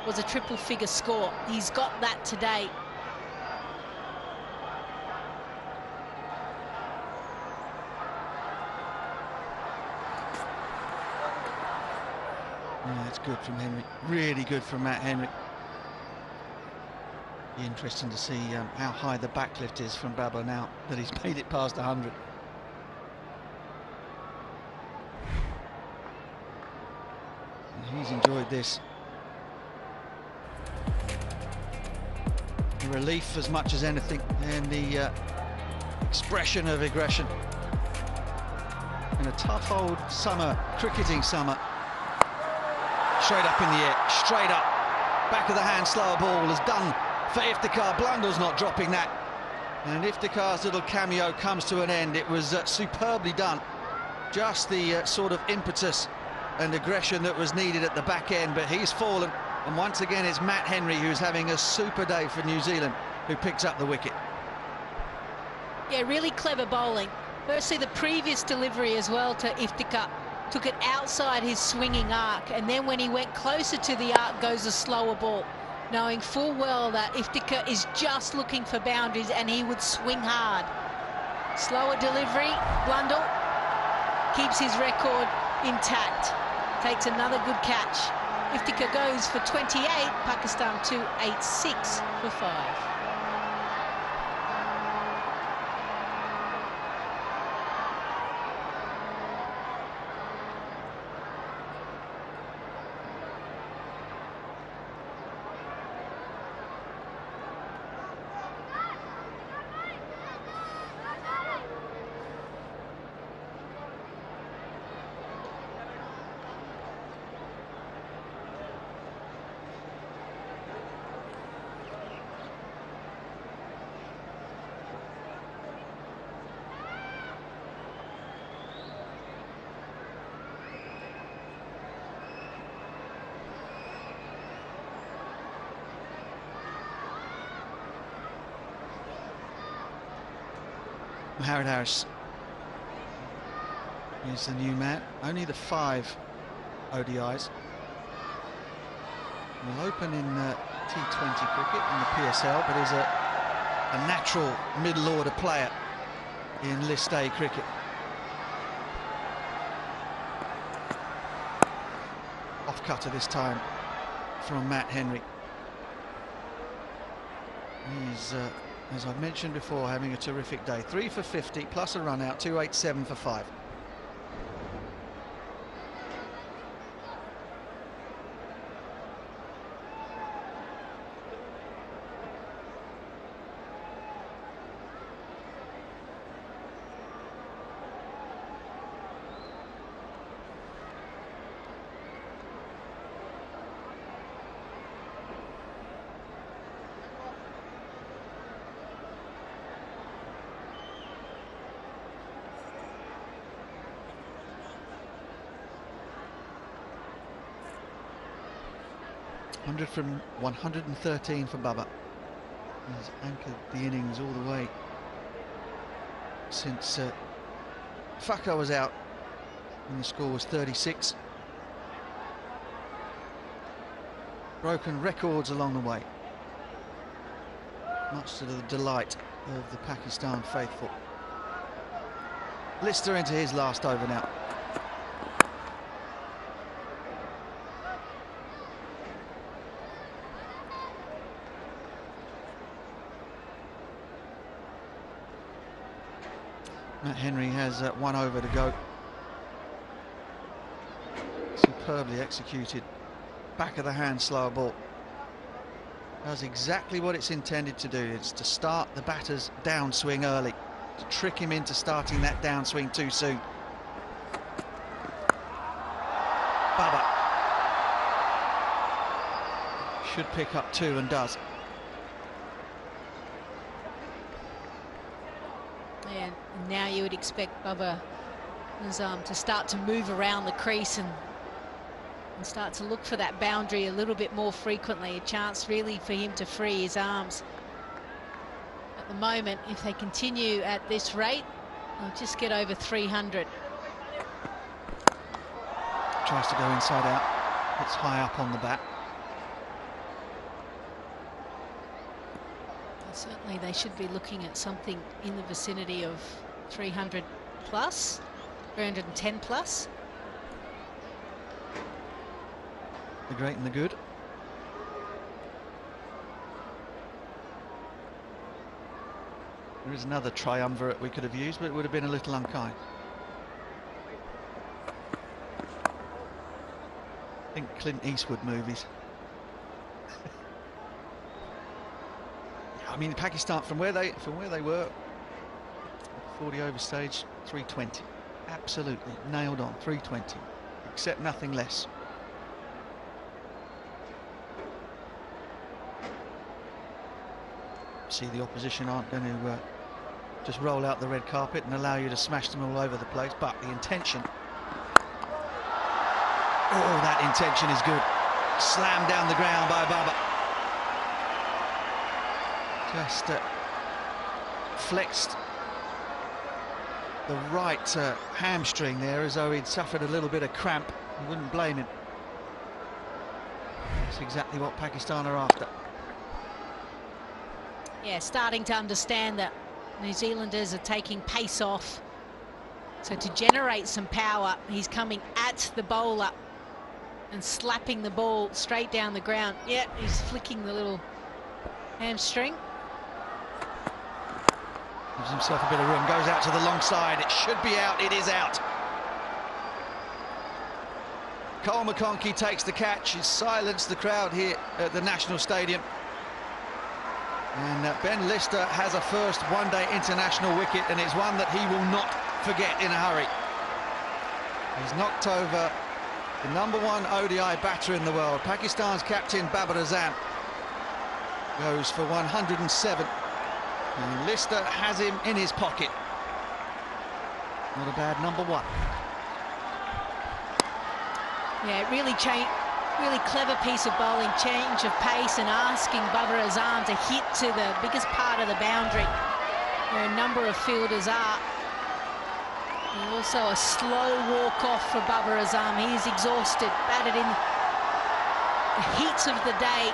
was a triple figure score. He's got that today. Yeah, that's good from Henry. Really good from Matt Henry. Be interesting to see how high the backlift is from Baba now that he's made it past 100. And he's enjoyed this. The relief as much as anything, and the expression of aggression. In a tough old summer, cricketing summer. Straight up in the air, straight up. Back of the hand, slower ball is done for Iftikhar. Blundell's not dropping that. And Iftikhar's little cameo comes to an end. It was superbly done. Just the sort of impetus and aggression that was needed at the back end, but he's fallen. And once again, it's Matt Henry who's having a super day for New Zealand, who picks up the wicket. Yeah, really clever bowling. Firstly, the previous delivery as well to Iftikhar took it outside his swinging arc, and then when he went closer to the arc goes a slower ball, knowing full well that Iftikhar is just looking for boundaries and he would swing hard. Slower delivery, Blundell keeps his record intact, takes another good catch. Iftikhar goes for 28, Pakistan 286 for 5. Howard Harris is the new man. Only the 5 ODIs. Will open in T20 cricket in the PSL, but is a natural middle order player in List A cricket. Off cutter this time from Matt Henry. He's as I've mentioned before, having a terrific day. 3 for 50 plus a run out, 287 for 5. From 113 for Baba. He's anchored the innings all the way since Fakar was out and the score was 36. Broken records along the way, much to the delight of the Pakistan faithful. Lister into his last over now. Matt Henry has 1 over to go. Superbly executed. Back of the hand slower ball. Does exactly what it's intended to do. It's to start the batter's downswing early, to trick him into starting that downswing too soon. Baba should pick up 2 and does. And now you would expect Baba Nizam to start to move around the crease and start to look for that boundary a little bit more frequently. A chance really for him to free his arms. the moment, if they continue at this rate, they'll just get over 300. Tries to go inside out. It's high up on the bat. Certainly they should be looking at something in the vicinity of 300 plus, 310 plus. The great and the good. There is another triumvirate we could have used, but it would have been a little unkind. I think Clint Eastwood movies. I mean, Pakistan, from where they were, 40 over stage, 320, absolutely nailed on, 320, except nothing less. See, the opposition aren't going to just roll out the red carpet and allow you to smash them all over the place, but the intention, oh, that intention is good. Slammed down the ground by Baba. Just flexed the right hamstring there as though he'd suffered a little bit of cramp. You wouldn't blame him. That's exactly what Pakistan are after. Yeah, starting to understand that New Zealanders are taking pace off. So to generate some power, he's coming at the bowler and slapping the ball straight down the ground. Yeah, he's flicking the little hamstring. Gives himself a bit of room, goes out to the long side. It should be out, it is out. Cole McConkey takes the catch. He's silenced the crowd here at the National Stadium. And Ben Lister has a first one-day international wicket, and it's one that he will not forget in a hurry. He's knocked over the #1 ODI batter in the world. Pakistan's captain Babar Azam goes for 107. And Lister has him in his pocket. Not a bad #1. Yeah, really clever piece of bowling, change of pace and asking Babar Azam to hit to the biggest part of the boundary where a number of fielders are. And also a slow walk off for Babar Azam. He is exhausted, batted in the heat of the day,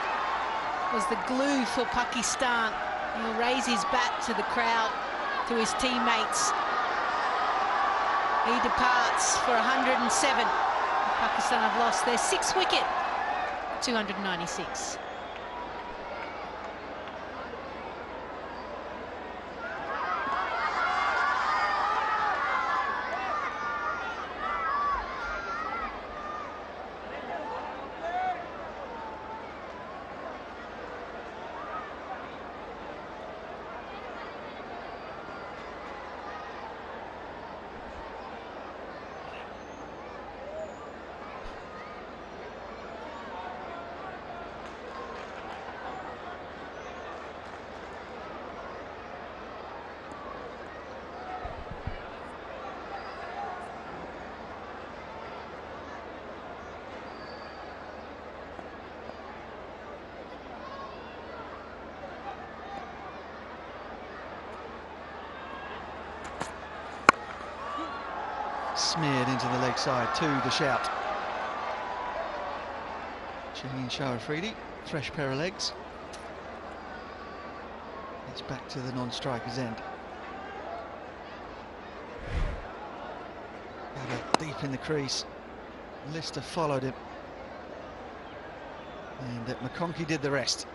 was the glue for Pakistan. He'll raise his bat to the crowd, to his teammates. He departs for 107. Pakistan have lost their 6th wicket, 296. Smeared into the leg side to the shout. Shaheen Shah Afridi, fresh pair of legs. It's back to the non-striker's end. Babar deep in the crease. Lister followed him. And McConkey did the rest.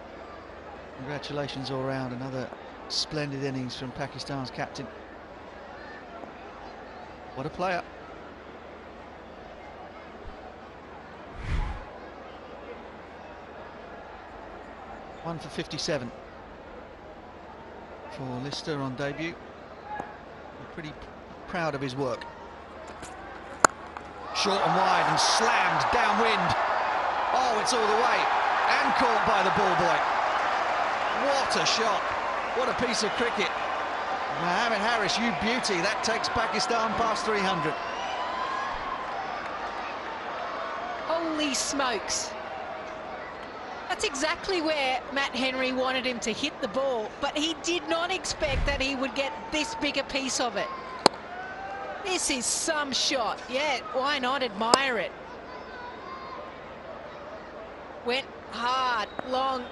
Congratulations all round. Another splendid innings from Pakistan's captain. What a player. One for 57 for Lister on debut. We're pretty proud of his work. Short and wide and slammed downwind. Oh, it's all the way. And caught by the ball boy. What a shot. What a piece of cricket. Mohammed Harris, you beauty. That takes Pakistan past 300. Holy smokes. That's exactly where Matt Henry wanted him to hit the ball, but he did not expect that he would get this big a piece of it. This is some shot. Yeah, why not admire it? Went hard, long,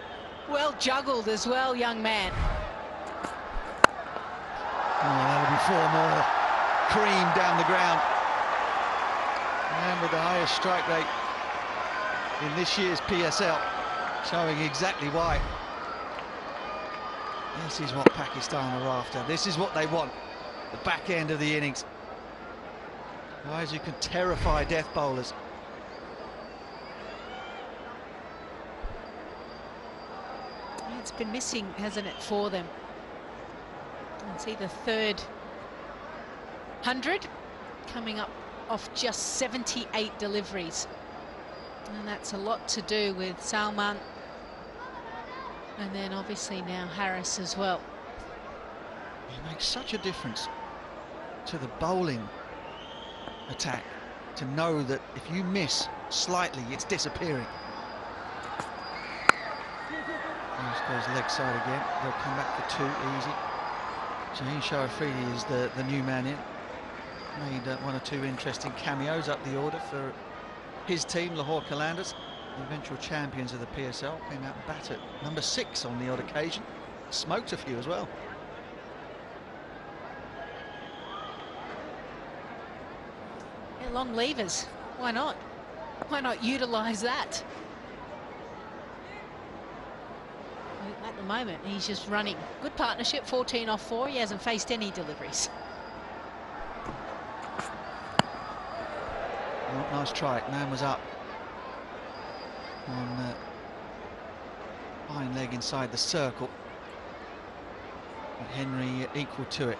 well juggled as well, young man. Oh, that'll be 4 more. Cream down the ground. And with the highest strike rate in this year's PSL, showing exactly why. This is what Pakistan are after. This is what they want. The back end of the innings. Guys who can terrify death bowlers. It's been missing, hasn't it, for them? It's the third 100 coming up off just 78 deliveries. And that's a lot to do with Salman. And then obviously now Harris as well. It makes such a difference to the bowling attack to know that if you miss slightly, it's disappearing. There's goes leg side again. They'll come back for 2, easy. Shaheen Sharafidi is the new man in. Made 1 or 2 interesting cameos up the order for his team, Lahore Qalandars, the eventual champions of the PSL. Came out and batted number 6 on the odd occasion. Smoked a few as well. Yeah, long levers. Why not? Why not utilise that? At the moment, he's just running. Good partnership, 14 off 4. He hasn't faced any deliveries. Oh, nice try. Man was up on hind leg inside the circle. But Henry equal to it.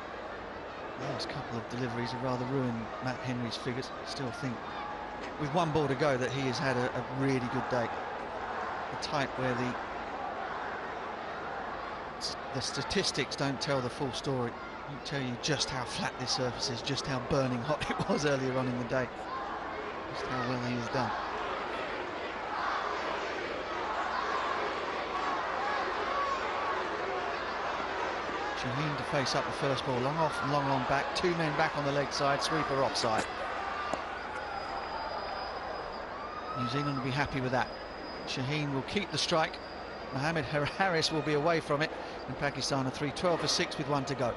The last couple of deliveries have rather ruined Matt Henry's figures. Still think with 1 ball to go that he has had a really good day. The type where the statistics don't tell the full story. Don't tell you just how flat this surface is, just how burning hot it was earlier on in the day. Just how well he has done. Shaheen to face up the first ball, long off and long on back. 2 men back on the leg side, sweeper offside. New Zealand will be happy with that. Shaheen will keep the strike. Mohammed Harris will be away from it, and Pakistan are 3-12 for 6 with 1 to go.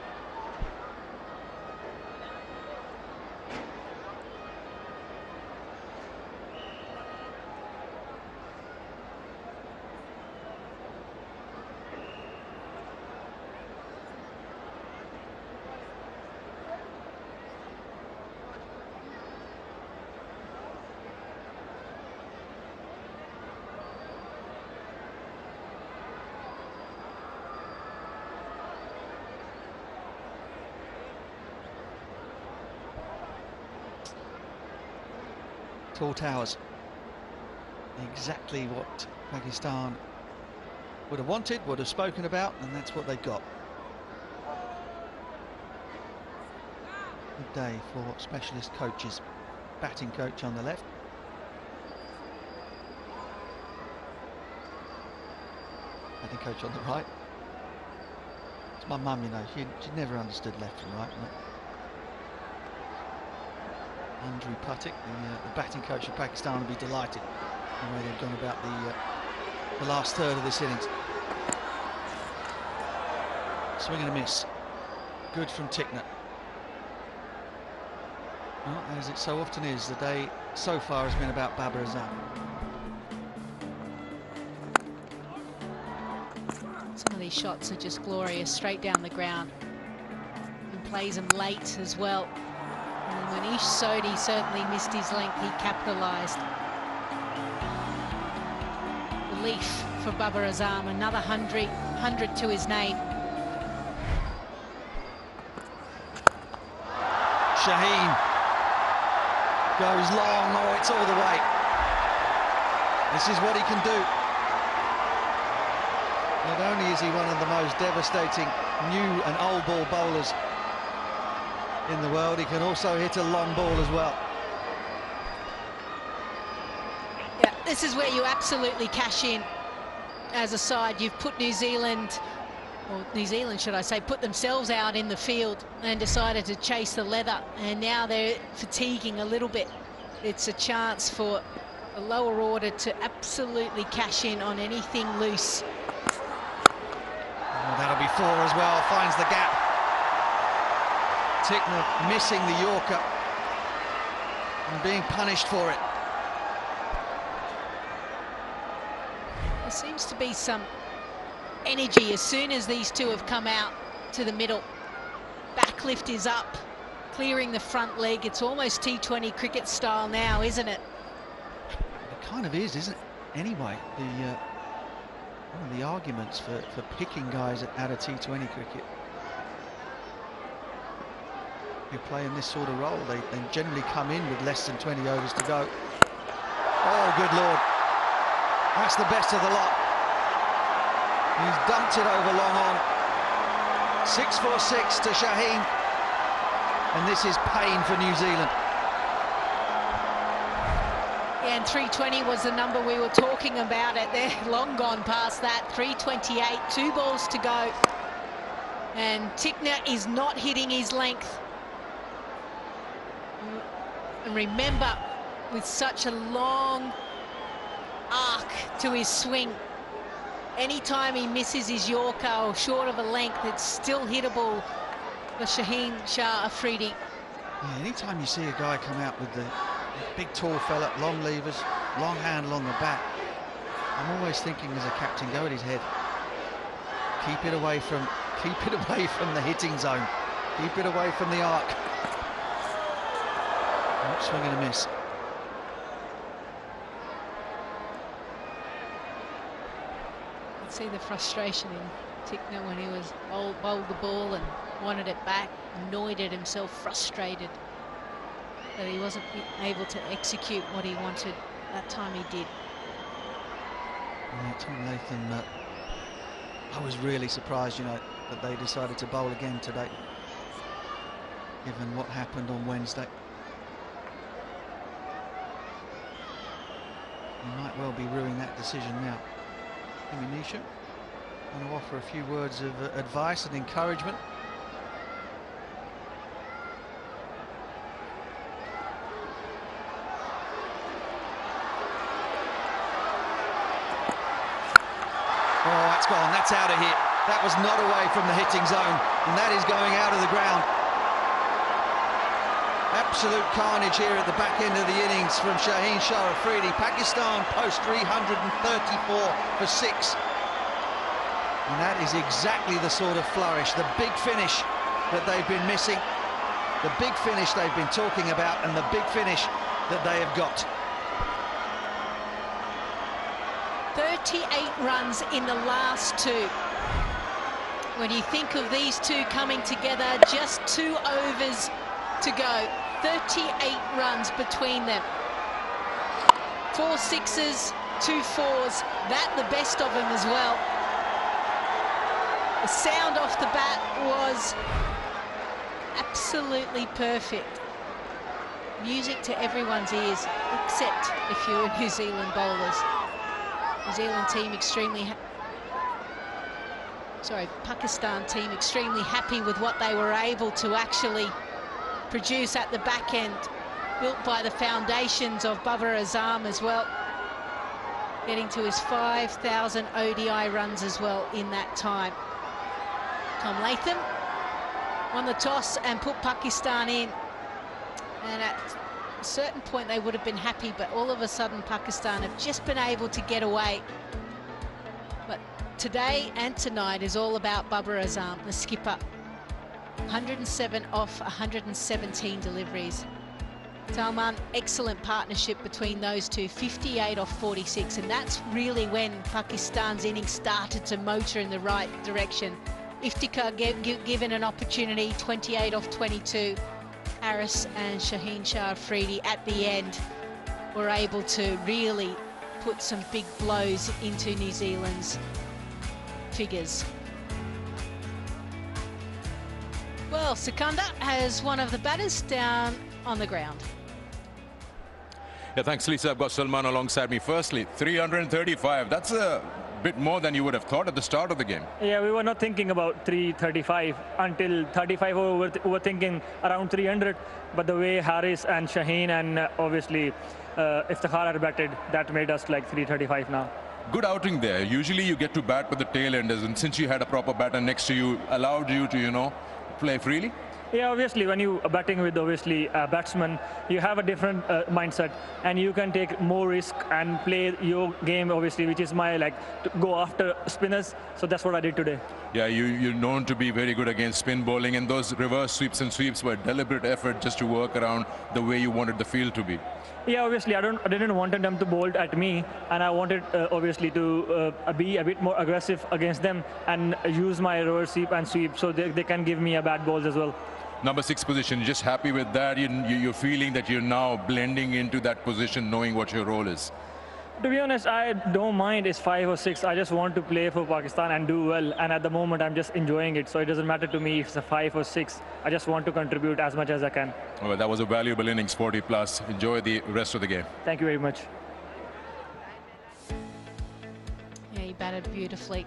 Tall towers. Exactly what Pakistan would have wanted, would have spoken about, and that's what they got. Good day for specialist coaches. Batting coach on the left. Batting coach on the right. It's my mum, you know, she never understood left and right. Andrew Patik, the batting coach of Pakistan, will be delighted the way they've gone about the last third of this innings. Swing and a miss. Good from Tickner. Well, as it so often is, the day so far has been about Babar Azam. Some of these shots are just glorious, straight down the ground. And plays them late as well. And when Ish Sodhi certainly missed his length, he capitalised. Relief for Babar Azam, another 100 to his name. Shaheen goes long, oh, it's all the way. This is what he can do. Not only is he one of the most devastating new and old ball bowlers in the world, he can also hit a long ball as well. Yeah, this is where you absolutely cash in. as a side, you've put New Zealand, or New Zealand should I say, put themselves out in the field and decided to chase the leather, and now they're fatiguing a little bit. It's a chance for the lower order to absolutely cash in on anything loose. Oh, that'll be 4 as well, finds the gap. Tickner missing the Yorker and being punished for it. There seems to be some energy as soon as these two have come out to the middle. Backlift is up, clearing the front leg. It's almost T20 cricket style now, isn't it? It kind of is, isn't it? Anyway, one of the arguments for picking guys out of T20 cricket who play in this sort of role, they generally come in with less than 20 overs to go. Oh, good Lord. That's the best of the lot. He's dumped it over long on. 6 for 6 to Shaheen. And this is pain for New Zealand. Yeah, and 320 was the number we were talking about. They're long gone past that. 328, 2 balls to go. And Tickner is not hitting his length. And remember, with such a long arc to his swing, anytime he misses his Yorker or short of a length, it's still hittable for Shaheen Shah Afridi. Yeah, anytime you see a guy come out with the big tall fella, long levers, long handle on the bat, I'm always thinking as a captain, go at his head. Keep it away from the hitting zone. Keep it away from the arc. Not swing and a miss. See the frustration in Tickner when he was bowled the ball and wanted it back, annoyed at himself, frustrated that he wasn't able to execute what he wanted. That time he did. Yeah, Tom Latham, I was really surprised, you know, that they decided to bowl again today, given what happened on Wednesday. He might well be ruining that decision now. Nisha, want to offer a few words of advice and encouragement. Oh, that's gone, that's out of here. That was not away from the hitting zone, and that is going out of the ground. Absolute carnage here at the back end of the innings from Shaheen Shah Afridi. Pakistan post 334 for 6. And that is exactly the sort of flourish, the big finish that they've been missing, the big finish they've been talking about, and the big finish that they have got. 38 runs in the last 2. When you think of these two coming together, just 2 overs to go. 38 runs between them. 4 sixes, 2 fours. That the best of them as well. The sound off the bat was absolutely perfect. Music to everyone's ears, except if you're New Zealand bowlers. New Zealand team Pakistan team extremely happy with what they were able to actually produce at the back end, built by the foundations of Babar Azam as well, getting to his 5,000 ODI runs as well in that time. Tom Latham won the toss and put Pakistan in, and at a certain point they would have been happy, but all of a sudden Pakistan have just been able to get away. But today and tonight is all about Babar Azam, the skipper. 107 off 117 deliveries. Salman, excellent partnership between those two, 58 off 46, and that's really when Pakistan's innings started to motor in the right direction. Iftikhar given an opportunity, 28 off 22. Harris and Shaheen Shah Afridi at the end were able to really put some big blows into New Zealand's figures. Well, Sikandar has one of the batters down on the ground. Yeah, thanks, Lisa. I've got Salman alongside me. Firstly, 335. That's a bit more than you would have thought at the start of the game. Yeah, we were not thinking about 335 until 35 over. We were thinking around 300. But the way Harris and Shaheen and obviously Iftikhar are batted, that made us like 335 now. Good outing there. Usually you get to bat with the tail enders, and since you had a proper batter next to you, allowed you to, you know, play freely. Yeah, obviously, when you are batting with obviously a batsman, you have a different mindset, and you can take more risk and play your game, obviously, which is my like to go after spinners. So that's what I did today. Yeah, you're known to be very good against spin bowling, and those reverse sweeps and sweeps were deliberate effort just to work around the way you wanted the field to be. Yeah, obviously, I didn't want them to bolt at me, and I wanted obviously to be a bit more aggressive against them and use my reverse sweep and sweep so they can give me a bad balls as well. Number 6 position, just happy with that? You're feeling that you're now blending into that position, knowing what your role is? To be honest, I don't mind it's 5 or 6. I just want to play for Pakistan and do well. And at the moment, I'm just enjoying it. So it doesn't matter to me if it's a 5 or 6. I just want to contribute as much as I can. Well, that was a valuable innings, 40 plus. Enjoy the rest of the game. Thank you very much. Yeah, he batted beautifully.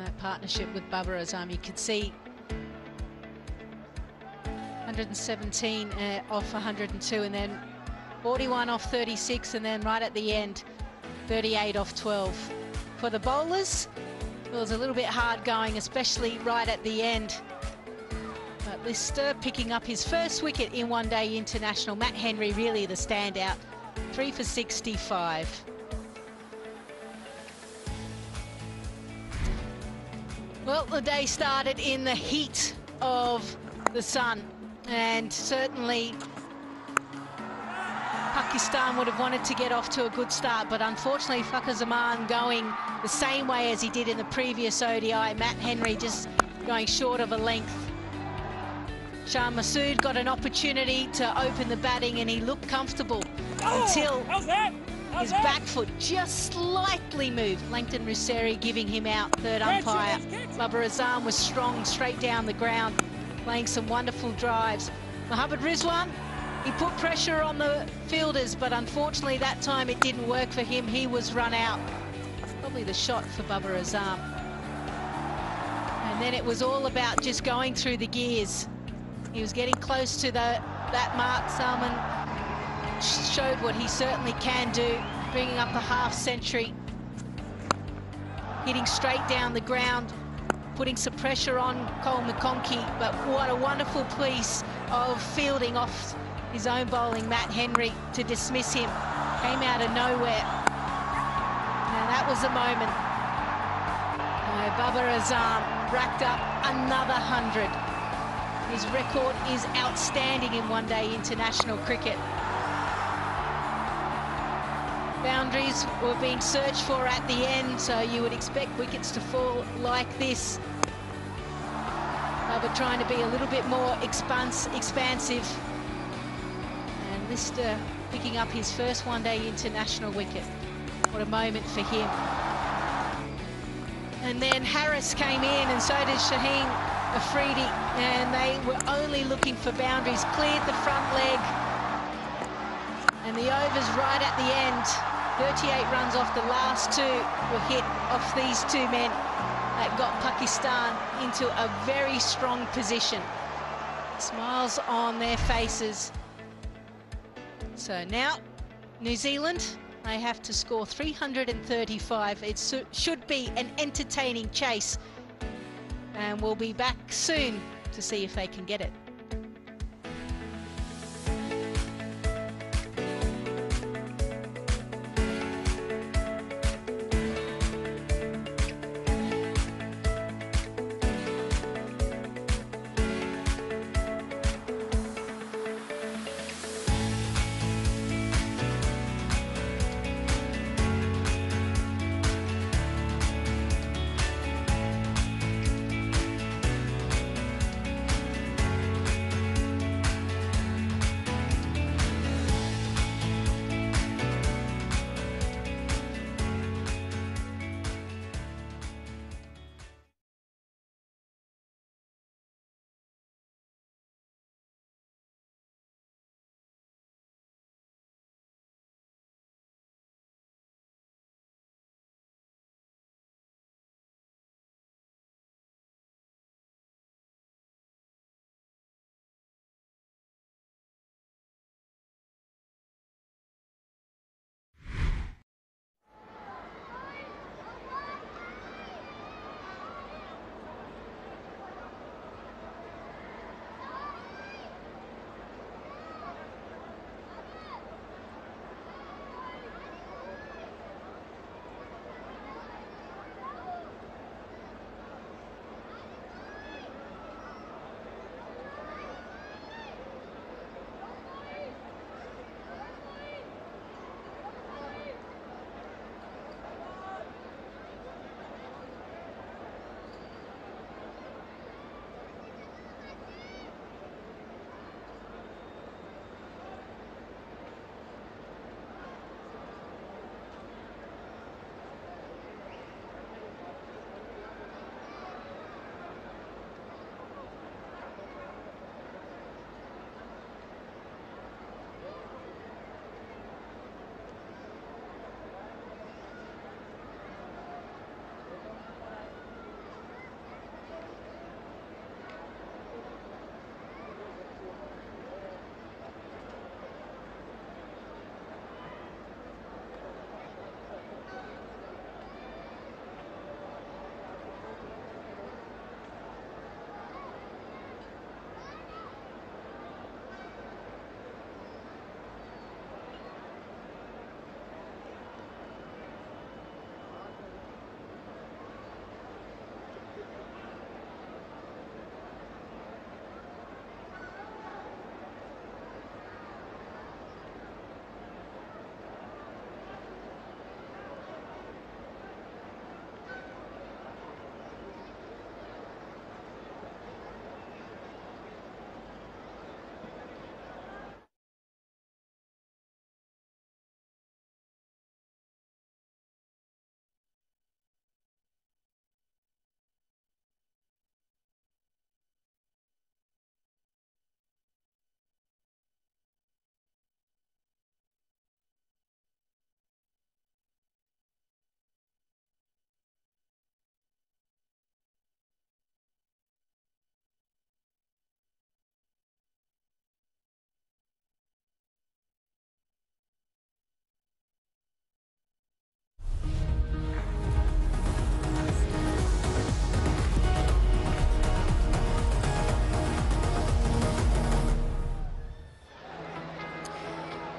That partnership with Babar Azam, you could see 117 off 102, and then 41 off 36, and then right at the end 38 off 12. For the bowlers, it was a little bit hard going, especially right at the end. But Lister picking up his first wicket in one-day international. Matt Henry really the standout, 3 for 65. Well, the day started in the heat of the sun, and certainly Pakistan would have wanted to get off to a good start, but unfortunately Fakhar Zaman going the same way as he did in the previous ODI. Matt Henry just going short of a length. Shah Masood got an opportunity to open the batting, and he looked comfortable until his back foot just slightly moved. Langton Russeri giving him out, third umpire. Babar Azam was strong straight down the ground, playing some wonderful drives. Mohammad Rizwan, he put pressure on the fielders, but unfortunately that time it didn't work for him. He was run out. Probably the shot for Babar Azam. And then it was all about just going through the gears. He was getting close to that mark. Salman showed what he certainly can do, bringing up a half century, hitting straight down the ground, putting some pressure on Cole McConkey. But what a wonderful piece of fielding off his own bowling, Matt Henry, to dismiss him. Came out of nowhere. Now that was the moment. Babar Azam racked up another 100. His record is outstanding in one-day international cricket. Boundaries were being searched for at the end, so you would expect wickets to fall like this. Babar trying to be a little bit more expansive. And Lister picking up his first one-day international wicket. What a moment for him. And then Harris came in, and so did Shaheen Afridi, and they were only looking for boundaries. Cleared the front leg, and the overs right at the end. 38 runs off the last two were hit off these two men. That got Pakistan into a very strong position. Smiles on their faces. So now New Zealand, they have to score 335. It should be an entertaining chase, and we'll be back soon to see if they can get it.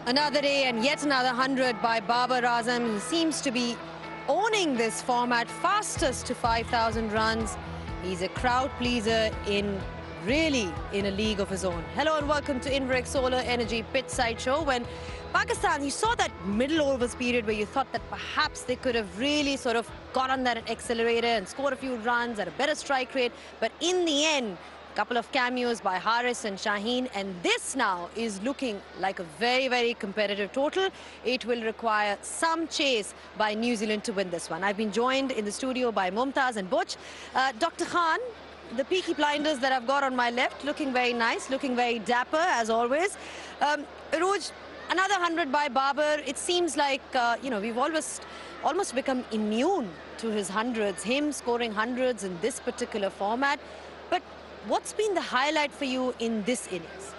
Another day and yet another 100 by Babar Azam. He seems to be owning this format, fastest to 5,000 runs. He's a crowd pleaser really in a league of his own. Hello and welcome to Inverec Solar Energy Pitch Side Show. When Pakistan, you saw that middle overs period where you thought that perhaps they could have really sort of got on that accelerator and scored a few runs at a better strike rate. But in the end, a couple of cameos by Haris and Shaheen, and this now is looking like a very, very competitive total. It will require some chase by New Zealand to win this one. I've been joined in the studio by Mumtaz and Butch. Dr. Khan, the Peaky Blinders that I've got on my left, looking very nice, looking very dapper as always. Arooj, another 100 by Babar. It seems like, you know, we've almost become immune to his hundreds, him scoring hundreds in this particular format. But what's been the highlight for you in this innings?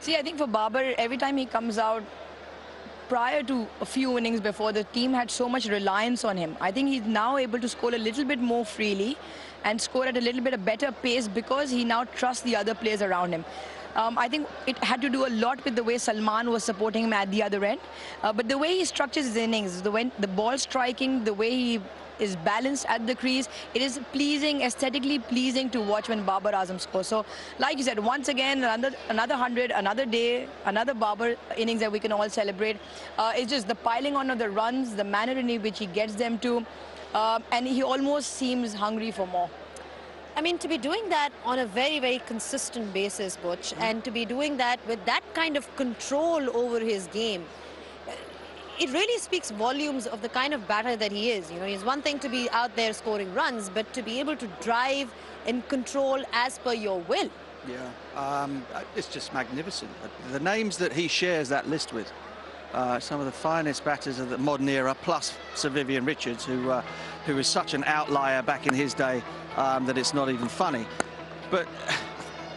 See, I think for Babar, every time he comes out, prior to a few innings before, the team had so much reliance on him. I think he's now able to score a little bit more freely and score at a little bit of better pace because he now trusts the other players around him. I think it had to do a lot with the way Salman was supporting him at the other end. But the way he structures his innings, the ball striking, the way he is balanced at the crease, it is pleasing, aesthetically pleasing to watch when Babar Azam scores. So, like you said, once again, another 100, another day, another Babar innings that we can all celebrate. It's just the piling on of the runs, the manner in which he gets them to, and he almost seems hungry for more. I mean, to be doing that on a very, very consistent basis, Butch, and to be doing that with that kind of control over his game, it really speaks volumes of the kind of batter that he is. You know, it's one thing to be out there scoring runs, but to be able to drive and control as per your will. Yeah, it's just magnificent. The names that he shares that list with, some of the finest batters of the modern era, plus Sir Vivian Richards, who was such an outlier back in his day that it's not even funny. But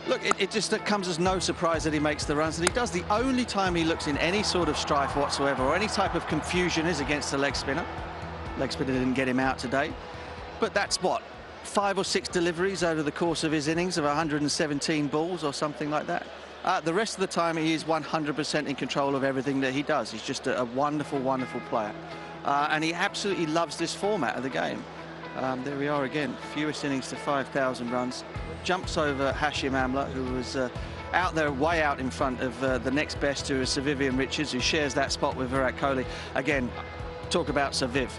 look, it just comes as no surprise that he makes the runs, and he does. The only time he looks in any sort of strife whatsoever or any type of confusion is against the leg spinner. Leg spinner didn't get him out today. But that's what, 5 or 6 deliveries over the course of his innings of 117 balls or something like that. The rest of the time, he is 100% in control of everything that he does. He's just a wonderful, wonderful player. And he absolutely loves this format of the game. There we are again, fewest innings to 5,000 runs. Jumps over Hashim Amla, who was out there, way out in front of the next best, who is Sir Vivian Richards, who shares that spot with Virat Kohli. Again, talk about Sir Viv.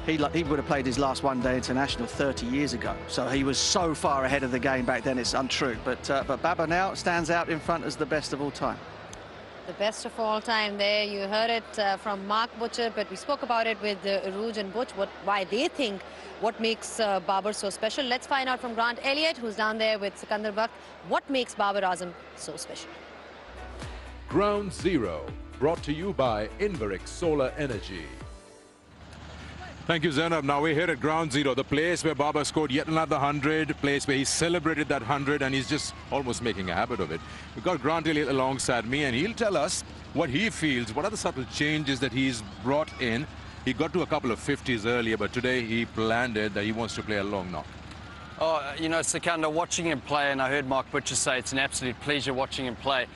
He would have played his last one-day international 30 years ago. So he was so far ahead of the game back then, it's untrue. But Babar now stands out in front as the best of all time. The best of all time there. You heard it from Mark Butcher, but we spoke about it with Arooj and Butch, why they think what makes Babar so special. Let's find out from Grant Elliott, who's down there with Sikandar Bakht, what makes Babar Azam so special. Ground Zero, brought to you by Inverec Solar Energy. Thank you, Zainab. Now we're here at Ground Zero, the place where Babar scored yet another 100, place where he celebrated that 100, and he's just almost making a habit of it. We've got Grant Elliott alongside me, and he'll tell us what he feels, what are the subtle changes that he's brought in. He got to a couple of 50s earlier, but today he planned it that he wants to play a long knock. Oh, you know, Sikandar, watching him play, and I heard Mark Butcher say it's an absolute pleasure watching him play.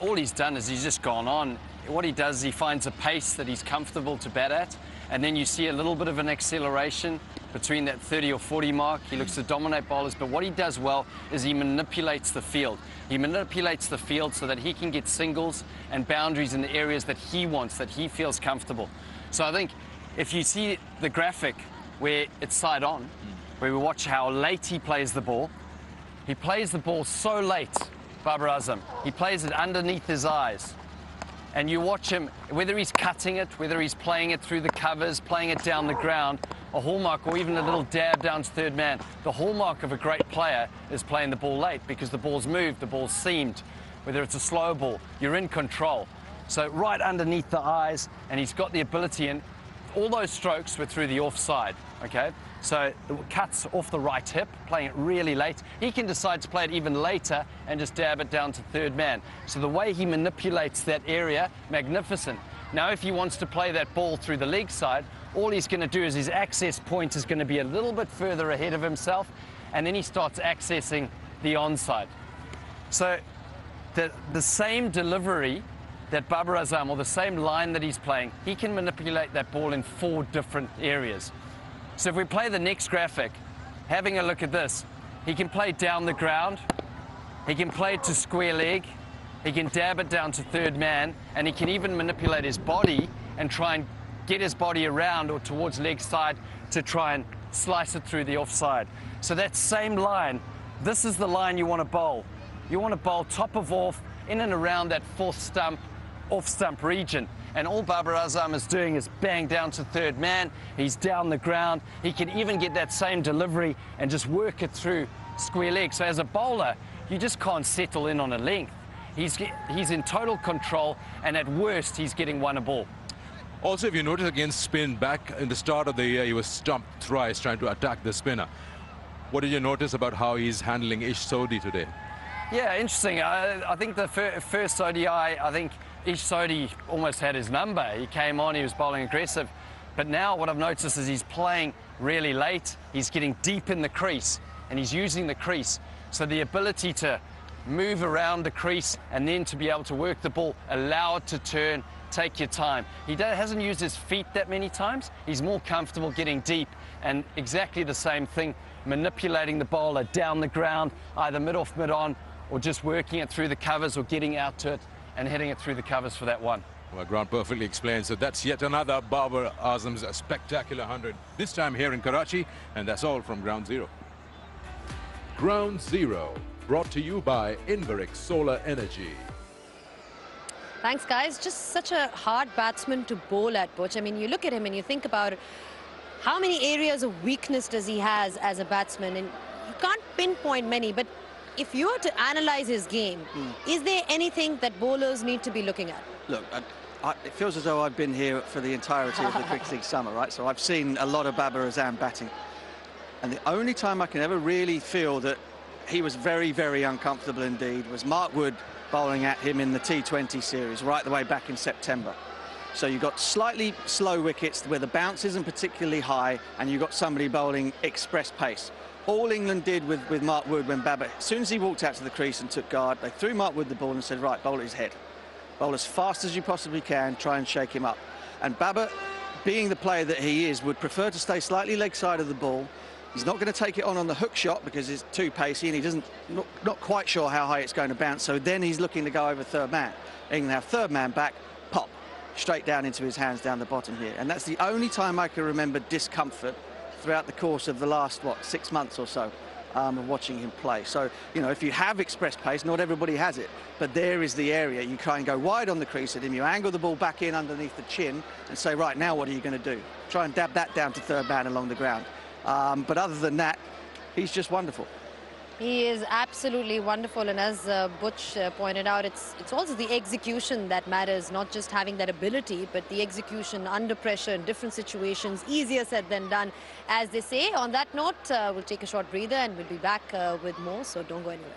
All he's done is he's just gone on. What he does is he finds a pace that he's comfortable to bat at, and then you see a little bit of an acceleration between that 30 or 40 mark. He looks to dominate bowlers, but what he does well is he manipulates the field. He manipulates the field so that he can get singles and boundaries in the areas that he wants, that he feels comfortable. So I think if you see the graphic where it's side on, where we watch how late he plays the ball, he plays the ball so late, Babar Azam. He plays it underneath his eyes. And you watch him, whether he's cutting it, whether he's playing it through the covers, playing it down the ground, a hallmark, or even a little dab down to third man. The hallmark of a great player is playing the ball late because the ball's moved, the ball's seamed. Whether it's a slow ball, you're in control. So right underneath the eyes, and he's got the ability, and all those strokes were through the offside, okay? So the cuts off the right hip, playing it really late. He can decide to play it even later and just dab it down to third man. So the way he manipulates that area, magnificent. Now, if he wants to play that ball through the leg side, all he's going to do is his access point is going to be a little bit further ahead of himself, and then he starts accessing the onside. So the same delivery that Babar Azam, or the same line that he's playing, he can manipulate that ball in 4 different areas. So if we play the next graphic, having a look at this, he can play down the ground, he can play it to square leg, he can dab it down to third man, and he can even manipulate his body and try and get his body around or towards leg side to try and slice it through the offside. So that same line, this is the line you want to bowl. You want to bowl top of off, in and around that 4th stump, off stump region. And all Babar Azam is doing is bang down to third man, he's down the ground, he can even get that same delivery and just work it through square leg. So as a bowler, you just can't settle in on a length. He's in total control, and at worst, he's getting one a ball. Also, if you notice against spin, back in the start of the year, he was stumped thrice trying to attack the spinner. What did you notice about how he's handling Ish Sodhi today? Yeah, interesting. I think the first ODI, I think Ish Sodhi almost had his number. He came on, he was bowling aggressive. But now what I've noticed is he's playing really late. He's getting deep in the crease, and he's using the crease. So the ability to move around the crease and then to be able to work the ball, allow it to turn, take your time. He hasn't used his feet that many times. He's more comfortable getting deep, and exactly the same thing, manipulating the bowler down the ground, either mid-off, mid-on, or just working it through the covers or getting out to it and hitting it through the covers for that one. Well, Grant perfectly explained. So that's yet another Babar Azam's spectacular 100, this time here in Karachi, and that's all from Ground Zero. Ground Zero, brought to you by Inverix Solar Energy. Thanks, guys. Just such a hard batsman to bowl at, Butch. I mean, you look at him and you think about it, how many areas of weakness does he has as a batsman? And you can't pinpoint many, but if you were to analyze his game, is there anything that bowlers need to be looking at? Look, it feels as though I've been here for the entirety of the Cricket League summer, right? So I've seen a lot of Babar Azam batting. And the only time I can ever really feel that he was very, very uncomfortable indeed was Mark Wood bowling at him in the T20 series right the way back in September. So you've got slightly slow wickets where the bounce isn't particularly high, and you've got somebody bowling express pace. All England did with Mark Wood when Babar, as soon as he walked out to the crease and took guard, they threw Mark Wood the ball and said, right, bowl at his head. Bowl as fast as you possibly can, try and shake him up. And Babar, being the player that he is, would prefer to stay slightly leg side of the ball. He's not going to take it on the hook shot because it's too pacey, and he doesn't, not quite sure how high it's going to bounce. So then he's looking to go over third man. England have third man back, pop, straight down into his hands down the bottom here. And that's the only time I can remember discomfort throughout the course of the last, 6 months or so of watching him play. So, you know, if you have express pace, not everybody has it, but there is the area. You try and go wide on the crease at him, you angle the ball back in underneath the chin and say, right, now what are you going to do? Try and dab that down to third man along the ground. But other than that, he's just wonderful. He is absolutely wonderful, and as Butch pointed out, it's also the execution that matters, not just having that ability, but the execution under pressure in different situations. Easier said than done, as they say. On that note, we'll take a short breather and we'll be back with more, so don't go anywhere.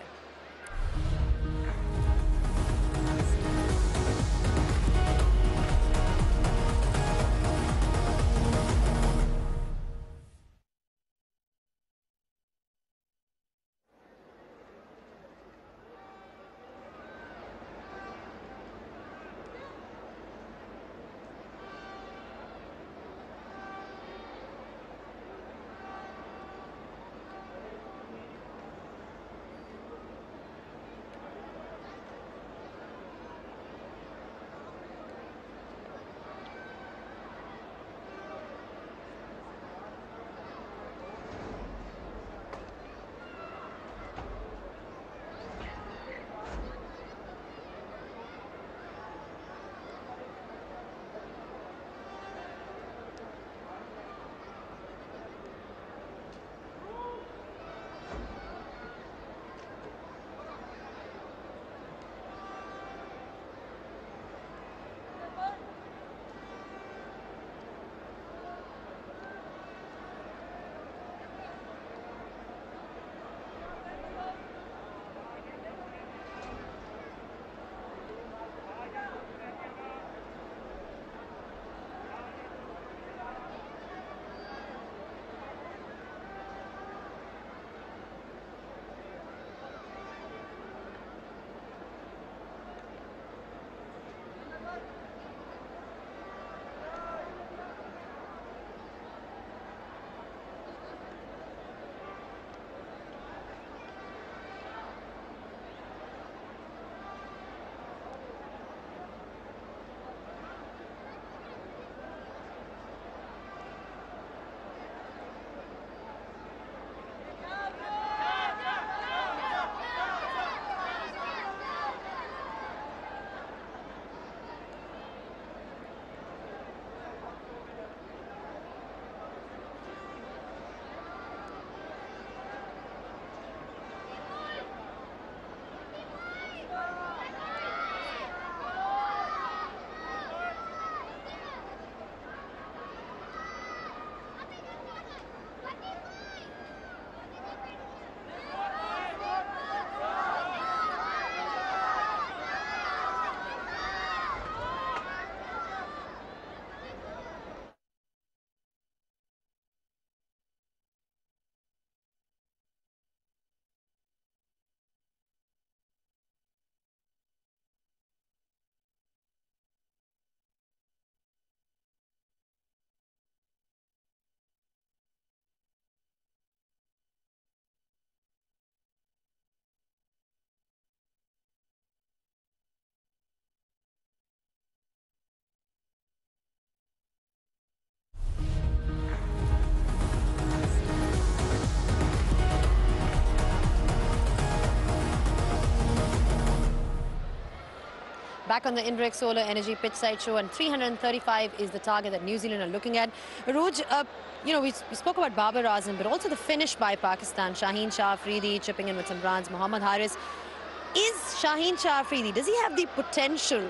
back on the Inverex Solar Energy pitch side show, and 335 is the target that New Zealand are looking at. Arooj, you know, we spoke about Babar Azam, but also the finish by Pakistan. Shaheen Shah Afridi chipping in with some runs. Mohammad Haris. Is Shaheen Shah Afridi, does he have the potential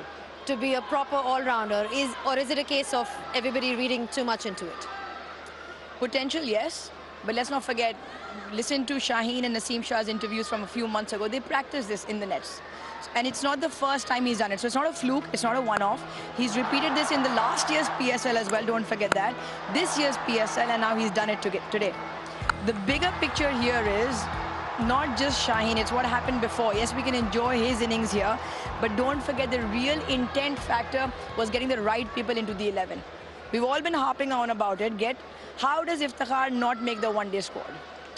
to be a proper all-rounder? Or is it a case of everybody reading too much into it? Potential, yes. But let's not forget, listen to Shaheen and Naseem Shah's interviews from a few months ago. They practiced this in the nets. And it's not the first time he's done it. So it's not a fluke, it's not a one-off. He's repeated this in the last year's PSL as well, don't forget that. This year's PSL, and now he's done it today. The bigger picture here is not just Shaheen, it's what happened before. Yes, we can enjoy his innings here, but don't forget the real intent factor was getting the right people into the 11. We've all been harping on about it. How does Iftikhar not make the one-day squad?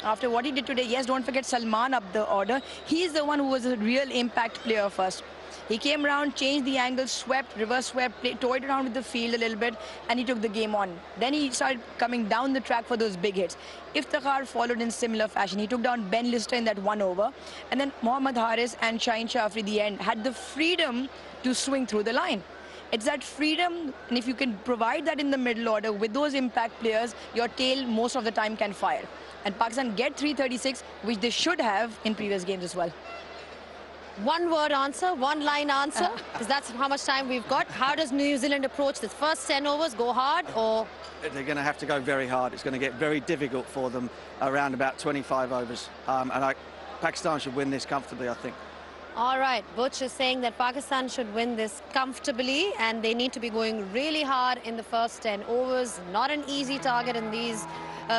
After what he did today, yes, don't forget Salman up the order. He's the one who was a real impact player first. He came around, changed the angle, swept, reverse swept, toyed around with the field a little bit, and he took the game on. Then he started coming down the track for those big hits. Iftikhar followed in similar fashion. He took down Ben Lister in that 1 over. And then Mohammad Haris and Shaheen Shah Afridi, the end, had the freedom to swing through the line. It's that freedom, and if you can provide that in the middle order with those impact players, your tail most of the time can fire. And Pakistan get 336, which they should have in previous games as well. One-word answer, one-line answer, because that's how much time we've got. How does New Zealand approach this? First 10 overs, go hard, or...? They're going to have to go very hard. It's going to get very difficult for them around about 25 overs. Pakistan should win this comfortably, I think. All right, Butch is saying that Pakistan should win this comfortably, and they need to be going really hard in the first 10 overs. Not an easy target in these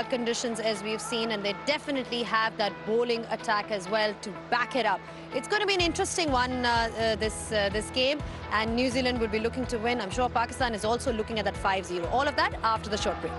conditions, as we've seen, and they definitely have that bowling attack as well to back it up. It's going to be an interesting one, this game, and New Zealand would be looking to win. I'm sure Pakistan is also looking at that 5-0. All of that after the short break.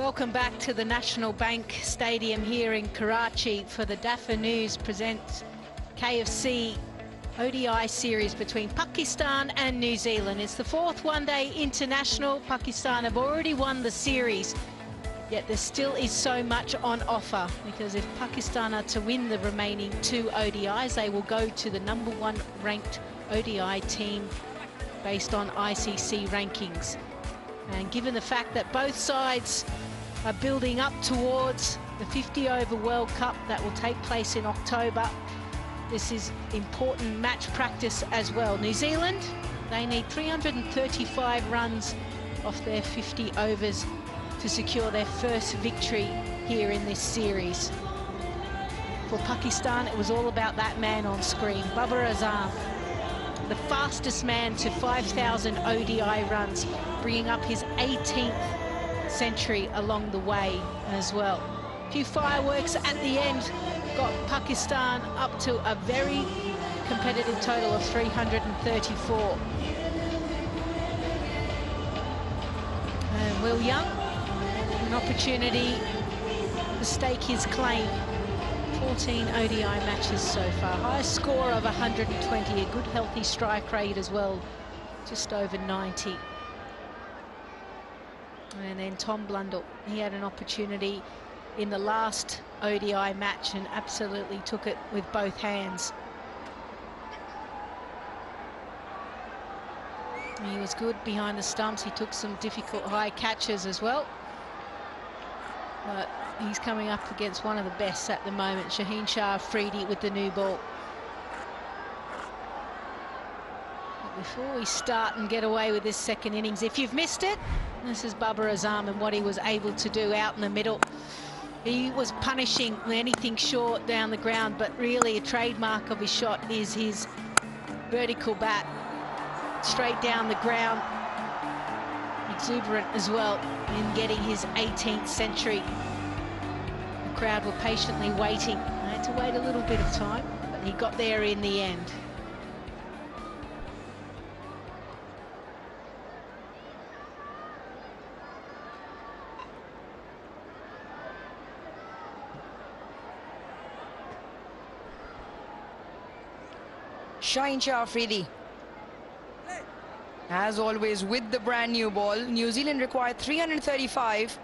Welcome back to the National Bank Stadium here in Karachi for the DAFA News presents KFC ODI series between Pakistan and New Zealand. It's the fourth one-day international. Pakistan have already won the series, yet there still is so much on offer, because if Pakistan are to win the remaining two ODIs, they will go to the #1 ranked ODI team based on ICC rankings. And given the fact that both sides are building up towards the 50-over World Cup that will take place in October, this is important match practice as well. New Zealand, they need 335 runs off their 50 overs to secure their first victory here in this series. For Pakistan, it was all about that man on screen, Babar Azam, the fastest man to 5,000 ODI runs, bringing up his 18th century along the way as well. A few fireworks at the end got Pakistan up to a very competitive total of 334. And Will Young, an opportunity to stake his claim. 14 ODI matches so far. Highest score of 120, a good healthy strike rate as well, just over 90. And then Tom Blundell, he had an opportunity in the last ODI match and absolutely took it with both hands. He was good behind the stumps. He took some difficult high catches as well. But he's coming up against one of the best at the moment, Shaheen Shah Afridi, with the new ball. But before we start and get away with this second innings, if you've missed it, this is Babar Azam and what he was able to do out in the middle. He was punishing anything short down the ground, but really a trademark of his shot is his vertical bat, straight down the ground. Exuberant as well in getting his 18th century. The crowd were patiently waiting. They had to wait a little bit of time, but he got there in the end. Shaheen Shah Afridi, as always, with the brand new ball. New Zealand required 335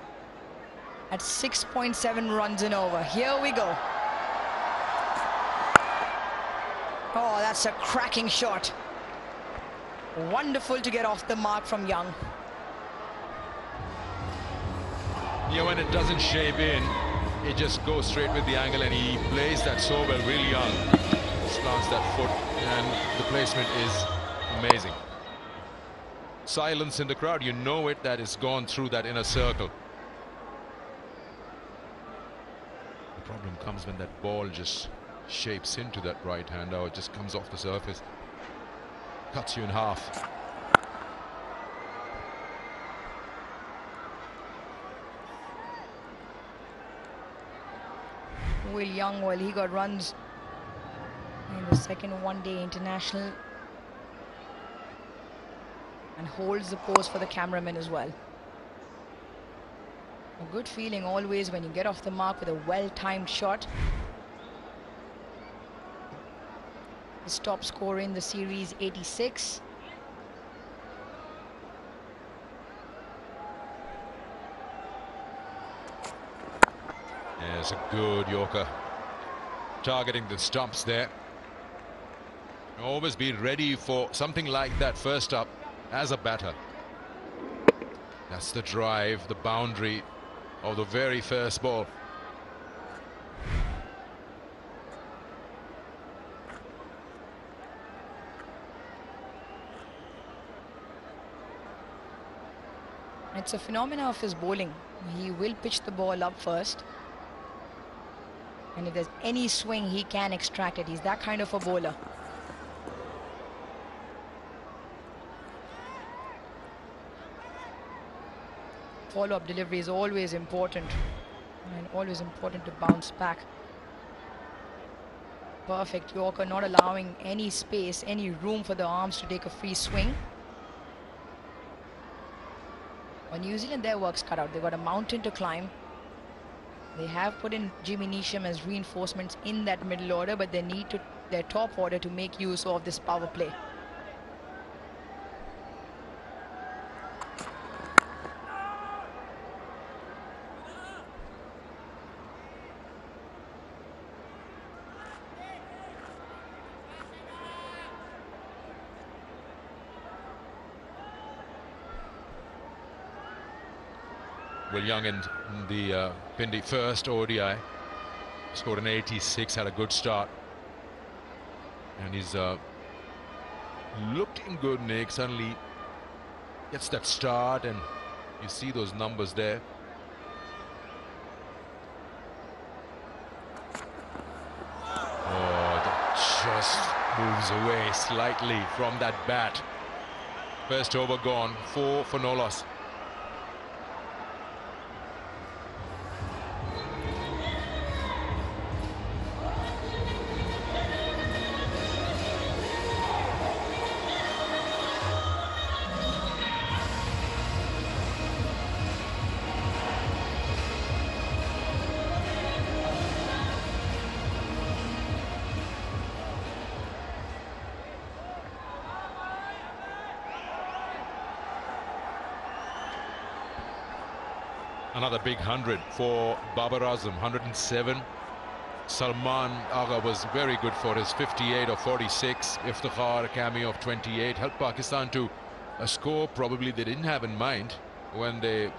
at 6.7 runs and over. Here we go. Oh, that's a cracking shot. Wonderful to get off the mark from Young. Yeah, when it doesn't shape in, it just goes straight with the angle, and he plays that so well. Really Young slants that foot, and the placement is amazing. Silence in the crowd, you know it, that it's gone through that inner circle. The problem comes when that ball just shapes into that right hand, or it just comes off the surface, cuts you in half. Will Young, well, he got runs in the second one-day international and holds the pose for the cameraman as well. A good feeling always when you get off the mark with a well-timed shot. His top score in the series, 86. Yeah, it's a good Yorker, targeting the stumps there. Always be ready for something like that first up as a batter. That's the drive, the boundary of the very first ball. It's a phenomena of his bowling. He will pitch the ball up first, and if there's any swing, he can extract it. He's that kind of a bowler. Follow-up delivery is always important, and always important to bounce back. Perfect Yorker, not allowing any space, any room for the arms to take a free swing. But New Zealand, their work's cut out. They've got a mountain to climb. They have put in Jimmy Neesham as reinforcements in that middle order, but they need their top order to make use of this power play. Will Young in the Pindi first ODI scored an 86, had a good start, and he's looking good. Nick suddenly gets that start, and you see those numbers there. Oh, that just moves away slightly from that bat. First over gone, 4 for no loss. Another big 100 for Babar Azam, 107. Salman Agha was very good for his 58 or 46. Iftikhar, a cameo of 28, helped Pakistan to a score probably they didn't have in mind when they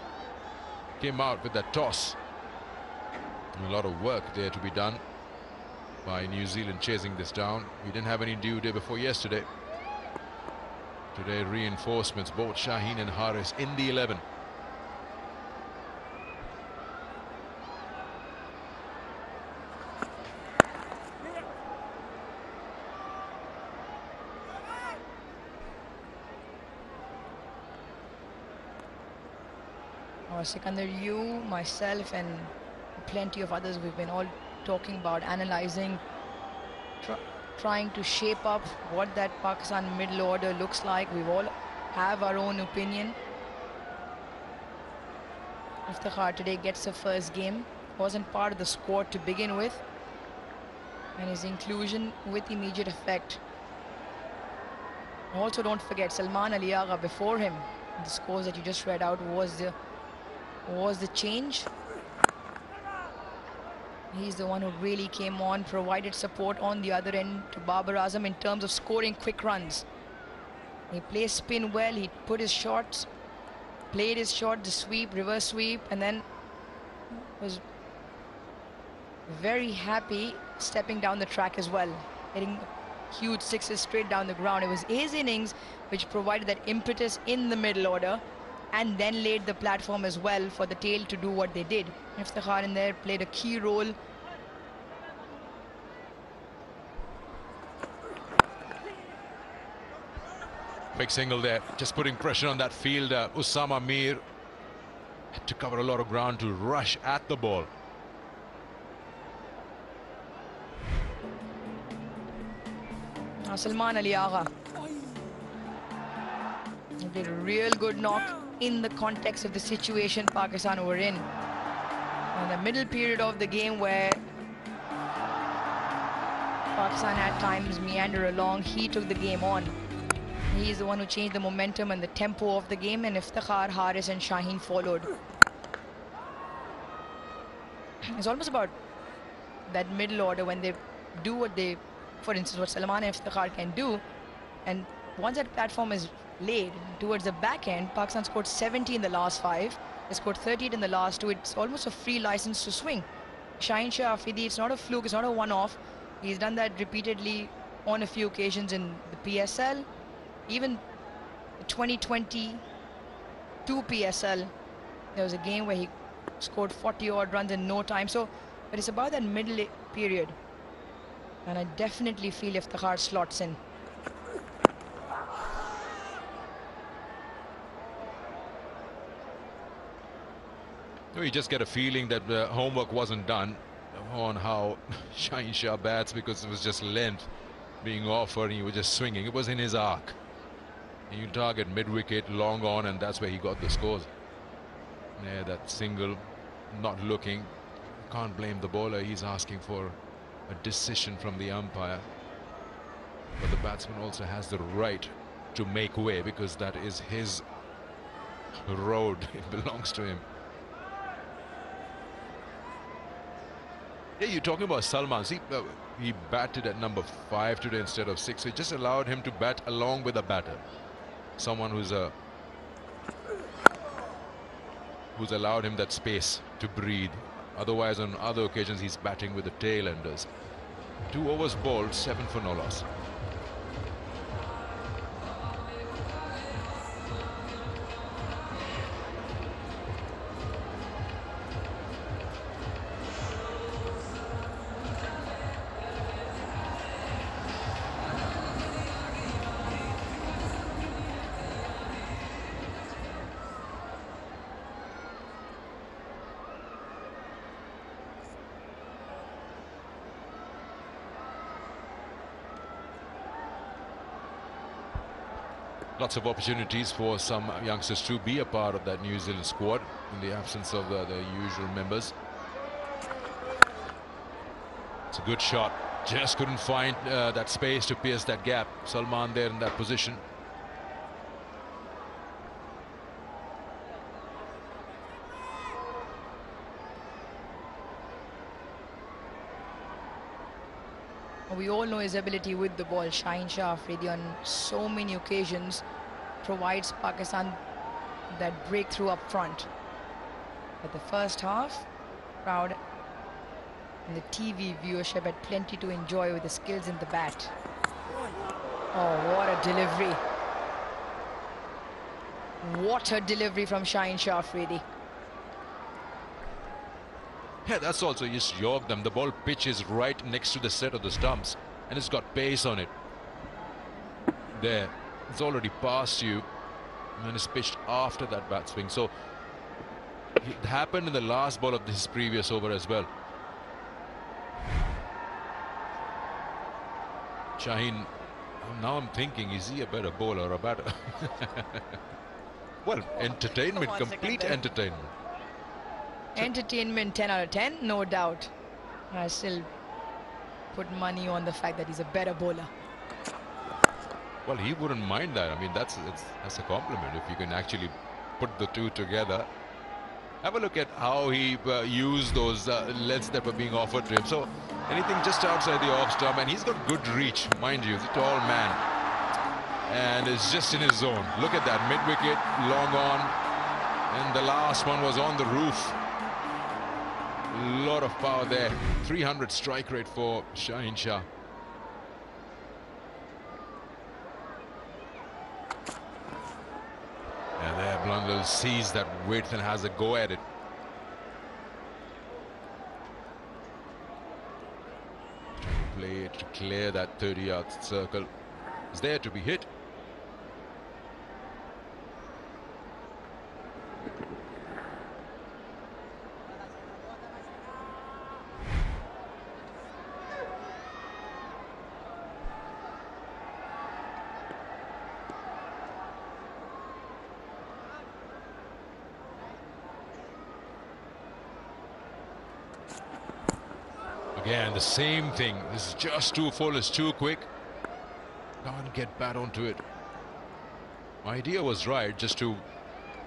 came out with that toss. A lot of work there to be done by New Zealand chasing this down. We didn't have any due day before yesterday. Today reinforcements, both Shaheen and Haris in the 11. Sikandar, you, myself, and plenty of others, we've been all talking about, analyzing, trying to shape up what that Pakistan middle order looks like. We all have our own opinion. Iftikhar today gets the first game. Wasn't part of the squad to begin with, and his inclusion with immediate effect. Also, don't forget Salman Ali Agha before him. The scores that you just read out was the change. He's the one who really came on, provided support on the other end to Babar Azam in terms of scoring quick runs. He plays spin well, he put his shots, played his shot, the sweep, reverse sweep, and then was very happy stepping down the track as well, hitting huge sixes straight down the ground. It was his innings which provided that impetus in the middle order, and then laid the platform as well for the tail to do what they did. Iftikhar in there played a key role. Big single there, just putting pressure on that fielder. Usama Mir had to cover a lot of ground to rush at the ball. Salman Ali Agha did a real good knock in the context of the situation Pakistan were in. In the middle period of the game where Pakistan at times meander along, he took the game on. He's the one who changed the momentum and the tempo of the game, and Iftikhar, Haris and Shaheen followed. It's almost about that middle order when they do what they, for instance, what Salman and Iftikhar can do, and once that platform is laid towards the back end, Pakistan scored 70 in the last 5. They scored 38 in the last 2. It's almost a free license to swing. Shaheen Shah Afridi, it's not a fluke, it's not a one-off. He's done that repeatedly on a few occasions in the PSL. Even the 2022 PSL, there was a game where he scored 40-odd runs in no time. So, but it's about that middle period. And I definitely feel Iftikhar slots in. You just get a feeling that the homework wasn't done on how Shaheen Shah bats, because it was just length being offered and he was just swinging. It was in his arc. And you target mid-wicket, long on, and that's where he got the scores. Yeah, that single, not looking. Can't blame the bowler. He's asking for a decision from the umpire. But the batsman also has the right to make way because that is his road. It belongs to him. Yeah, you're talking about Salman. See, he batted at number 5 today instead of 6. So it just allowed him to bat along with a batter. Someone who's allowed him that space to breathe. Otherwise, on other occasions, he's batting with the tail enders. 2 overs bowled, 7 for no loss. Lots of opportunities for some youngsters to be a part of that New Zealand squad in the absence of the usual members. It's a good shot. Just couldn't find that space to pierce that gap. Salman there in that position. We all know his ability with the ball. Shaheen Shah Afridi on so many occasions provides Pakistan that breakthrough up front. But the first half, crowd and the TV viewership had plenty to enjoy with the skills in the bat. Oh, what a delivery. What a delivery from Shaheen Shah Afridi. Yeah, that's also just york them. The ball pitches right next to the set of the stumps and it's got pace on it. There, it's already past you and it's pitched after that bat swing. So it happened in the last ball of this previous over as well. Shaheen, now I'm thinking, is he a better bowler or a batter? Well, entertainment, complete entertainment. Entertainment 10 out of 10, no doubt. I still put money on the fact that he's a better bowler. Well, he wouldn't mind that. I mean, that's a compliment if you can actually put the two together. Have a look at how he used those legs that were being offered to him. So anything just outside the off stump, and he's got good reach, mind you. He's a tall man, and it's just in his zone. Look at that, mid-wicket, long on, and the last one was on the roof. Lot of power there. 300 strike rate for Shaheen Shah. And there Blundell sees that width and has a go at it. Play it to clear that 30-yard circle. It's there to be hit. Again, the same thing. This is just too full, it's too quick. Can't get back onto it. My idea was right, just to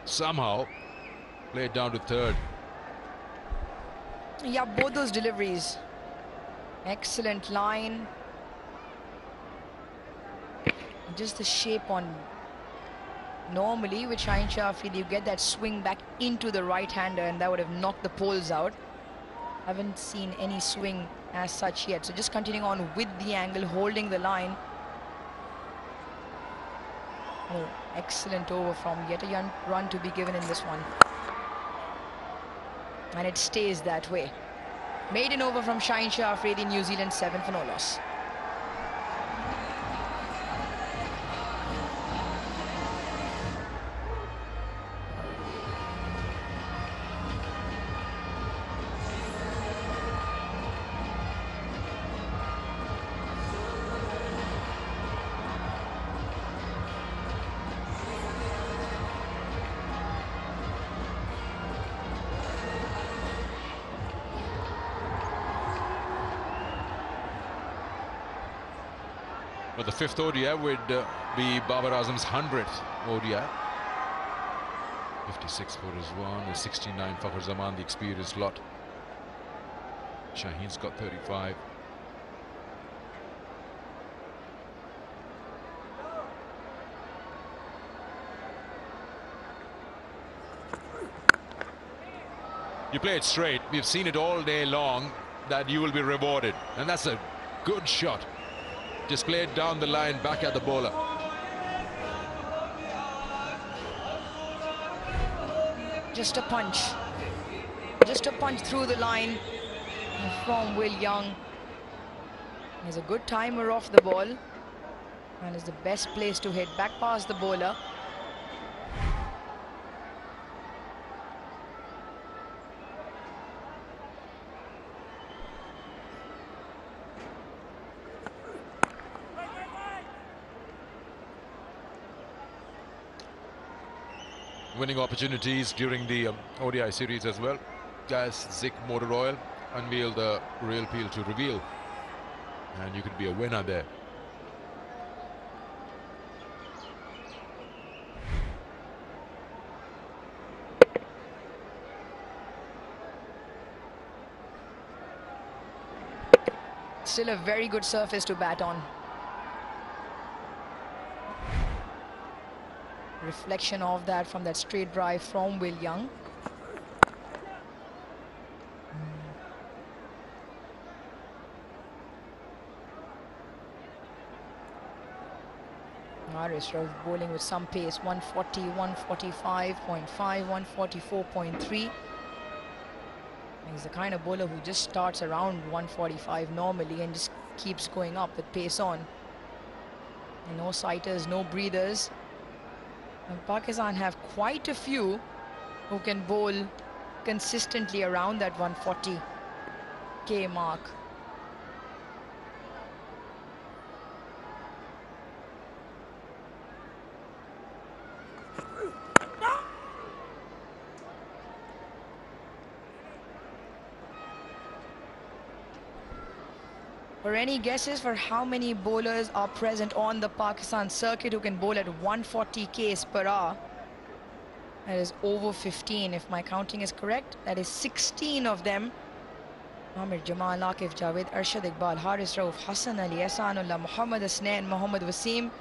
somehow play it down to third. Yeah, both those deliveries. Excellent line. Just the shape on. Normally with Shaheen Shah Afridi, you get that swing back into the right-hander and that would have knocked the poles out. Haven't seen any swing as such yet. So just continuing on with the angle, holding the line. Oh, excellent over from yet a young run to be given in this one. And it stays that way. Maiden over from Shaheen Shah Afridi, New Zealand 7 for no loss. But the 5th ODI would be Babar Azam's 100th ODI. 56 for Rizwan, and 69 for Fakhar Zaman, the experienced lot. Shaheen's got 35. You play it straight. We've seen it all day long that you will be rewarded. And that's a good shot. Just play it down the line, back at the bowler. Just a punch. Just a punch through the line from Will Young. He's a good timer off the ball. And is the best place to hit back past the bowler. Winning opportunities during the ODI series as well. Gas, Zik, Motor Oil unveil the real peel to reveal. And you could be a winner there. Still a very good surface to bat on. Reflection of that from that straight drive from Will Young. Haris Rauf bowling with some pace. 140, 145.5, 144.3. He's the kind of bowler who just starts around 145 normally and just keeps going up with pace on. And no sighters, no breathers. And Pakistan have quite a few who can bowl consistently around that 140k mark. For any guesses for how many bowlers are present on the Pakistan circuit who can bowl at 140 k's per hour? That is over 15 if my counting is correct. That is 16 of them. Amir Jamal, Aqif Javed, Arshad Iqbal, Haris Rauf, Hassan Ali, Ehsanullah, Muhammad Asnain, Muhammad Wasim.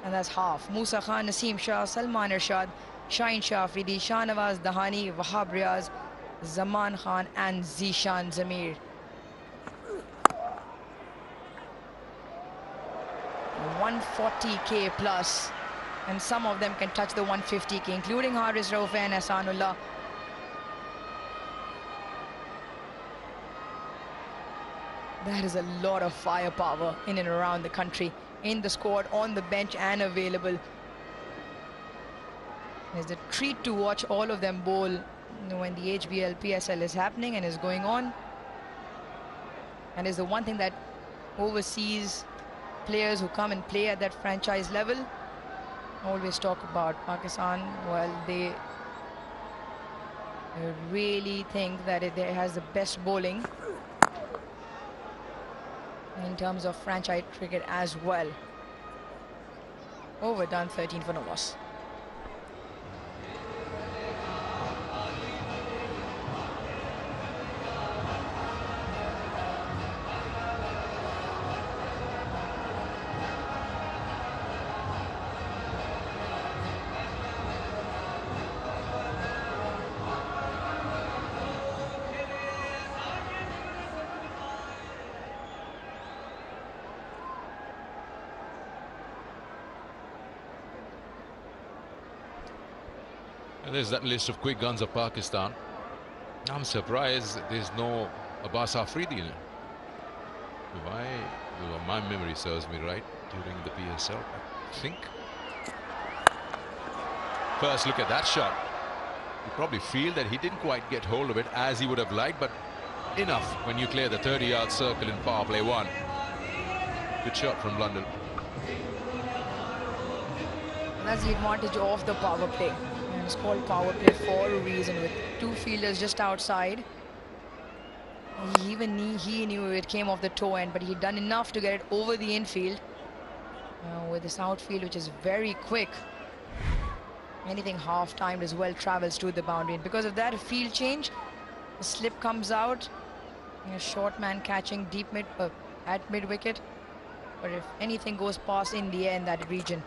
And that's half. Musa Khan, Naseem Shah, Salman Irshad, Shaheen Shah Afridi, Shahnawaz Dahani, Wahab Riaz, Zaman Khan and Zishan Zamir. 140k plus, and some of them can touch the 150k, including Haris Rauf and Ehsanullah. That is a lot of firepower in and around the country, in the squad, on the bench and available. It's a treat to watch all of them bowl when the HBL PSL is happening and is going on. And is the one thing that overseas players who come and play at that franchise level always talk about Pakistan. Well, they really think that it has the best bowling in terms of franchise cricket as well. Overdone, 13 for no loss. There's that list of quick guns of Pakistan. I'm surprised there's no Abbas Afridi in it. Well, my memory serves me right, during the PSL, I think. First look at that shot. You probably feel that he didn't quite get hold of it as he would have liked, but enough when you clear the 30-yard circle in power play 1. Good shot from London. And that's the advantage of the power play. And it's called power play for a reason, with two fielders just outside. He knew it came off the toe end, but he'd done enough to get it over the infield with this outfield, which is very quick. Anything half-timed as well travels to the boundary. And because of that, a field change, the slip comes out. A short man catching deep at mid-wicket. But if anything goes past in the air in that region.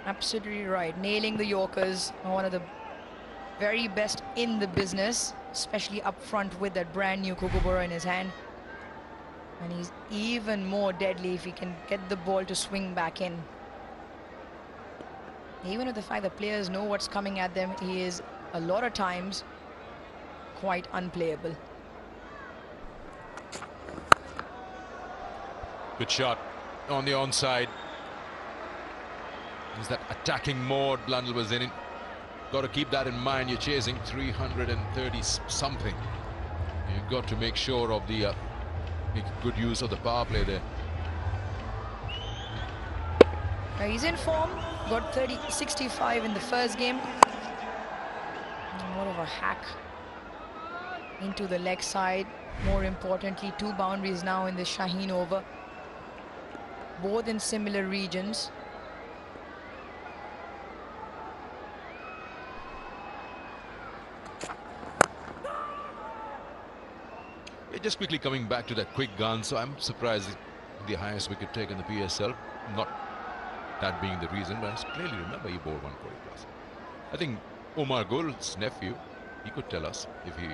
Absolutely right. Nailing the Yorkers. One of the very best in the business, especially up front with that brand new Kookaburra in his hand. And he's even more deadly if he can get the ball to swing back in. Even with the fact that players know what's coming at them, he is a lot of times quite unplayable. Good shot on the onside. Is that attacking mode Blundell was in? Got to keep that in mind. You're chasing 330 something. You've got to make sure of the make good use of the power play there. He's in form. Got 65 in the first game. More of a hack into the leg side. More importantly, 2 boundaries now in the Shaheen over. Both in similar regions. Just quickly coming back to that quick gun, so I'm surprised the highest wicket take in the PSL, not that being the reason, but I clearly remember he bowled 140 plus. I think Omar Gul's nephew, he could tell us if he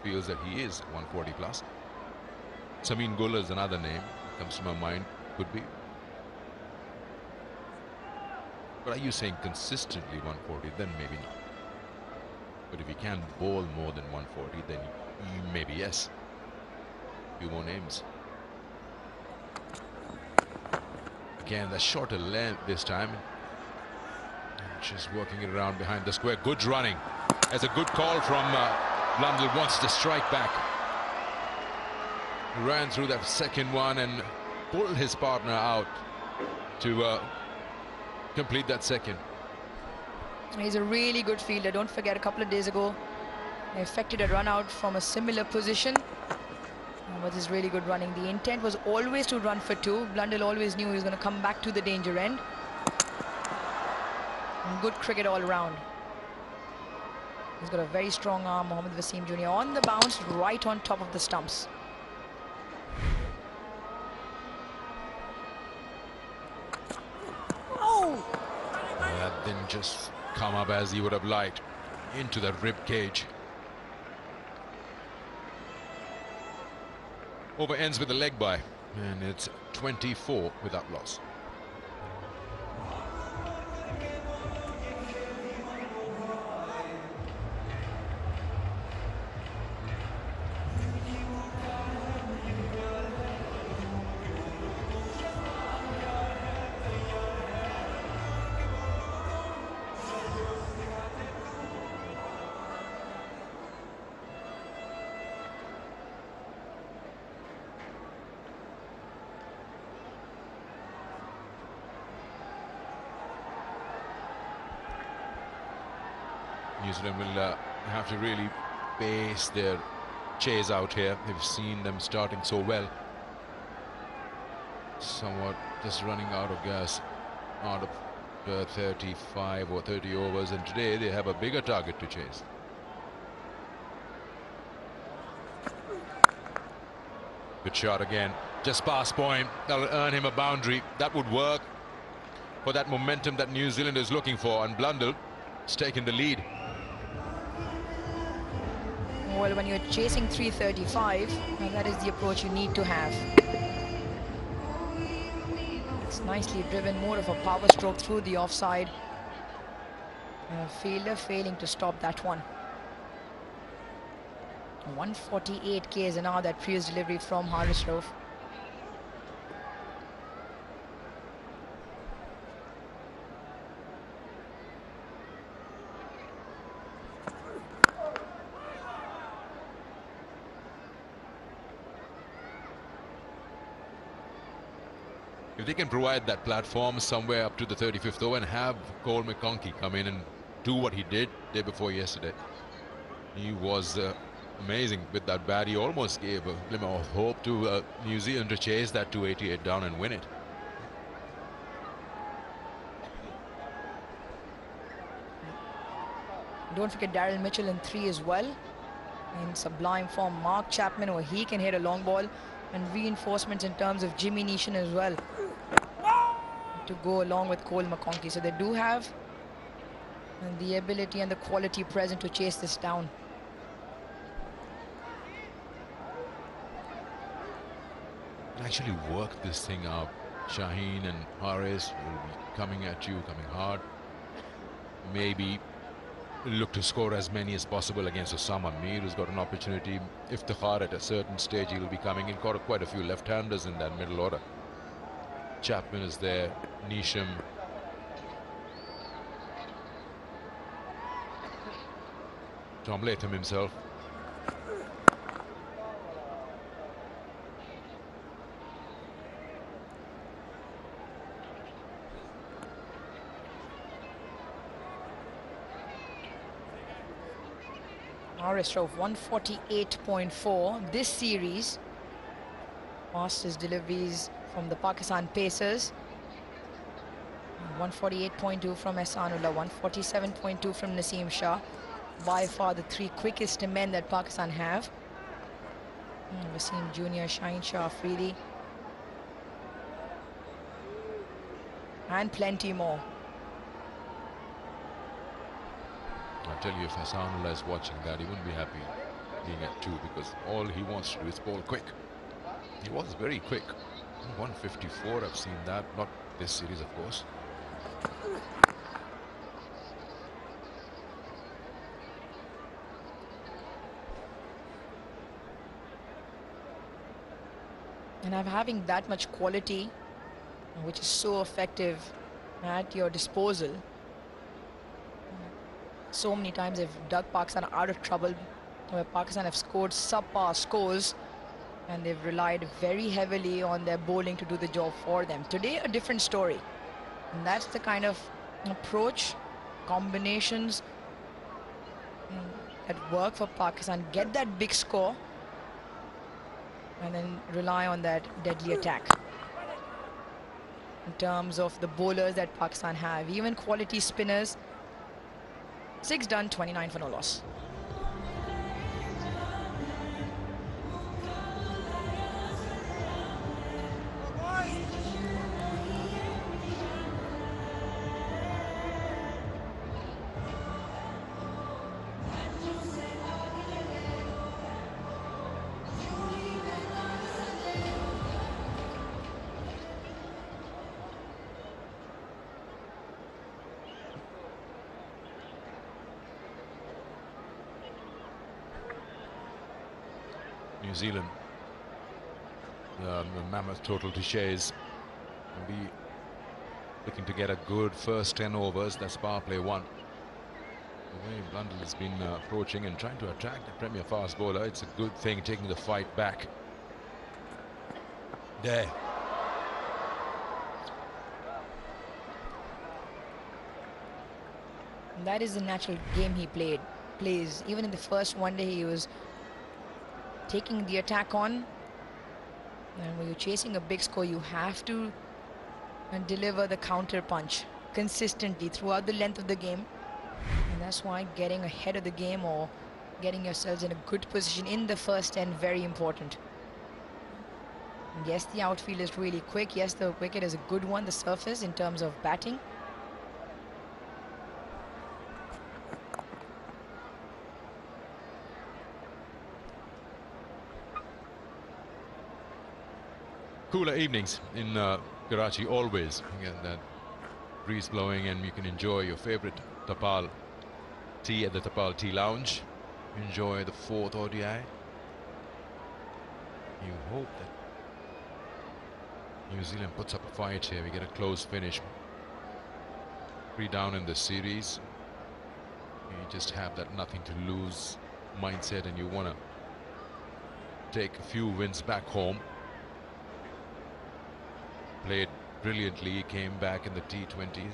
feels that he is 140 plus. Samin Gul is another name that comes to my mind, could be. But are you saying consistently 140? Then maybe not. But if he can bowl more than 140, then maybe yes. Few more names. Again, the shorter length this time. Just working it around behind the square. Good running. That's a good call from Blundell. Wants to strike back. Ran through that second one and pulled his partner out to complete that second. He's a really good fielder. Don't forget, a couple of days ago, he effected a run out from a similar position. With his really good running, the intent was always to run for 2. Blundell always knew he was going to come back to the danger end. And good cricket all around. He's got a very strong arm, Mohammad Wasim Jr. on the bounce, right on top of the stumps. Oh! That didn't just come up as he would have liked into the rib cage. Over ends with a leg bye, and it's 24 without loss. New Zealand will have to really pace their chase out here. They've seen them starting so well. Somewhat just running out of gas out of 35 or 30 overs, and today they have a bigger target to chase. Good shot again, just past point. That'll earn him a boundary. That would work for that momentum that New Zealand is looking for, and Blundell has taken the lead. Well, when you're chasing 335, that is the approach you need to have. It's nicely driven, more of a power stroke through the offside. Fielder failing to stop that one. 148 k's an hour, that previous delivery from Haris Rauf. If they can provide that platform somewhere up to the 35th over and have Cole McConkey come in and do what he did day before yesterday. He was amazing with that bat. He almost gave a glimmer of hope to New Zealand to chase that 288 down and win it. Don't forget Daryl Mitchell in 3 as well. In sublime form, Mark Chapman, where he can hit a long ball, and reinforcements in terms of Jimmy Neesham as well to go along with Cole McConkey. So they do have the ability and the quality present to chase this down. Actually work this thing out. Shaheen and Haris will be coming at you, coming hard. Maybe look to score as many as possible against Osama Mir, who's got an opportunity. Iftikhar at a certain stage, he'll be coming in. Got quite a few left-handers in that middle order. Chapman is there, Neesham. Tom Latham himself. Norris drove 148.4 this series. Fastest deliveries from the Pakistan Pacers. 148.2 from Ehsanullah, 147.2 from Naseem Shah. By far the 3 quickest men that Pakistan have. Wasim Jr., Shaheen Shah Afridi, and plenty more. I tell you, if Ehsanullah is watching that, he wouldn't be happy being at 2, because all he wants to do is bowl quick. He was very quick. 154, I've seen that. Not this series, of course. And having that much quality, which is so effective at your disposal, so many times they've dug Pakistan out of trouble, where Pakistan have scored subpar scores, and they've relied very heavily on their bowling to do the job for them. Today, a different story. And that's the kind of approach, combinations that work for Pakistan. Get that big score, and then rely on that deadly attack. In terms of the bowlers that Pakistan have, even quality spinners, 6 done, 29 for no loss. New Zealand, the mammoth total to chase, will be looking to get a good first 10 overs. That's power play 1. The way Blundell has been approaching and trying to attract the premier fast bowler, it's a good thing, taking the fight back. There. That is the natural game he plays. Even in the first one day, he was taking the attack on, and when you're chasing a big score, you have to deliver the counter punch consistently throughout the length of the game, and that's why getting ahead of the game or getting yourselves in a good position in the first 10 very important. And yes, the outfield is really quick. Yes, the wicket is a good one, the surface, in terms of batting. Cooler evenings in Karachi, always. You get that breeze blowing, and you can enjoy your favorite Tapal tea at the Tapal Tea Lounge. Enjoy the 4th ODI. You hope that New Zealand puts up a fight here. We get a close finish. 3 down in the series. You just have that nothing to lose mindset, and you want to take a few wins back home. Played brilliantly, came back in the T20s.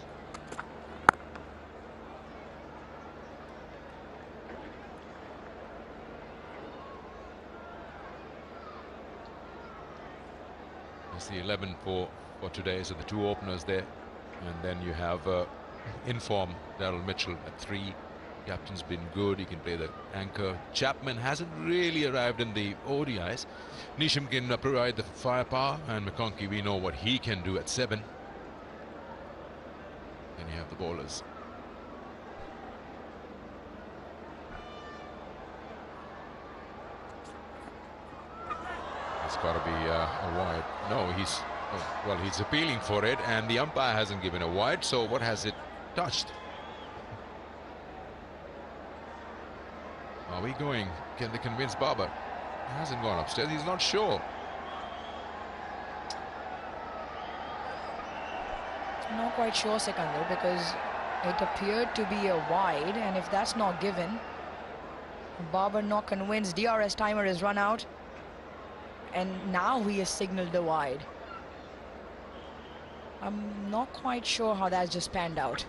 That's the 11 for today, so the two openers there. And then you have in-form Daryl Mitchell at 3. Captain's been good, he can play the anchor. Chapman hasn't really arrived in the ODIs. Neesham can provide the firepower, and McConkey, we know what he can do at 7. Then you have the bowlers. It's got to be a wide. No, he's appealing for it, and the umpire hasn't given a wide, so what has it touched? Are we going? Can they convince Babar? He hasn't gone upstairs, he's not sure. Not quite sure, Sikandar, because it appeared to be a wide, and if that's not given, Babar not convinced. DRS timer is run out, and now he has signaled a wide. I'm not quite sure how that's just panned out.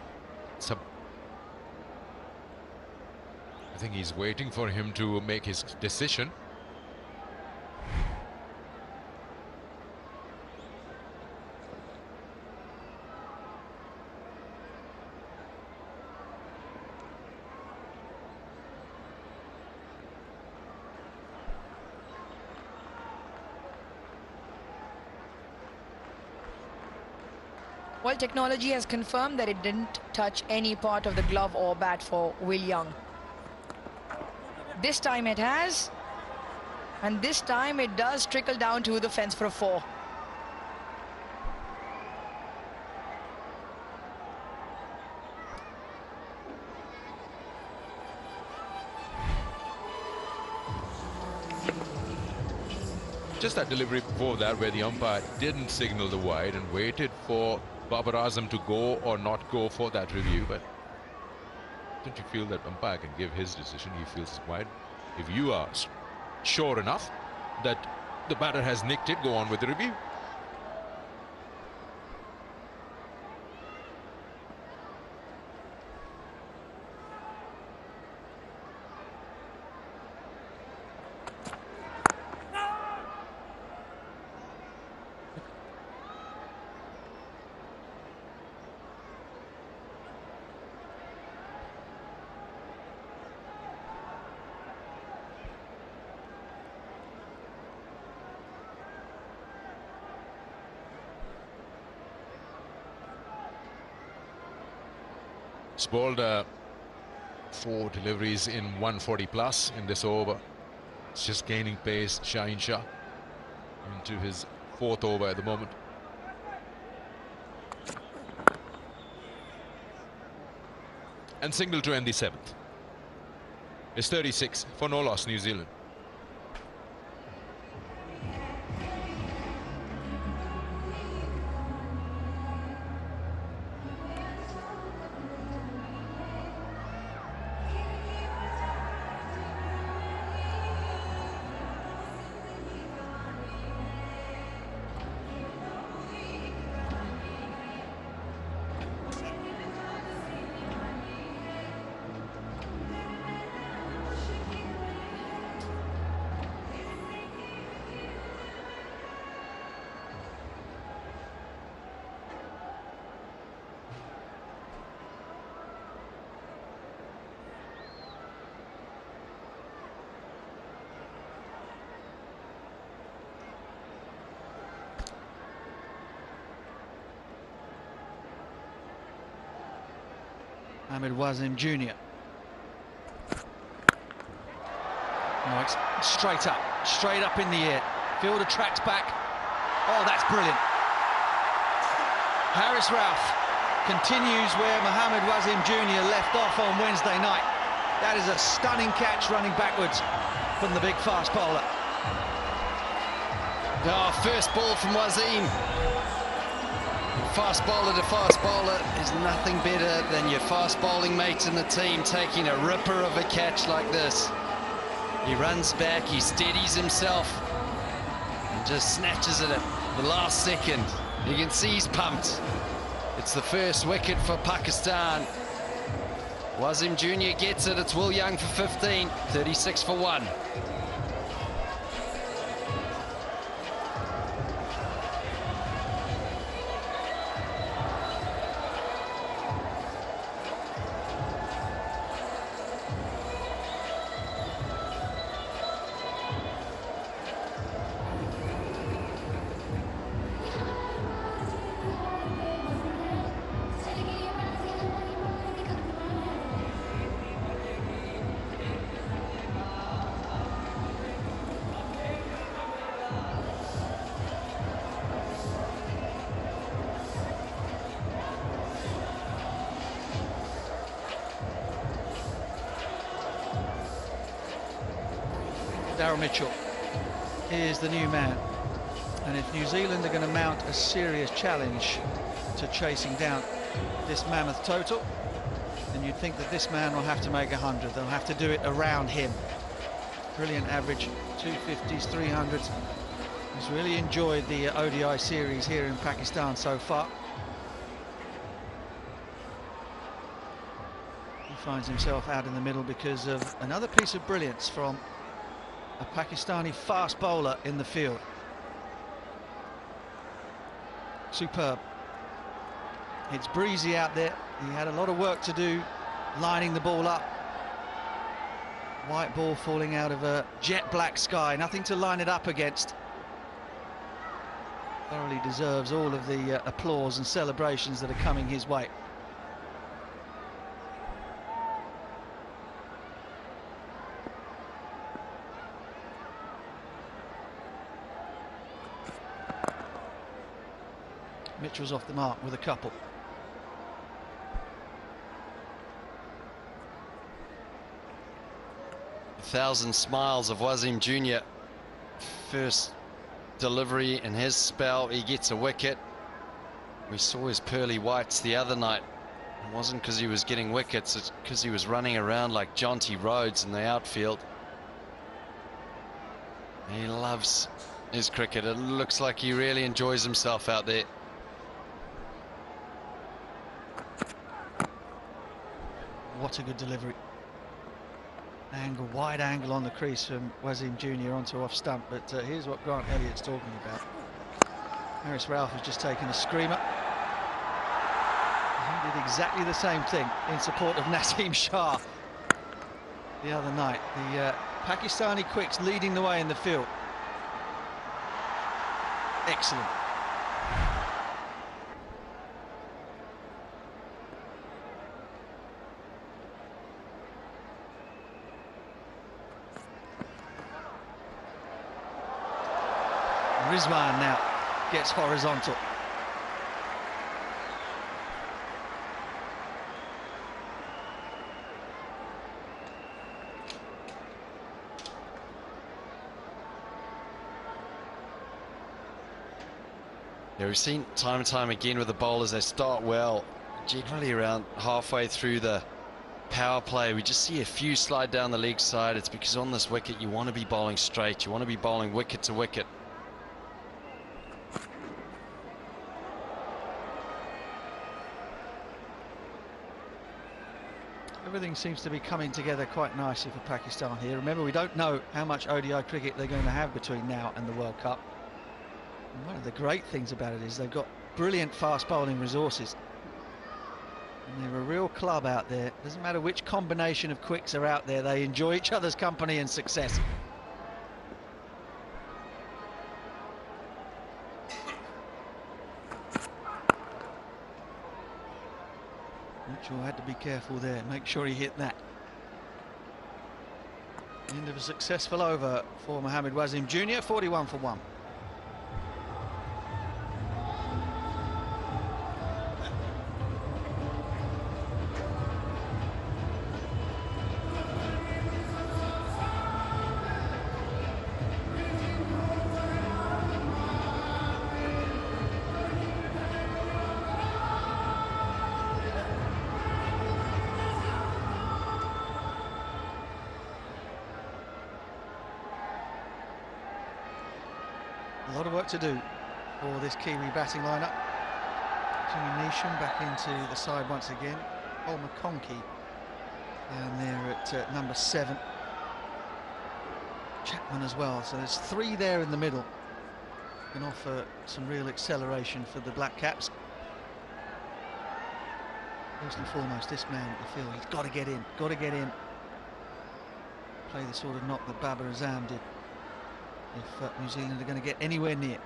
I think he's waiting for him to make his decision. Well, technology has confirmed that it didn't touch any part of the glove or bat for Will Young. This time it has, and this time it does trickle down to the fence for a 4. Just that delivery before that, where the umpire didn't signal the wide and waited for Babar Azam to go or not go for that review. But don't you feel that umpire can give his decision? He feels it's wide. If you are sure enough that the batter has nicked it, go on with the review. Bowled 4 deliveries in 140 plus in this over. It's just gaining pace. Shaheen Shah into his 4th over at the moment. And single to end the 7th. It's 36 for no loss, New Zealand. Mohamed Wasim Jr. Oh, it's straight up in the air. Fielder tracks back. Oh, that's brilliant. Haris Rauf continues where Mohamed Wasim Jr. left off on Wednesday night. That is a stunning catch running backwards from the big fast bowler. Oh, first ball from Wasim. Fast bowler to fast bowler is nothing better than your fast bowling mates in the team taking a ripper of a catch like this. He runs back, he steadies himself and just snatches it at the last second. You can see he's pumped. It's the first wicket for Pakistan. Wasim Jr. gets it. It's Will Young for 15, 36 for 1. Daryl Mitchell is the new man. And if New Zealand are going to mount a serious challenge to chasing down this mammoth total, then you'd think that this man will have to make 100. They'll have to do it around him. Brilliant average, 250s, 300s. He's really enjoyed the ODI series here in Pakistan so far. He finds himself out in the middle because of another piece of brilliance from a Pakistani fast bowler in the field. Superb. It's breezy out there. He had a lot of work to do lining the ball up. White ball falling out of a jet black sky, nothing to line it up against. Thoroughly deserves all of the applause and celebrations that are coming his way. Mitchell's off the mark with a couple. Thousand smiles of Wasim Jr. First delivery in his spell, he gets a wicket. We saw his pearly whites the other night. It wasn't because he was getting wickets, it's because he was running around like Jonty Rhodes in the outfield. He loves his cricket. It looks like he really enjoys himself out there. What a good delivery. Angle, wide angle on the crease from Wasim Jr. onto off stump, but here's what Grant Elliott's talking about. Harris Ralph has just taken a screamer. He did exactly the same thing in support of Naseem Shah the other night. The Pakistani quicks leading the way in the field. Excellent. Rizwan now gets horizontal. Yeah, we've seen time and time again with the bowlers, they start well, generally around halfway through the power play we just see a few slide down the leg side. It's because on this wicket you want to be bowling straight, you want to be bowling wicket to wicket. Everything seems to be coming together quite nicely for Pakistan here. Remember, we don't know how much ODI cricket they're going to have between now and the World Cup. And one of the great things about it is they've got brilliant fast bowling resources. And they're a real club out there. Doesn't matter which combination of quicks are out there, they enjoy each other's company and success. Mitchell had to be careful there, make sure he hit that. End of a successful over for Mohammad Wasim Jr., 41 for 1. A lot of work to do for this Kiwi batting lineup. Jimmy Neesham back into the side once again. Paul McConkey down there at number 7. Chapman as well. So there's 3 there in the middle. Can offer some real acceleration for the Black Caps. First and foremost, this man at the field, he's got to get in. Got to get in. Play the sort of knock that Babar Azam did. If New Zealand are going to get anywhere near.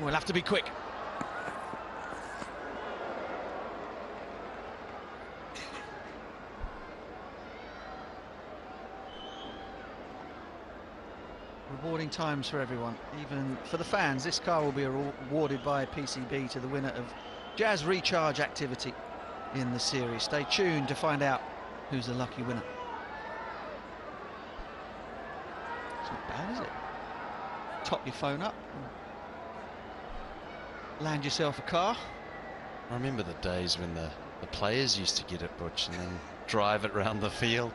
We'll have to be quick. Rewarding times for everyone, even for the fans. This car will be awarded by PCB to the winner of Jazz recharge activity in the series. Stay tuned to find out who's the lucky winner. It's not bad, is it? Top your phone up, land yourself a car. I remember the days when the players used to get it, Butch, and then drive it around the field.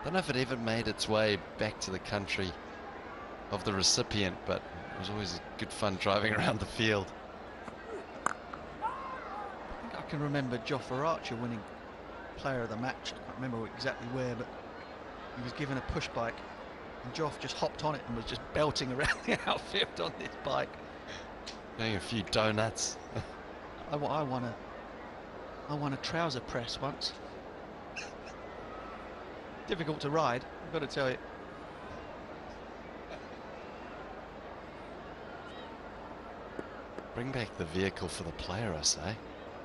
I don't know if it ever made its way back to the country of the recipient, but it was always good fun driving around the field. I think I can remember Joffa Archer winning player of the match. I can't remember exactly where, but he was given a push bike and Joff just hopped on it and was just belting around the outfield on this bike. Getting a few donuts. I won a trouser press once. Difficult to ride, I've got to tell you. Bring back the vehicle for the player, I say.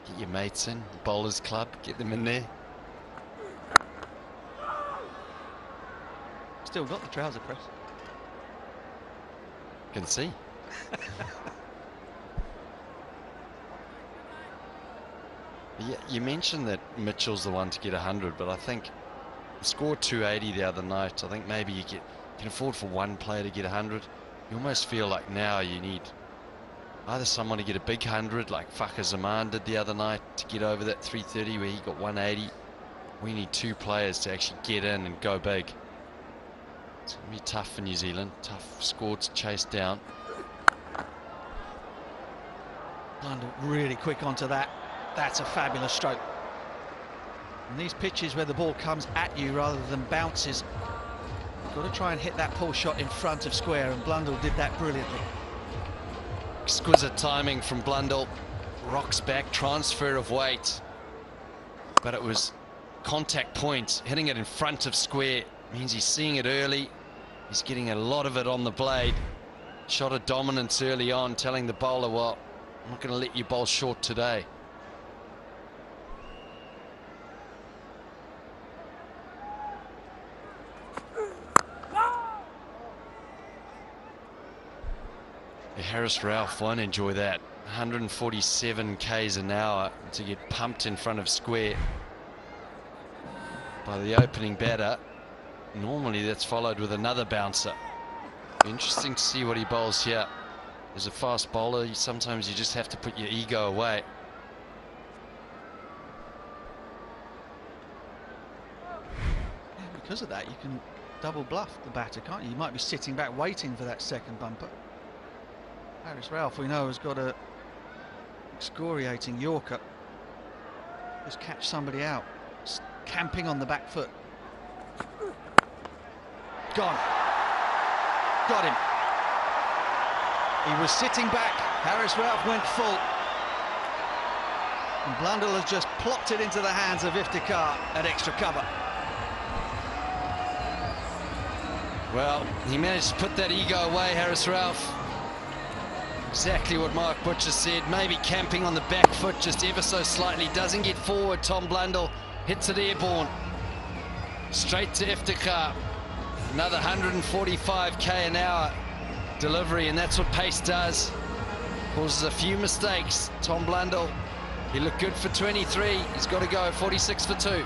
Get your mates in, bowlers club, get them in there. Still got the trouser press. Can see. Yeah, you mentioned that Mitchell's the one to get 100, but I think he scored 280 the other night. I think maybe you can afford for one player to get 100. You almost feel like now you need either someone to get a big 100 like Fakhar Zaman did the other night to get over that 330 where he got 180. We need two players to actually get in and go big. It's going to be tough for New Zealand. Tough score to chase down. Blundell really quick onto that. That's a fabulous stroke. And these pitches where the ball comes at you rather than bounces, you've got to try and hit that pull shot in front of square, and Blundell did that brilliantly. Exquisite timing from Blundell. Rocks back, transfer of weight. But it was contact point. Hitting it in front of square means he's seeing it early. He's getting a lot of it on the blade. Shot of dominance early on, telling the bowler, well, I'm not going to let you bowl short today. Harris Ralph won't enjoy that. 147 k's an hour to get pumped in front of square by the opening batter. Normally that's followed with another bouncer. Interesting to see what he bowls here. As a fast bowler, sometimes you just have to put your ego away. Because of that, you can double bluff the batter, can't you? You might be sitting back waiting for that second bumper. Harris Ralph, we know, has got a excoriating Yorker. Just catch somebody out. Camping on the back foot. Gone. Got him. He was sitting back. Harris Ralph went full. And Blundell has just plopped it into the hands of Iftikhar at extra cover. Well, he managed to put that ego away, Harris Ralph. Exactly what Mark Butcher said. Maybe camping on the back foot just ever so slightly. Doesn't get forward. Tom Blundell hits it airborne. Straight to Iftikhar. Another 145 k an hour delivery, and that's what pace does. Causes a few mistakes. Tom Blundell, he looked good for 23. He's got to go 46 for 2.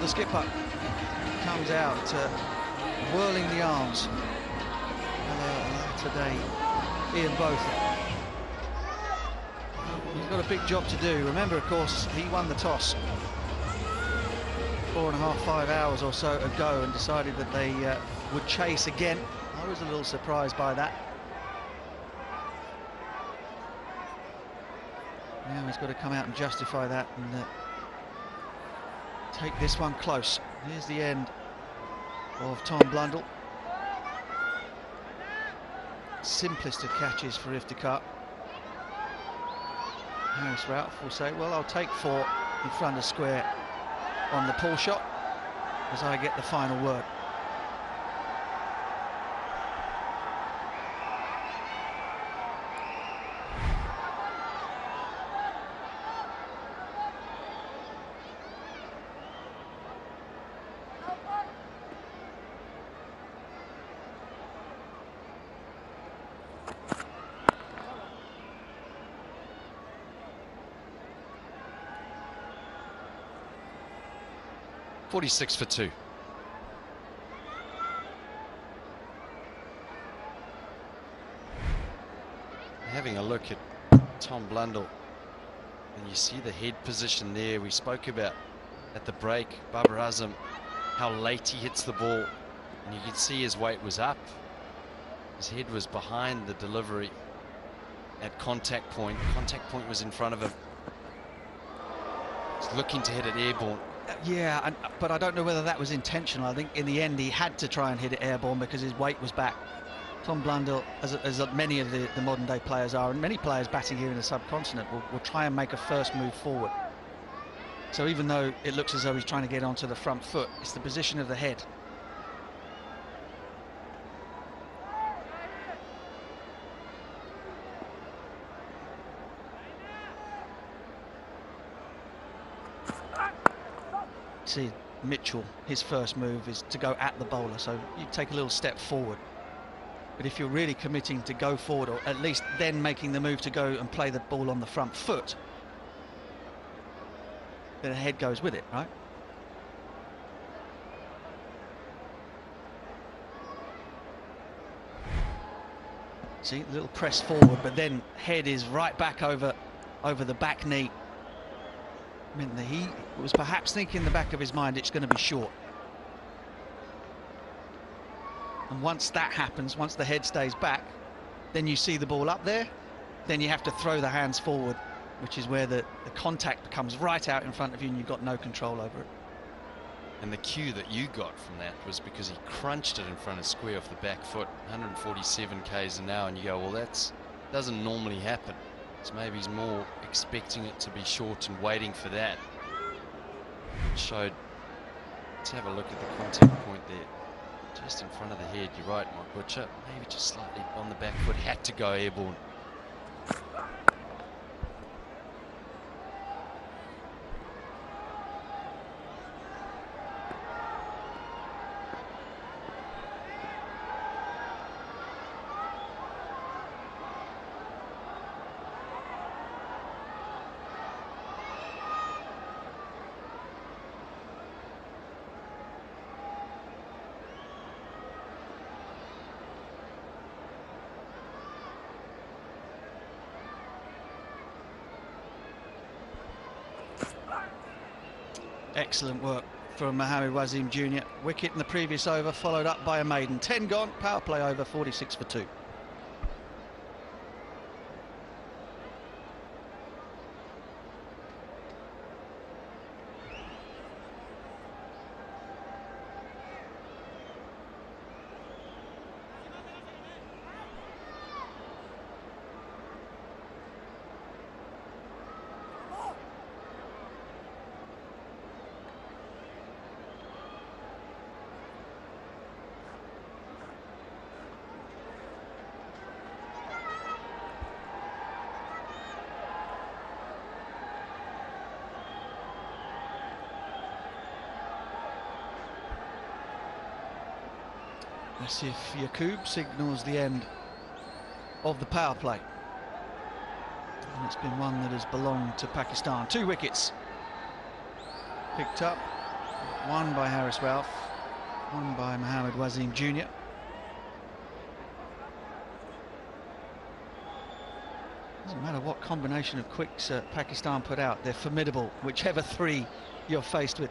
The skipper comes out, whirling the arms. Hello today, Ian Botham. He's got a big job to do. Remember, of course, he won the toss 4.5, 5 hours or so ago and decided that they would chase again. I was a little surprised by that. Now he's got to come out and justify that and take this one close. Here's the end of Tom Blundell. Simplest of catches for Iftikhar. Harris Ralph will say, well, I'll take 4 in front of square on the pull shot as I get the final word. .46 for 2. Having a look at Tom Blundell, and you see the head position there. We spoke about at the break, Babar Azam, how late he hits the ball, and you can see his weight was up. His head was behind the delivery at contact point. Contact point was in front of him. He's looking to hit it airborne. Yeah, but I don't know whether that was intentional. I think in the end he had to try and hit it airborne because his weight was back. Tom Blundell, as many of the modern day players are, and many players batting here in the subcontinent, will try and make a first move forward. So even though it looks as though he's trying to get onto the front foot, it's the position of the head. See, Mitchell, his first move is to go at the bowler, so you take a little step forward. But if you're really committing to go forward, or at least then making the move to go and play the ball on the front foot, then the head goes with it, right? See, a little press forward, but then head is right back over the back knee. Meant that he was perhaps thinking in the back of his mind it's going to be short. And once that happens, once the head stays back, then you see the ball up there, then you have to throw the hands forward, which is where the contact comes right out in front of you and you've got no control over it. And the cue that you got from that was because he crunched it in front of square off the back foot, 147 k's an hour, and you go, well, that doesn't normally happen. So maybe he's more expecting it to be short and waiting for that. It showed. Let's have a look at the contact point there, just in front of the head. You're right, Mike Butcher. Maybe just slightly on the back foot. Had to go airborne. Excellent work from Mohamed Wasim Jr. Wicket in the previous over, followed up by a maiden. 10 gone, power play over, 46 for 2. Asif Yaqub signals the end of the power play. And it's been one that has belonged to Pakistan. 2 wickets picked up, one by Harris Ralph, one by Mohamed Wasim Jr. Doesn't matter what combination of quicks Pakistan put out, they're formidable, whichever 3 you're faced with.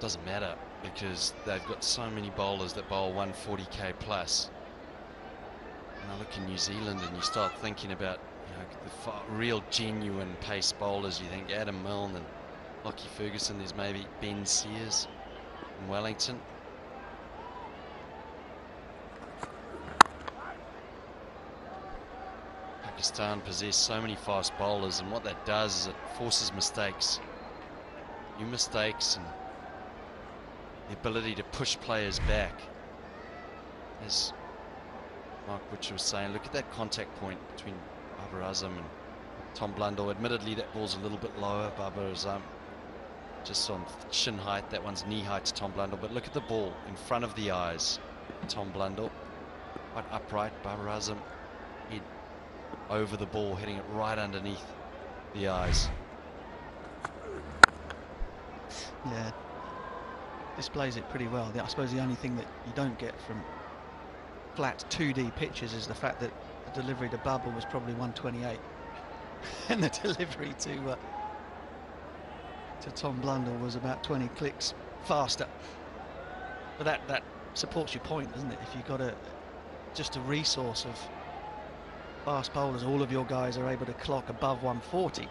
Doesn't matter because they've got so many bowlers that bowl 140k plus. I look in New Zealand and you start thinking about the real genuine pace bowlers. You think Adam Milne and Lockie Ferguson. There's maybe Ben Sears in Wellington. Pakistan possess so many fast bowlers, and what that does is it forces mistakes, new mistakes, and the ability to push players back. As Mark Butcher was saying, look at that contact point between Babar Azam and Tom Blundell. Admittedly, that ball's a little bit lower. Babar Azam just on shin height. That one's knee height to Tom Blundell. But look at the ball in front of the eyes. Tom Blundell, quite upright. Babar Azam, head over the ball, hitting it right underneath the eyes. Yeah, displays it pretty well. I suppose the only thing that you don't get from flat 2D pitches is the fact that the delivery to Babar was probably 128 and the delivery to Tom Blundell was about 20 clicks faster. But that supports your point, doesn't it? If you've got just a resource of fast bowlers, all of your guys are able to clock above 140.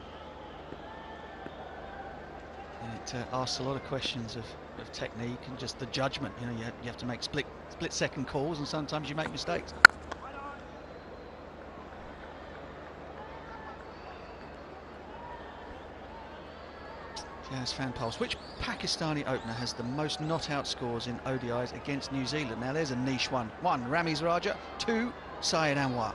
And it asks a lot of questions of technique and just the judgment. You know, you have to make split-second calls, and sometimes you make mistakes. Jazz fan polls. Which Pakistani opener has the most not-out scores in ODIs against New Zealand? Now, there's a niche one. 1, Ramiz Raja. 2, Syed Anwar.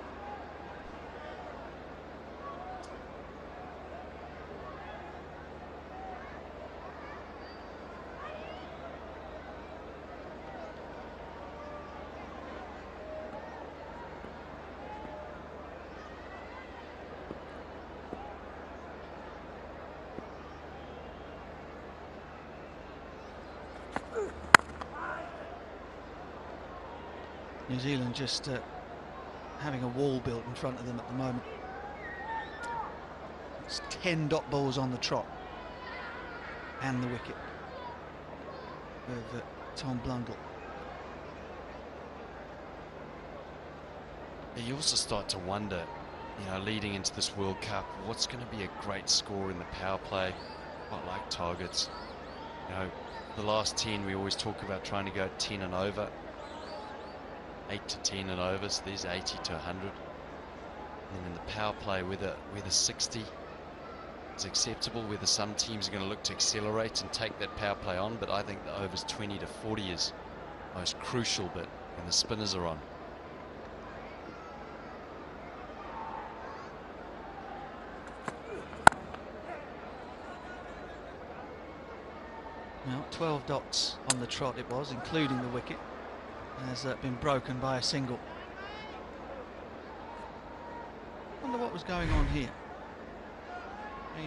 New Zealand just having a wall built in front of them at the moment. It's 10 dot balls on the trot and the wicket with Tom Blundell. You also start to wonder, you know, leading into this World Cup, what's going to be a great score in the power play? Quite like targets. You know, the last 10 we always talk about trying to go 10 and over. 8 to 10 and over, so there's 80 to 100. And in the power play, whether 60 is acceptable, whether some teams are going to look to accelerate and take that power play on, but I think the overs 20 to 40 is the most crucial bit when the spinners are on. Well, 12 dots on the trot it was, including the wicket. Has been broken by a single. Wonder what was going on here.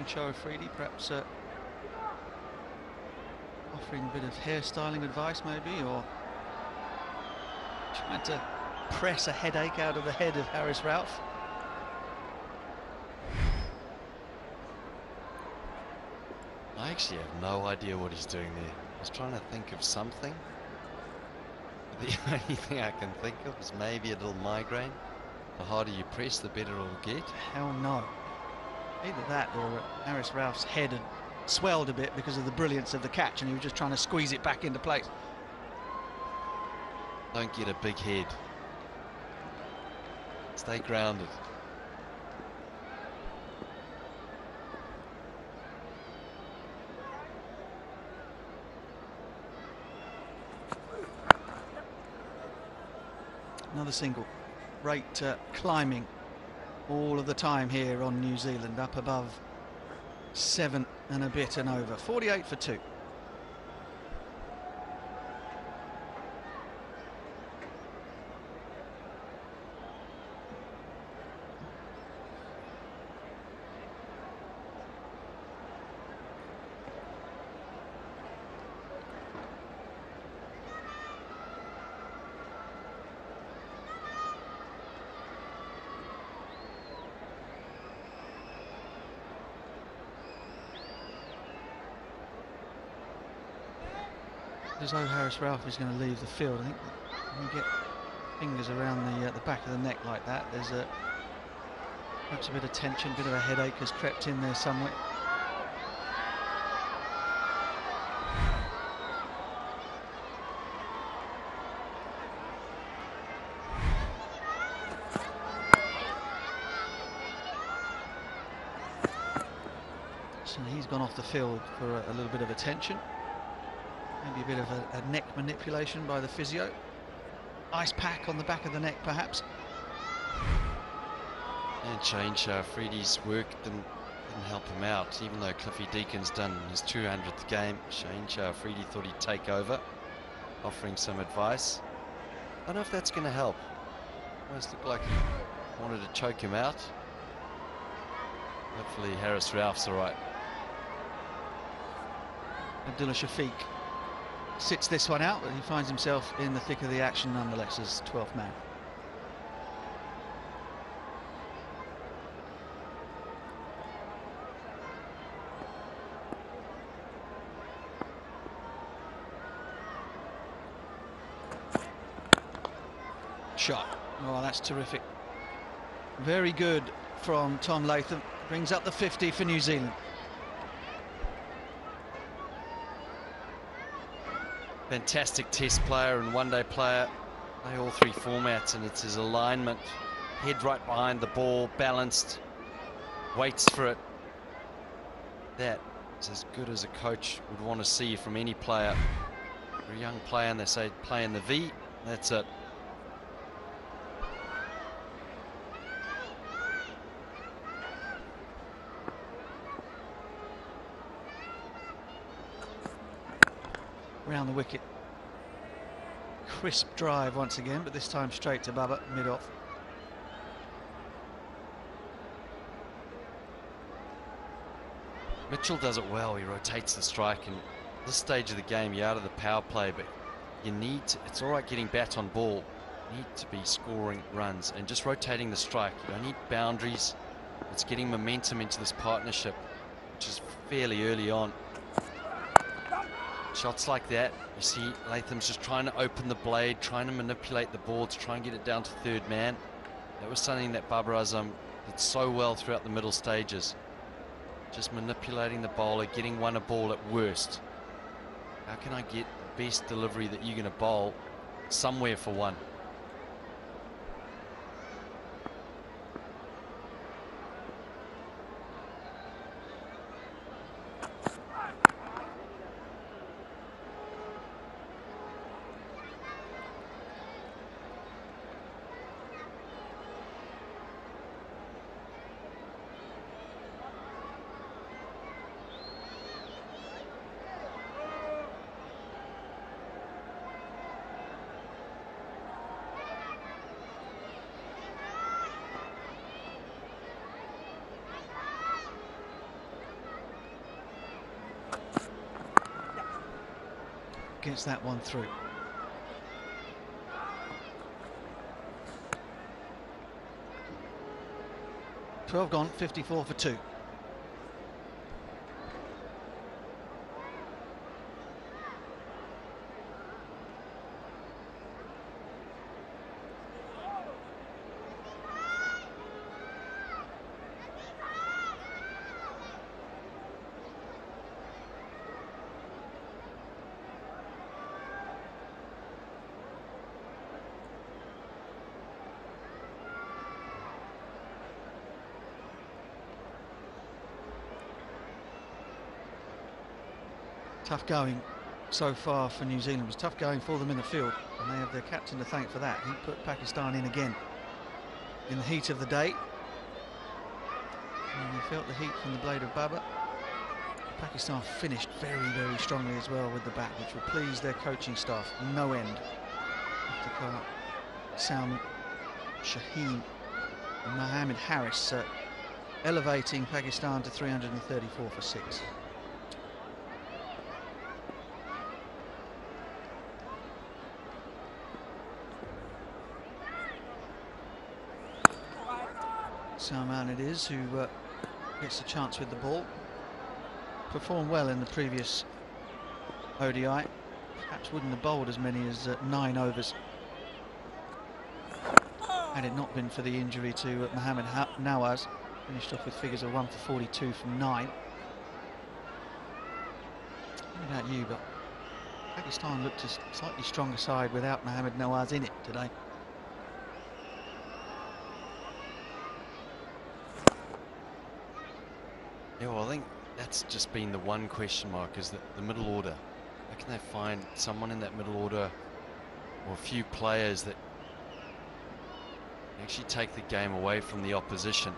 Cho Afridi perhaps offering a bit of hairstyling advice maybe, or trying to press a headache out of the head of Haris Ralph. I actually have no idea what he's doing there. I was trying to think of something. The only thing I can think of is maybe a little migraine. The harder you press, the better it'll get. Hell no. Either that or Haris Ralph's head had swelled a bit because of the brilliance of the catch and he was just trying to squeeze it back into place. Don't get a big head. Stay grounded. Another single. Rate climbing all of the time here on New Zealand, up above 7 and a bit and over. 48 for 2. As though Haris Ralph is going to leave the field. I think we get fingers around the back of the neck like that. There's perhaps a bit of tension, a bit of a headache has crept in there somewhere. So he's gone off the field for a little bit of attention. Maybe a bit of a neck manipulation by the physio. Ice pack on the back of the neck, perhaps. And Shane Shafridi's work didn't help him out, even though Cliffy Deacon's done his 200th game. Shane Shafridi thought he'd take over, offering some advice. I don't know if that's going to help. Almost looked like he wanted to choke him out. Hopefully Harris Ralph's all right. Abdullah Shafiq sits this one out, but he finds himself in the thick of the action nonetheless as 12th man. Shot. Oh, that's terrific. Very good from Tom Latham. Brings up the 50 for New Zealand. Fantastic test player and one-day player. Play all three formats, and it's his alignment. Head right behind the ball, balanced, waits for it. That is as good as a coach would want to see from any player. For a young player, and they say play in the V, that's it. Round the wicket. Crisp drive once again, but this time straight to Baba, mid-off. Mitchell does it well. He rotates the strike, and at this stage of the game you're out of the power play, but you need to, it's all right getting bat on ball, you need to be scoring runs and just rotating the strike. You don't need boundaries. It's getting momentum into this partnership, which is fairly early on. Shots like that, you see Latham's just trying to open the blade, trying to manipulate the ball to try and get it down to third man. That was something that Babar Azam did so well throughout the middle stages. Just manipulating the bowler, getting one a ball at worst. How can I get the best delivery that you're going to bowl somewhere for one? Gets that one through. "12 gone, 54 for 2. Tough going so far for New Zealand. It was tough going for them in the field, and they have their captain to thank for that. He put Pakistan in again in the heat of the day, and they felt the heat from the blade of Baba. Pakistan finished very, very strongly as well with the bat, which will please their coaching staff no end. Iftikhar, Sam Shaheen and Mohammed Harris elevating Pakistan to 334 for 6. Salman it is who gets a chance with the ball. Performed well in the previous ODI. Perhaps wouldn't have bowled as many as 9 overs. Had it not been for the injury to Mohamed Nawaz, finished off with figures of 1 for 42 from 9. What about you, but Pakistan looked a slightly stronger side without Mohamed Nawaz in it today. Yeah, well, I think that's just been the one question mark, is that the middle order. How can they find someone in that middle order, or a few players that actually take the game away from the opposition?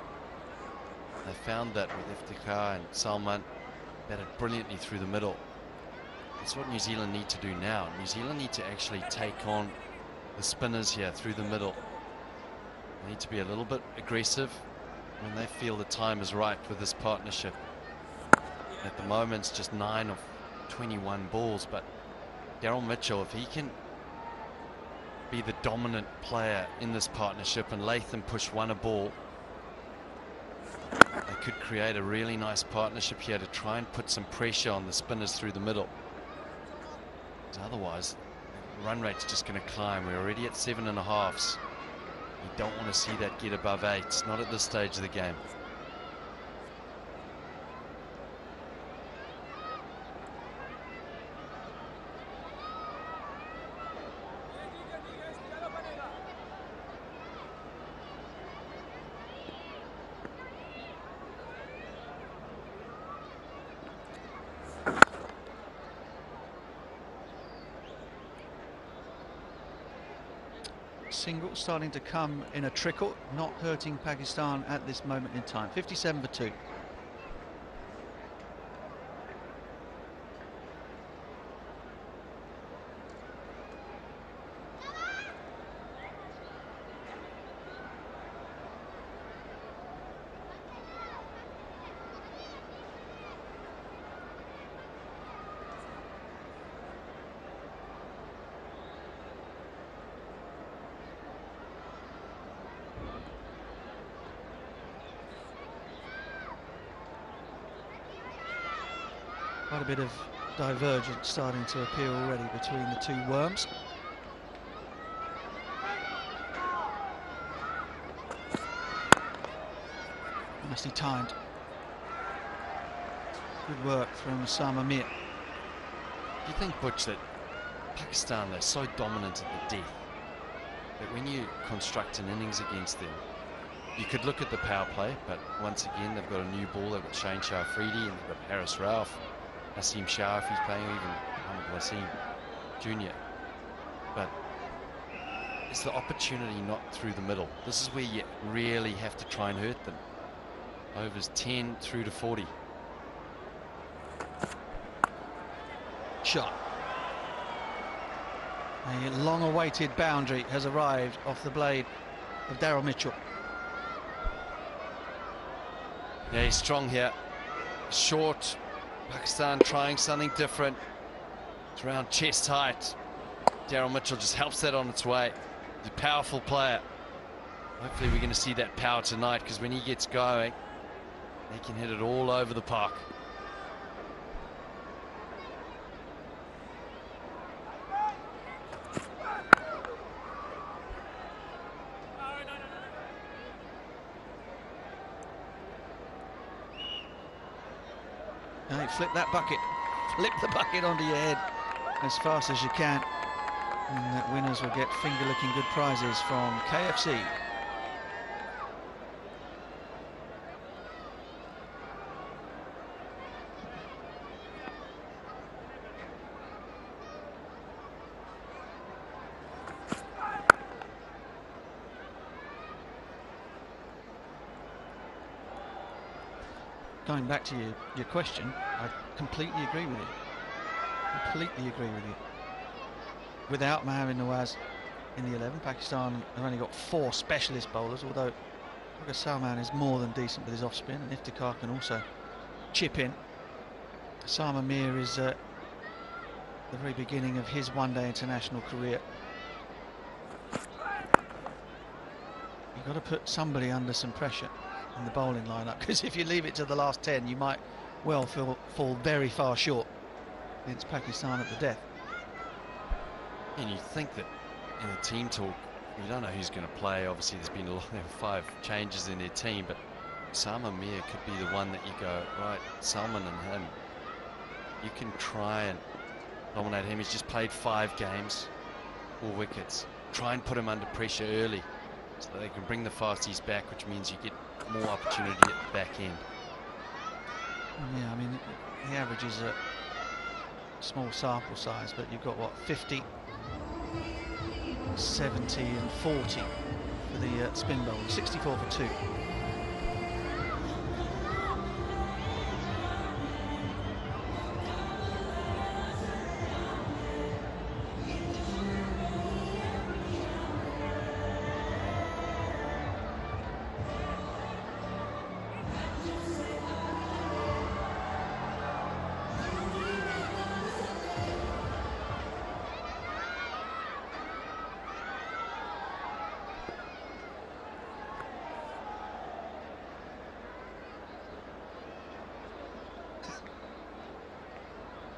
They found that with Iftikhar and Salman, batted brilliantly through the middle. That's what New Zealand need to do now. New Zealand need to actually take on the spinners here through the middle. They need to be a little bit aggressive when they feel the time is right with this partnership. At the moment, it's just 9 of 21 balls, but Daryl Mitchell, if he can be the dominant player in this partnership and Latham push one a ball, they could create a really nice partnership here to try and put some pressure on the spinners through the middle. Otherwise, the run rate's just going to climb. We're already at 7.5s. You don't want to see that get above 8, not at this stage of the game. Single starting to come in a trickle, not hurting Pakistan at this moment in time. 57 for 2. Quite a bit of divergence starting to appear already between the two worms. Nicely timed. Good work from Sama Mir. Do you think, Butch, that Pakistan, they're so dominant at the death that when you construct an innings against them, you could look at the power play, but once again, they've got a new ball. They've got Shane Shah Afridi and they've got Harris Ralph. Naseem Shah, if he's playing, or even Mohamed Wasim Jr. But it's the opportunity not through the middle. This is where you really have to try and hurt them. Overs 10 through to 40. Shot. A long-awaited boundary has arrived off the blade of Daryl Mitchell. Yeah, he's strong here. Short. Pakistan trying something different. It's around chest height. Daryl Mitchell just helps that on its way. He's a powerful player. Hopefully we're going to see that power tonight, because when he gets going, he can hit it all over the park. Hey, flip that bucket. Flip the bucket onto your head as fast as you can. And that winners will get finger-licking good prizes from KFC. Going back to your question, I completely agree with you. Completely agree with you. Without Mohamed Nawaz in the 11, Pakistan have only got 4 specialist bowlers, although Salman is more than decent with his off-spin, and Iftikhar can also chip in. Sama Mir is the very beginning of his one-day international career. You've got to put somebody under some pressure in the bowling lineup, because if you leave it to the last 10, you might well fall very far short against Pakistan at the death. And you think that in the team talk, You don't know who's going to play. Obviously, there's been 5 changes in their team, but Sama Mir could be the one that you go, right, Salman and him, you can try and dominate him. He's just played 5 games, 4 wickets. Try and put him under pressure early so that they can bring the fasties back, which means you get more opportunity at the back end. Yeah, I mean, the average is a small sample size, but you've got, what, 50, 70 and 40 for the spin bowl, 64 for 2.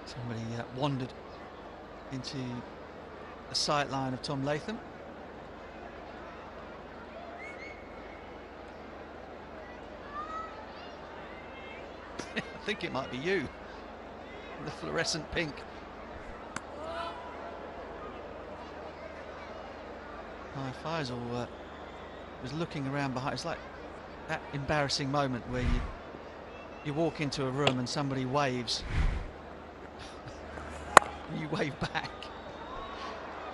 Somebody wandered into the sight line of Tom Latham. I think it might be you, the fluorescent pink. Faisal was looking around behind. It's like that embarrassing moment where you walk into a room and somebody waves. You wave back.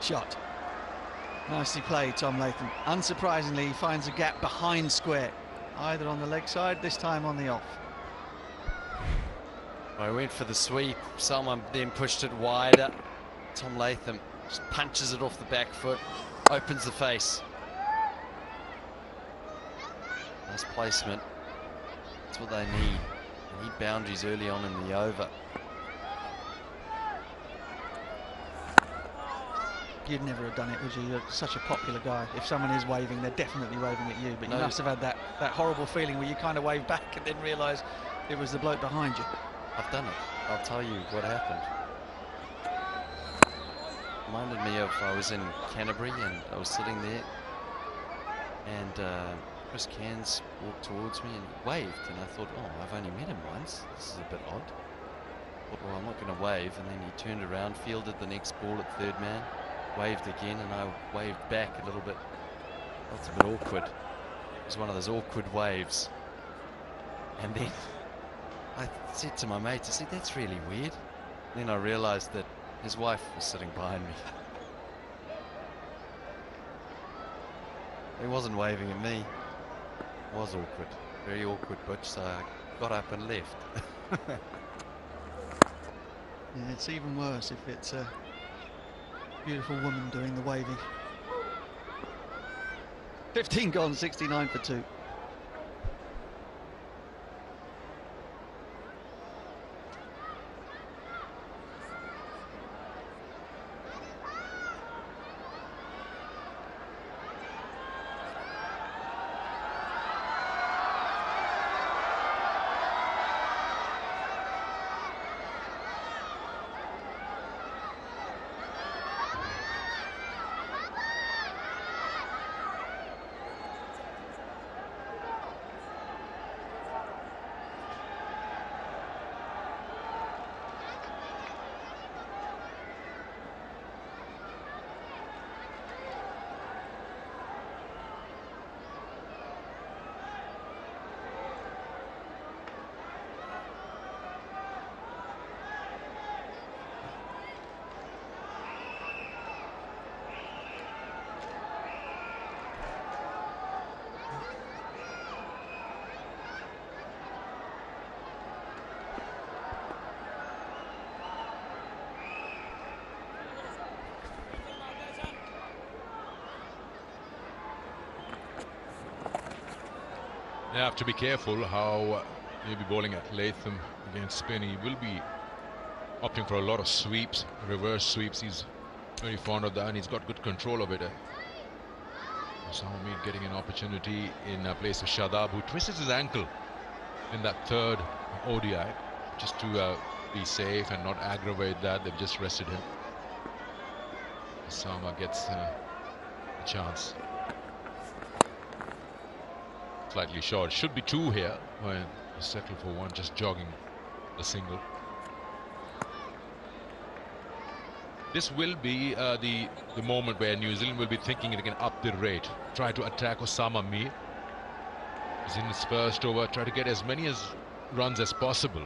Shot. Nicely played, Tom Latham. Unsurprisingly, he finds a gap behind square, either on the leg side, this time on the off. I went for the sweep. Someone then pushed it wider. Tom Latham just punches it off the back foot, opens the face. Nice placement. That's what they need. They need boundaries early on in the over. You'd never have done it, would you? You're such a popular guy. If someone is waving, they're definitely waving at you. But you must have had that horrible feeling where you kind of wave back and then realise it was the bloke behind you. I've done it. I'll tell you what happened. Reminded me of, I was in Canterbury and I was sitting there and Chris Cairns walked towards me and waved, and I thought, oh, I've only met him once. This is a bit odd. Thought, well, I'm not going to wave. And then he turned around, fielded the next ball at third man, waved again, and I waved back a little bit. That's a bit awkward. It was one of those awkward waves. And then I said to my mates, I said, that's really weird. Then I realised that his wife was sitting behind me. He wasn't waving at me. It was awkward. Very awkward, Butch, so I got up and left. Yeah, it's even worse if it's a beautiful woman doing the waving. 15 gone, 69 for 2. They have to be careful how maybe bowling at Latham against spin. He will be opting for a lot of sweeps, reverse sweeps. He's very fond of that, and he's got good control of it. Samir getting an opportunity in place of Shadab, who twisted his ankle in that third ODI, just to be safe and not aggravate that. They've just rested him. Sama gets a chance. Slightly short. Should be 2 here. When you settle for 1, just jogging the single. This will be the moment where New Zealand will be thinking they can up the rate. Try to attack Osama Mir. He's in his first over. Try to get as many runs as possible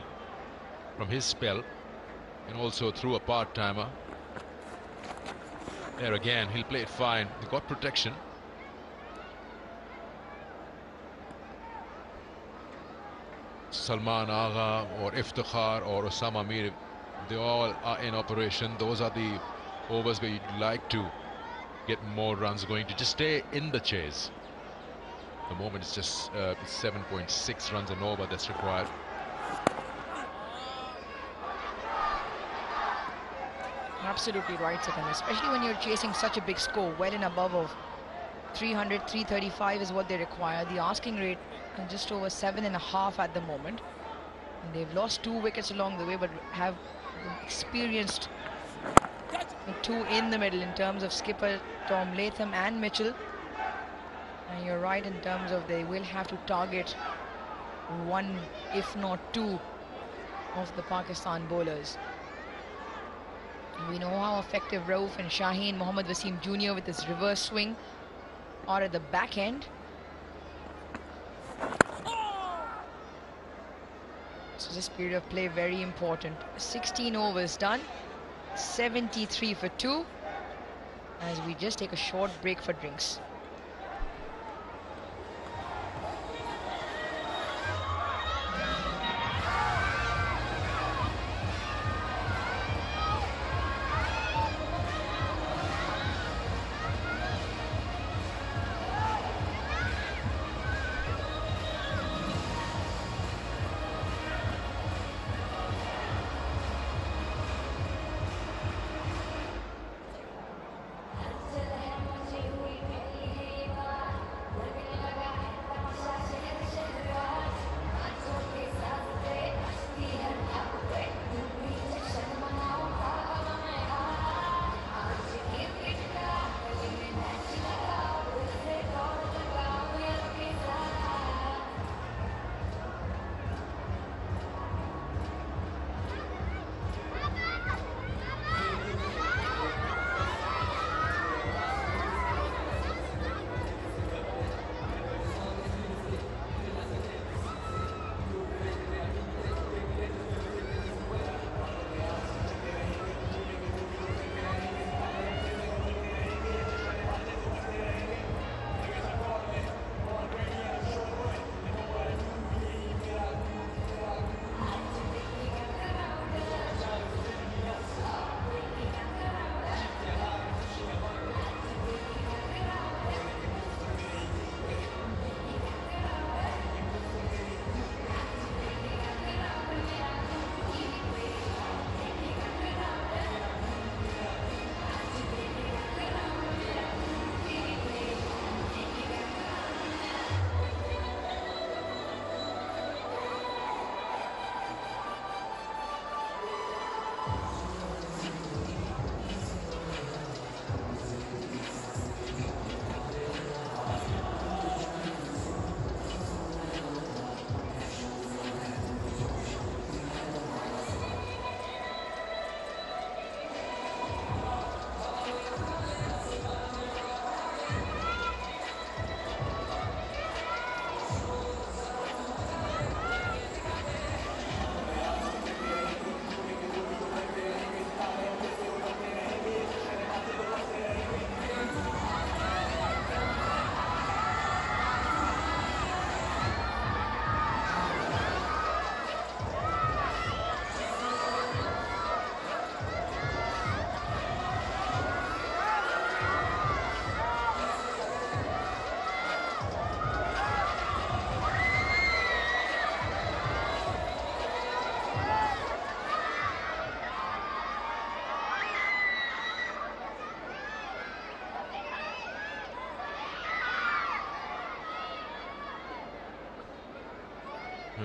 from his spell. And also through a part-timer. There again, he'll play it fine. They got protection. Salman Agha or Iftikhar or Osama Mir, they all are in operation. Those are the overs where you'd like to get more runs going, to just stay in the chase. At the moment it's just 7.6 runs an over that's required. Absolutely right, Sakand. Especially when you're chasing such a big score, well in above of 300, 335 is what they require. The asking rate is just over 7.5 at the moment. And they've lost 2 wickets along the way, but have experienced 2 in the middle in terms of skipper Tom Latham and Mitchell. And you're right in terms of they will have to target 1, if not 2, of the Pakistan bowlers. We know how effective Rauf and Shaheen, Mohammad Wasim Jr. with his reverse swing are at the back end. So this period of play very important. 16 overs done, 73 for 2, as we just take a short break for drinks.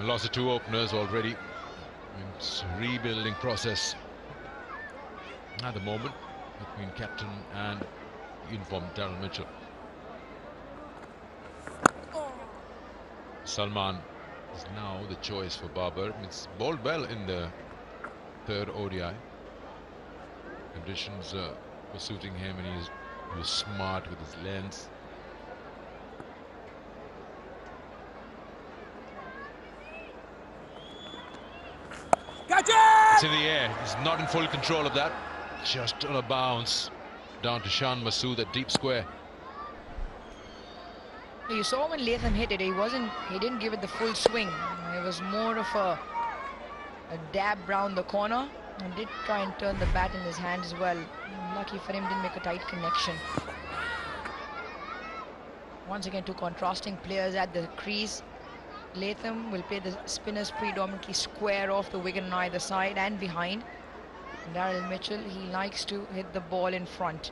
Lost the 2 openers already. It's a rebuilding process at the moment between captain and informed Daryl Mitchell. Salman is now the choice for Babar. It's bowled well in the third ODI. Conditions were suiting him, and he was smart with his length. Catch it! It's in the air. He's not in full control of that. Just on a bounce down to Shan Masood at deep square. You saw when Latham hit it, he didn't give it the full swing. It was more of a dab round the corner, and did try and turn the bat in his hand as well. Lucky for him, didn't make a tight connection. Once again, two contrasting players at the crease. Latham will play the spinners predominantly square off the wicket on either side and behind. Daryl Mitchell, he likes to hit the ball in front.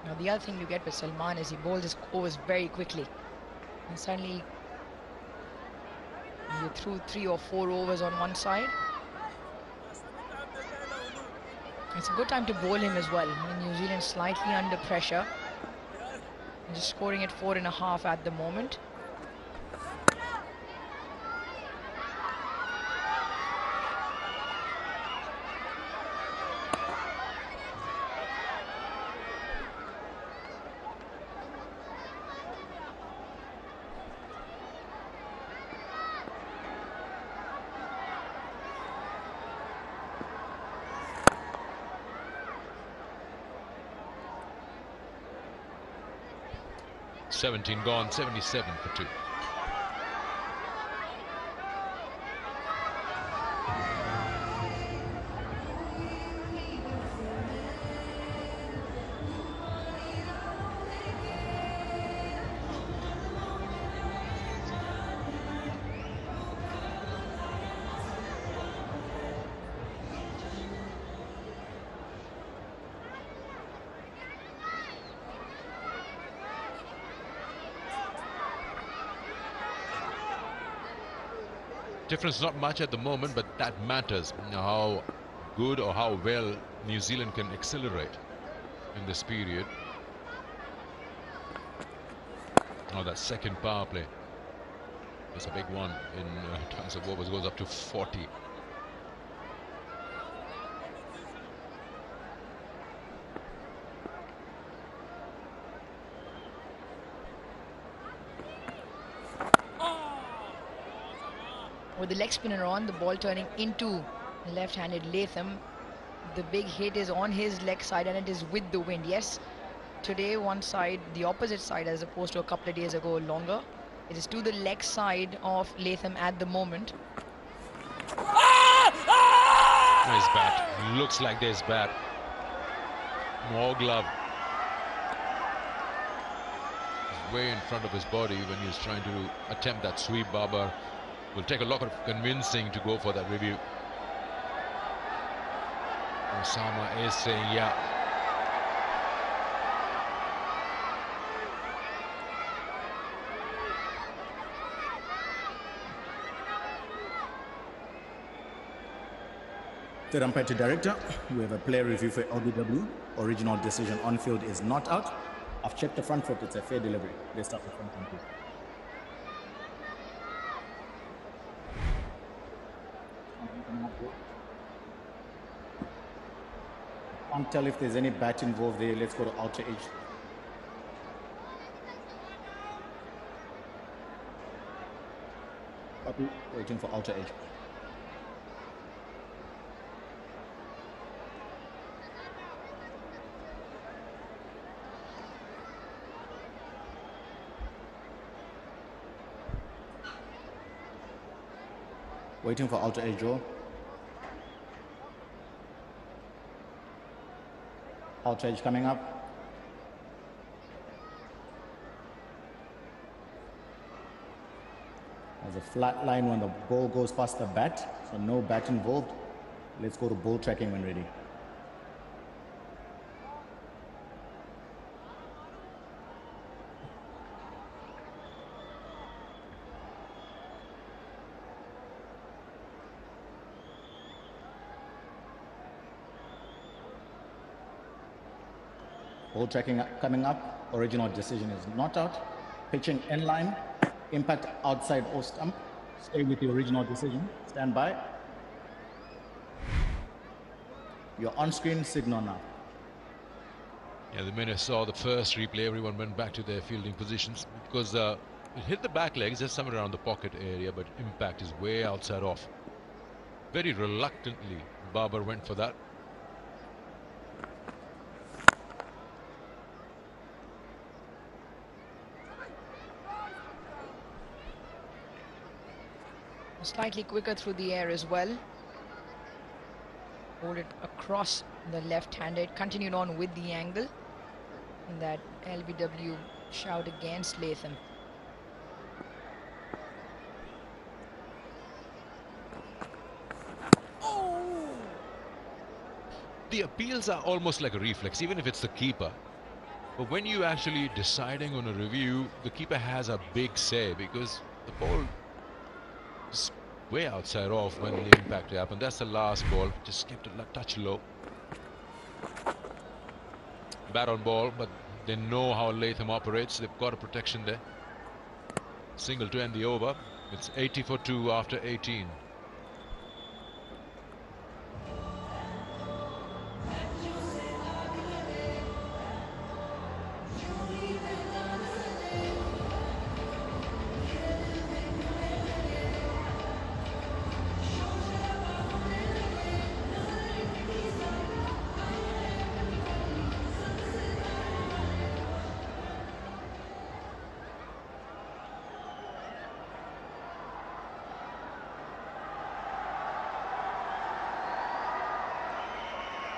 Now the other thing you get with Salman is he bowls his overs very quickly. And suddenly you threw 3 or 4 overs on one side. It's a good time to bowl him as well. New Zealand slightly under pressure. Just scoring at 4.5 at the moment. $17 gone, 77 for 2. Difference not much at the moment, but that matters. How good or how well New Zealand can accelerate in this period. Oh, that second power play was a big one in terms of overs, goes up to 40. With the leg spinner on, the ball turning into left-handed Latham. The big hit is on his leg side and it is with the wind. Yes, today one side, the opposite side as opposed to a couple of days ago longer. It is to the leg side of Latham at the moment. Nice bat. Looks like there's bat. More glove. He's way in front of his body when he's trying to attempt that sweep. Babar will take a lot of convincing to go for that review. Osama is saying yeah. Third umpire to director, we have a player review for LBW. Original decision on field is not out. I've checked the front foot, it's a fair delivery. Let's start with front foot, please. Can't tell if there's any bat involved there. Let's go to outer edge. Copy. Waiting for outer edge. Waiting for outer edge, Joe. Outer edge coming up. There's a flat line when the ball goes past the bat, so no bat involved. Let's go to ball tracking when ready. Ball tracking coming up. Original decision is not out. Pitching in line. Impact outside or stump. Stay with the original decision. Stand by. Your on-screen signal now. Yeah, the minute I saw the first replay, everyone went back to their fielding positions because it hit the back legs, just somewhere around the pocket area, but impact is way outside off. Very reluctantly, Babar went for that. Slightly quicker through the air as well. Hold it across the left-handed, continued on with the angle. And that LBW shout against Latham. The appeals are almost like a reflex, even if it's the keeper. But when you actually deciding on a review, the keeper has a big say because the ball is way outside off when the impact happened. That's the last ball, just kept a touch low. Bat on ball, but they know how Latham operates. They've got a protection there. Single to end the over. It's 80 for 2 after 18.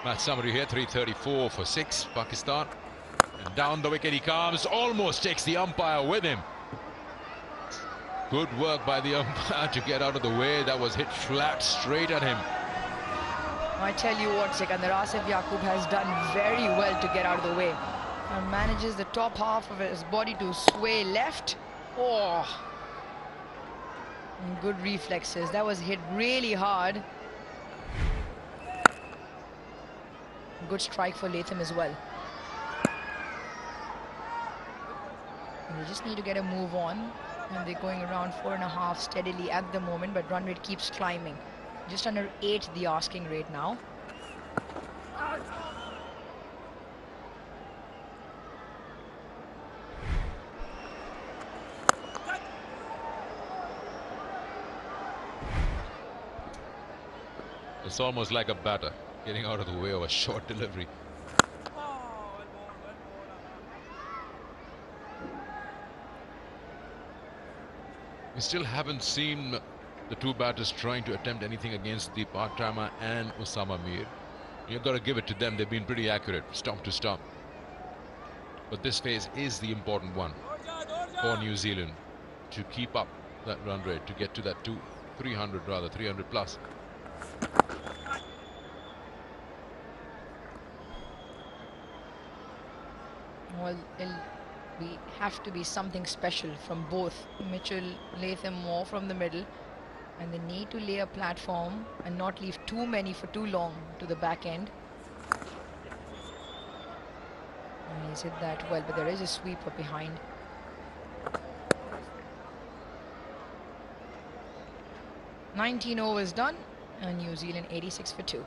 Match summary here, 334 for 6, Pakistan. And down the wicket he comes, almost takes the umpire with him. Good work by the umpire to get out of the way. That was hit flat straight at him. I tell you what, Sikandar, Asif Yaqub has done very well to get out of the way. And manages the top half of his body to sway left. Oh! And good reflexes. That was hit really hard. Good strike for Latham as well. And they just need to get a move on. And they're going around 4.5 steadily at the moment, but run rate keeps climbing. Just under 8 the asking rate now. It's almost like a batter getting out of the way of a short delivery. We still haven't seen the two batters trying to attempt anything against the part-timer and Osama Mir. You've got to give it to them. They've been pretty accurate, stump to stump. But this phase is the important one for New Zealand to keep up that run rate, to get to that 300 plus. Well, we have to be something special from both Mitchell, Latham, or from the middle, and they need to lay a platform and not leave too many for too long to the back end. And he's hit that well, but there is a sweeper behind. "19 overs done, and New Zealand 86 for 2.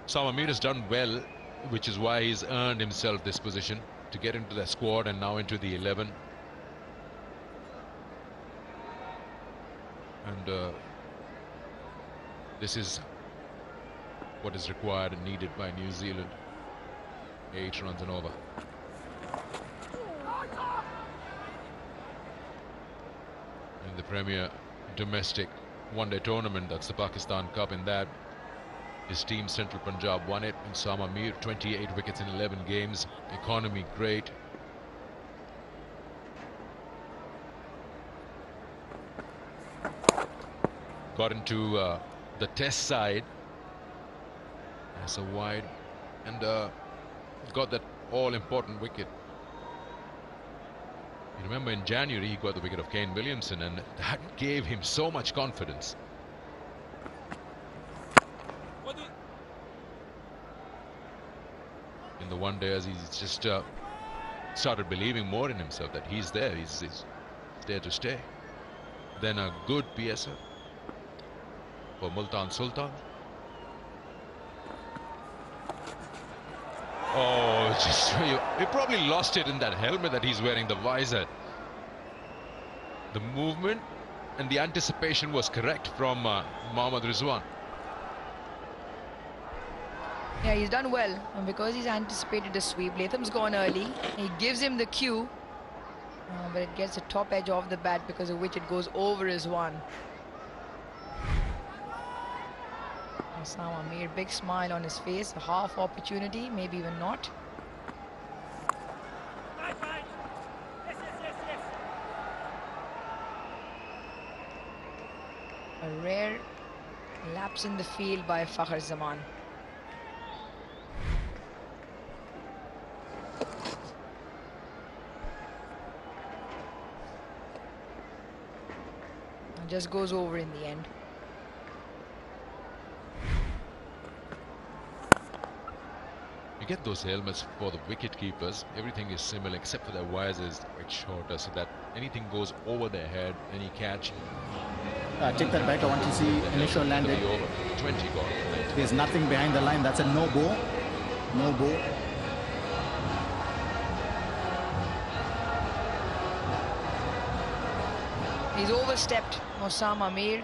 Samamir has done well, which is why he's earned himself this position to get into the squad and now into the 11. And this is what is required and needed by New Zealand. 8 runs and over. In the Premier, domestic one-day tournament. That's the Pakistan Cup. In that, his team Central Punjab won it. And Osama Mir, 28 wickets in 11 games. Economy great. Got into the test side as a wide and got that all-important wicket. You remember in January he got the wicket of Kane Williamson, and that gave him so much confidence. In the one day, as he's just started believing more in himself, that he's there, he's there to stay. Then a good PSL for Multan Sultan. Oh, just he probably lost it in that helmet that he's wearing, the visor. The movement and the anticipation was correct from Mohammad Rizwan. Yeah, he's done well, and because he's anticipated the sweep, Latham's gone early. He gives him the cue, but it gets the top edge of the bat, because of which it goes over Rizwan. Osama Mir, big smile on his face, a half opportunity, maybe even not. A rare lapse in the field by Fakhr Zaman. And just goes over in the end. You get those helmets for the wicket keepers. Everything is similar except for their visors quite shorter, so that anything goes over their head, any catch. Take that back. I want to see initial landing. 20 gone. There's nothing behind the line. That's a no ball. No ball. He's overstepped Osama Mir.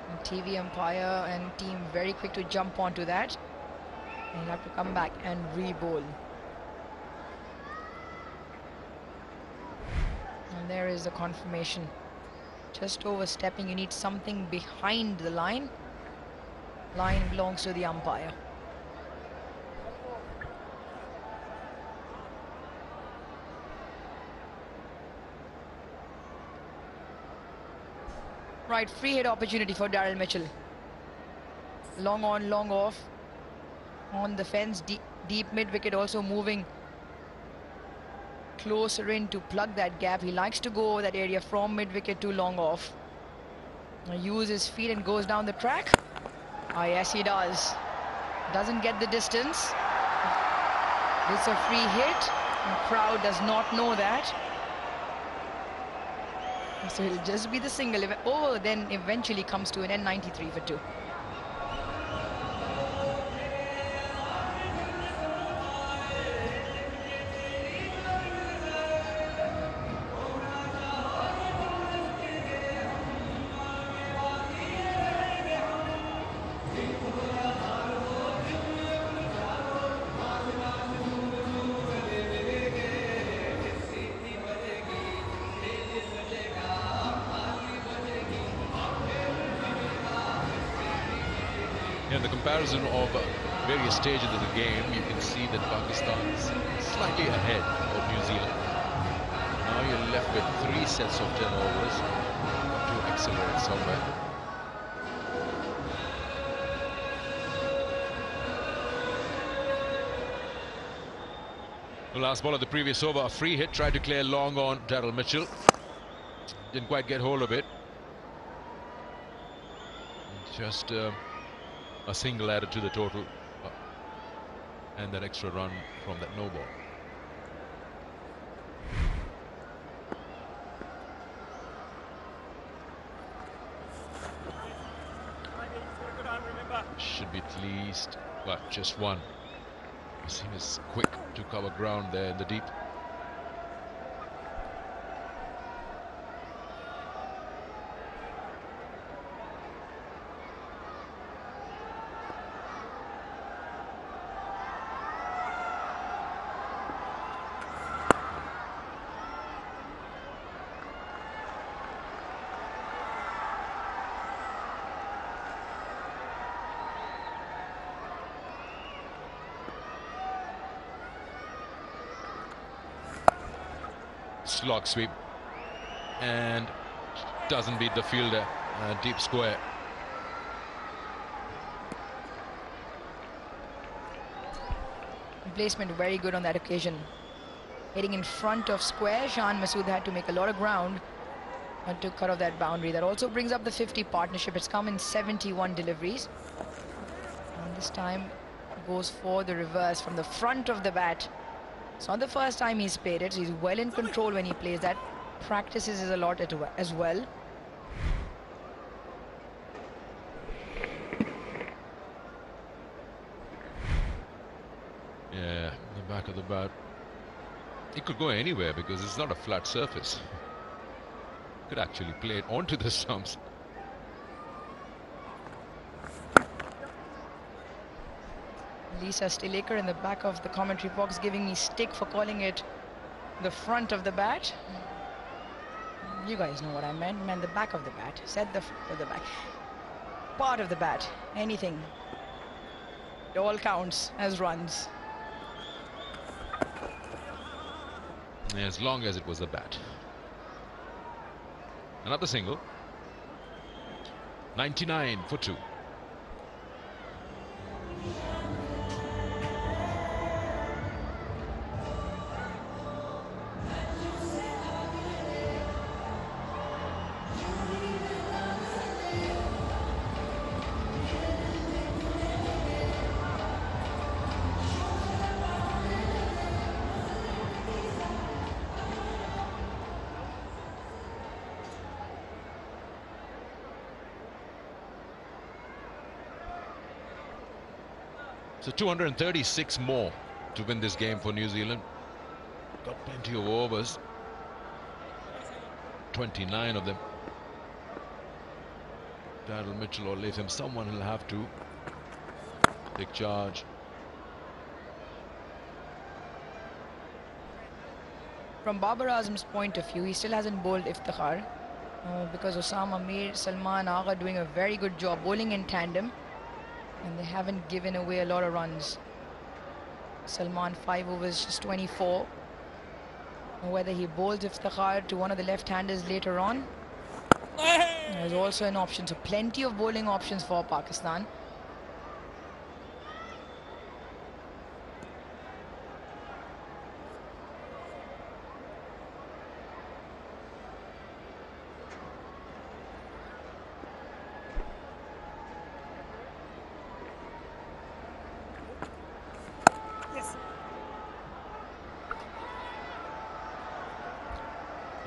And TV umpire and team very quick to jump onto that. And he'll have to come back and re-bowl. And there is the confirmation. Just overstepping, you need something behind the line. Line belongs to the umpire. Right, free hit opportunity for Daryl Mitchell. Long on, long off. On the fence, deep mid-wicket, also moving closer in to plug that gap. He likes to go over that area from mid-wicket to long off. Use his feet and goes down the track. Ah, yes, he does. Doesn't get the distance. It's a free hit. The crowd does not know that. So it'll just be the single. Oh, then eventually comes to an end, 93 for 2. In the comparison of various stages of the game, you can see that Pakistan is slightly ahead of New Zealand. Now you're left with 3 sets of 10 overs. Got to accelerate somewhere. The last ball of the previous over, a free hit, tried to clear long on Daryl Mitchell. Didn't quite get hold of it. Just a single added to the total, and that extra run from that no ball. Should be at least, well, just one. Wasim is quick to cover ground there in the deep. slog sweep and doesn't beat the fielder. Deep square. Placement very good on that occasion. Hitting in front of square, Shan Masood had to make a lot of ground to cut off that boundary. That also brings up the 50 partnership. It's come in 71 deliveries. And this time goes for the reverse from the front of the bat. It's not the first time he's played it. He's well in control when he plays that. Practices is a lot as well. Yeah, the back of the bat. It could go anywhere because it's not a flat surface. Could actually play it onto the stumps. Lisa Stilaker in the back of the commentary box giving me stick for calling it the front of the bat. You guys know what I meant the back of the bat. Said the front of the back. Part of the bat. Anything. It all counts as runs. As long as it was the bat. Another single. 99 for 2. So 236 more to win this game for New Zealand. Got plenty of overs. 29 of them. Daryl Mitchell or Latham, someone will have to take charge. From Babar Azam's point of view, he still hasn't bowled Iftikhar because Osama Mir, Salman Agha doing a very good job bowling in tandem. And they haven't given away a lot of runs. Salman 5 overs, just 24. Whether he bowls Iftikhar to one of the left-handers later on, there's also an option. So plenty of bowling options for Pakistan.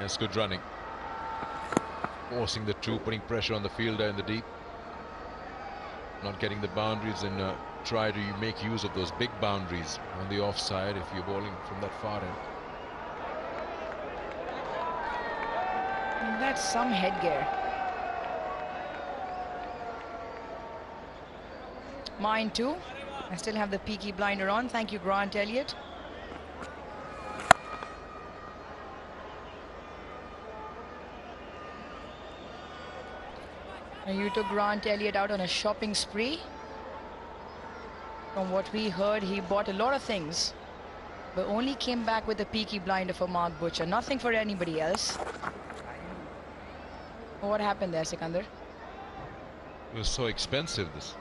Yes, good running. Forcing the two, putting pressure on the fielder in the deep. Not getting the boundaries and try to make use of those big boundaries on the offside if you're bowling from that far end. And that's some headgear. Mine too. I still have the peaky blinder on. Thank you, Grant Elliott. And you took Grant Elliott out on a shopping spree. From what we heard, he bought a lot of things, but only came back with a peaky blinder for Mark Butcher. Nothing for anybody else. What happened there, Sikandar? It was so expensive, this.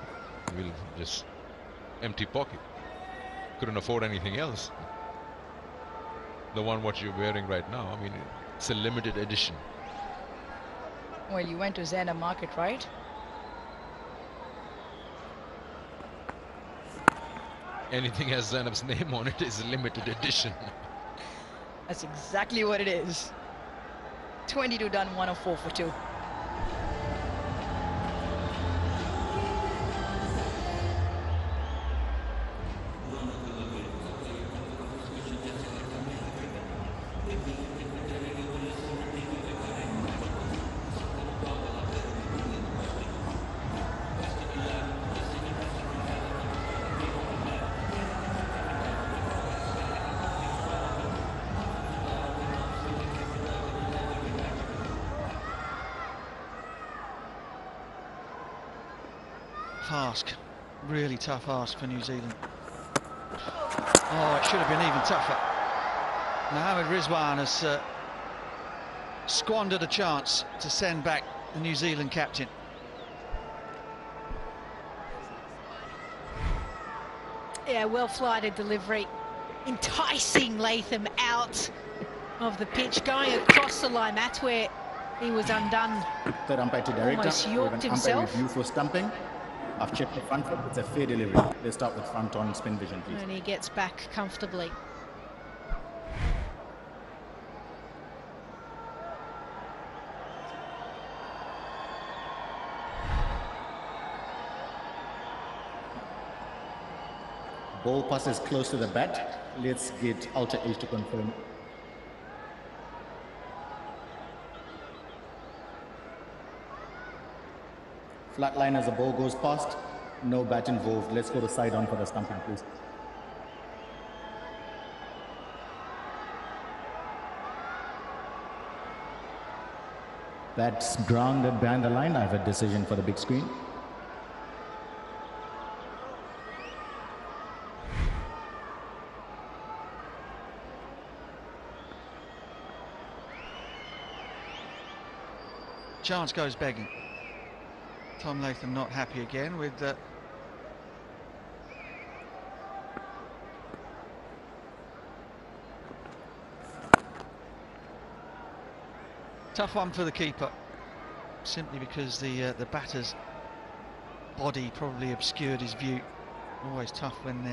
We'll just empty pocket. Couldn't afford anything else. The one what you're wearing right now, I mean, it's a limited edition. Well, you went to Zena Market, right? Anything has Zainab's name on it is a limited edition. That's exactly what it is. 22 done, 104 for 2. Ask, really tough ask for New Zealand. Oh, it should have been even tougher. Mohammad Rizwan has squandered a chance to send back the New Zealand captain. Yeah, well-flighted delivery. Enticing Latham out of the pitch, going across the line. That's where he was undone. Third umpire to director. Almost yorked himself. Umpire review for stumping. I've checked the front foot. It's a fair delivery. Let's start with front on spin vision, please. And he gets back comfortably. Ball passes close to the bat. Let's get Ultra H to confirm. Flat line as the ball goes past. No bat involved. Let's go to side on for the stumping, please. That's grounded behind the line. I have a decision for the big screen. Chance goes begging. Tom Latham not happy again with tough one for the keeper, simply because the batter's body probably obscured his view. Always tough when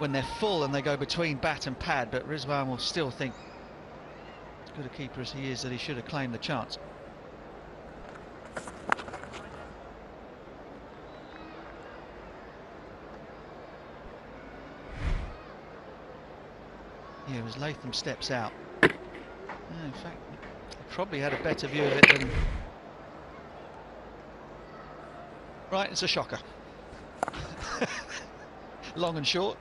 they're full and they go between bat and pad, but Rizwan will still think, as good a keeper as he is, that he should have claimed the chance. Yeah, as Latham steps out. In fact, he probably had a better view of it than... Right, it's a shocker. Long and short.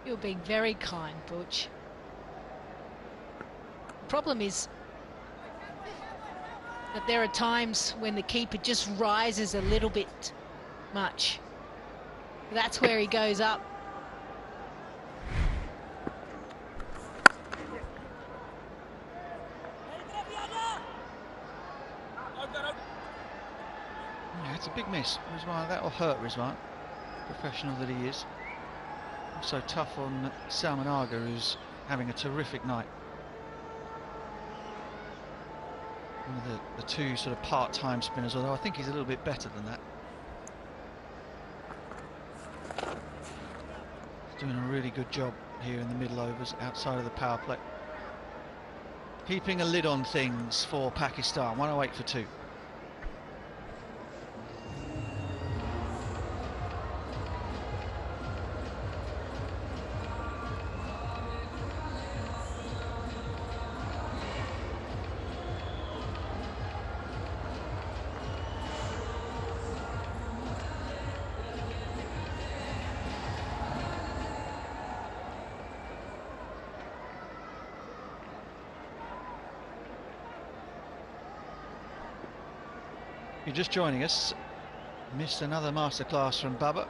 You're being very kind, Butch. The problem is that there are times when the keeper just rises a little bit much. That's where he goes up. It's a big miss. Rizwan, that'll hurt Rizwan, professional that he is. Also tough on Salman Aga, who's having a terrific night. One of the two sort of part-time spinners, although I think he's a little bit better than that. He's doing a really good job here in the middle overs, outside of the power play. Keeping a lid on things for Pakistan, 108 for 2. You're just joining us, missed another masterclass from Bubba.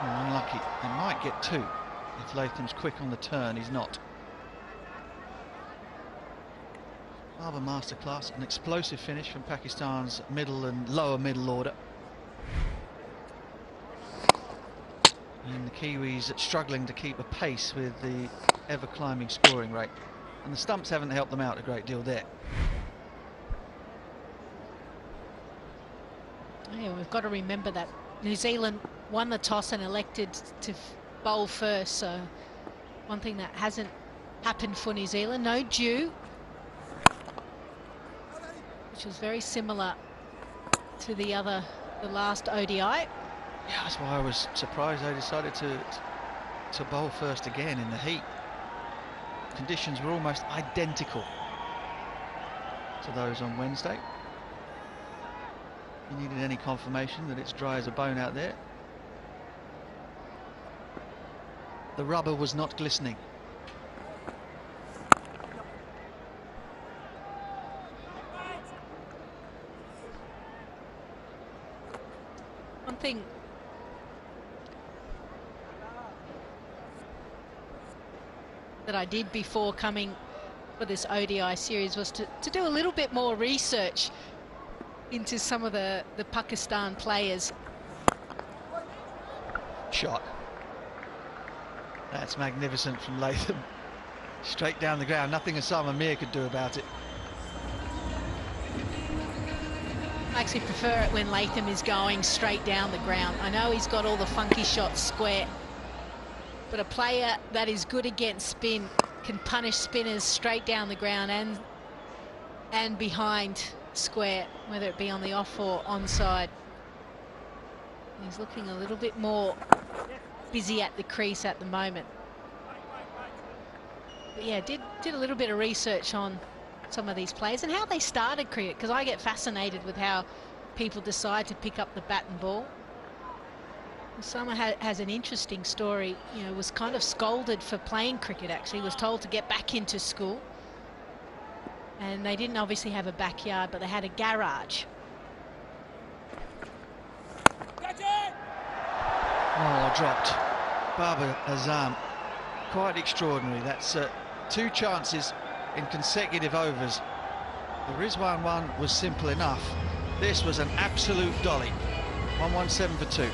Unlucky, they might get 2 if Latham's quick on the turn. He's not. Bubba masterclass, an explosive finish from Pakistan's middle and lower middle order. And the Kiwis struggling to keep a pace with the ever-climbing scoring rate. And the stumps haven't helped them out a great deal there. Yeah, we've got to remember that New Zealand won the toss and elected to bowl first, so one thing that hasn't happened for New Zealand. No dew, which was very similar to the last ODI. Yeah, that's why I was surprised they decided to bowl first again in the heat. Conditions were almost identical to those on Wednesday. You needed any confirmation that it's dry as a bone out there. The rubber was not glistening. One thing that I did before coming for this ODI series was to do a little bit more research into some of the Pakistan players. Shot. That's magnificent from Latham. Straight down the ground. Nothing Osama Mir could do about it. I actually prefer it when Latham is going straight down the ground. I know he's got all the funky shots square, but a player that is good against spin can punish spinners straight down the ground and behind square, whether it be on the off or onside. He's looking a little bit more busy at the crease at the moment. But yeah, did a little bit of research on some of these players and how they started cricket, because I get fascinated with how people decide to pick up the bat and ball. Osama has an interesting story. You know, was kind of scolded for playing cricket, actually. Was told to get back into school. And they didn't obviously have a backyard, but they had a garage. Oh, dropped. Babar Azam. Quite extraordinary. That's 2 chances in consecutive overs. The Rizwan one was simple enough. This was an absolute dolly. 117 for 2.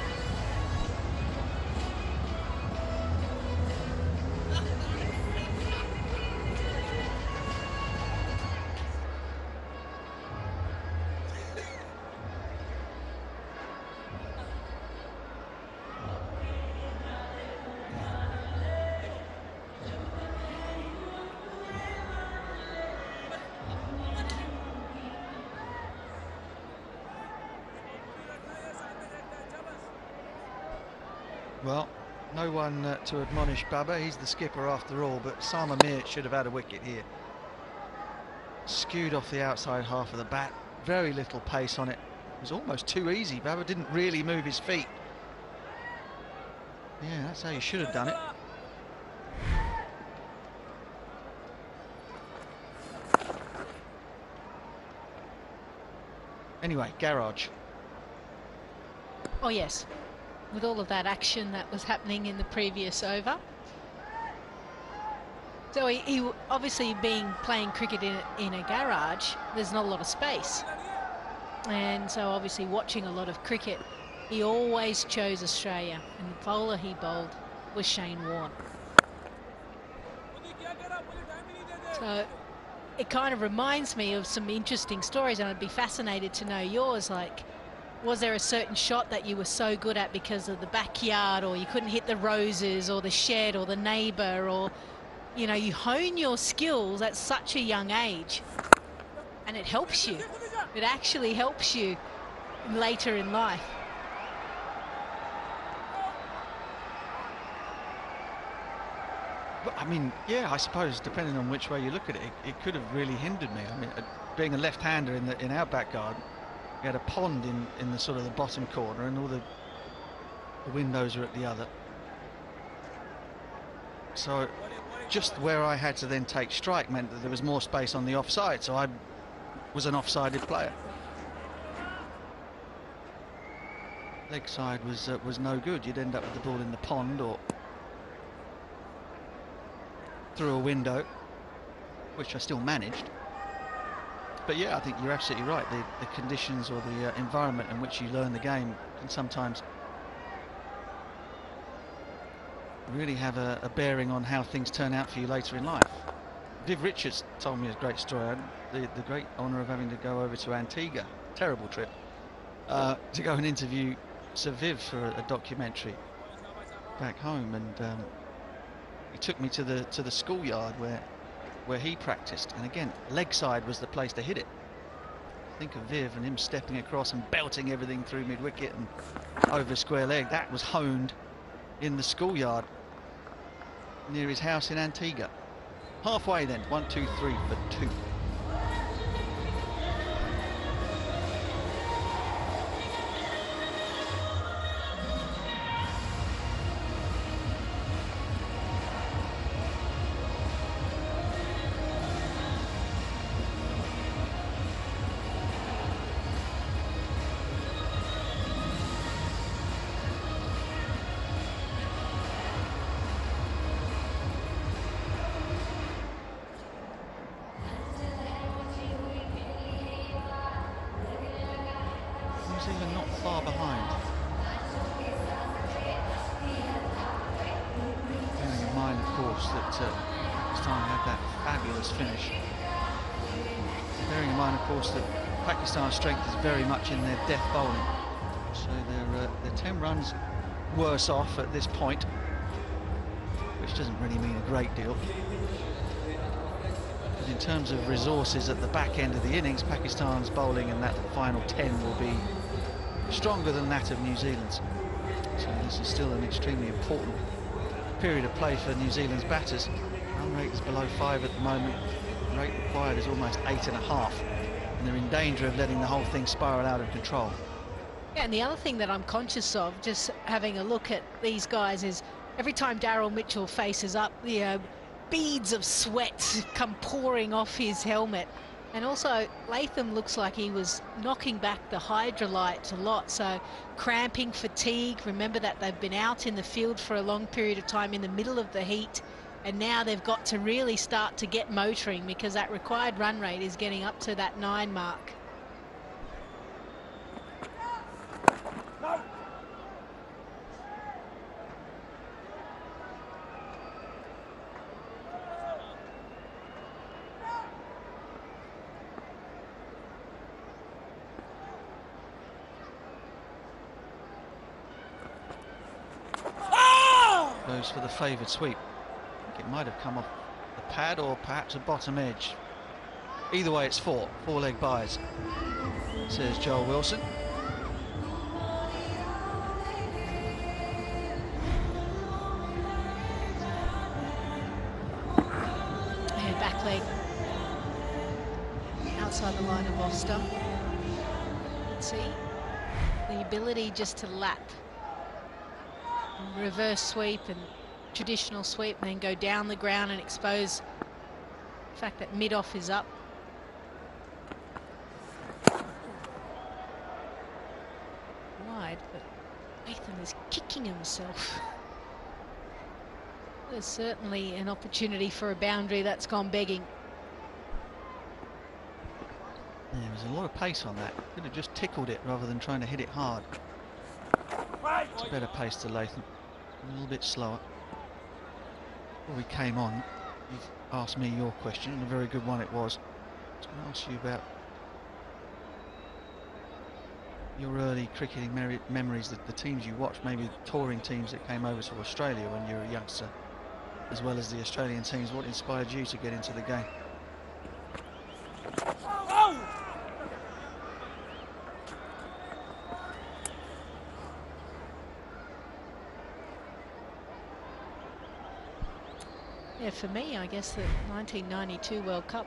Well, no one to admonish Bubba. He's the skipper after all, but Osama Mir should have had a wicket here. Skewed off the outside half of the bat. Very little pace on it. It was almost too easy. Bubba didn't really move his feet. Yeah, that's how you should have done it. Anyway, garage. Oh yes, with all of that action that was happening in the previous over. So he obviously playing cricket in a garage, there's not a lot of space. And so obviously watching a lot of cricket, he always chose Australia, and the bowler he bowled was Shane Warne. So it kind of reminds me of some interesting stories, and I'd be fascinated to know yours. Like, was there a certain shot that you were so good at because of the backyard, or you couldn't hit the roses or the shed or the neighbour, or, you know, you hone your skills at such a young age and it helps you. It actually helps you later in life. I mean, yeah, I suppose depending on which way you look at it, it could have really hindered me. I mean, being a left-hander in our back garden, we had a pond in the sort of the bottom corner, and all the windows are at the other. So just where I had to then take strike meant that there was more space on the offside, so I was an offsided player. Leg side was no good. You'd end up with the ball in the pond or through a window, which I still managed. But yeah, I think you're absolutely right. The conditions or the environment in which you learn the game can sometimes really have a bearing on how things turn out for you later in life. Viv Richards told me a great story. I had the great honour of having to go over to Antigua, terrible trip, to go and interview Sir Viv for a documentary back home, and he took me to the schoolyard where he practiced, and again, leg side was the place to hit it. Think of Viv and him stepping across and belting everything through mid-wicket and over square leg. That was honed in the schoolyard near his house in Antigua. Halfway then, 1, 2, 3 for 2. far behind. Bearing in mind, of course, that Pakistan had that fabulous finish. Bearing in mind, of course, that Pakistan's strength is very much in their death bowling. So they're 10 runs worse off at this point, which doesn't really mean a great deal. But in terms of resources at the back end of the innings, Pakistan's bowling in that final 10 will be stronger than that of New Zealand's. So this is still an extremely important period of play for New Zealand's batters. Run rate is below 5 at the moment. Rate required is almost 8.5, and they're in danger of letting the whole thing spiral out of control. Yeah, and the other thing that I'm conscious of, just having a look at these guys, is every time Daryl Mitchell faces up, the beads of sweat come pouring off his helmet. And also, Latham looks like he was knocking back the hydrolyte a lot, so cramping, fatigue. Remember that they've been out in the field for a long period of time in the middle of the heat, and now they've got to really start to get motoring, because that required run rate is getting up to that 9 mark. Goes for the favoured sweep. I think it might have come off the pad or perhaps a bottom edge. Either way, it's 4-leg byes, says Joel Wilson. And back leg outside the line of off stump. Let's see the ability just to lap. Reverse sweep and traditional sweep, and then go down the ground and expose the fact that mid-off is up. Wide, but Nathan is kicking himself. There's certainly an opportunity for a boundary that's gone begging. Yeah, there was a lot of pace on that. Could have just tickled it rather than trying to hit it hard. It's a better pace to Latham, a little bit slower. Before we came on, you've asked me your question, and a very good one it was. I was going to ask you about your early cricketing memories, the teams you watched, maybe the touring teams that came over to Australia when you were a youngster, as well as the Australian teams. What inspired you to get into the game? Yeah, for me, I guess the 1992 World Cup.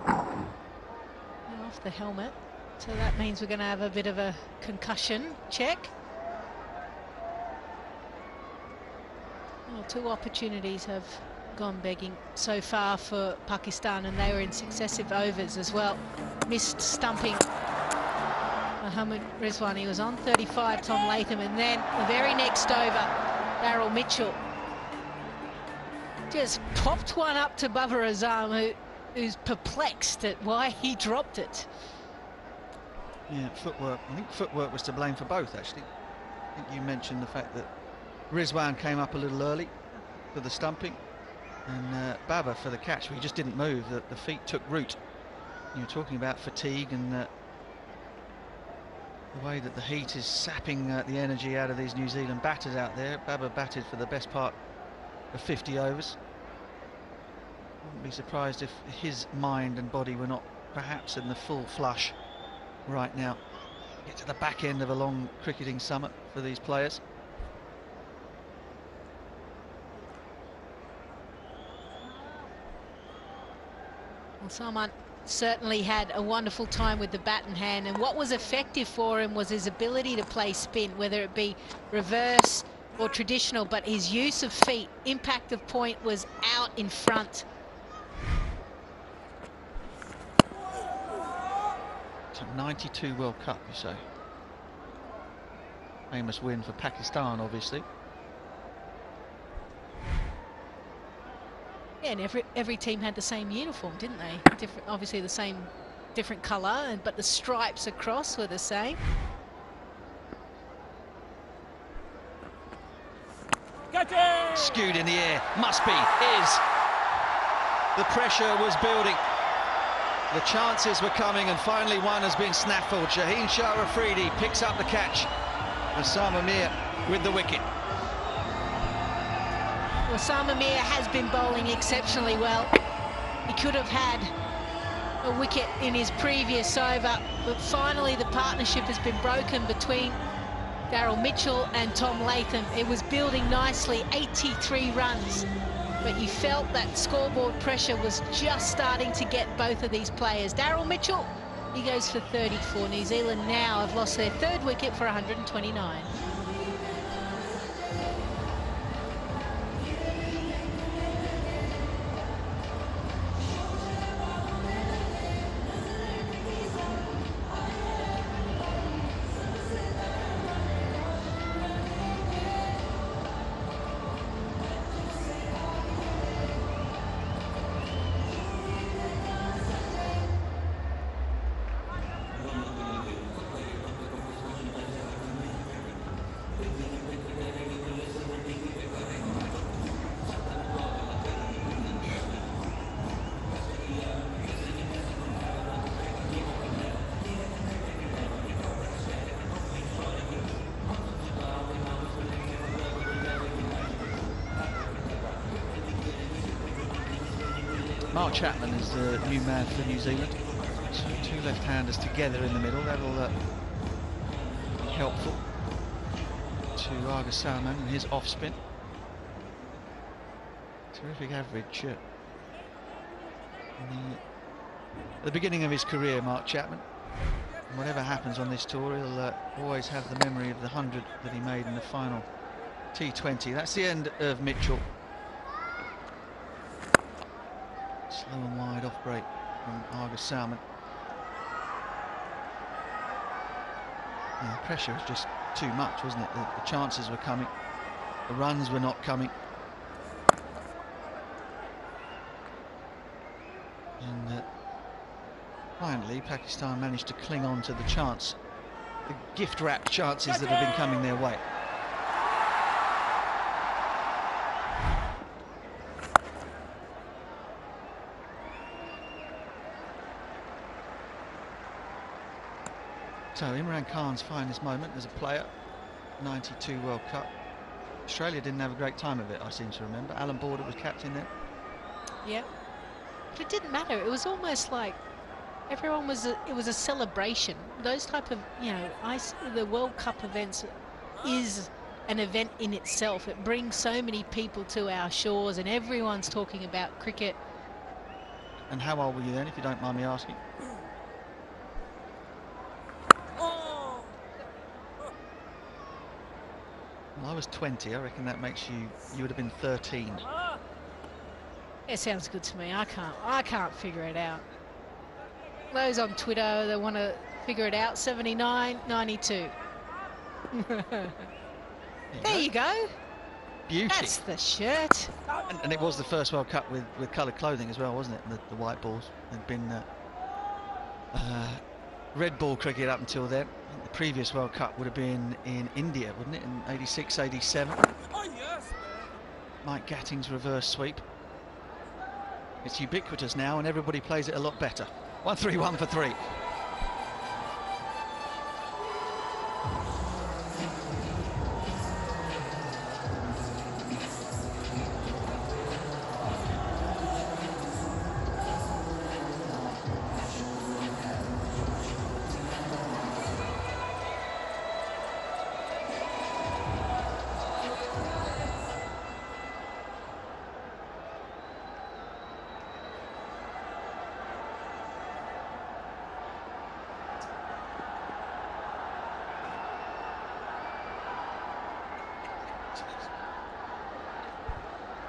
Off the helmet, so that means we're going to have a bit of a concussion check. Well, 2 opportunities have gone begging so far for Pakistan, and they were in successive overs as well. Missed stumping Mohammad Rizwan. He was on 35, Tom Latham, and then the very next over, Daryl Mitchell just popped one up to Babar Azam, who's perplexed at why he dropped it. Yeah, footwork. I think footwork was to blame for both, actually. I think you mentioned the fact that Rizwan came up a little early for the stumping, and Babar for the catch, where he just didn't move. The feet took root. You were talking about fatigue and the way that the heat is sapping the energy out of these New Zealand batters out there. Babar batted for the best part of 50 overs. Wouldn't be surprised if his mind and body were not perhaps in the full flush right now. Get to the back end of a long cricketing summer for these players. Well, Salman certainly had a wonderful time with the bat in hand, and what was effective for him was his ability to play spin, whether it be reverse or traditional, but his use of feet, impact of point was out in front. It's a 92 World Cup, you say. Famous win for Pakistan, obviously. Yeah, and every team had the same uniform, didn't they? Different, obviously the same different colour, but the stripes across were the same. Skewed in the air, must be, is. The pressure was building. The chances were coming, and finally one has been snaffled. Shaheen Shah Afridi picks up the catch. Osama Mir with the wicket. Osama Mir has been bowling exceptionally well. He could have had a wicket in his previous over, but finally the partnership has been broken between Daryl Mitchell and Tom Latham. It was building nicely, 83 runs, but you felt that scoreboard pressure was just starting to get both of these players. Daryl Mitchell, he goes for 34. New Zealand now have lost their third wicket for 129. Mark Chapman is the new man for New Zealand. So two left-handers together in the middle. That'll be helpful to Arga Salman and his off-spin. Terrific average at the beginning of his career, Mark Chapman. And whatever happens on this tour, he'll always have the memory of the 100 that he made in the final T20. That's the end of Mitchell. Slow and wide off break from Arga Salman. Yeah, the pressure was just too much, wasn't it? The chances were coming, the runs were not coming. And finally, Pakistan managed to cling on to the chance, the gift-wrapped chances that have been coming their way. So Imran Khan's finest moment as a player, 92 World Cup. Australia didn't have a great time of it, I seem to remember. Alan Border was captain then. Yeah, but it didn't matter. It was almost like everyone was, it was a celebration. Those type of, you know, the World Cup events is an event in itself. It brings so many people to our shores and everyone's talking about cricket. And how old were you then, if you don't mind me asking? Well, I was 20. I reckon that makes you would have been 13. It sounds good to me. I can't figure it out. Those on Twitter, they want to figure it out. 79, 92. There you go. Beauty. That's the shirt. And it was the first World Cup with coloured clothing as well, wasn't it? The white balls. There'd been red ball cricket up until then. I think the previous World Cup would have been in India, wouldn't it? In 86, 87. Mike Gatting's reverse sweep. It's ubiquitous now and everybody plays it a lot better. 1-3-1 for 3.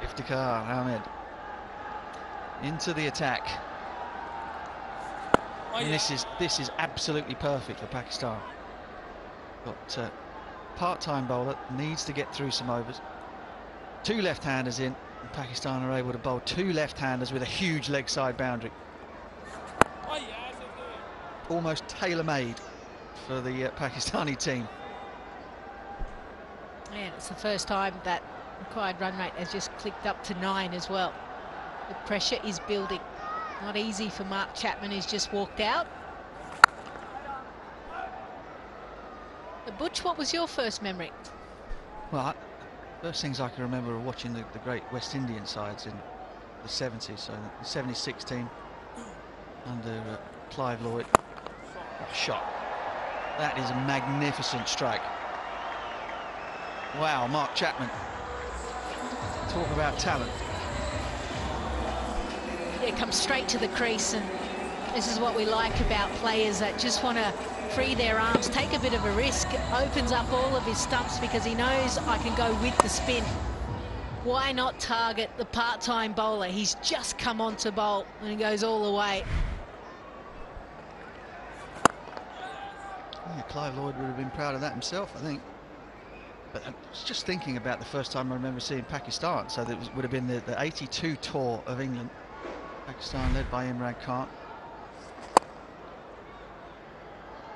Iftikhar Ahmed into the attack. And this is absolutely perfect for Pakistan. Got part-time bowler, needs to get through some overs. Two left-handers in, and Pakistan are able to bowl two left-handers with a huge leg side boundary. almost tailor-made for the Pakistani team. And it's the first time that required run rate has just clicked up to 9 as well. The pressure is building. Not easy for Mark Chapman, who's just walked out. Butch, what was your first memory? Well, first things I can remember are watching the great West Indian sides in the 70s. So the 76 team under Clive Lloyd. What a shot. That is a magnificent strike. Wow, Mark Chapman. Talk about talent. Yeah, comes straight to the crease, and this is what we like about players that just want to free their arms, take a bit of a risk, opens up all of his stumps because he knows I can go with the spin. Why not target the part-time bowler? He's just come on to bowl and he goes all the way. Yeah, Clive Lloyd would have been proud of that himself, I think. But I was just thinking about the first time I remember seeing Pakistan. So that would have been the 82 tour of England. Pakistan led by Imran Khan.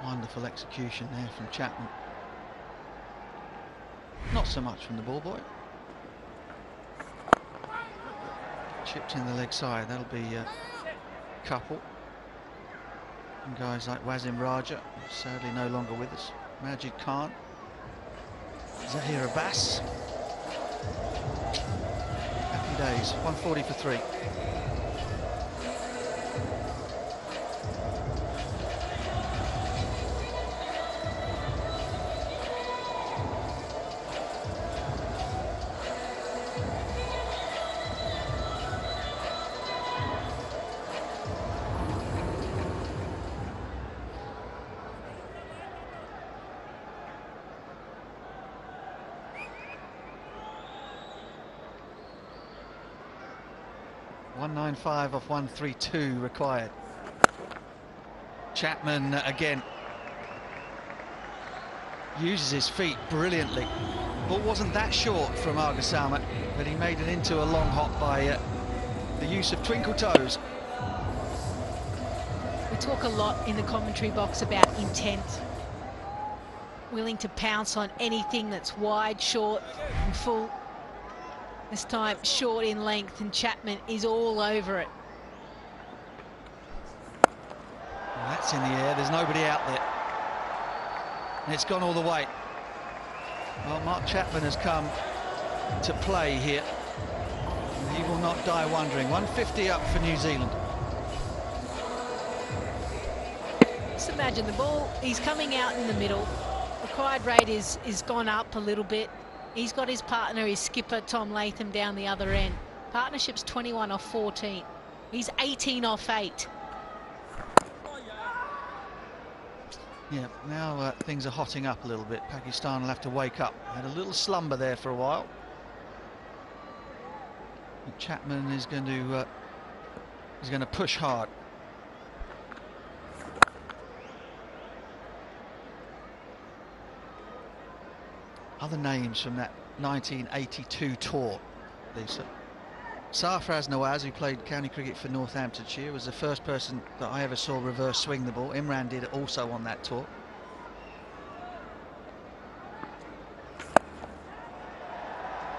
Wonderful execution there from Chapman. Not so much from the ball boy. Chipped in the leg side. That'll be a couple. And guys like Wasim Raja, sadly no longer with us. Majid Khan. Zahir Abbas. Happy days. 140 for 3. .195 off 132 required. Chapman again uses his feet brilliantly. Ball wasn't that short from Argasama, but he made it into a long hop by the use of twinkle toes. We talk a lot in the commentary box about intent. Willing to pounce on anything that's wide, short and full. This time short in length, and Chapman is all over it. Well, that's in the air, there's nobody out there. And it's gone all the way. Well, Mark Chapman has come to play here. And he will not die wondering. 150 up for New Zealand. Just imagine the ball, he's coming out in the middle. Required rate is gone up a little bit. He's got his partner, his skipper, Tom Latham, down the other end. Partnership's 21 off 14. He's 18 off 8. Yeah, now things are hotting up a little bit. Pakistan will have to wake up. Had a little slumber there for a while. And Chapman is going to push hard. Other names from that 1982 tour, Lisa. Sarfraz Nawaz, who played county cricket for Northamptonshire, was the first person that I ever saw reverse swing the ball. Imran did it also on that tour.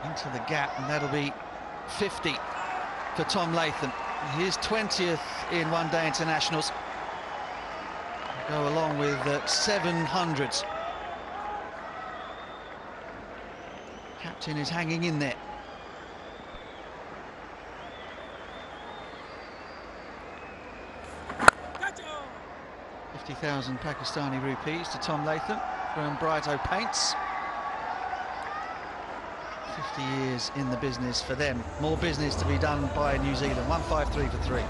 Into the gap, and that'll be 50 for Tom Latham. His 20th in one-day internationals. Go along with 700s. Captain is hanging in there. $50,000 Pakistani rupees to Tom Latham from Brighto Paints. 50 years in the business for them. More business to be done by New Zealand. 153 for 3.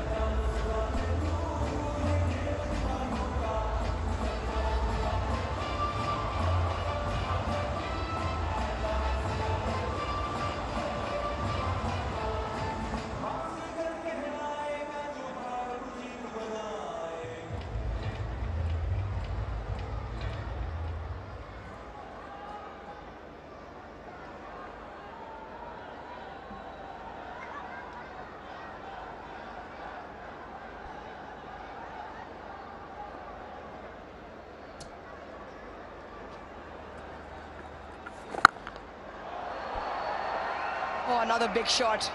another big shot.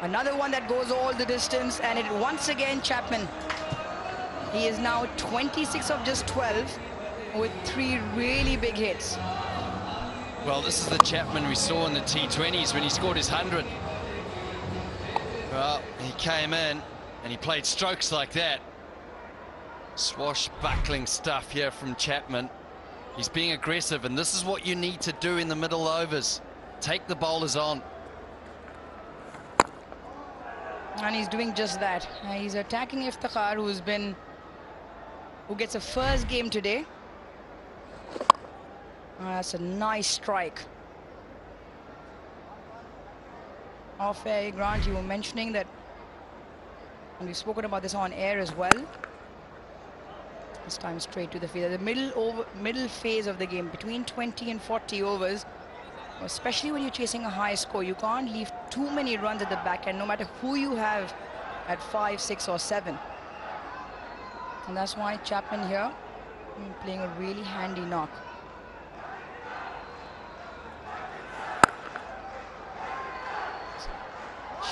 Another one that goes all the distance, and it once again Chapman. He is now 26 of just 12 with 3 really big hits. Well, this is the Chapman we saw in the T20s when he scored his 100. Well, he came in and he played strokes like that. Swashbuckling stuff here from Chapman. He's being aggressive, and this is what you need to do in the middle overs. Take the bowlers on. And he's doing just that. He's attacking Iftikhar, who gets a first game today. That's a nice strike. Off air, Grant, you were mentioning that, and we've spoken about this on air as well. This time straight to the field. The middle phase of the game, between 20 and 40 overs, especially when you're chasing a high score, you can't leave too many runs at the back end, no matter who you have at 5, 6 or 7. And that's why Chapman here playing a really handy knock.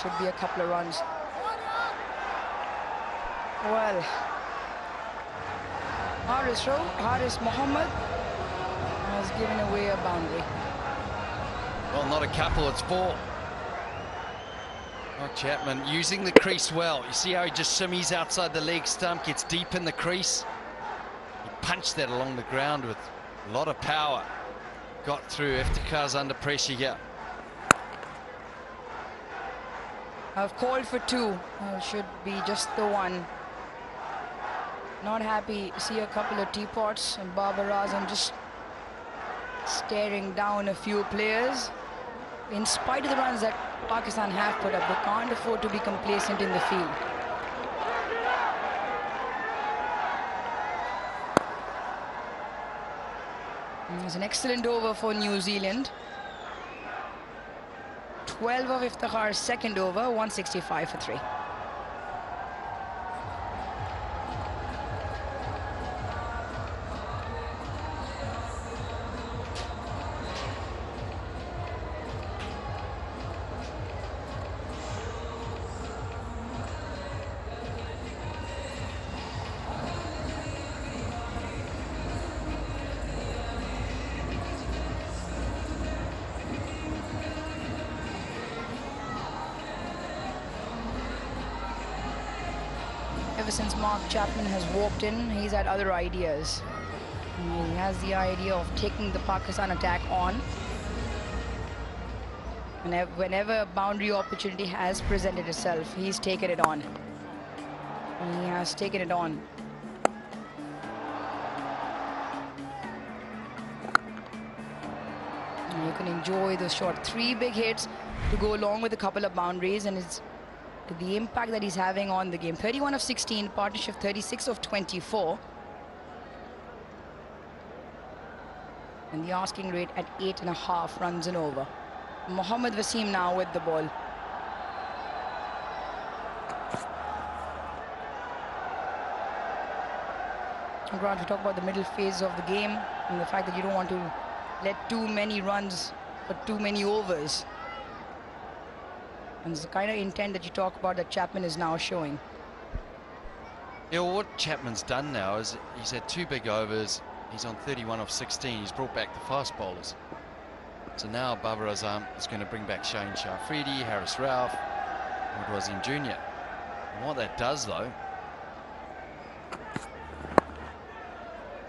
Should be a couple of runs. Well, Haris Mohammed has given away a boundary. Well, not a couple, it's 4. Oh, Chapman using the crease well. You see how he just shimmies outside the leg stump, gets deep in the crease. He punched that along the ground with a lot of power. Got through. Iftikhar's under pressure here. I've called for 2. Should be just the 1. Not happy. See a couple of teapots, and Babar Azam just staring down a few players. In spite of the runs that Pakistan have put up, they can't afford to be complacent in the field. It's an excellent over for New Zealand. 12 of Iftikhar's second over, 165 for 3. Ever since Mark Chapman has walked in, he's had other ideas. He has the idea of taking the Pakistan attack on. Whenever a boundary opportunity has presented itself, he's taken it on. He has taken it on. And you can enjoy the shot. 3 big hits to go along with a couple of boundaries, and it's the impact that he's having on the game. 31 of 16, partnership 36 of 24. And the asking rate at 8.5 runs and over. Mohammad Wasim now with the ball. Grant, we talk about the middle phase of the game and the fact that you don't want to let too many runs for too many overs. And it's the kind of intent that you talk about that Chapman is now showing. Yeah, well, what Chapman's done now is he's had 2 big overs. He's on 31 of 16. He's brought back the fast bowlers. So now Babar Azam is going to bring back Shane Shafridi, Haris Rauf, and Wasim Jr. And what that does, though,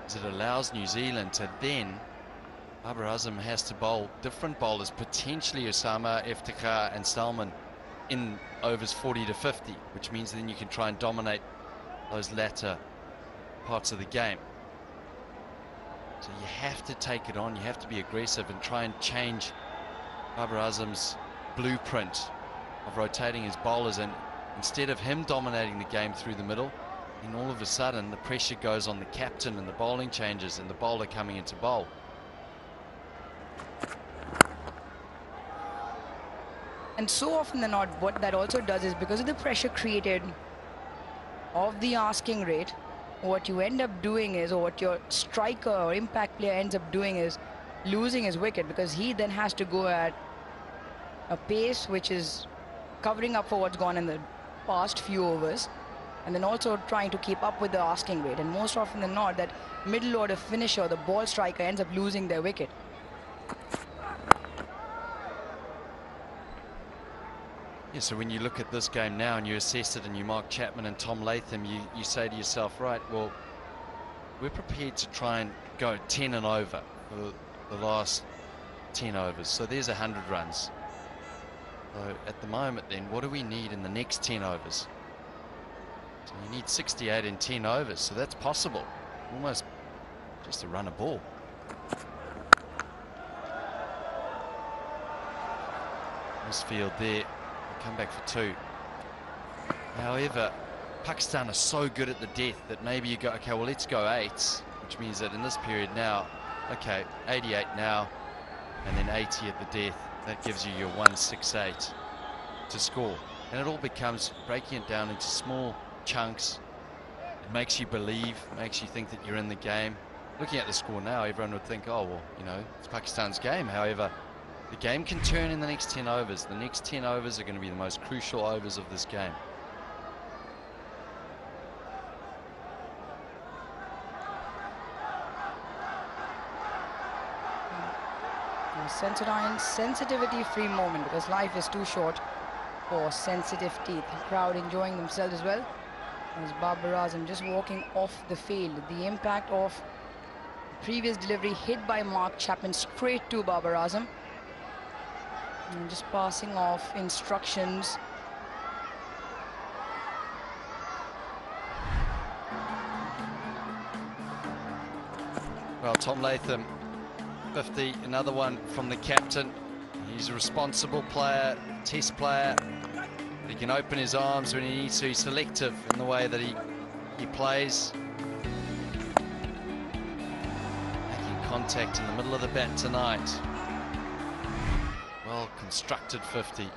is it allows New Zealand to then, Babar Azam has to bowl different bowlers, potentially Osama, Iftikhar and Salman in overs 40 to 50, which means then you can try and dominate those latter parts of the game. So you have to take it on, you have to be aggressive and try and change Babar Azam's blueprint of rotating his bowlers, and instead of him dominating the game through the middle, then all of a sudden the pressure goes on the captain and the bowling changes and the bowler coming into bowl. And so often than not, what that also does is, because of the pressure created of the asking rate, what you end up doing is, or what your striker or impact player ends up doing is losing his wicket, because he then has to go at a pace which is covering up for what's gone in the past few overs, and then also trying to keep up with the asking rate. And most often than not, that middle order finisher, the ball striker, ends up losing their wicket. Yeah, so when you look at this game now and you assess it and you mark Chapman and Tom Latham, you say to yourself, right, well, we're prepared to try and go 10 and over for the last 10 overs. So there's 100 runs. So at the moment then, what do we need in the next 10 overs? So you need 68 in 10 overs, so that's possible. Almost just to run a ball. This field there, they come back for 2. However, Pakistan are so good at the death that maybe you go, okay, well, let's go 8s, which means that in this period now, okay, 88 now, and then 80 at the death. That gives you your 168 to score. And it all becomes breaking it down into small chunks. It makes you believe, makes you think that you're in the game. Looking at the score now, everyone would think, oh, well, you know, it's Pakistan's game. However, the game can turn in the next 10 overs. The next 10 overs are going to be the most crucial overs of this game. Sensitivity-free moment, because life is too short for sensitive teeth. The crowd enjoying themselves as well. As Babar Azam just walking off the field. The impact of the previous delivery hit by Mark Chapman straight to Babar Azam. And just passing off instructions. Well, Tom Latham, 50, another one from the captain. He's a responsible player, test player. He can open his arms when he needs to. He's selective in the way that he plays. Making contact in the middle of the bat tonight. Well constructed 50.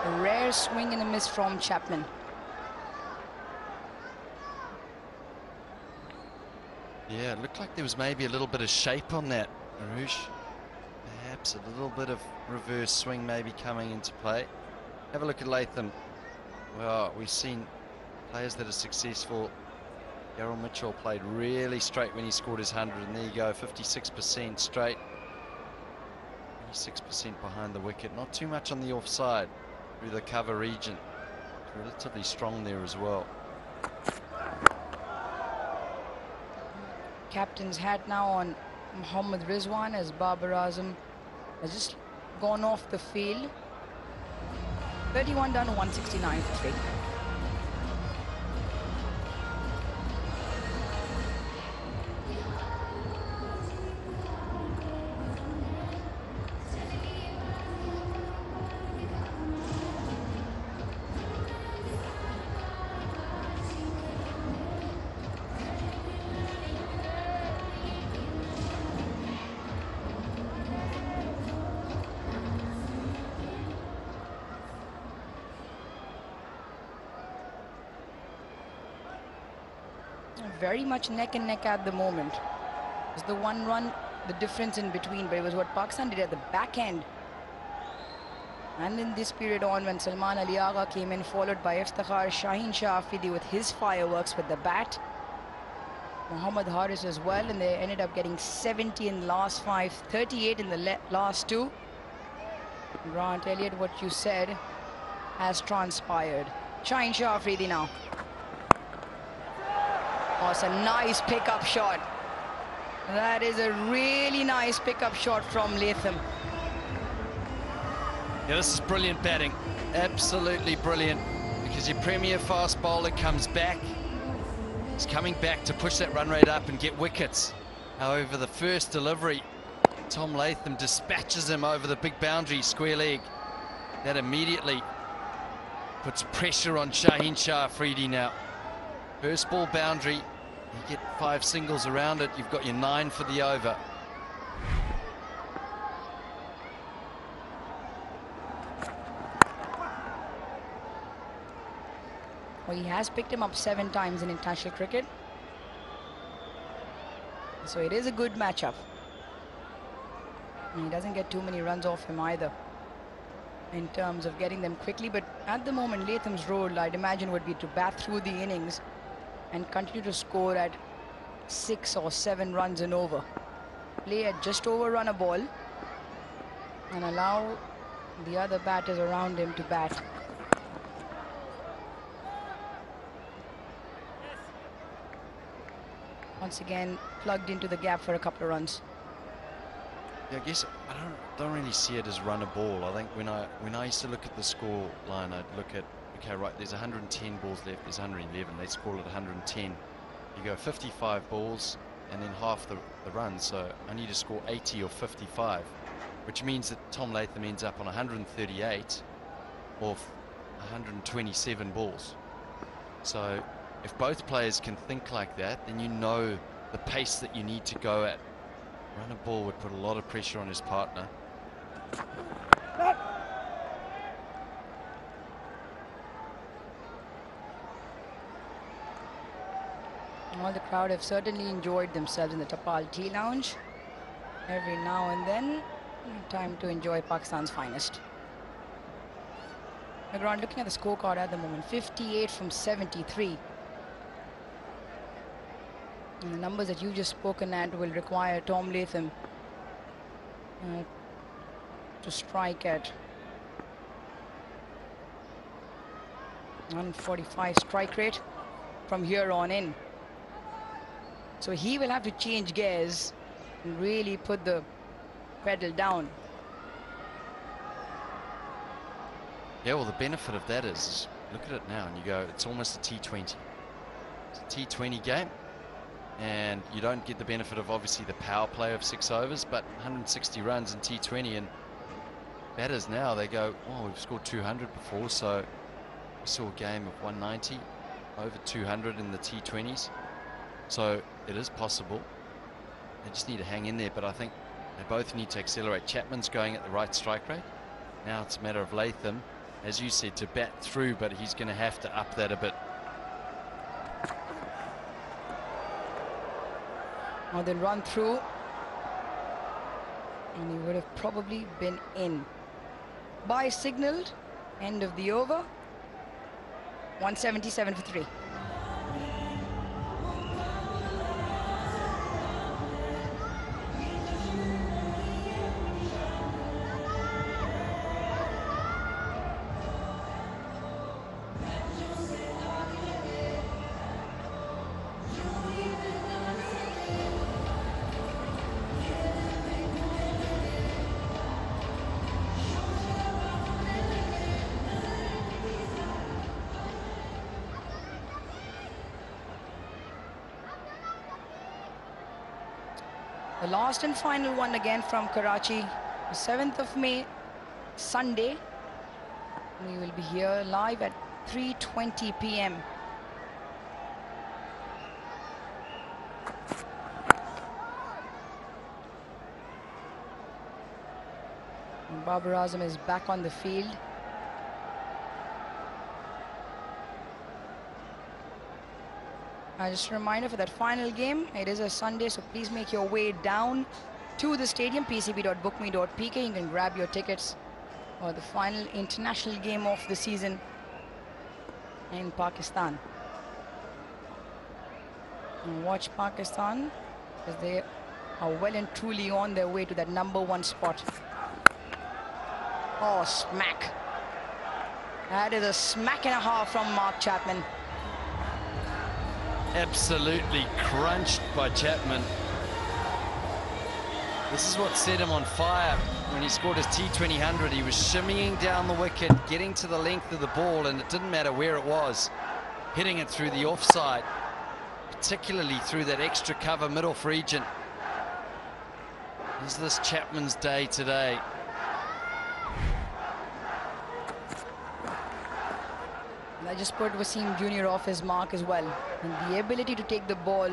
A rare swing and a miss from Chapman. Yeah, it looked like there was maybe a little bit of shape on that, Arush. Perhaps a little bit of reverse swing maybe coming into play. Have a look at Latham. Well, we've seen players that are successful. Daryl Mitchell played really straight when he scored his 100, and there you go, 56% straight. 26% behind the wicket. Not too much on the offside through the cover region. Relatively strong there as well. Captain's hat now on Mohammad Rizwan, as Babar Azam has just gone off the field. 31 down to 169 for 3. Very much neck and neck at the moment. It's the 1 run, the difference in between, but it was what Pakistan did at the back end. And in this period on, when Salman Ali Agha came in, followed by Iftikhar Shaheen Shah Afridi with his fireworks with the bat. Muhammad Haris as well, and they ended up getting 70 in the last 5, 38 in the last 2. Grant Elliott, what you said has transpired. Shaheen Shah Afridi now. Oh, it's a nice pickup shot. That is a really nice pickup shot from Latham. Yeah, this is brilliant batting. Absolutely brilliant. Because your premier fast bowler comes back. He's coming back to push that run rate up and get wickets. However, the first delivery, Tom Latham dispatches him over the big boundary, square leg. That immediately puts pressure on Shaheen Shah Afridi now. First ball boundary, you get 5 singles around it, you've got your 9 for the over. Well, he has picked him up 7 times in international cricket. So it is a good matchup. And he doesn't get too many runs off him either in terms of getting them quickly. But at the moment, Latham's role, I'd imagine, would be to bat through the innings and continue to score at 6 or 7 runs and over. Play at just over run a ball and allow the other batters around him to bat. Once again, plugged into the gap for a couple of runs. Yeah, I guess I don't really see it as run a ball. I think when I used to look at the score line, I'd look at, okay, right, there's 110 balls left, there's 111, let's call it 110. You go 55 balls and then half the runs, so I need to score 80 or 55, which means that Tom Latham ends up on 138 or 127 balls. So if both players can think like that, then you know the pace that you need to go at. Run a ball would put a lot of pressure on his partner. Well, the crowd have certainly enjoyed themselves in the Tapal Tea Lounge. Every now and then, time to enjoy Pakistan's finest. Agron, looking at the scorecard at the moment, 58 from 73. And the numbers that you've just spoken at will require Tom Latham to strike at 145 strike rate from here on in. So he will have to change gears and really put the pedal down. Yeah, well, the benefit of that is, look at it now and you go, it's almost a T20. It's a T20 game. And you don't get the benefit of obviously the power play of 6 overs, but 160 runs in T20, and batters now, they go, oh, we've scored 200 before, so we saw a game of 190, over 200 in the T20s. So it is possible. They just need to hang in there, but I think they both need to accelerate. Chapman's going at the right strike rate. Now it's a matter of Latham, as you said, to bat through, but he's going to have to up that a bit. Or then run through, and he would have probably been in. Bye signaled, end of the over, 177 for 3. The last and final one again from Karachi, the 7th of May, Sunday. We will be here live at 3:20 p.m. Babar Azam is back on the field. Just a reminder for that final game, it is a Sunday, so please make your way down to the stadium, pcb.bookme.pk. You can grab your tickets for the final international game of the season in Pakistan. And watch Pakistan, because they are well and truly on their way to that #1 spot. Oh, smack. That is a smack and a half from Mark Chapman. Absolutely crunched by Chapman. This is what set him on fire when he scored his T20 100. He was shimmying down the wicket, getting to the length of the ball, and it didn't matter where it was, hitting it through the offside, particularly through that extra cover mid-off region. Is this Chapman's day today? And I just put Wasim Jr. off his mark as well. And the ability to take the ball,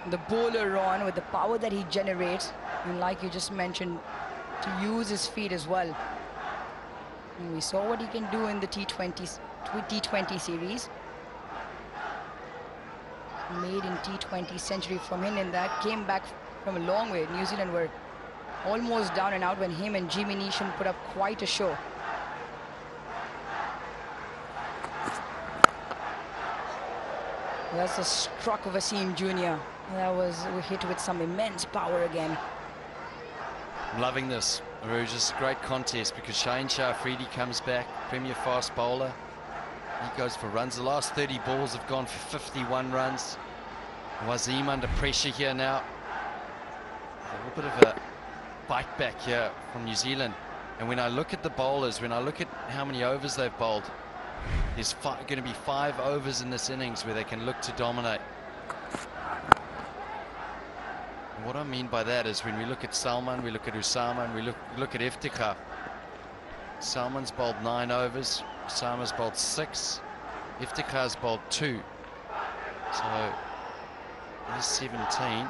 the bowler on with the power that he generates, and like you just mentioned, to use his feet as well. And we saw what he can do in the T20 series. maiden T20 century from him, and that came back from a long way. New Zealand were almost down and out when him and Jimmy Neesham put up quite a show. That's a struck of Wasim Jr. That was hit with some immense power again. I'm loving this. Just a great contest because Shane Shah-Afridi comes back, premier fast bowler. He goes for runs. The last 30 balls have gone for 51 runs. Wasim under pressure here now. A little bit of a bite back here from New Zealand. And when I look at the bowlers, when I look at how many overs they've bowled, there's going to be 5 overs in this innings where they can look to dominate. And what I mean by that is when we look at Salman, we look at Usama, and we look at Iftikhar. Salman's bowled 9 overs, Usama's bowled 6, Iftikhar's bowled 2. So there's 17.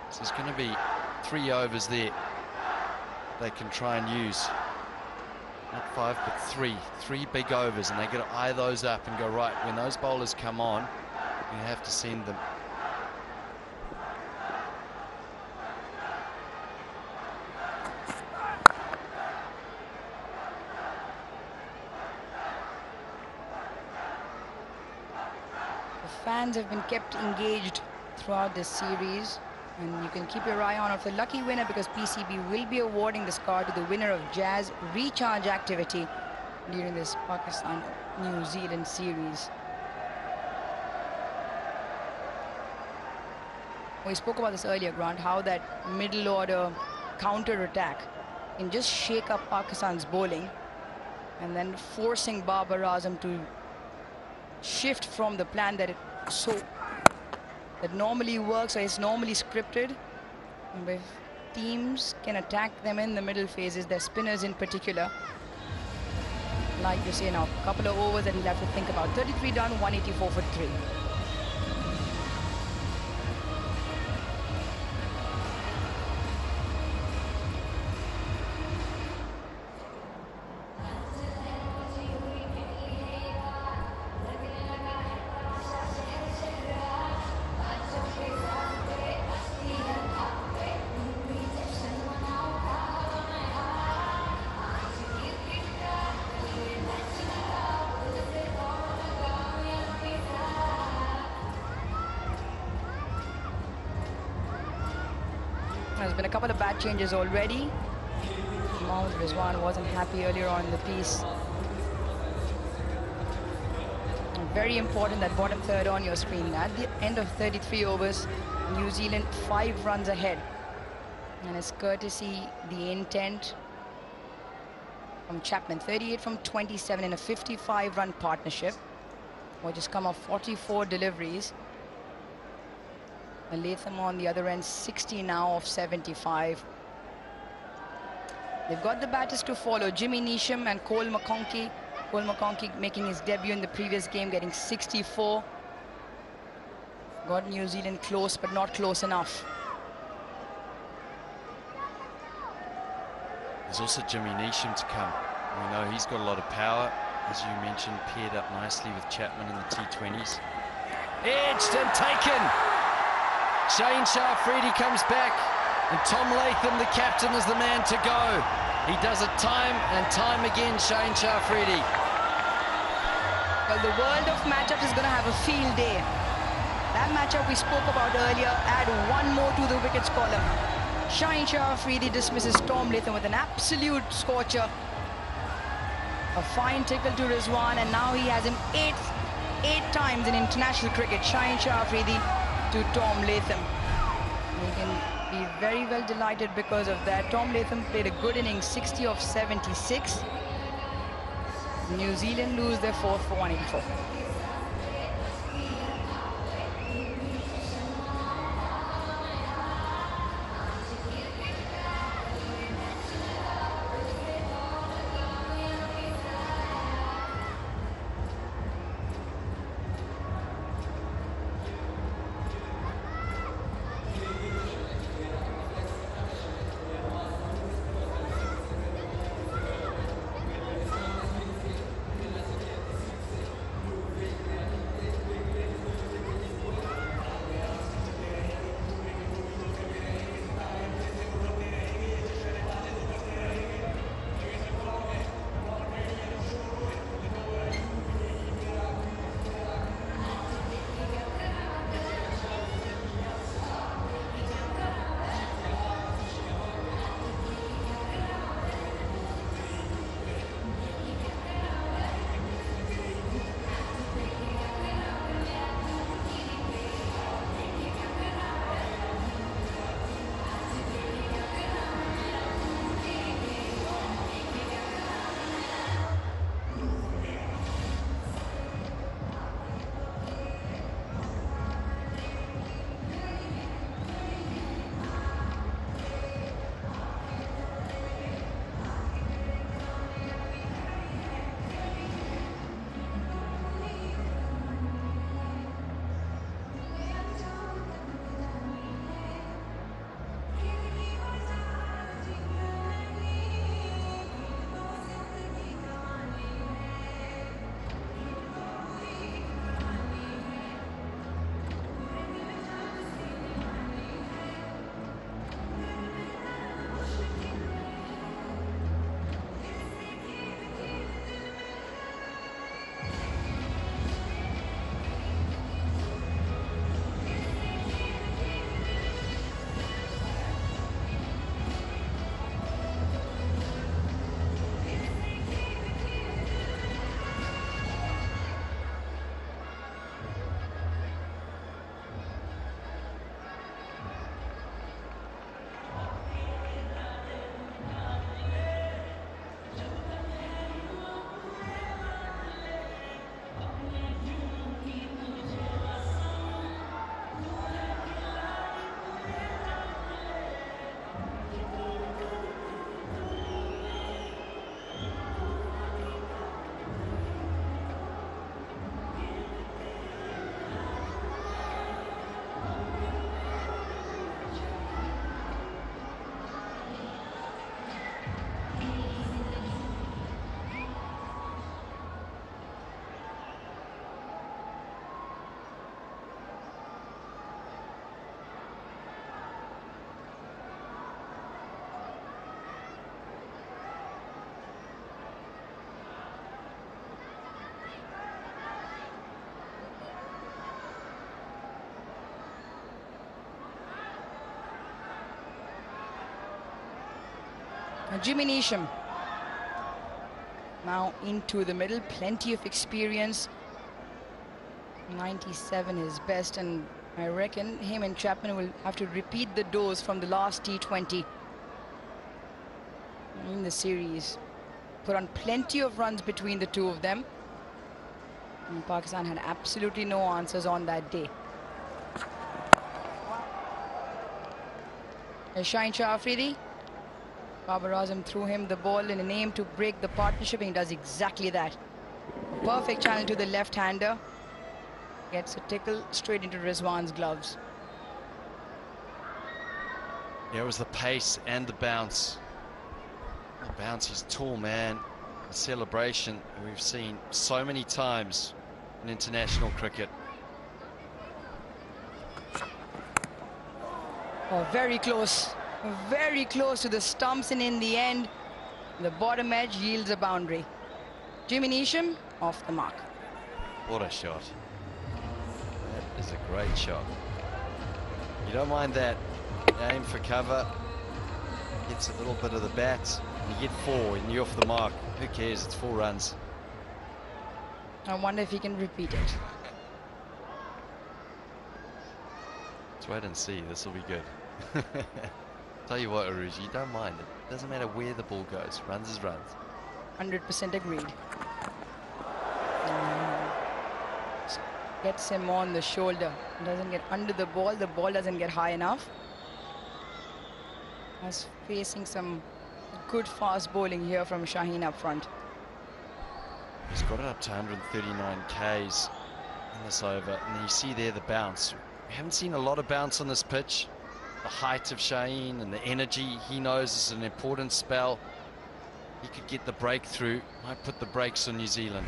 So there's going to be 3 overs there they can try and use. Not 5, but 3. 3 big overs, and they got to eye those up and go, right, when those bowlers come on, you have to send them. The fans have been kept engaged throughout this series, and you can keep your eye on the lucky winner, because PCB will be awarding this card to the winner of Jazz Recharge activity during this Pakistan-New Zealand series. We spoke about this earlier, Grant, how that middle order counter attack can just shake up Pakistan's bowling and then forcing Babar Azam to shift from the plan that that normally works or is normally scripted. And if teams can attack them in the middle phases, their spinners in particular, like you say now, a couple of overs that he'll have to think about. 33 done, 184 for 3. There's been a couple of bad changes already. Mohammad Rizwan wasn't happy earlier on in the piece. Very important, that bottom third on your screen. At the end of 33 overs, New Zealand 5 runs ahead. And it's courtesy the intent from Chapman. 38 from 27 in a 55-run partnership, which has come off 44 deliveries. And Latham on the other end, 60 now of 75. They've got the batters to follow, Jimmy Neesham and Cole McConkey. Cole McConkey making his debut in the previous game, getting 64. Got New Zealand close, but not close enough. There's also Jimmy Neesham to come. We know he's got a lot of power, as you mentioned, paired up nicely with Chapman in the T20s. Edged and taken. Shane Shah-Afridi comes back, and Tom Latham, the captain, is the man to go. He does it time and time again, Shane Shah-Afridi. Well, the world of matchups is going to have a field day. That matchup we spoke about earlier, add one more to the wickets column. Shane Shah-Afridi dismisses Tom Latham with an absolute scorcher. A fine tickle to Rizwan, and now he has him eight times in international cricket. Shane Shah-Afridi to Tom Latham. We can be very well delighted because of that. Tom Latham played a good innings, 60 of 76. New Zealand lose their 4th for 184. Jimmy Neesham now into the middle, plenty of experience. 97 is best, and I reckon him and Chapman will have to repeat the dose from the last T20 in the series. Put on plenty of runs between the two of them. And Pakistan had absolutely no answers on that day. Shaheen Shah Afridi. Babar Azam threw him the ball in an aim to break the partnership, and he does exactly that. A perfect channel to the left-hander. Gets a tickle straight into Rizwan's gloves. There was the pace and the bounce. The bounce, he's tall, man. The celebration we've seen so many times in international cricket. Oh, very close to the stumps, and in the end, the bottom edge yields a boundary. Jimmy Neesham off the mark. What a shot. That is a great shot. You don't mind that. Aim for cover. Gets a little bit of the bat. And you get 4 and you're off the mark. Who cares? It's 4 runs. I wonder if he can repeat it. Let's wait and see. This will be good. Tell you what, Aruj, you don't mind it. Doesn't matter where the ball goes. Runs is runs. 100% agreed. Gets him on the shoulder. Doesn't get under the ball. The ball doesn't get high enough. Was facing some good fast bowling here from Shaheen up front. He's got it up to 139 Ks in this over. And then you see there the bounce. We haven't seen a lot of bounce on this pitch. The height of Shaheen and the energy he knows is an important spell. He could get the breakthrough. Might put the brakes on New Zealand.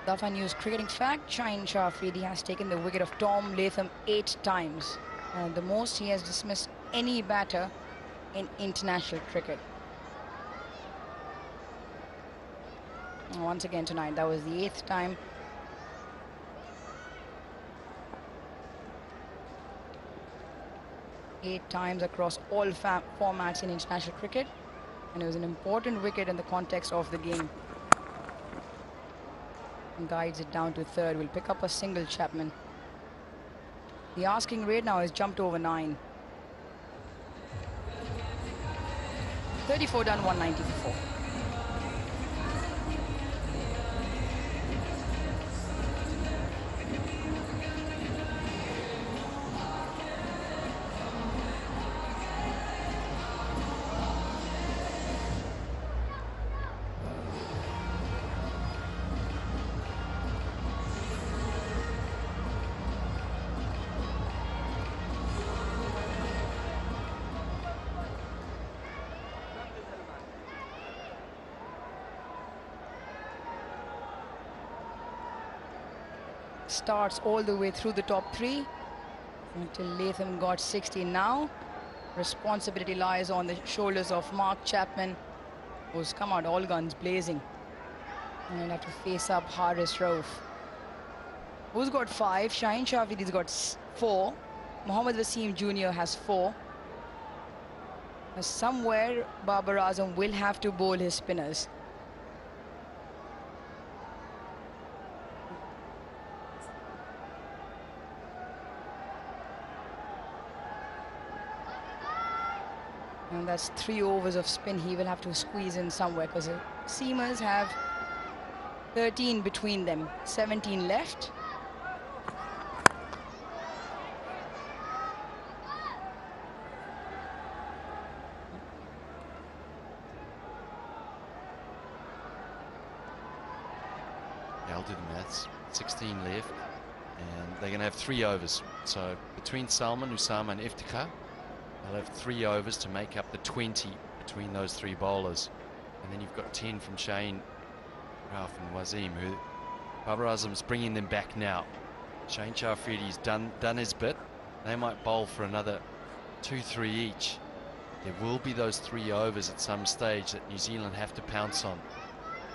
Dafa News cricketing fact: Shaheen Shah Afridi has taken the wicket of Tom Latham 8 times. The most he has dismissed any batter in international cricket. And once again tonight, that was the 8th time. Eight times across all formats in international cricket, and it was an important wicket in the context of the game. And guides it down to third. Will pick up a single, Chapman. The asking rate now has jumped over 9. 34 done, 190 for 4. Starts all the way through the top 3 until Latham got 60. Now responsibility lies on the shoulders of Mark Chapman, who's come out all guns blazing, and he'll have to face up Haris Rauf, who's got 5. Shaheen Shah Afridi's got 4. Mohammad Wasim Jr. has 4. Somewhere Babar Azam will have to bowl his spinners. And that's 3 overs of spin he will have to squeeze in somewhere, because the seamers have 13 between them, 17 left. Yeah, I'll do the maths. 16 left, and they're going to have 3 overs. So between Salman, Usama and Iftikhar, they'll have 3 overs to make up the 20 between those 3 bowlers. And then you've got 10 from Shaheen, Rauf and Wasim, who Babar Azam's bringing them back now. Shaheen Shah Afridi's done his bit. They might bowl for another 2-3 each. There will be those 3 overs at some stage that New Zealand have to pounce on.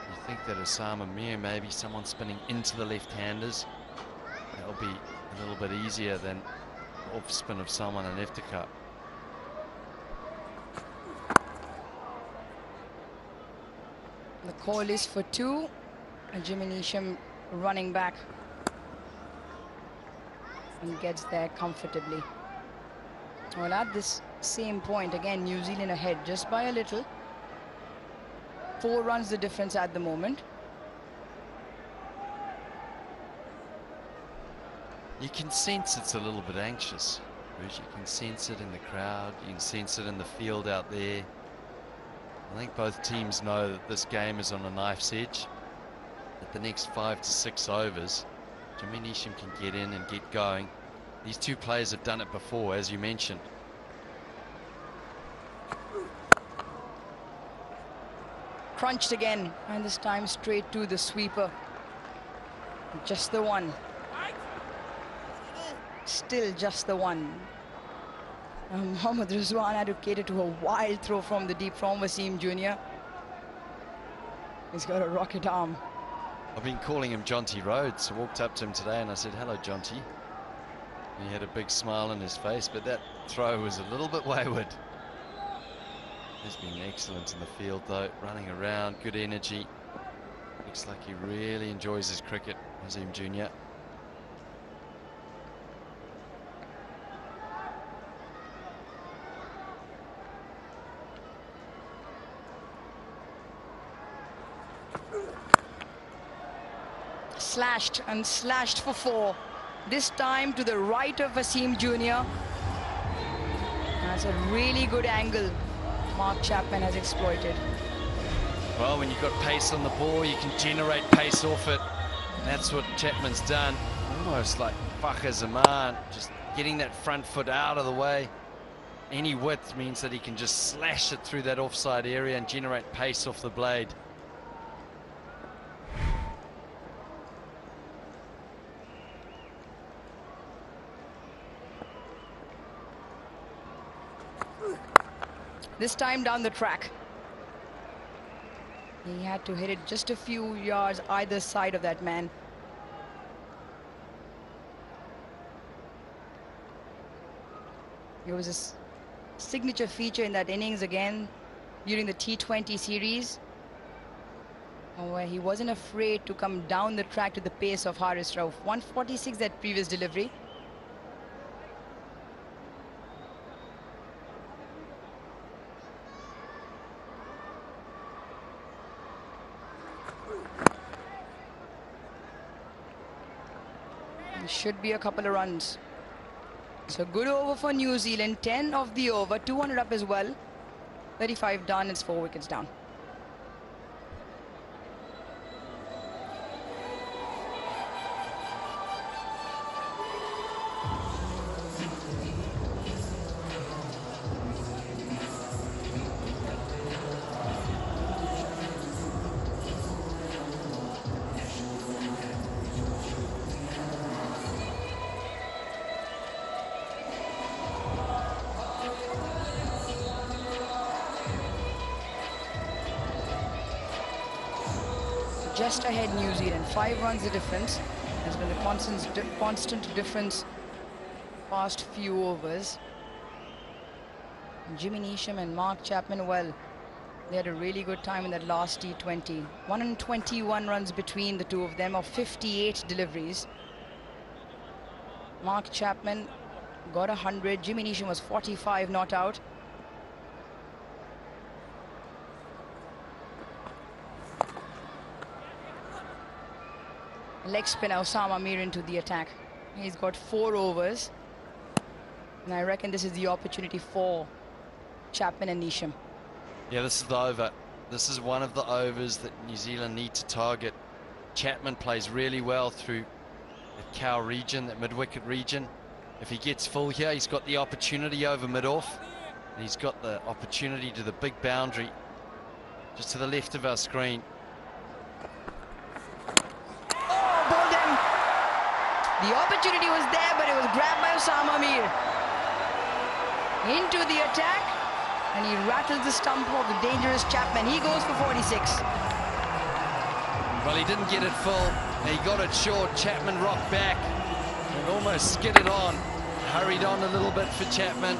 You think that Osama Mir, maybe someone spinning into the left-handers, that'll be a little bit easier than off spin of someone in Iftikhar. The call is for 2, and Jimmy Neesham running back and gets there comfortably. Well, at this same point, again, New Zealand ahead just by a little. 4 runs the difference at the moment. You can sense it's a little bit anxious, Rouge. You can sense it in the crowd. You can sense it in the field out there. I think both teams know that this game is on a knife's edge. At the next 5 to 6 overs, Jimmy Neesham can get in and get going. These two players have done it before, as you mentioned. Crunched again, and this time straight to the sweeper. Just the one. Still just the one. Mohammad Rizwan had to cater to a wild throw from the deep from Wasim Jr. He's got a rocket arm. I've been calling him Jonty Rhodes. I walked up to him today and I said, hello, Jonty. And he had a big smile on his face, but that throw was a little bit wayward. He's been excellent in the field, though, running around, good energy. Looks like he really enjoys his cricket, Wasim Jr. Slashed and slashed for 4. This time to the right of Wasim Jr. That's a really good angle Mark Chapman has exploited. Well, when you've got pace on the ball, you can generate pace off it. And that's what Chapman's done. Almost like Fakhr Zaman, just getting that front foot out of the way. Any width means that he can just slash it through that offside area and generate pace off the blade. This time down the track. He had to hit it just a few yards either side of that man. It was a signature feature in that innings again during the T20 series, where he wasn't afraid to come down the track to the pace of Haris Rauf. 146 that previous delivery. Should be a couple of runs. So good over for New Zealand. 10 of the over, 200 up as well. 35 done, it's 4 wickets down. Just ahead New Zealand, 5 runs the difference. Has been a constant difference past few overs. Jimmy Neesham and Mark Chapman, well, they had a really good time in that last T20. 121 runs between the two of them of 58 deliveries. Mark Chapman got 100. Jimmy Neesham was 45 not out. Leg spinner Osama Mir into the attack. He's got 4 overs. And I reckon this is the opportunity for Chapman and Neesham. Yeah, this is the over. This is one of the overs that New Zealand need to target. Chapman plays really well through the cow region, that mid-wicket region. If he gets full here, he's got the opportunity over mid-off. And he's got the opportunity to the big boundary just to the left of our screen. The opportunity was there, but it was grabbed by Osama Mir. Into the attack, and he rattles the stump of the dangerous Chapman. He goes for 46. Well, he didn't get it full. He got it short. Chapman rocked back and almost skidded on. Hurried on a little bit for Chapman.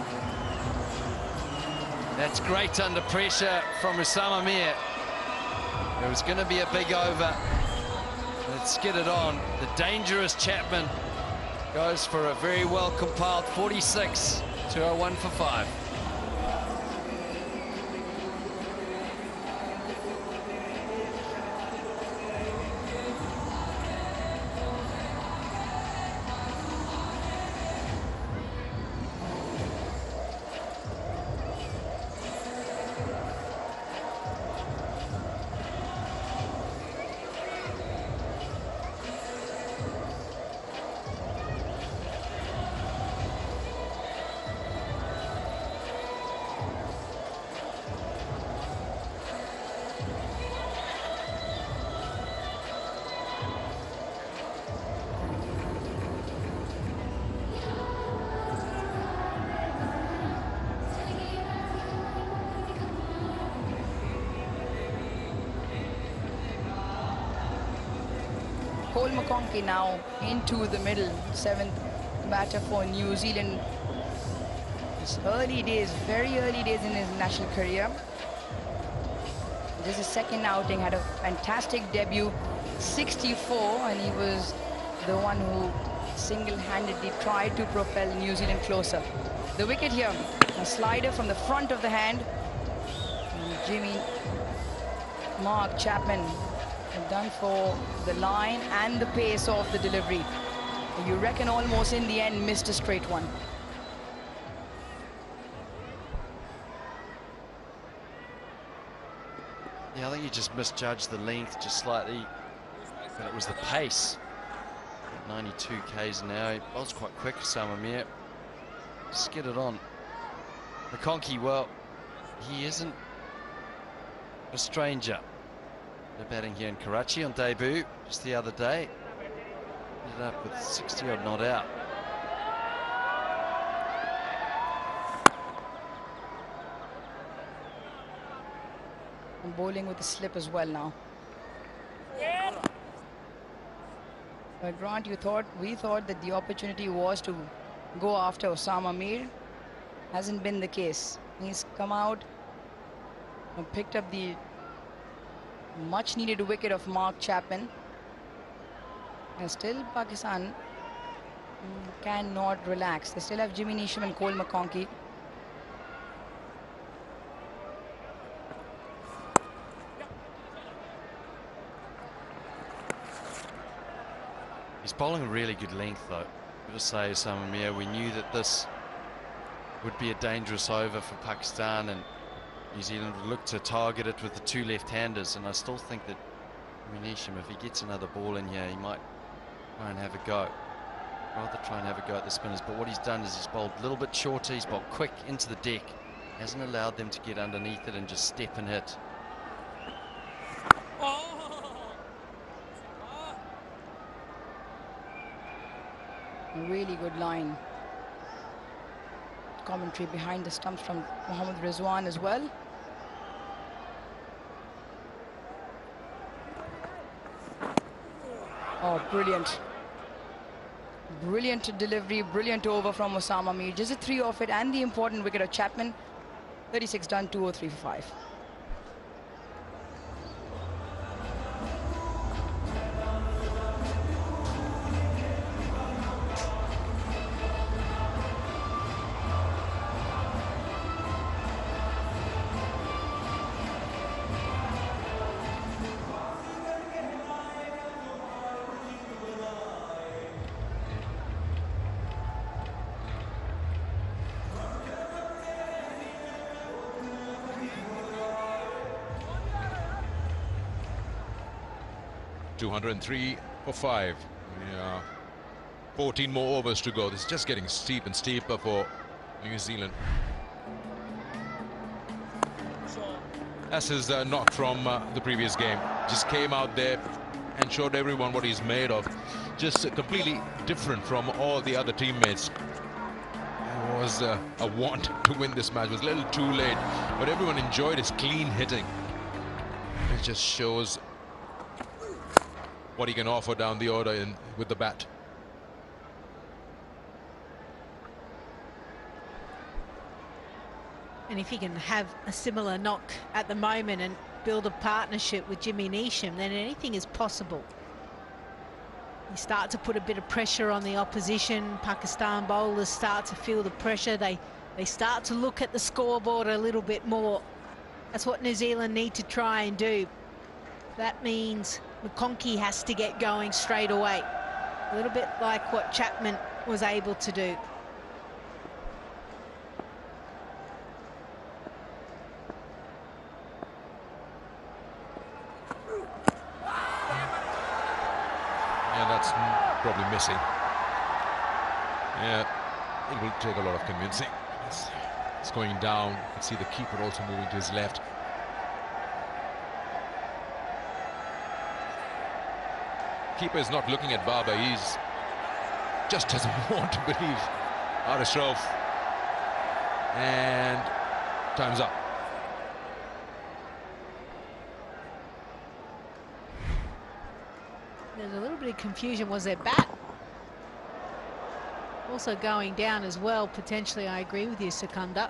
That's great under pressure from Osama Mir. It was going to be a big over. It skidded on. The dangerous Chapman goes for a very well compiled 46 to a 1 for 5. Cole McConkey now into the middle, 7th batter for New Zealand. It's early days, very early days in his national career. This is his second outing, had a fantastic debut, 64, and he was the one who single-handedly tried to propel New Zealand closer. The wicket here, a slider from the front of the hand. And Mark Chapman done for the line and the pace of the delivery. You reckon almost in the end missed a straight one. Yeah, I think he just misjudged the length just slightly, but it was the pace. 92 k's an hour. He was quite quick, Osama Mir. Skidded on. McConkey, well, he isn't a stranger. They're batting here in Karachi on debut just the other day. Ended up with 60-odd not out. And bowling with a slip as well now. But Grant, we thought that the opportunity was to go after Osama Mir. Hasn't been the case. He's come out and picked up the much needed wicket of Mark Chapman, and still Pakistan cannot relax. They still have Jimmy Neesham and Cole McConkey. He's bowling a really good length though. Got to say, Osama Mir, we knew that this would be a dangerous over for Pakistan, and New Zealand would look to target it with the two left-handers, and I still think that Munisham, if he gets another ball in here, he might try and have a go. Rather try and have a go at the spinners, but what he's done is he's bowled a little bit shorter, he's bowled quick into the deck, hasn't allowed them to get underneath it and just step and hit. A really good line. Commentary behind the stumps from Mohammad Rizwan as well. Oh, brilliant. Brilliant delivery, brilliant over from Osama Mir. Just a 3 off it, and the important wicket of Chapman. 36 done, 203 for 5. .203 for 5. Yeah, 14 more overs to go. This is just getting steep and steeper for New Zealand. That's his knock from the previous game. Just came out there and showed everyone what he's made of. Just completely different from all the other teammates. It was a want to win this match. It was a little too late, but everyone enjoyed his clean hitting. It just shows what he can offer down the order with the bat. And if he can have a similar knock at the moment and build a partnership with Jimmy Neesham, then anything is possible. You start to put a bit of pressure on the opposition. Pakistan bowlers start to feel the pressure. They start to look at the scoreboard a little bit more. That's what New Zealand need to try and do. That means McConkey has to get going straight away. A little bit like what Chapman was able to do. Yeah, that's probably missing. Yeah, it will take a lot of convincing. It's going down. You can see the keeper also moving to his left. Keeper is not looking at Baba. He's just doesn't want to believe. Haris Rauf. And time's up. There's a little bit of confusion. Was their bat also going down as well? Potentially, I agree with you, Secunda.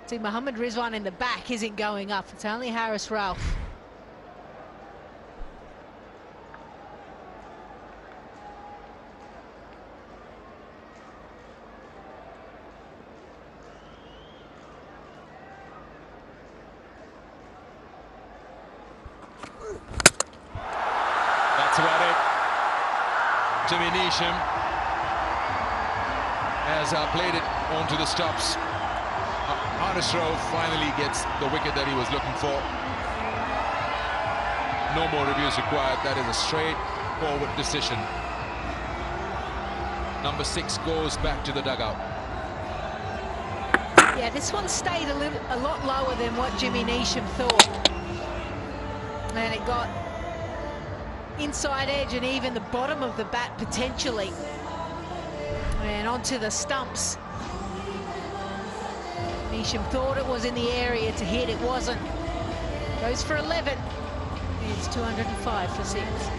See, Mohammad Rizwan in the back isn't going up. It's only Haris Rauf. That's about it. Jimmy Neesham has played it onto the stops. Haris Rauf finally gets the wicket that he was looking for. No more reviews required. That is a straightforward decision. Number 6 goes back to the dugout. Yeah, this one stayed a lot lower than what Jimmy Neesham thought. And it got inside edge and even the bottom of the bat potentially. And onto the stumps. Neesham thought it was in the area to hit. It wasn't. Goes for 11. It's 205 for 6.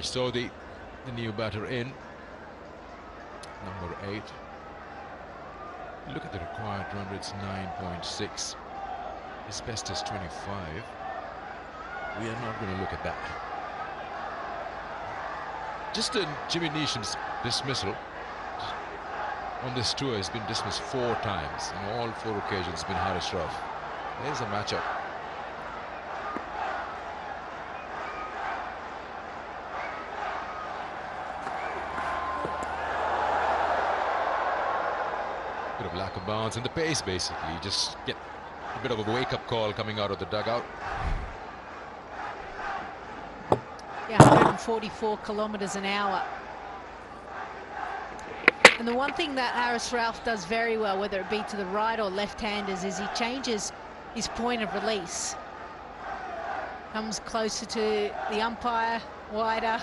So the new batter in, number 8. Look at the required run rate, it's 9.6. His best is 25. We are not going to look at that. Just Jimmy Neesham's dismissal on this tour has been dismissed 4 times. On all 4 occasions it's been Haris Rauf. There's a matchup. Lack of bounce and the pace, basically. Just get a bit of a wake-up call coming out of the dugout. Yeah, 144 kilometres an hour. And the one thing that Haris Rauf does very well, whether it be to the right or left-handers, is he changes his point of release. Comes closer to the umpire, wider.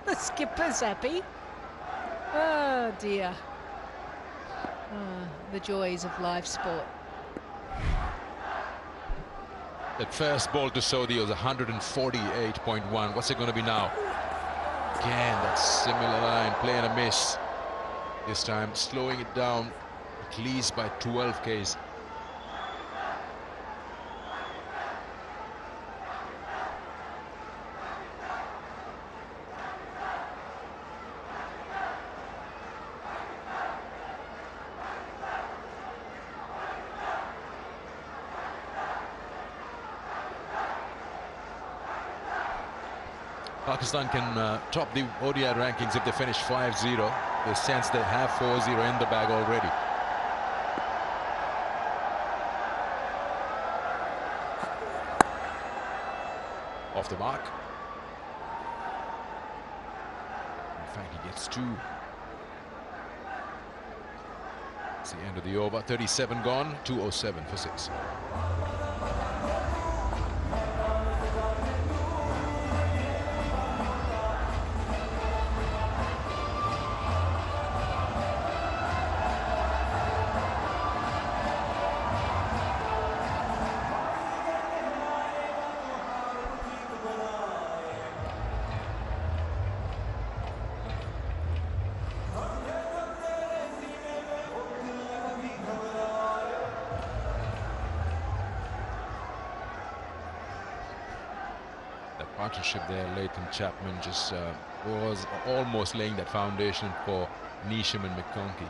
The skipper's happy. Oh dear. The joys of live sport. That first ball to Sodhi was 148.1. What's it going to be now? Again, that similar line, playing a miss. This time slowing it down at least by 12 Ks. Pakistan can top the ODI rankings if they finish 5-0. They sense they have 4-0 in the bag already. Off the mark. In fact, he gets 2. It's the end of the over. 37 gone. 2:07 for 6. Partnership there, Latham Chapman just was almost laying that foundation for Neesham and McConkey.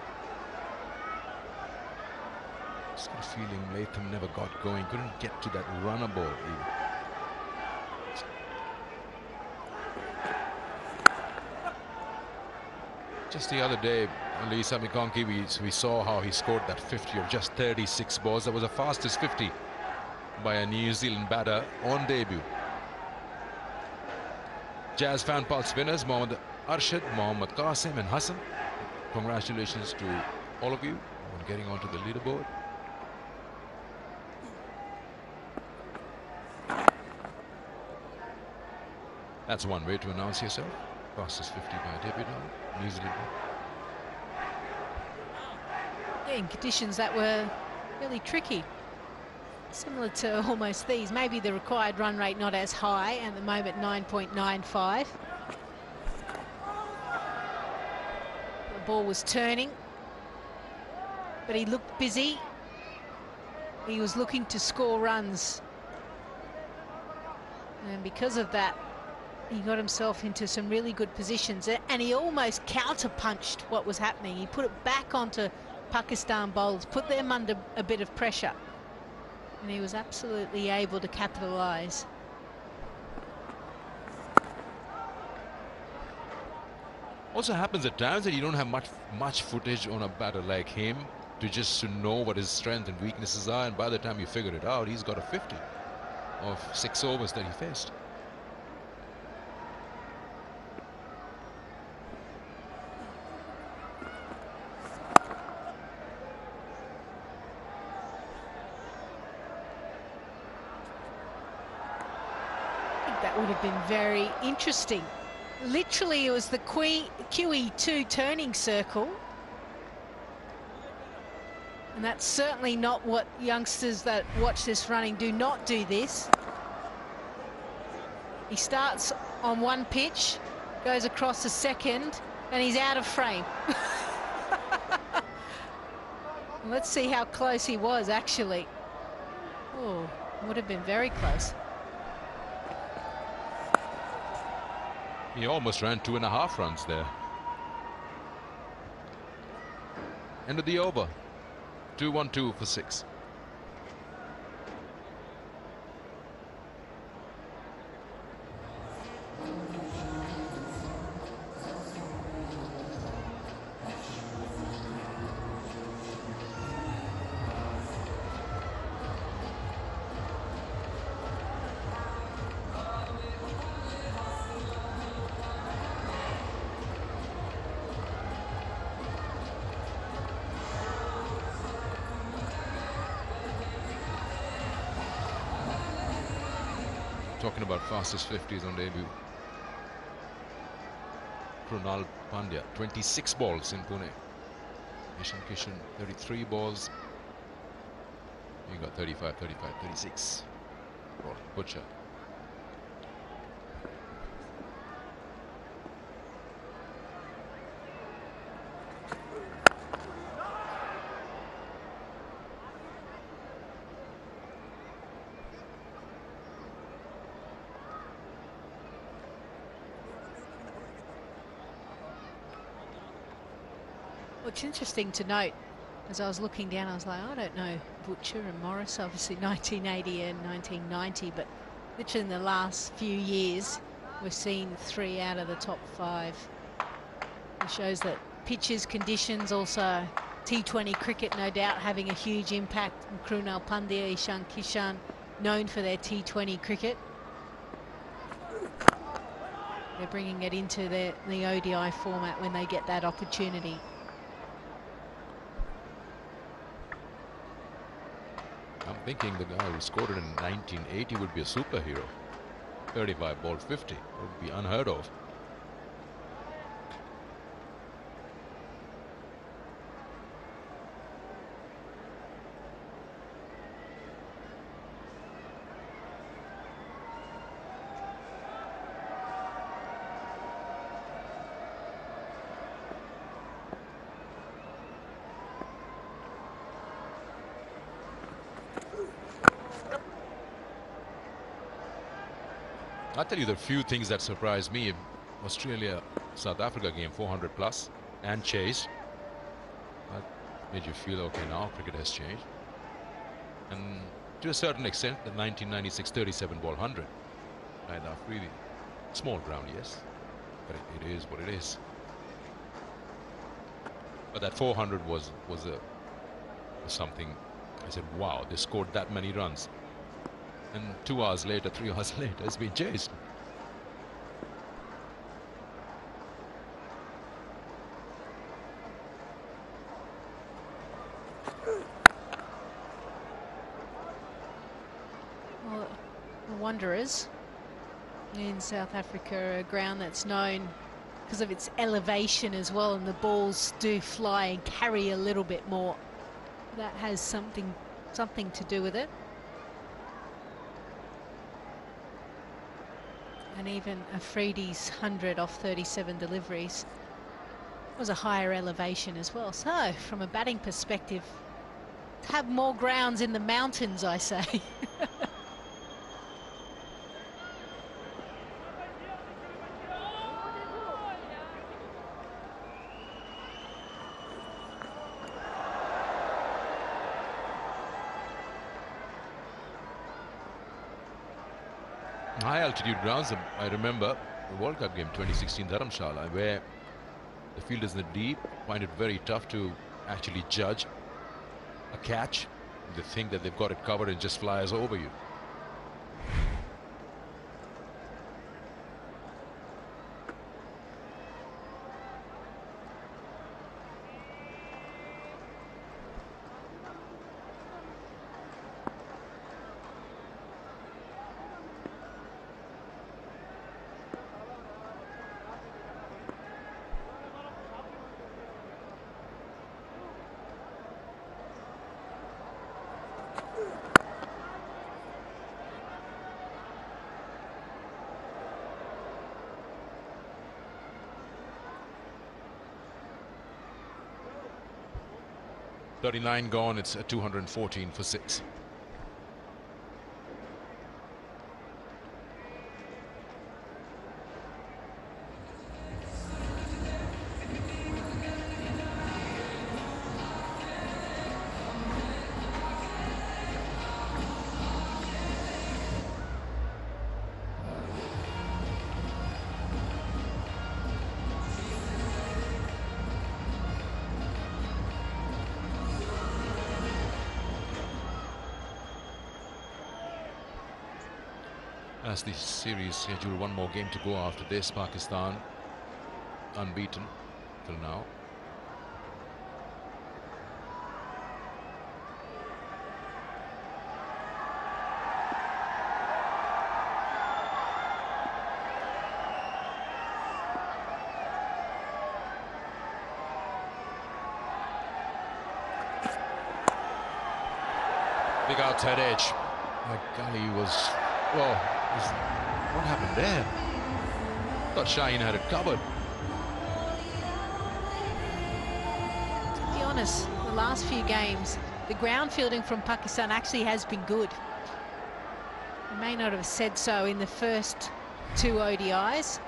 Just got a feeling Latham never got going, couldn't get to that runner ball even. Just the other day, Lisa McConkey, we saw how he scored that 50 of just 36 balls. That was the fastest 50 by a New Zealand batter on debut. Jazz Fan Pulse winners Mohammad Arshad, Mohammad Qasim and Hassan. Congratulations to all of you on getting onto the leaderboard. That's one way to announce yourself. Fastest 50 by a debut now, New Zealand. Yeah, in conditions that were really tricky. Similar to almost these. Maybe the required run rate not as high, at the moment 9.95. The ball was turning, but he looked busy. He was looking to score runs, and because of that he got himself into some really good positions, and he almost counter-punched what was happening. He put it back onto Pakistan bowlers, put them under a bit of pressure. And he was absolutely able to capitalise. Also happens at times that you don't have much footage on a batter like him to know what his strengths and weaknesses are, and by the time you figure it out, he's got a 50 of 6 overs that he faced. That would have been very interesting. Literally, it was the QE2 turning circle. And that's certainly not what youngsters that watch this running do not do this. He starts on one pitch, goes across the second, and he's out of frame. Let's see how close he was, actually. Oh, would have been very close. He almost ran 2.5 runs there. End of the over. 2-1-2 for 6. Talking about fastest 50s on debut. Krunal Pandya, 26 balls in Pune. Ishan Kishan, 33 balls. You got 35, 35, 36. Butcher. What's interesting to note, as I was looking down, I was like, I don't know Butcher and Morris, obviously 1980 and 1990, but literally in the last few years, we're seeing 3 out of the top 5. It shows that pitches, conditions, also T20 cricket, no doubt having a huge impact. And Krunal Pandya, Ishan Kishan, known for their T20 cricket. They're bringing it into the ODI format when they get that opportunity. I'm thinking the guy who scored it in 1980 would be a superhero. 35 ball 50. It would be unheard of. I'll tell you the few things that surprised me. Australia-South Africa game, 400 plus and chase. That made you feel, okay, now cricket has changed. And to a certain extent, the 1996 37 ball 100. Right now, really small ground, yes, but it is what it is. But that 400 was something. I said, wow, they scored that many runs. And 2 hours later, 3 hours later, it's been chased. Well, the Wanderers in South Africa, a ground that's known because of its elevation as well, and the balls do fly and carry a little bit more. That has something to do with it. And even Afridi's 100 off 37 deliveries was a higher elevation as well. So, from a batting perspective, have more grounds in the mountains, I say. High altitude grounds. I remember the World Cup game 2016 Dharamshala, where the field is in the deep, find it very tough to actually judge a catch. They think that they've got it covered and just flies over you. .39 gone. It's a 214 for 6. As the series scheduled, one more game to go after this. Pakistan unbeaten till now. Big outside edge. My golly, was, well, what happened there? Thought Shaheen had it covered. To be honest, the last few games, the ground fielding from Pakistan actually has been good. I may not have said so in the first 2 ODIs.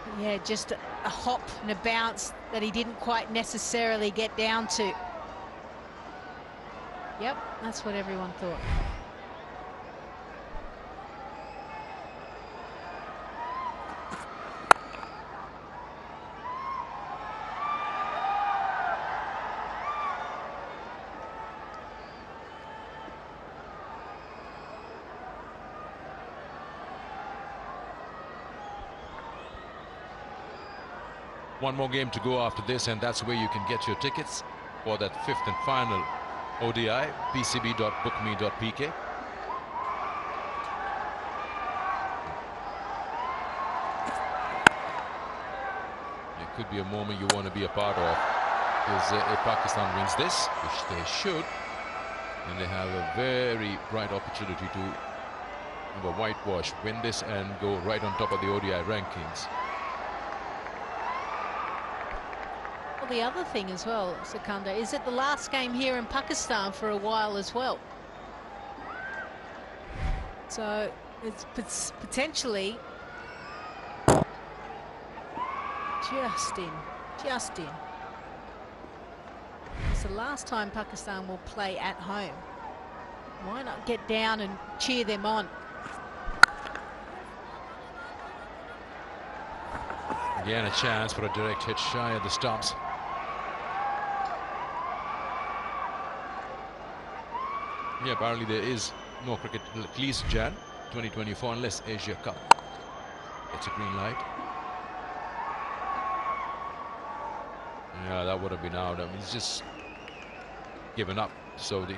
But yeah, just a hop and a bounce that he didn't quite necessarily get down to. Yep, that's what everyone thought. One more game to go after this, and that's where you can get your tickets for that 5th and final ODI, pcb.bookme.pk. It could be a moment you want to be a part of, because if Pakistan wins this, which they should, then they have a very bright opportunity to have a whitewash, win this and go right on top of the ODI rankings. Well, the other thing as well, Sikandar, is it the last game here in Pakistan for a while as well? So it's potentially just in. It's the last time Pakistan will play at home. Why not get down and cheer them on? Again, a chance for a direct hit shy of the stumps. Yeah, apparently there is no cricket at least Jan 2024 unless Asia Cup gets a green light. Yeah, that would have been out. I mean, he's just given up, Saudi.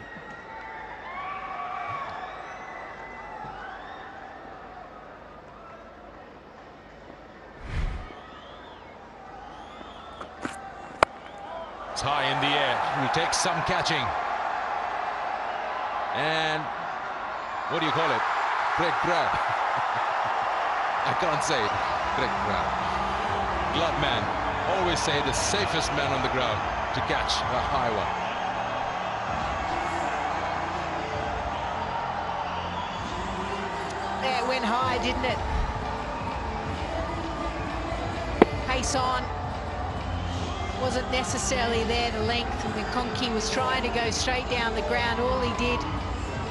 It's high in the air. Will take some catching. And what do you call it? Great grab. I can't say it. Great grab. Glove man. Always say the safest man on the ground to catch a high one. Yeah, it went high, didn't it? Pace on. Wasn't necessarily there, the length, and McConkey was trying to go straight down the ground. All he did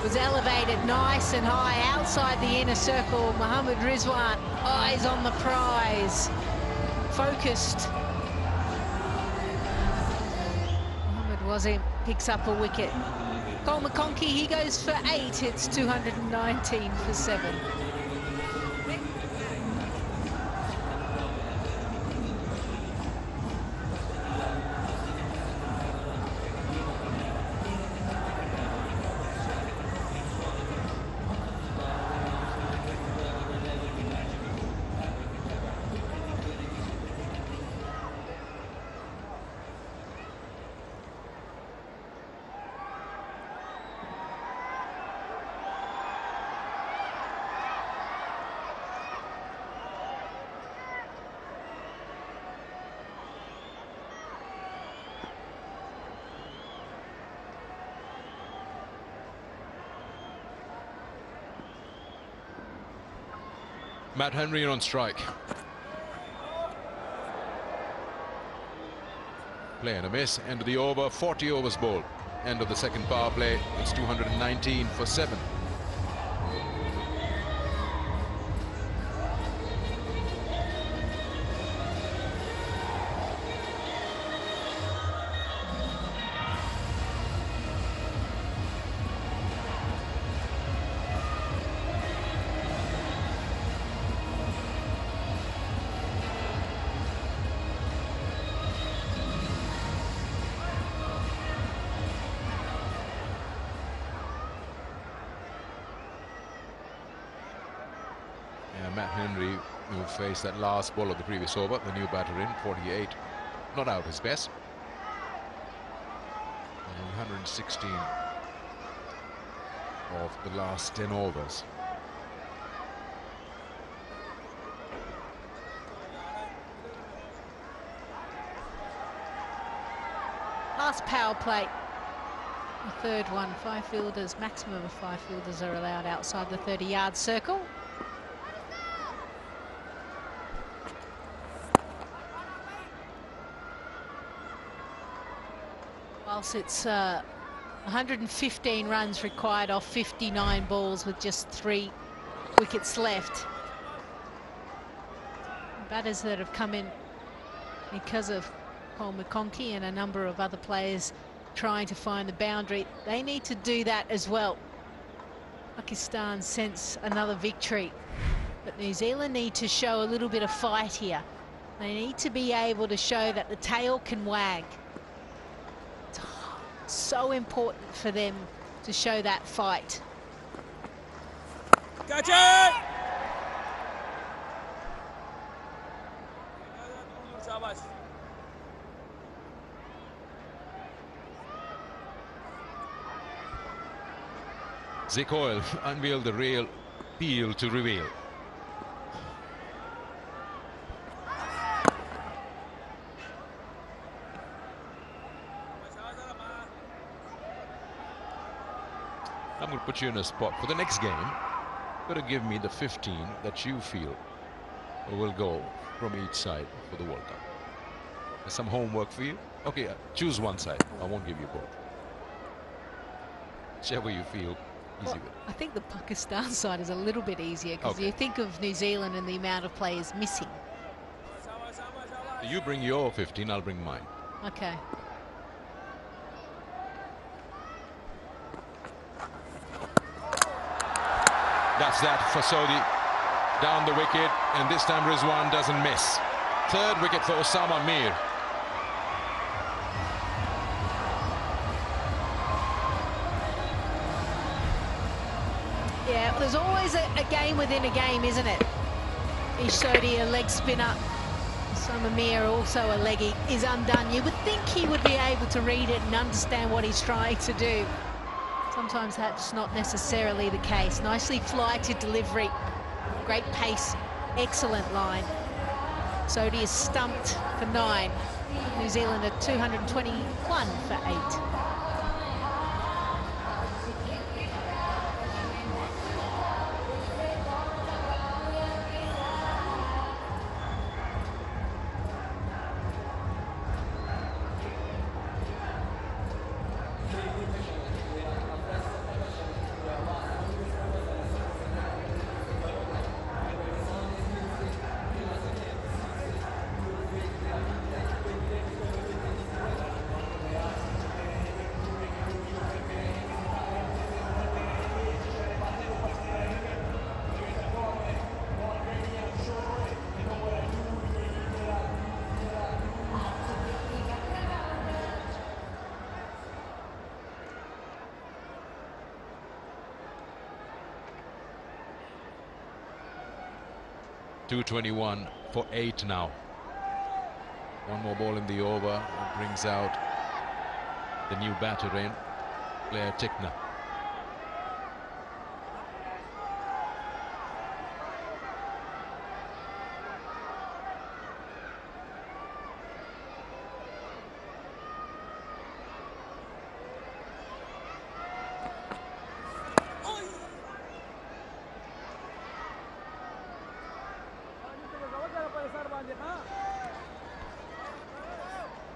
was elevate it nice and high outside the inner circle. Mohammad Rizwan, eyes on the prize, focused. Mohammad Wasim picks up a wicket. Cole McConkey, he goes for 8. It's 219 for 7. Matt Henry on strike. Play and a miss. End of the over. 40 overs bowled. End of the second power play. It's 219 for 7. Matt Henry will face that last ball of the previous over, the new batter in, 48. Not out his best. 116 of the last 10 overs. Last power play. The third one. 5 fielders, maximum of 5 fielders are allowed outside the 30-yard circle. Whilst it's 115 runs required off 59 balls with just 3 wickets left. Batters that have come in because of Cole McConkey and a number of other players trying to find the boundary, they need to do that as well. Pakistan sense another victory, but New Zealand need to show a little bit of fight here. They need to be able to show that the tail can wag. It's so important for them to show that fight. Catch it! Zekoil unveiled the real peel to reveal. I'm going to put you in a spot for the next game. Got to give me the 15 that you feel will go from each side for the World Cup. There's some homework for you. Okay, choose one side. I won't give you both. Whichever you feel easy with. I think the Pakistan side is a little bit easier because Okay. you think of New Zealand and the amount of players missing. You bring your 15, I'll bring mine. Okay. That's that for Saudi. Down the wicket, and this time Rizwan doesn't miss. Third wicket for Osama Mir. Yeah, well, there's always a game within a game, isn't it? Ish Sodhi, a leg spinner. Osama Mir, also a leggy, is undone. You would think he would be able to read it and understand what he's trying to do. Sometimes that's not necessarily the case. Nicely flighted delivery, great pace, excellent line. Sodhi is stumped for 9. New Zealand at 221 for 8. .221 for 8 now. One more ball in the over. It brings out the new batter in, Blair Tickner.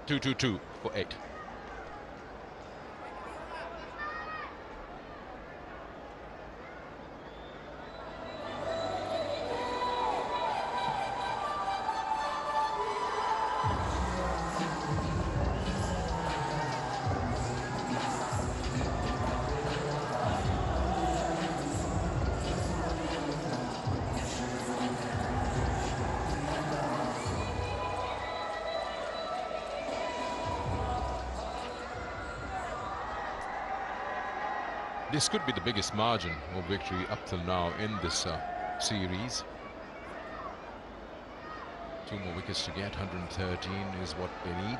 .222 for 8. This could be the biggest margin of victory up till now in this series. 2 more wickets to get. 113 is what they need.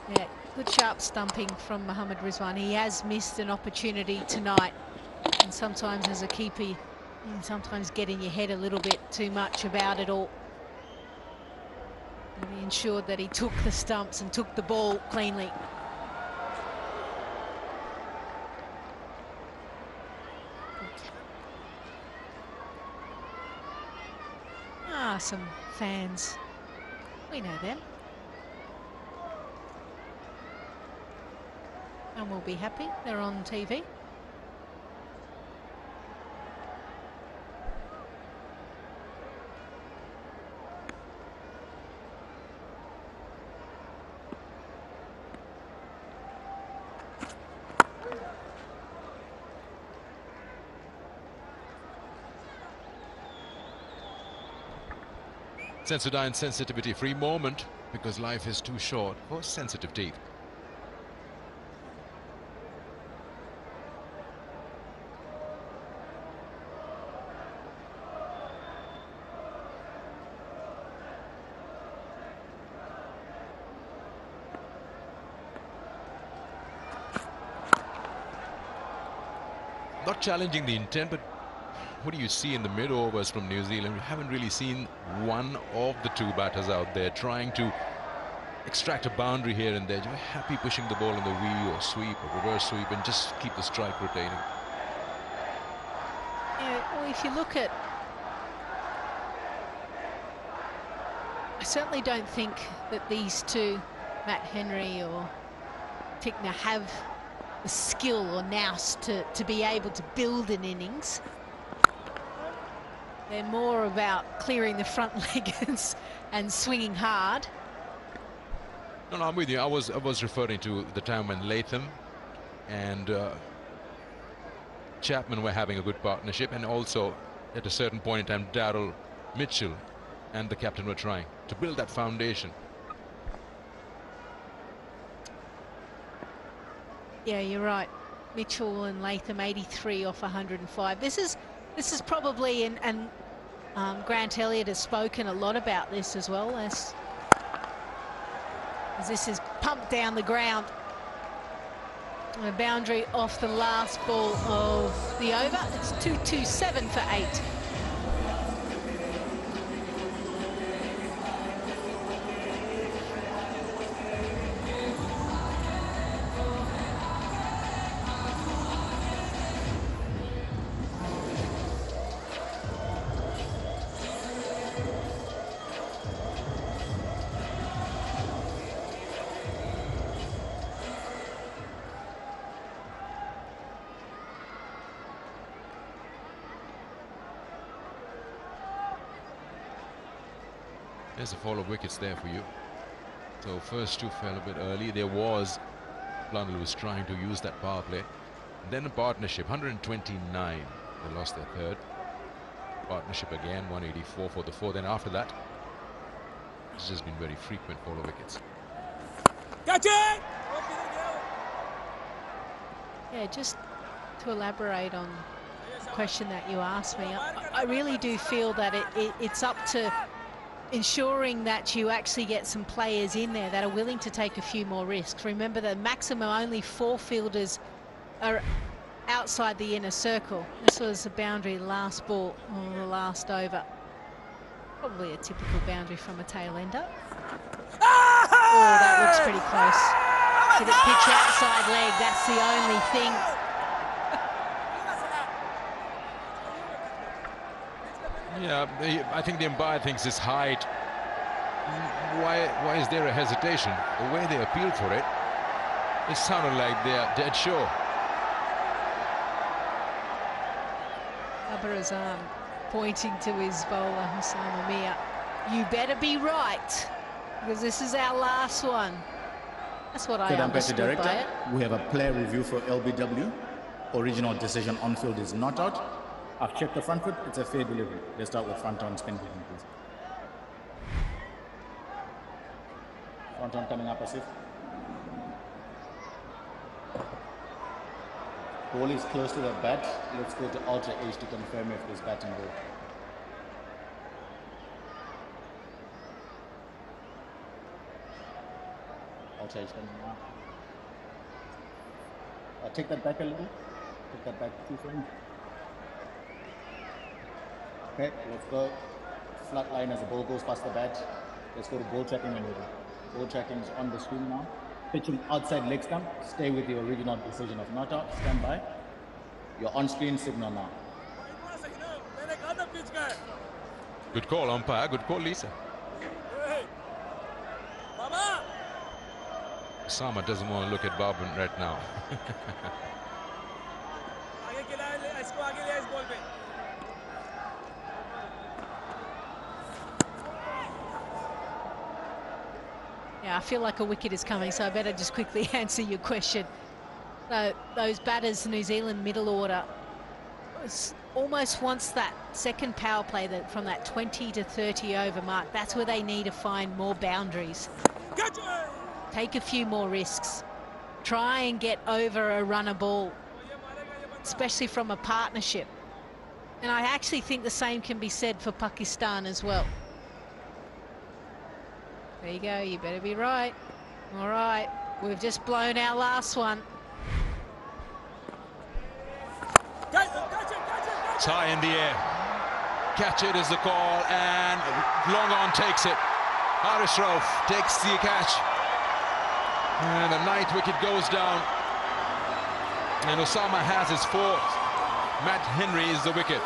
Yeah, good sharp stumping from Mohammad Rizwan. He has missed an opportunity tonight. And sometimes as a keeper, you can sometimes get in your head a little bit too much about it all. And he ensured that he took the stumps and took the ball cleanly. Ah, some fans. We know them. and will be happy. They're on TV. Sensodyne sensitivity-free moment, because life is too short for sensitive teeth. Not challenging the intent, but what do you see in the mid-overs from New Zealand? We haven't really seen one of the two batters out there trying to extract a boundary here and there. They're happy pushing the ball in the V or sweep or reverse sweep and just keep the strike rotating. Yeah, well, if you look at... I certainly don't think that these two, Matt Henry or Tickner, have the skill or nous to be able to build an innings. They're more about clearing the front leg and swinging hard. No, I'm with you. I was referring to the time when Latham and Chapman were having a good partnership, and also at a certain point in time Darryl Mitchell and the captain were trying to build that foundation. Yeah, you're right. Mitchell and Latham 83 off 105. This is probably, and Grant Elliott has spoken a lot about this as well, as this is pumped down the ground. A boundary off the last ball of the over. It's 227 for 8. There's a fall of wickets there for you. So first two fell a bit early. There was Blundell was trying to use that power play. And then a partnership, 129. They lost their third. Partnership again, 184 for the fourth. And after that, it's just been very frequent fall of wickets. Catch it! Yeah, just to elaborate on the question that you asked me, I really do feel that it's up to ensuring that you actually get some players in there that are willing to take a few more risks. Remember, the maximum only 4 fielders are outside the inner circle. This was a boundary last ball on the last over. Probably a typical boundary from a tail ender. Oh, that looks pretty close. Did it pitch outside leg? That's the only thing. Yeah, I think the umpire thinks it's height. Why is there a hesitation? The way they appealed for it, it sounded like they're dead sure. Abarazan pointing to his bowler, Hussain Amir. You better be right, because this is our last one. That's what I understood by it. We have a player review for LBW. Original decision on field is not out. I've checked the front foot, it's a fair delivery. Let's start with front on spin hitting, please. Front on coming up, Asif. Ball is close to the bat. Let's go to Ultra H to confirm if there's batting ball. Ultra H coming up. Take that back a little. Take that back 2 frames. Okay, let's go flat line as the ball goes past the bat. Let's go to ball tracking maneuver. Ball tracking is on the screen now. Pitching outside leg stump. Stay with your original decision of not out. Stand by. Your on-screen signal now. Good call, umpire. Good call, Lisa. Osama doesn't want to look at Babin right now. Yeah, I feel like a wicket is coming, so I better just quickly answer your question. So those batters, New Zealand middle order, almost wants that second power play from that 20 to 30 over mark. That's where they need to find more boundaries. Take a few more risks. Try and get over a runner ball, especially from a partnership. And I actually think the same can be said for Pakistan as well. There you go, you better be right. All right, we've just blown our last one. It's high in the air. Catch it is the call, and long on takes it. Haris Rauf takes the catch. And the ninth wicket goes down. And Osama has his fourth. Matt Henry is the wicket.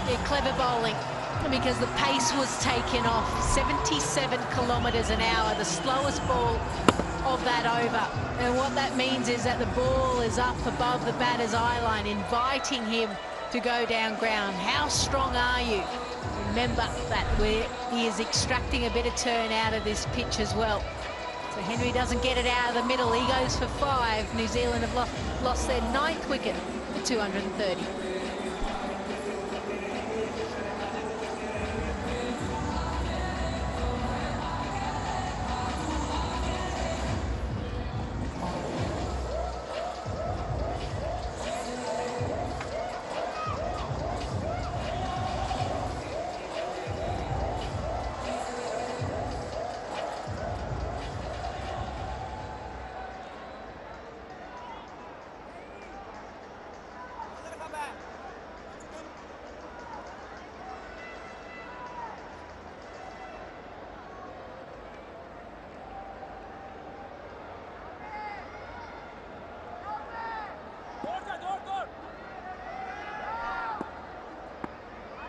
Yeah, clever bowling, because the pace was taken off. 77 kilometres an hour, the slowest ball of that over. And what that means is that the ball is up above the batter's eye line, inviting him to go down ground. How strong are you? Remember that he is extracting a bit of turn out of this pitch as well. So Henry doesn't get it out of the middle. He goes for 5. New Zealand have lost their 9th wicket for 230.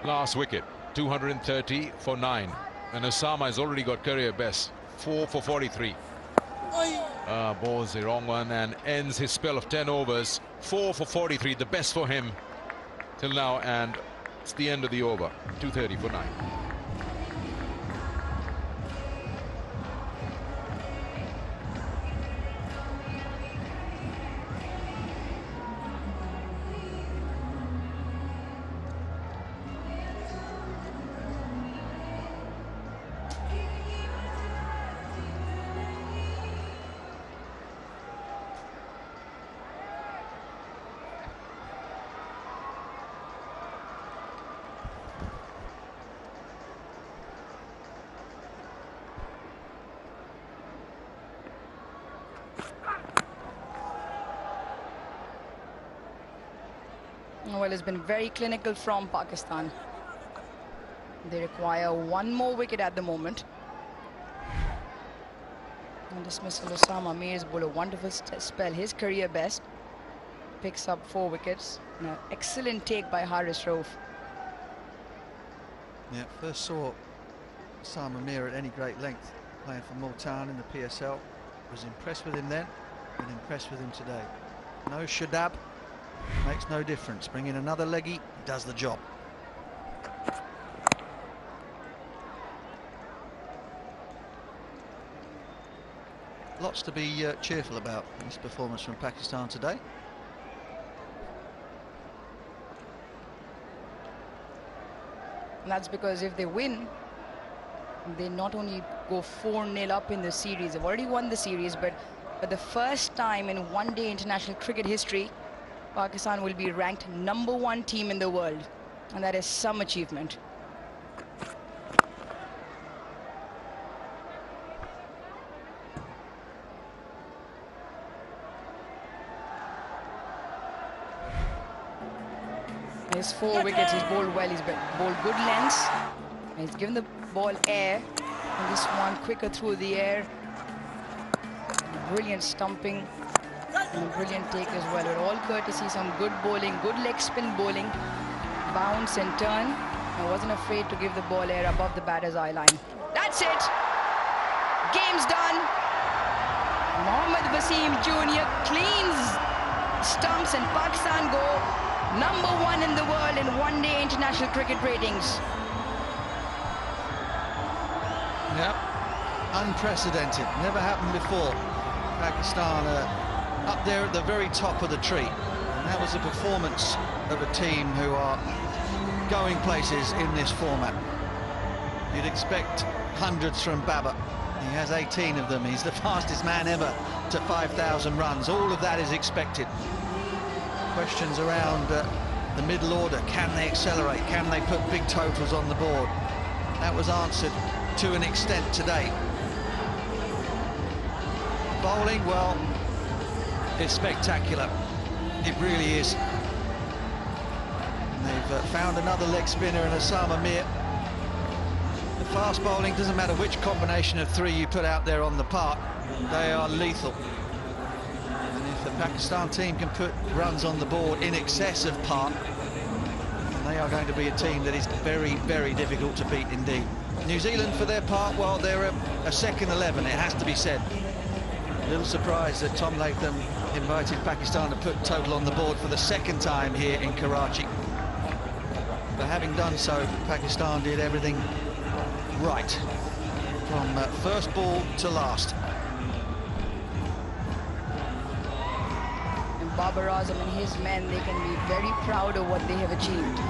Last wicket, 230 for 9. And Osama has already got career best, 4 for 43. Balls the wrong one and ends his spell of 10 overs. 4 for 43, the best for him till now, and it's the end of the over. 230 for 9. Well, it's been very clinical from Pakistan. They require 1 more wicket at the moment. And dismissal Osama Mir's bowled a wonderful spell, his career best. Picks up 4 wickets. An excellent take by Haris Rauf. Yeah, first saw Osama Mir at any great length playing for Multan in the PSL. Was impressed with him then, and impressed with him today. No Shadab. Makes no difference. Bring in another leggy, he does the job. Lots to be cheerful about in this performance from Pakistan today. And that's because if they win, they not only go 4-0 up in the series, they've already won the series, but for the first time in one-day international cricket history, Pakistan will be ranked #1 team in the world, and that is some achievement. His 4 wickets, he's bowled well, he's bowled good lengths, and he's given the ball air, and this one quicker through the air. Brilliant stumping. And a brilliant take as well. With all courtesy, some good bowling, good leg spin bowling, bounce and turn. And wasn't afraid to give the ball air above the batter's eye line. That's it. Game's done. Mohammad Wasim Jr. cleans stumps and Pakistan go #1 in the world in one-day international cricket ratings. Yep, unprecedented, never happened before. Pakistan up there at the very top of the tree. And that was a performance of a team who are going places in this format. You'd expect hundreds from Babar. He has 18 of them. He's the fastest man ever to 5,000 runs. All of that is expected. Questions around the middle order. Can they accelerate? Can they put big totals on the board? That was answered to an extent today. Bowling, well, it's spectacular. It really is. And they've found another leg spinner in Osama Mir. The fast bowling, doesn't matter which combination of three you put out there on the park, they are lethal. And if the Pakistan team can put runs on the board in excess of par, then they are going to be a team that is very, very difficult to beat indeed. New Zealand, for their part, well, they're a second 11, it has to be said. A little surprised that Tom Latham invited Pakistan to put total on the board for the second time here in Karachi. But having done so, Pakistan did everything right from first ball to last. And Babar Azam and his men, they can be very proud of what they have achieved.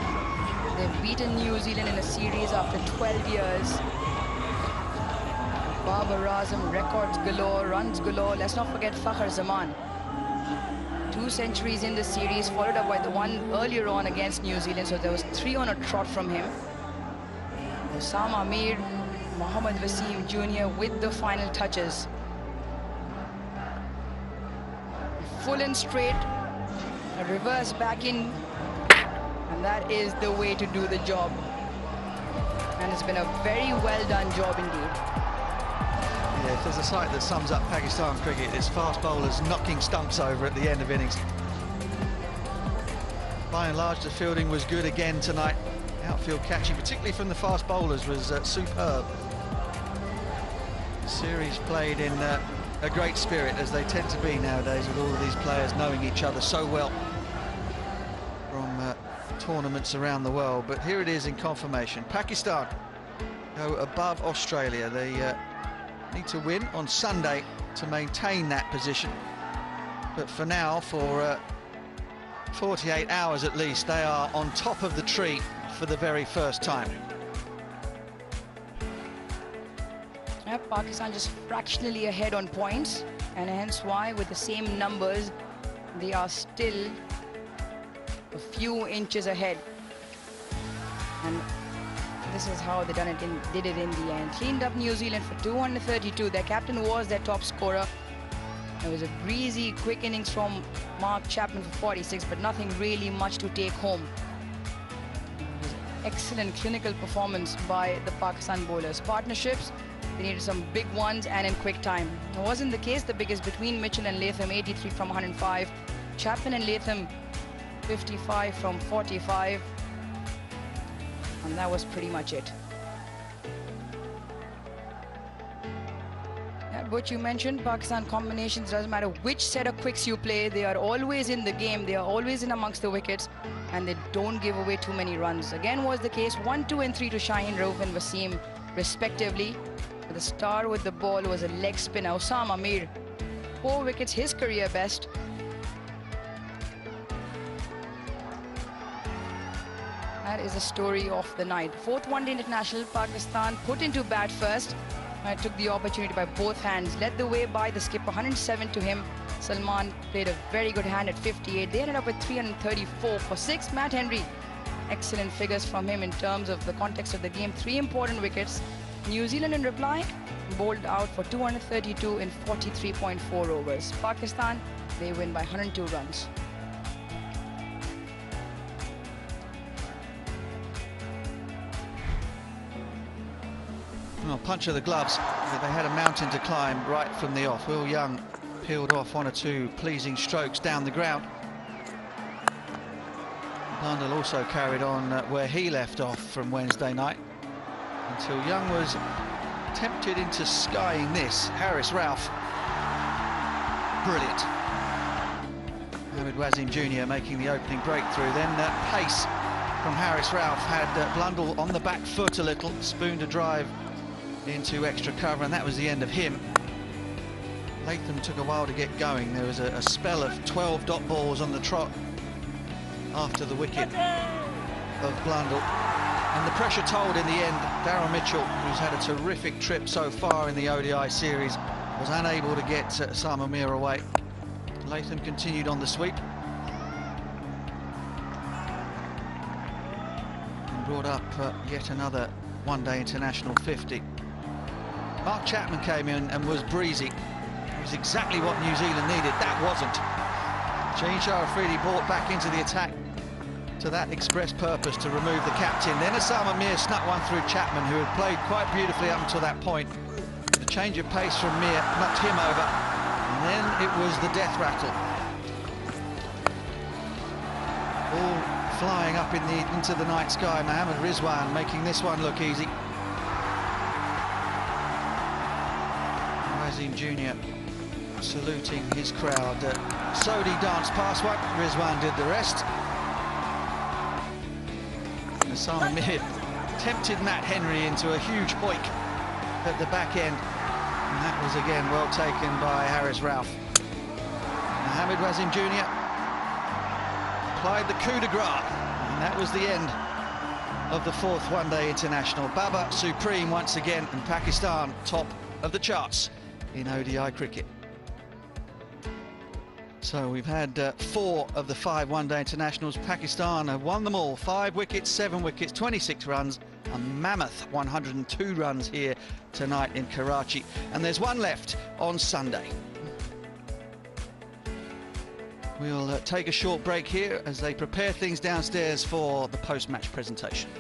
They've beaten New Zealand in a series after 12 years. Babar Azam, records galore, runs galore. Let's not forget Fakhr Zaman. 2 centuries in the series, followed up by the one earlier on against New Zealand. So there was 3 on a trot from him. Osama Mir, Mohammad Wasim Jr. with the final touches. Full and straight, a reverse back in, and that is the way to do the job. And it's been a very well done job indeed. Yeah, if there's a sight that sums up Pakistan cricket, it's fast bowlers knocking stumps over at the end of innings. By and large, the fielding was good again tonight. Outfield catching, particularly from the fast bowlers, was superb. The series played in a great spirit, as they tend to be nowadays, with all of these players knowing each other so well from tournaments around the world. But here it is in confirmation. Pakistan go above Australia. They need to win on Sunday to maintain that position. But for now, for 48 hours at least, they are on top of the tree for the very first time. Pakistan just fractionally ahead on points, and hence why, with the same numbers, they are still a few inches ahead. And this is how they did it in the end. Cleaned up New Zealand for 232. Their captain was their top scorer. It was a breezy, quick innings from Mark Chapman for 46, but nothing really much to take home. Excellent clinical performance by the Pakistan bowlers. Partnerships, they needed some big ones and in quick time. It wasn't the case. The biggest between Mitchell and Latham, 83 from 105. Chapman and Latham, 55 from 45. And that was pretty much it. What you mentioned, Pakistan combinations, doesn't matter which set of quicks you play, they are always in the game, they are always in amongst the wickets, and they don't give away too many runs. Again was the case, 1, 2 and 3 to Shaheen, Rauf and Wasim respectively. But the star with the ball was a leg spinner, Osama Mir. 4 wickets, his career best. That is the story of the night. 4th one-day international, Pakistan put into bat first. Took the opportunity by both hands, led the way by the skipper, 107 to him. Salman played a very good hand at 58. They ended up with 334 for 6. Matt Henry, excellent figures from him in terms of the context of the game. 3 important wickets. New Zealand in reply, bowled out for 232 in 43.4 overs. Pakistan, they win by 102 runs. Well, punch of the gloves. They had a mountain to climb right from the off. Will Young peeled off 1 or 2 pleasing strokes down the ground. Blundell also carried on where he left off from Wednesday night, until Young was tempted into skying this. Harris Ralph. Brilliant. Mohamed Wasim Jr. making the opening breakthrough. Then pace from Harris Ralph had Blundell on the back foot a little, spooned a drive into extra cover, and that was the end of him. Latham took a while to get going. There was a spell of 12 dot balls on the trot after the wicket of Blundell. And the pressure told in the end. Darryl Mitchell, who's had a terrific trip so far in the ODI series, was unable to get Sama Mir away. Latham continued on the sweep. And brought up yet another one-day international 50. Mark Chapman came in and was breezy. It was exactly what New Zealand needed. That wasn't. Shaheen Shah Afridi brought back into the attack to that express purpose, to remove the captain. Then Osama Mir snuck one through Chapman, who had played quite beautifully up until that point. The change of pace from Mir knocked him over, and then it was the death rattle. All flying up into the night sky. Mohammad Rizwan making this one look easy. Wasim Jr. saluting his crowd. Sodhi danced past one, Rizwan did the rest. Osama Mir tempted Matt Henry into a huge hoik at the back end, and that was again well taken by Harris Ralph. Mohamed Wasim Jr. applied the coup de grace, and that was the end of the fourth one-day international. Baba supreme once again, and Pakistan top of the charts in ODI cricket. So we've had 4 of the 5 one-day internationals. Pakistan have won them all. 5 wickets, 7 wickets, 26 runs, a mammoth 102 runs here tonight in Karachi. And there's one left on Sunday. We'll take a short break here as they prepare things downstairs for the post-match presentation.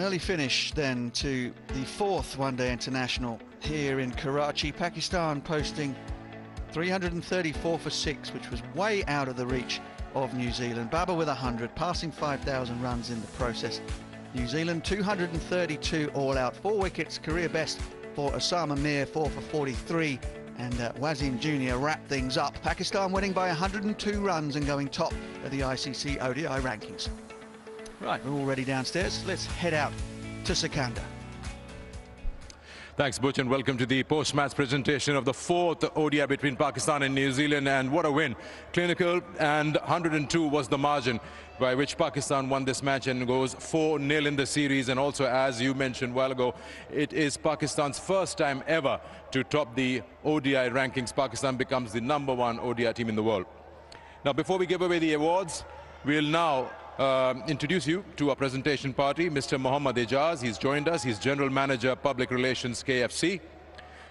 early finish then to the fourth one-day international here in Karachi. Pakistan posting 334 for 6, which was way out of the reach of New Zealand. Babar with 100, passing 5,000 runs in the process. New Zealand 232 all out, 4 wickets, career best for Osama Mir, 4 for 43, and Wasim Jr. wrapped things up. Pakistan winning by 102 runs and going top of the ICC ODI rankings. Right, we're all ready downstairs. Let's head out to Sikandar. Thanks, Butch, and welcome to the post-match presentation of the fourth ODI between Pakistan and New Zealand. And what a win. Clinical, and 102 was the margin by which Pakistan won this match and goes 4-0 in the series. And also, as you mentioned a while ago, it is Pakistan's first time ever to top the ODI rankings. Pakistan becomes the #1 ODI team in the world. Now, before we give away the awards, we'll now introduce you to our presentation party, Mr. Mohammad Ejaz. He's joined us. He's General Manager, Public Relations, KFC.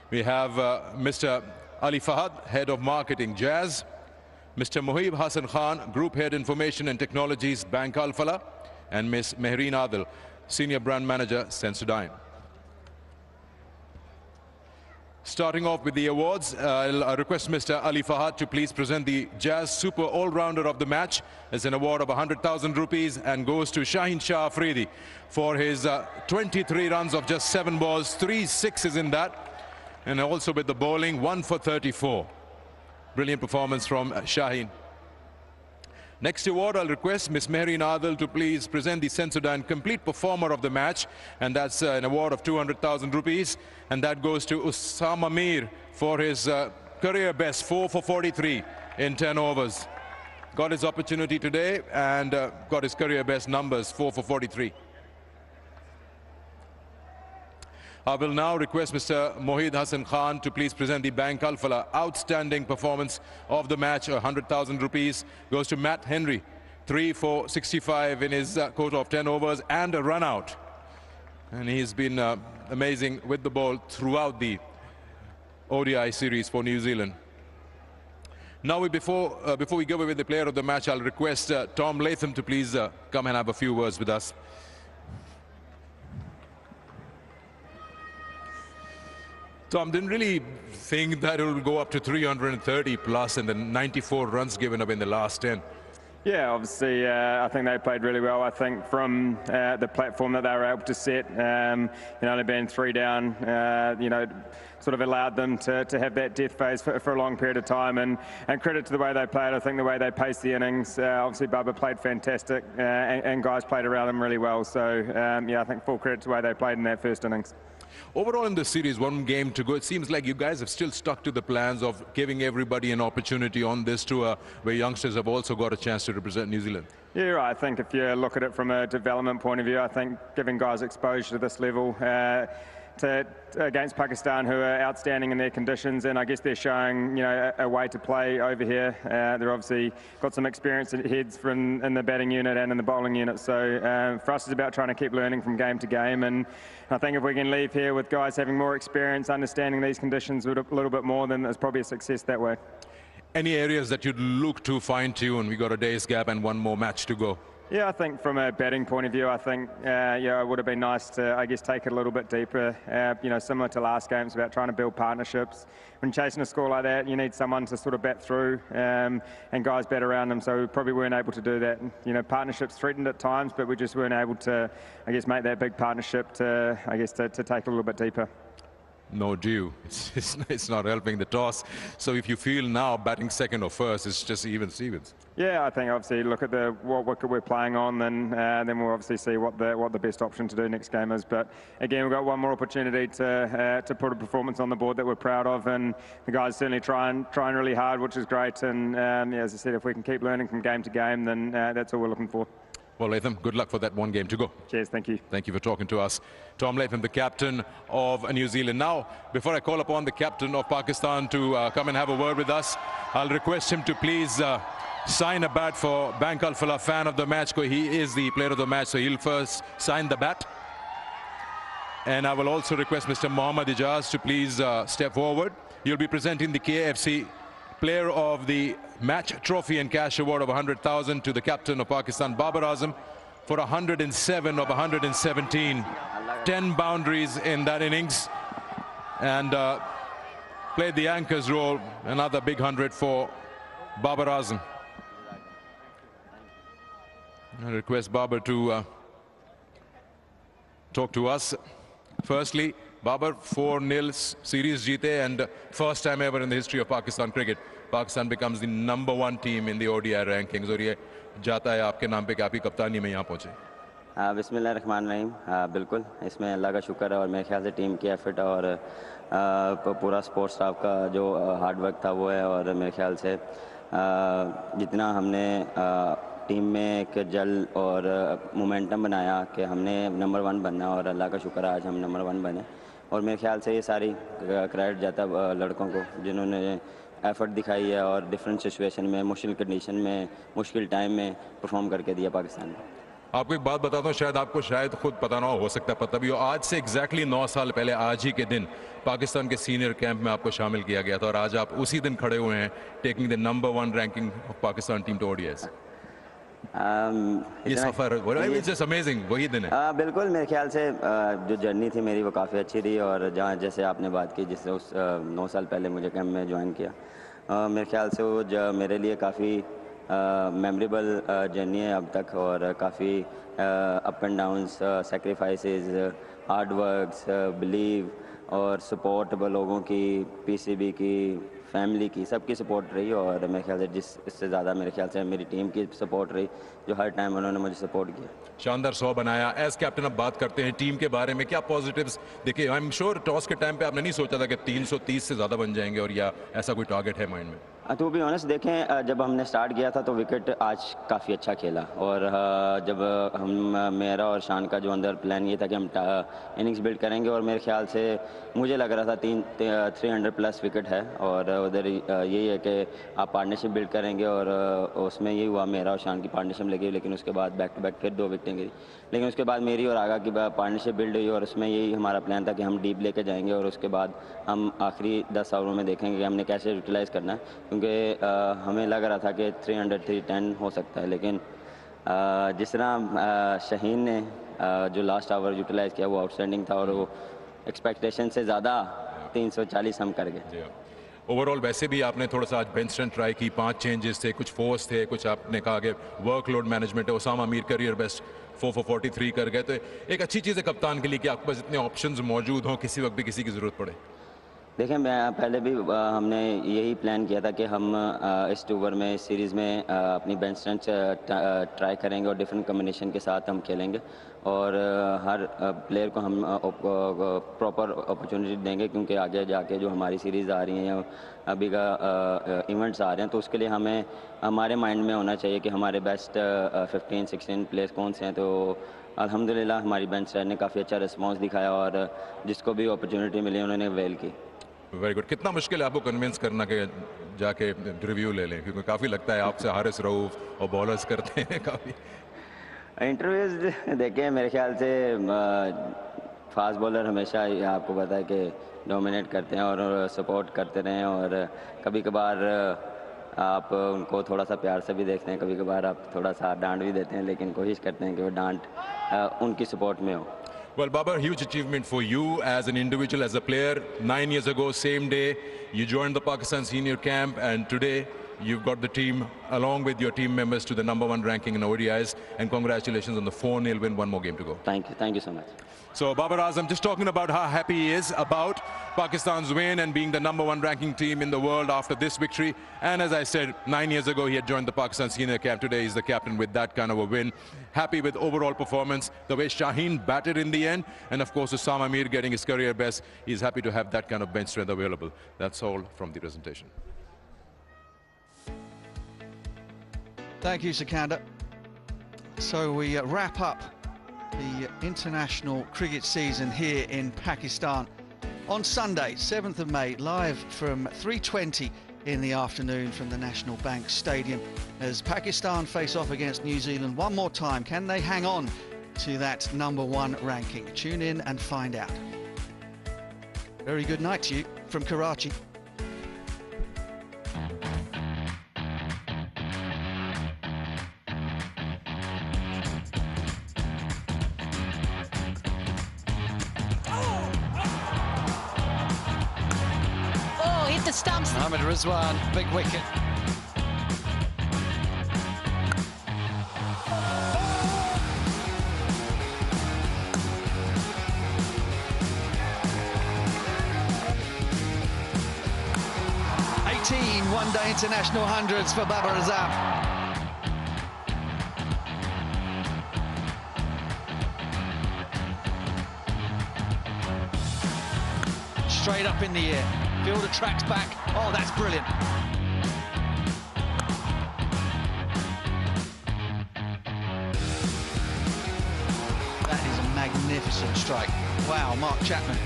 We have Mr. Ali Fahad, Head of Marketing, Jazz. Mr. Mohib Hassan Khan, Group Head, Information and Technologies, Bank Al Falah. And Ms. Mehreen Adil, Senior Brand Manager, Sensodyne. Starting off with the awards, I'll request Mr. Ali Fahad to please present the Jazz Super All-Rounder of the match. It's an award of 100,000 rupees and goes to Shaheen Shah Afridi for his 23 runs of just 7 balls, 3 sixes in that. And also with the bowling, 1 for 34. Brilliant performance from Shaheen. Next award, I'll request Ms. Mehreen Adil to please present the Sensodyne Complete Performer of the match, and that's an award of 200,000 rupees, and that goes to Osama Mir for his career best, 4 for 43 in 10 overs. Got his opportunity today and got his career best numbers, 4 for 43. I will now request Mr. Mohib Hassan Khan to please present the Bank Al Falah Outstanding Performance of the match. 100,000 rupees goes to Matt Henry, 3 for 65 in his quota of 10 overs and a run out. And he's been amazing with the ball throughout the ODI series for New Zealand. Now, before we give away the player of the match, I'll request Tom Latham to please come and have a few words with us. Tom, didn't really think that it would go up to 330 plus and then 94 runs given up in the last 10. Yeah, obviously, I think they played really well. I think from the platform that they were able to set, only being 3 down, sort of allowed them to have that death phase for a long period of time. And credit to the way they played. I think the way they paced the innings, obviously Babar played fantastic, and guys played around them really well. So, yeah, I think full credit to the way they played in that first innings. Overall in the series, 1 game to go. It seems like you guys have still stuck to the plans of giving everybody an opportunity on this tour, where youngsters have also got a chance to represent New Zealand. Yeah, right. I think if you look at it from a development point of view, I think giving guys exposure to this level against Pakistan, who are outstanding in their conditions, and I guess they're showing a way to play over here. They're obviously got some experienced heads in the batting unit and in the bowling unit. So for us, it's about trying to keep learning from game to game. And I think if we can leave here with guys having more experience, understanding these conditions a little bit more, then there's probably a success that way. Any areas that you'd look to fine-tune? We got a day's gap and 1 more match to go. Yeah, I think from a batting point of view, I think it would have been nice to, I guess, take it a little bit deeper. Similar to last game, it's about trying to build partnerships. When chasing a score like that, you need someone to sort of bat through, and guys bat around them. So we probably weren't able to do that. Partnerships threatened at times, but we just weren't able to, I guess, make that big partnership to, I guess, to take a little bit deeper. No due. It's not helping the toss. So if you feel now batting second or first, it's just even Stevens. Yeah, I think obviously look at what wicket we're playing on, then we'll obviously see what the best option to do next game is. But again, we've got 1 more opportunity to put a performance on the board that we're proud of, and the guys certainly trying really hard, which is great. And as I said, if we can keep learning from game to game, then that's all we're looking for. Well, Latham, good luck for that 1 game to go. Cheers, thank you. Thank you for talking to us. Tom Latham, the captain of New Zealand. Now, before I call upon the captain of Pakistan to come and have a word with us, I'll request him to please sign a bat for Bank Al Falah fan of the match. He is the player of the match, so he'll first sign the bat. And I will also request Mr. Mohammad Ejaz to please step forward. You'll be presenting the KFC Player of the Match Trophy and Cash Award of 100,000 to the captain of Pakistan, Babar Azam, for 107 of 117. 10 boundaries in that innings. And played the anchor's role. Another big 100 for Babar Azam. I request Babar to talk to us. Firstly, Babar, 4-0 series jeete, and first time ever in the history of Pakistan cricket, Pakistan becomes the #1 team in the ODI rankings. और ये जाता है आपके नाम पे कि आपकी कप्तानी में यहाँ पहुँचे. बिस्मिल्लाहिर्रहमानिर्रहीम. बिल्कुल, इसमें अल्लाह का शुक्र है और मेरे ख्याल से टीम की एफर्ट और पूरा स्पोर्ट्स स्टाफ का जो हार्ड वर्क था वो है. और मेरे ख्याल से जितना हमने टीम में एक जल और मोमेंटम बनाया कि हमने नंबर 1 बनना, और अल्लाह का शुक्र आज हम नंबर 1 बने. और मेरे ख्याल से ये सारी क्रेडिट जाता लड़कों को जिन्होंने एफर्ट दिखाई है और डिफरेंट सिचुएशन में, मुश्किल कंडीशन में, मुश्किल टाइम में परफॉर्म करके दिया पाकिस्तान में. आपको एक बात बताता हूँ, शायद आपको शायद खुद पता ना हो सकता है पता भी हो. आज से एग्जैक्टली 9 साल पहले आज ही के दिन पाकिस्तान के सीनियर कैंप में आपको शामिल किया गया था, और आज आप उसी दिन खड़े हुए हैं taking the number 1 ranking of Pakistan team to ODIs. ये सफर अमेजिंग, वही दिन है. बिल्कुल, मेरे ख्याल से जो जर्नी थी मेरी वो काफ़ी अच्छी रही. और जहाँ जैसे आपने बात की, जिससे उस 9 साल पहले मुझे कैंप में ज्वाइन किया, मेरे ख्याल से वो मेरे लिए काफ़ी मेमोरेबल जर्नी है अब तक. और काफ़ी up and downs, sacrifices, hard works, believe और सपोर्ट लोगों की, PCB की, फैमिली की, सबकी सपोर्ट रही. और मेरे ख्याल से इससे ज़्यादा मेरे ख्याल से मेरी टीम की सपोर्ट रही, जो हर टाइम उन्होंने मुझे सपोर्ट किया. शानदार 100 बनाया. एज कैप्टन अब बात करते हैं टीम के बारे में, क्या पॉजिटिव्स देखिए. आई एम श्योर टॉस के टाइम पे आपने नहीं सोचा था कि 330 से ज़्यादा बन जाएंगे, और या ऐसा कोई टारगेट है माइंड में? टू बी ऑनेस्ट, देखें, जब हमने स्टार्ट किया था तो विकेट आज काफ़ी अच्छा खेला. और जब मेरा और शान का जो अंदर प्लान ये था कि हम इनिंग्स बिल्ड करेंगे, और मेरे ख्याल से मुझे लग रहा था 300 प्लस विकेट है. और उधर यही है कि आप पार्टनरशिप बिल्ड करेंगे, और उसमें यही हुआ, मेरा और शान की पार्टनरशिप लगी. लेकिन उसके बाद बैक टू बैक फिर 2 विकेटें गिरी. लेकिन उसके बाद मेरी और आगा की पार्टनरशिप बिल्ड हुई, और उसमें यही हमारा प्लान था कि हम डीप लेके जाएंगे, और उसके बाद हम आखिरी 10 ओवरों में देखेंगे कि हमने कैसे यूटिलाइज़ करना है. क्योंकि हमें लग रहा था कि 310 हो सकता है. लेकिन जिस तरह शाहीन ने जो लास्ट ओवर यूटिलाइज़ किया वो आउटस्टैंडिंग था, और वो एक्सपेक्टेशन से ज़्यादा 340 हम कर गए. ओवरऑल वैसे भी आपने थोड़ा सा आज बेंच स्ट्रेंथ ट्राई की, 5 चेंजेस थे, कुछ फोर्स थे, कुछ आपने कहा कि वर्कलोड मैनेजमेंट है. Usama Mir career best 4 for 43 कर गए. तो एक अच्छी चीज़ है कप्तान के लिए कि आपके पास इतने ऑप्शंस मौजूद हों, किसी वक्त भी किसी की ज़रूरत पड़े. देखें, मैं पहले भी हमने यही प्लान किया था कि हम इस ओवर में, इस सीरीज़ में अपनी बेंच स्ट्रेंथ ट्राई करेंगे और डिफरेंट कम्बिनेशन के साथ हम खेलेंगे. और हर प्लेयर को हम प्रॉपर अपॉर्चुनिटी देंगे, क्योंकि आगे जाके जो हमारी सीरीज़ आ रही हैं, अभी का इवेंट्स आ रहे हैं, तो उसके लिए हमें हमारे माइंड में होना चाहिए कि हमारे बेस्ट 15-16 प्लेयर्स कौन से हैं. तो अल्हम्दुलिल्लाह हमारी बेंच स्ट्रेंथ ने काफ़ी अच्छा रिस्पॉन्स दिखाया, और जिसको भी अपॉर्चुनिटी मिली उन्होंने वेल की. Very good. कितना मुश्किल है आपको कन्विंस करना कि जाके रिव्यू ले लें, क्योंकि काफ़ी लगता है आपसे हारिस रऊफ और बॉलर्स करते हैं काफ़ी इंटरव्यूज़. देखें, मेरे ख्याल से फास्ट बॉलर हमेशा आपको पता है कि डोमिनेट करते हैं और सपोर्ट करते रहें. और कभी कभार आप उनको थोड़ा सा प्यार से भी देखते हैं, कभी कभार आप थोड़ा सा डांट भी देते हैं, लेकिन कोशिश करते हैं कि वो डांट उनकी सपोर्ट में हो. Well, Babar, huge achievement for you as an individual, as a player. 9 years ago, same day, you joined the Pakistan senior camp, and today you've got the team along with your team members to the #1 ranking in ODIs. And congratulations on the 4-0 win. One more game to go. Thank you so much. So Babar Azam just talking about how happy he is about Pakistan's win and being the #1 ranking team in the world after this victory. And as I said, 9 years ago he had joined the Pakistan senior camp. Today he's the captain with that kind of a win. Happy with overall performance, the way Shaheen batted in the end, and of course Osama Mir getting his career best. He's happy to have that kind of bench strength available. That's all from the presentation. Thank you, Sikandar. So we wrap up the international cricket season here in Pakistan on Sunday, 7th of May, live from 3:20 in the afternoon from the National Bank Stadium as Pakistan face off against New Zealand one more time. Can they hang on to that #1 ranking? Tune in and find out. Very good night to you from Karachi. stumps. Mohammad Rizwan, big wicket. One-day international hundreds for Babar Azam. Straight up in the air. Fielder tracks back. Oh, that's brilliant. That is a magnificent strike. Wow, Mark Chapman.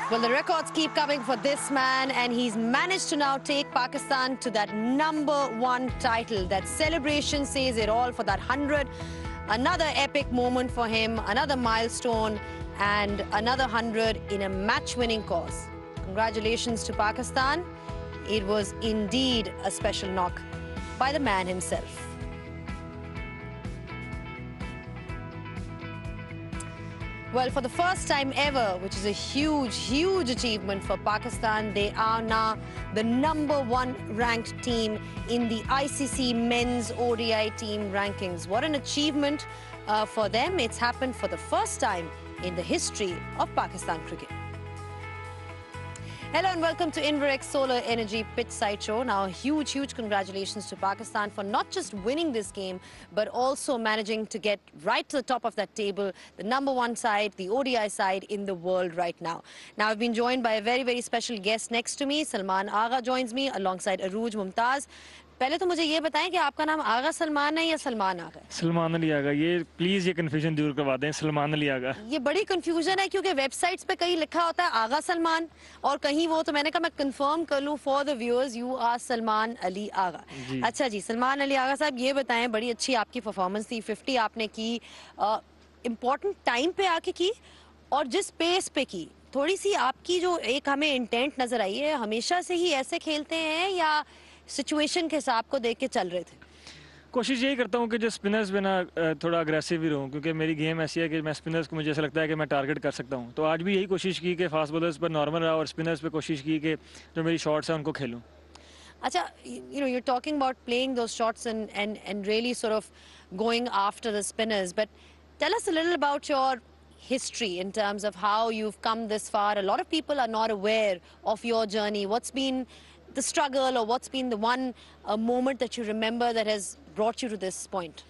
Well, the records keep coming for this man, and he's managed to now take Pakistan to that #1 title. That celebration says it all for that 100. Another epic moment for him, another milestone, and another 100 in a match-winning cause. Congratulations to Pakistan. It was indeed a special knock by the man himself. Well, for the first time ever, which is a huge, huge achievement for Pakistan, they are now the #1 ranked team in the ICC men's ODI team rankings. What an achievement for them. It's happened for the first time in the history of Pakistan cricket. Hello and welcome to Inverex Solar Energy Pitch Side Show. Now, huge congratulations to Pakistan for not just winning this game, but also managing to get right to the top of that table, the #1 side, the ODI side in the world right now. Now, I've been joined by a very special guest next to me. Salman Agha joins me alongside Arooj Mumtaz. पहले तो मुझे ये बताएं कि आपका नाम आगा सलमान है या सलमान आगा? सलमान अली आगा। ये प्लीज ये कंफ्यूजन दूर करवा दें, सलमान अली आगा। ये बड़ी कंफ्यूजन है क्योंकि वेबसाइट्स पे कहीं लिखा होता है आगा सलमान और कहीं वो, तो मैंने कहा मैं कंफर्म कर लूं for the viewers, you are Salman Ali Agha. अच्छा जी, सलमान अली आगा साहब, ये बताएं, बड़ी अच्छी आपकी परफॉर्मेंस थी, 50 आपने की, इम्पोर्टेंट टाइम पे आके की और जिस पेस पे की, थोड़ी सी आपकी जो एक हमें इंटेंट नजर आई है, हमेशा से ही ऐसे खेलते हैं या सिचुएशन के हिसाब को देख के चल रहे थे? कोशिश यही करता हूँ कि जो स्पिनर्स में ना थोड़ा अग्रेसिव ही रहूँ, क्योंकि मेरी गेम ऐसी है कि मैं स्पिनर्स को, मुझे ऐसा लगता है कि मैं टारगेट कर सकता हूँ। तो आज भी यही कोशिश की कि फास्ट बॉलर्स पर नॉर्मल रहा और स्पिनर्स पे कोशिश की कि जो मेरी शॉट्स हैं उनको खेलूँ। अच्छा, you know, you're talking about playing those shots and really sort of going after the spinners, but tell us a little about your history in terms of how you've come this far. A lot of people are not aware of your journey. What's been the struggle, or what's been the one moment that you remember that has brought you to this point?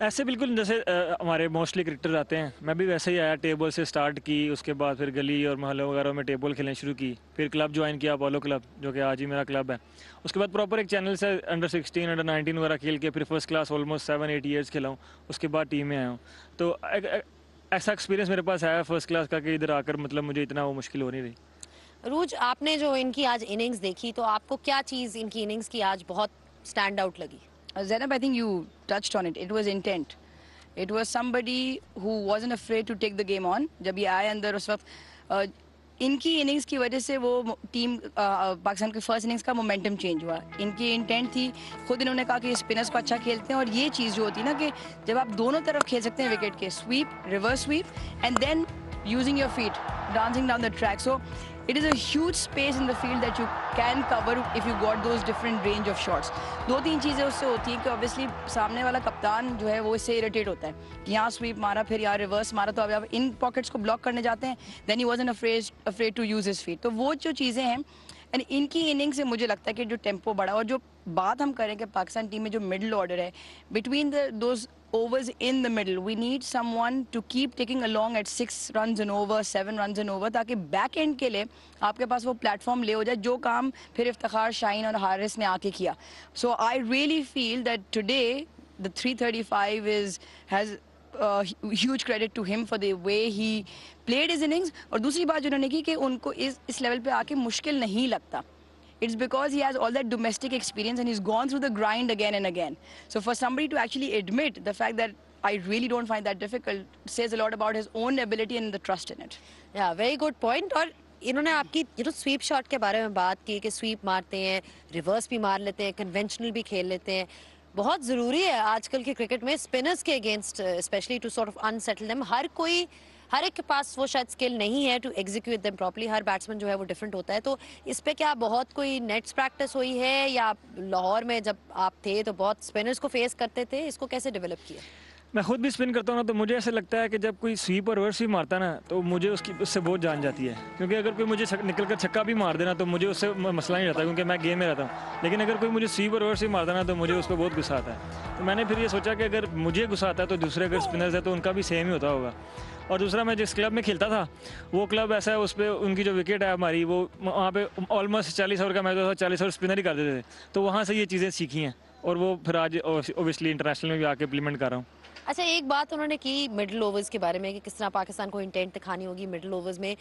ऐसे बिल्कुल जैसे हमारे mostly cricketer आते हैं, मैं भी वैसे ही आया, टेबल से स्टार्ट की, उसके बाद फिर गली और मोहल्लों वगैरह में टेबल खेलने शुरू की, फिर क्लब ज्वाइन किया, अपोलो क्लब, जो कि आज ही मेरा क्लब है। उसके बाद प्रॉपर एक चैनल से अंडर 16, अंडर 19 वगैरह खेल के फिर फर्स्ट क्लास ऑलमोस्ट 7-8 ईयर्स खेला हूँ। उसके बाद टीम में आया हूँ, तो ऐसा एक्सपीरियंस मेरे पास आया फर्स्ट क्लास का कि इधर आकर मतलब मुझे इतना वो मुश्किल हो नहीं रही। रूज, आपने जो इनकी आज इनिंग्स देखी, तो आपको क्या चीज़ इनकी इनिंग्स की आज बहुत स्टैंड आउट लगी? Zainab, I think you touched on it. It was intent. It was somebody who wasn't afraid to take the game on. जब ये आए अंदर उस वक्त इनकी इनिंग्स की वजह से वो टीम पाकिस्तान के फर्स्ट इनिंग्स का मोमेंटम चेंज हुआ। इनकी इंटेंट थी, खुद इन्होंने कहा कि स्पिनर्स को अच्छा खेलते हैं, और ये चीज़ जो होती है ना कि जब आप दोनों तरफ खेल सकते हैं विकेट के, sweep, reverse sweep and then using your feet, dancing down the track, so it is a huge space in the field that you can cover if you got those different range of shots. 2-3 चीज़ें उससे होती हैं कि obviously सामने वाला कप्तान जो है वो इससे इरिटेट होता है कि यहाँ स्वीप मारा, फिर यहाँ रिवर्स मारा, तो अब आप इन पॉकेट्स को ब्लॉक करने जाते हैं, then he wasn't afraid to use his feet. तो वो जो चीज़ें हैं, एंड इनकी इनिंग से मुझे लगता है कि जो टेम्पो बढ़ा, और जो बात हम करें कि पाकिस्तान टीम में जो मिडिल ऑर्डर है, between those overs in the middle, we need someone to keep taking along at 6 runs and over, 7 runs and over, ताकि बैक एंड के लिए आपके पास वो प्लेटफॉर्म ले हो जाए, जो काम फिर इफ्तिखार, शाहीन और हारिस ने आके किया। So I really feel that today the 335 has huge credit to him for the way he played his innings. और दूसरी बात जो उन्होंने की कि उनको इस लेवल पे आके मुश्किल नहीं लगता. It's because he has all that domestic experience and he's gone through the grind again and again. So for somebody to actually admit the fact that I really don't find that difficult says a lot about his own ability and the trust in it. Yeah, very good point. और इन्होंने आपकी sweep shot के बारे में बात की कि SVEEP मारते हैं, रिवर्स भी मार लेते हैं, कन्वेंशनल भी खेल लेते हैं। बहुत ज़रूरी है आजकल के क्रिकेट में स्पिनर्स के against, specially to sort of unsettle them. हर एक के पास वो शायद स्किल नहीं है टू एग्जीक्यूट देम प्रॉपर्ली। हर बैट्समैन जो है वो डिफरेंट होता है। तो इस पे क्या बहुत कोई नेट्स प्रैक्टिस हुई है, या लाहौर में जब आप थे तो बहुत स्पिनर्स को फेस करते थे, इसको कैसे डेवलप किया? मैं खुद भी स्पिन करता हूँ ना, तो मुझे ऐसा लगता है कि जब कोई स्वीप और रिवर्स भी मारता है ना, तो मुझे उससे बहुत जान जाती है। क्योंकि अगर कोई मुझे निकल कर छक्का भी मार देना तो मुझे उससे मसला नहीं रहता, क्योंकि मैं गेम में रहता हूँ। लेकिन अगर कोई मुझे स्वीप और रिवर्स भी मारता ना, तो मुझे उस पर बहुत गुस्सा आता है। तो मैंने फिर ये सोचा कि अगर मुझे गुस्सा आता है तो दूसरे अगर स्पिनर्स है तो उनका भी सेम ही होता होगा। और दूसरा, मैं जिस क्लब में खेलता था वो क्लब ऐसा है, उस पर उनकी जो विकेट है हमारी, वो वहाँ पे ऑलमोस्ट 40 ओवर का मैच होता था, 40 ओवर स्पिनर ही कर देते थे। तो वहाँ से ये चीज़ें सीखी हैं और वो फिर आज ओबियसली इंटरनेशनल में भी आके इम्प्लीमेंट कर रहा हूँ। अच्छा, एक बात उन्होंने की मिडिल ओवर्स के बारे में कि किस तरह पाकिस्तान को इंटेंट दिखानी होगी मिडिल ओवर्स में।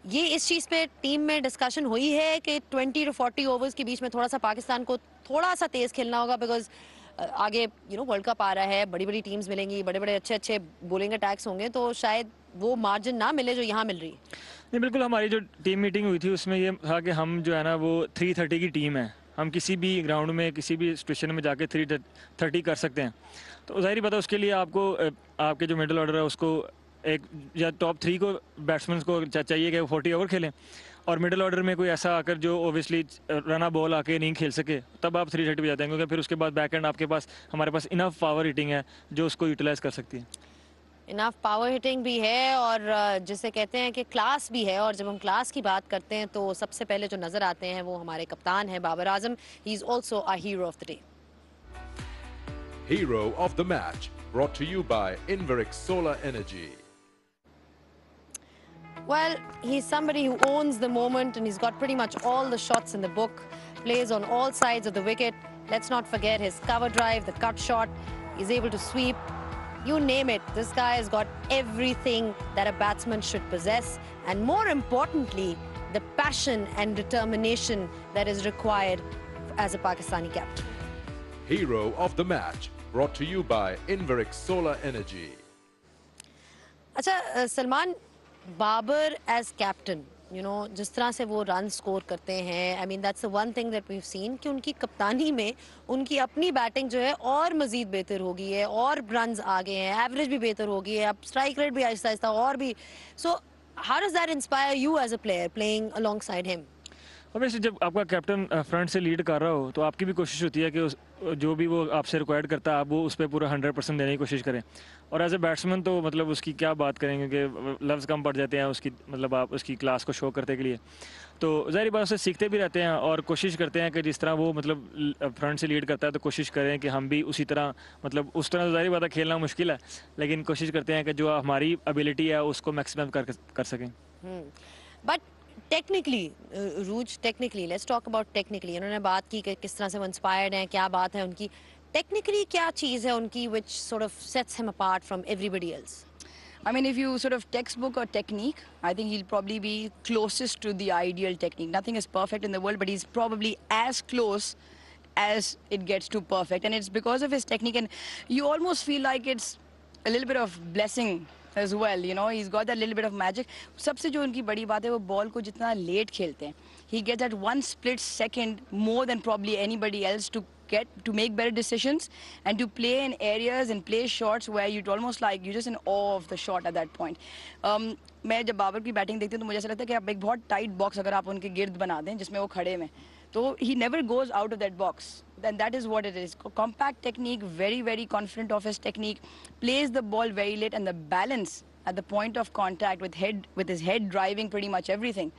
ये इस चीज़ पे टीम में डिस्कशन हुई है कि 20 to 40 ओवर्स के बीच में थोड़ा सा पाकिस्तान को थोड़ा सा तेज़ खेलना होगा, बिकॉज आगे वर्ल्ड कप आ रहा है, बड़ी बड़ी टीम्स मिलेंगी, बड़े बड़े अच्छे बॉलिंग अटैक्स होंगे, तो शायद वो मार्जिन ना मिले जो यहाँ मिल रही है। नहीं, बिल्कुल। हमारी जो टीम मीटिंग हुई थी उसमें ये था कि हम जो है ना वो 330 की टीम है। हम किसी भी ग्राउंड में किसी भी सिचुएशन में जाके 330 कर सकते हैं। तो जाहिर बात है उसके लिए आपको आपके जो मिडिल ऑर्डर है उसको एक या टॉप 3 को बैट्समैन को चाहिए कि 40 ओवर खेलें, और मिडिल ऑर्डर में कोई ऐसा आकर जो ओबियसली रना बॉल आके नहीं खेल सके, तब आप 330 पे जाते हैं, क्योंकि फिर उसके बाद बैक एंड आपके पास हमारे पास इनफ पावर हिटिंग है जो उसको यूटिलाइज कर सकती है। इनफ पावर हिटिंग भी है और जिसे कहते हैं कि क्लास भी है, और जब हम क्लास की बात करते हैं तो सबसे पहले जो नजर आते हैं वो हमारे कप्तान है Babar Azam. He is also a hero of the day. Hero of the match, brought to you by Inverix Solar Energy. Well, he's somebody who owns the moment and he's got pretty much all the shots in the book. Plays on all sides of the wicket. Let's not forget his cover drive, the cut shot. He's able to sweep. You name it. This guy has got everything that a batsman should possess. And more importantly, the passion and determination that is required as a Pakistani captain. Hero of the match, brought to you by Inverix Solar Energy. अच्छा Salman, Babar as captain, you know, जिस तरह से वो run score करते हैं, I mean that's the one thing that we have seen कि उनकी कप्तानी में उनकी अपनी बैटिंग जो है और मजीद बेहतर हो गई है, और रन्स आ गए हैं, एवरेज भी बेहतर हो गई है, अब स्ट्राइक रेट भी आहिस्ता आहिस्ता और भी. So how does that inspire you as a player playing alongside him? Obviously जब आपका कैप्टन फ्रंट से लीड कर रहा हो तो आपकी भी कोशिश होती है कि जो भी वो आपसे रिक्वायर्ड करता है आप वो उस पर पूरा 100% देने की कोशिश करें. और एज ए बैट्समैन तो मतलब उसकी क्या बात करेंगे कि लफ्ज़ कम पड़ जाते हैं उसकी, मतलब आप उसकी क्लास को शो करने के लिए. तो ज़ाहिर बात उससे सीखते भी रहते हैं और कोशिश करते हैं कि जिस तरह वो मतलब फ्रंट से लीड करता है तो कोशिश करें कि हम भी उसी तरह, मतलब उस तरह तो ज़ाहिर बात है खेलना मुश्किल है, लेकिन कोशिश करते हैं कि जो हमारी एबिलिटी है उसको मैक्सिमम कर सकें. But technically ROUGE, technically let's talk about technically. उन्होंने बात की कि किस तरह से वो इंस्पायर्ड हैं, क्या बात है उनकी टेक्निकली, क्या चीज़ है उनकी which sort of sets him apart from everybody else? I mean, if you sort of textbook or technique, I think he'll probably be closest to the ideal technique. Nothing is perfect in the world, but he's probably as close as it gets to perfect. And it's because of his technique, and you almost feel like it's a little bit of blessing as well, you know, he's got that little bit of magic. सबसे जो उनकी बड़ी बात है वो ball को जितना late खेलते हैं, he gets that one split second more than probably anybody else to make better decisions and to play in areas and play shots where you'd almost like you're just in awe of the shot at that point. मैं जब बाबर की batting देखती हूँ तो मुझे ऐसा लगता है कि आप एक बहुत टाइट बॉक्स अगर आप उनके गिर्द बना दें जिसमें वो खड़े में, तो he never goes out of that box. Then that is what it is. Compact technique, very, very confident of his technique, plays the ball very late, and the balance at the point of contact with his head driving pretty much everything.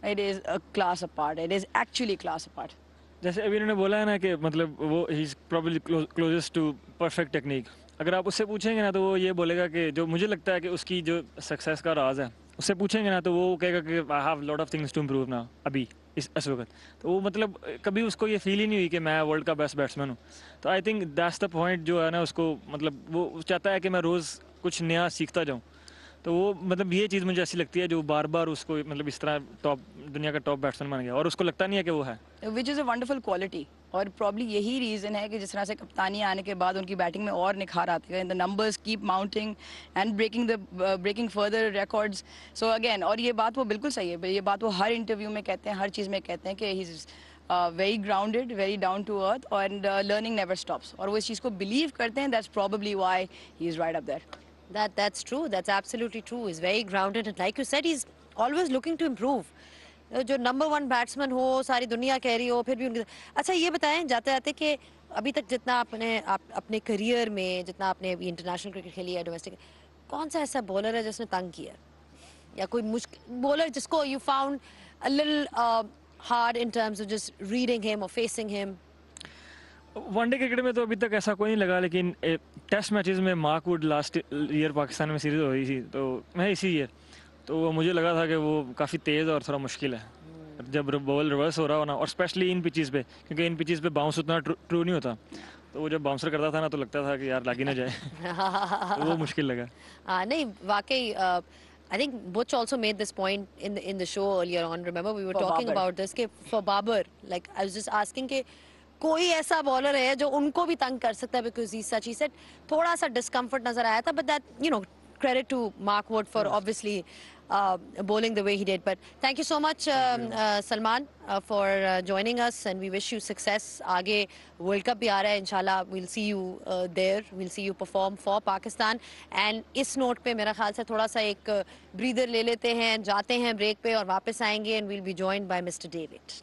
It is a class apart. It is actually class apart. जैसे अभी इन्होंने बोला है ना कि मतलब वो ही is probably closest to perfect technique. अगर आप उससे पूछेंगे ना तो वो ये बोलेगा कि जो मुझे लगता है कि उसकी जो सक्सेस का राज है, उससे पूछेंगे ना तो वो कहेगा कि I have lot of things to improve ना अभी इस वक्त. तो वो मतलब कभी उसको ये फील ही नहीं हुई कि मैं वर्ल्ड का बेस्ट बैट्समैन हूँ. तो I think that's the point जो है ना, उसको मतलब वो चाहता है कि मैं रोज़ कुछ नया सीखता जाऊँ. तो वो मतलब ये चीज़ मुझे ऐसी लगती है जो बार बार उसको मतलब इस तरह दुनिया का टॉप बैट्समैन बन गया और उसको लगता नहीं है कि वो है. Which is a wonderful quality, और प्रॉब्ली यही रीज़न है कि जिस तरह से कप्तानी आने के बाद उनकी बैटिंग में और निखार आते हैं. The numbers keep mounting and breaking further records. So again, और ये बात वो बिल्कुल सही है, ये बात वो हर इंटरव्यू में कहते हैं, हर चीज़ में कहते हैं कि he is very grounded, very down to earth, and learning never stops. और वो इस चीज़ को बिलीव करते हैं. That's probably why he is right up there. That's true. That's absolutely true. He's very grounded, and like you said, he's always looking to improve. जो number 1 batsman हो, सारी दुनिया कह रही हो, फिर भी उनके. अच्छा ये बताएं जाते जाते कि अभी तक जितना आपने अपने करियर में जितना आपने अभी इंटरनेशनल क्रिकेट खेली है, डोमेस्टिक, कौन सा ऐसा बॉलर है जिसने तंग किया, या कोई मुश्किल बॉलर जिसको you found a little hard in terms of just reading him और फेसिंग हिम? वनडे क्रिकेट में तो अभी तक ऐसा कोई नहीं लगा, लेकिन टेस्ट मैचेस में Mark Wood last year Pakistan में सीरीज हो रही थी तो मैं इसी ईयर, तो मुझे लगा था कि वो काफ़ी तेज़ और थोड़ा मुश्किल है जब बॉल रिवर्स हो रहा हो ना, और स्पेशली इन पिचेस पे, क्योंकि इन पिचेस पे बाउंस उतना ट्रू नहीं होता. तो वो जब बाउंसर करता था ना तो लगता था कि यार लग ही ना जाए. तो वो मुश्किल लगा. नहीं वाकई. I think Butch also made this point in the show earlier on. Remember we were talking about this कि for Babar, like I was just asking कि कोई ऐसा बॉलर है जो उनको भी तंग कर सकता है, because he said थोड़ा सा डिस्कम्फर्ट नजर आया था, but that, you know, credit to Mark Wood for obviously bowling the way he did. But thank you so much Salman for joining us, and we wish you success. आगे World Cup भी आ रहा है, इंशाल्लाह we'll see you there, we'll see you perform for Pakistan. And इस note पे मेरा ख्याल से थोड़ा सा एक ब्रीदर ले लेते हैं, जाते हैं ब्रेक पे और वापस आएंगे, and we'll be joined by Mr. David.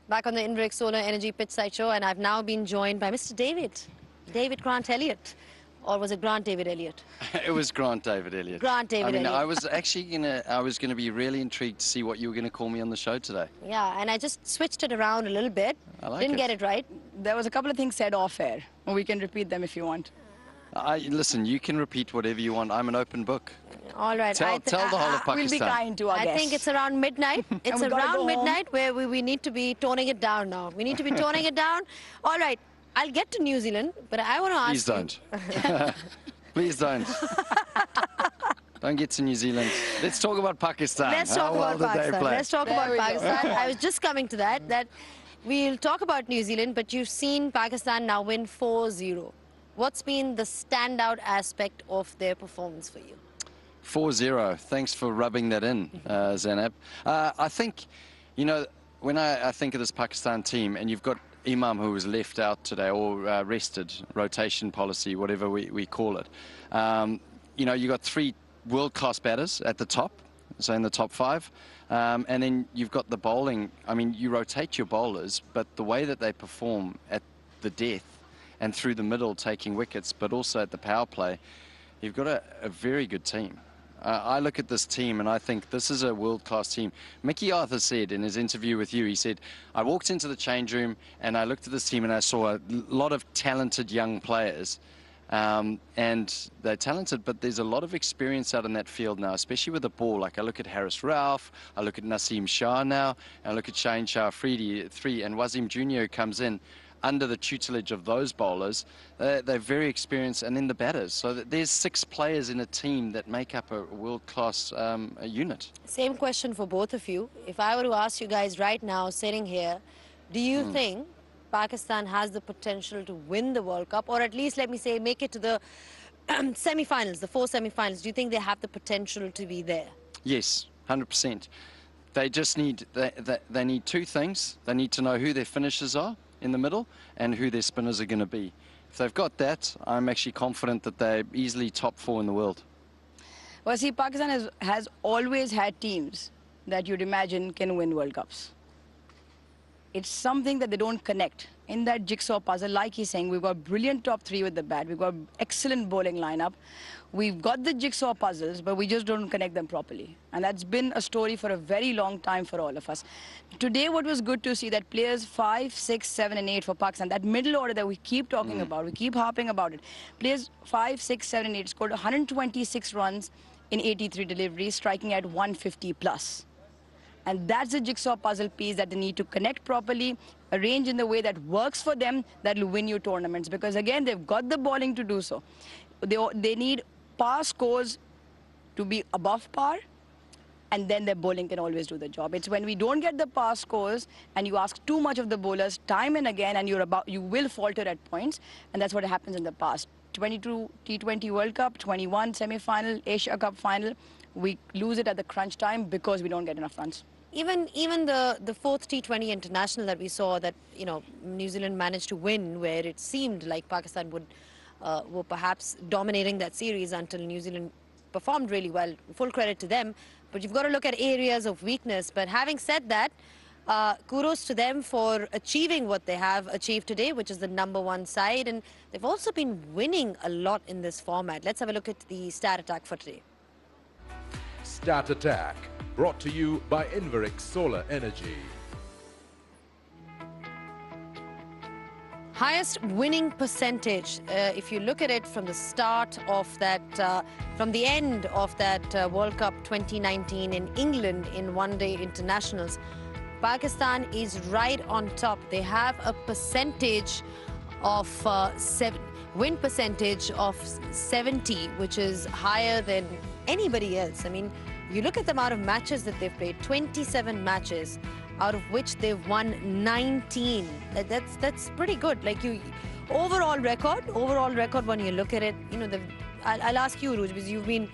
Back on the Inverix Solar Energy Pitchside Show, and I've now been joined by Mr. David Grant Elliott. Or was it Grant David Elliott? It was Grant David Elliott. Grant David Elliott. I was actually gonna be really intrigued to see what you were gonna call me on the show today. Yeah, and I just switched it around a little bit. I like Didn't it. get it right. There was a couple of things said off air. We can repeat them if you want. Listen, you can repeat whatever you want. I'm an open book. All right. Tell the whole of Pakistan. We'll be kind to our I guests. think it's around midnight. It's we gotta around go midnight where we need to be toning it down now. We need to be toning it down. All right. I'll get to New Zealand, but I want to ask Please don't. Please don't. Don't get to New Zealand. Let's talk about Pakistan. Let's talk about Pakistan. Let's talk about we go. Pakistan. I was just coming to that we'll talk about New Zealand, but you've seen Pakistan now win 4-0. What's been the standout aspect of their performance for you? 4-0. Thanks for rubbing that in, Zainab. I think, you know, when I think of this Pakistan team, and you've got Imam who was left out today, or rested, rotation policy, whatever we call it. You know, you got 3 world-class batters at the top, so in the top 5. And then you've got the bowling. I mean, you rotate your bowlers, but the way that they perform at the death and through the middle taking wickets, but also at the power play, you've got a very good team. I look at this team and I think this is a world-class team. Mickey Arthur said in his interview with you, he said, I walked into the change room and I looked at this team and I saw a lot of talented young players. And they're talented, but there's a lot of experience out in that field now, especially with the ball. Like I look at Harris Ralph, I look at Naseem Shah now, and I look at Shane Shah Afridi, 3, and Wasim Jr. who comes in under the tutelage of those bowlers. They're very experienced, and then the batters. So there's 6 players in a team that make up a world-class unit. Same question for both of you. If I were to ask you guys right now, sitting here, do you think Pakistan has the potential to win the World Cup, or at least, let me say, make it to the semi-finals, the 4 semi-finals? Do you think they have the potential to be there? Yes, 100%. They just need, they need 2 things. They need to know who their finishers are in the middle and who their spinners are going to be. If they've got that, I'm actually confident that they're easily top 4 in the world. Well, see, Pakistan has always had teams that you'd imagine can win World Cups. It's something that they don't connect. In that jigsaw puzzle, like he's saying, we've got brilliant top 3 with the bat. We've got excellent bowling lineup. We've got the jigsaw puzzles, but we just don't connect them properly. And that's been a story for a very long time for all of us. Today, what was good to see that players 5, 6, 7, and 8 for Pakistan, that middle order that we keep talking about, we keep harping about it. Players 5, 6, 7, and 8 scored 126 runs in 83 deliveries, striking at 150 plus. And that's the jigsaw puzzle piece that they need to connect properly, arrange in the way that works for them, that will win you tournaments. Because again, they've got the bowling to do so. They need par scores to be above par, and then their bowling can always do the job. It's when we don't get the par scores and you ask too much of the bowlers time and again, and you will falter at points, and that's what happens in the past. 22 T20 World Cup, 21 semi-final, Asia Cup final, we lose it at the crunch time because we don't get enough runs. Even the 4th T20 international that we saw that, you know, New Zealand managed to win, where it seemed like Pakistan were perhaps dominating that series until New Zealand performed really well. Full credit to them. But you've got to look at areas of weakness. But having said that, kudos to them for achieving what they have achieved today, which is the #1 side. And they've also been winning a lot in this format. Let's have a look at the stat attack for today. Stat Attack, brought to you by Inverix Solar Energy. Highest winning percentage, if you look at it from the start of that, from the end of that World Cup 2019 in England in one-day internationals, Pakistan is right on top. They have a percentage of win percentage of 70, which is higher than anybody else. I mean, you look at the amount of matches that they've played, 27 matches, out of which they've won 19. That's pretty good. Like, overall record when you look at it, you know, I'll ask you, Ruj, because you've been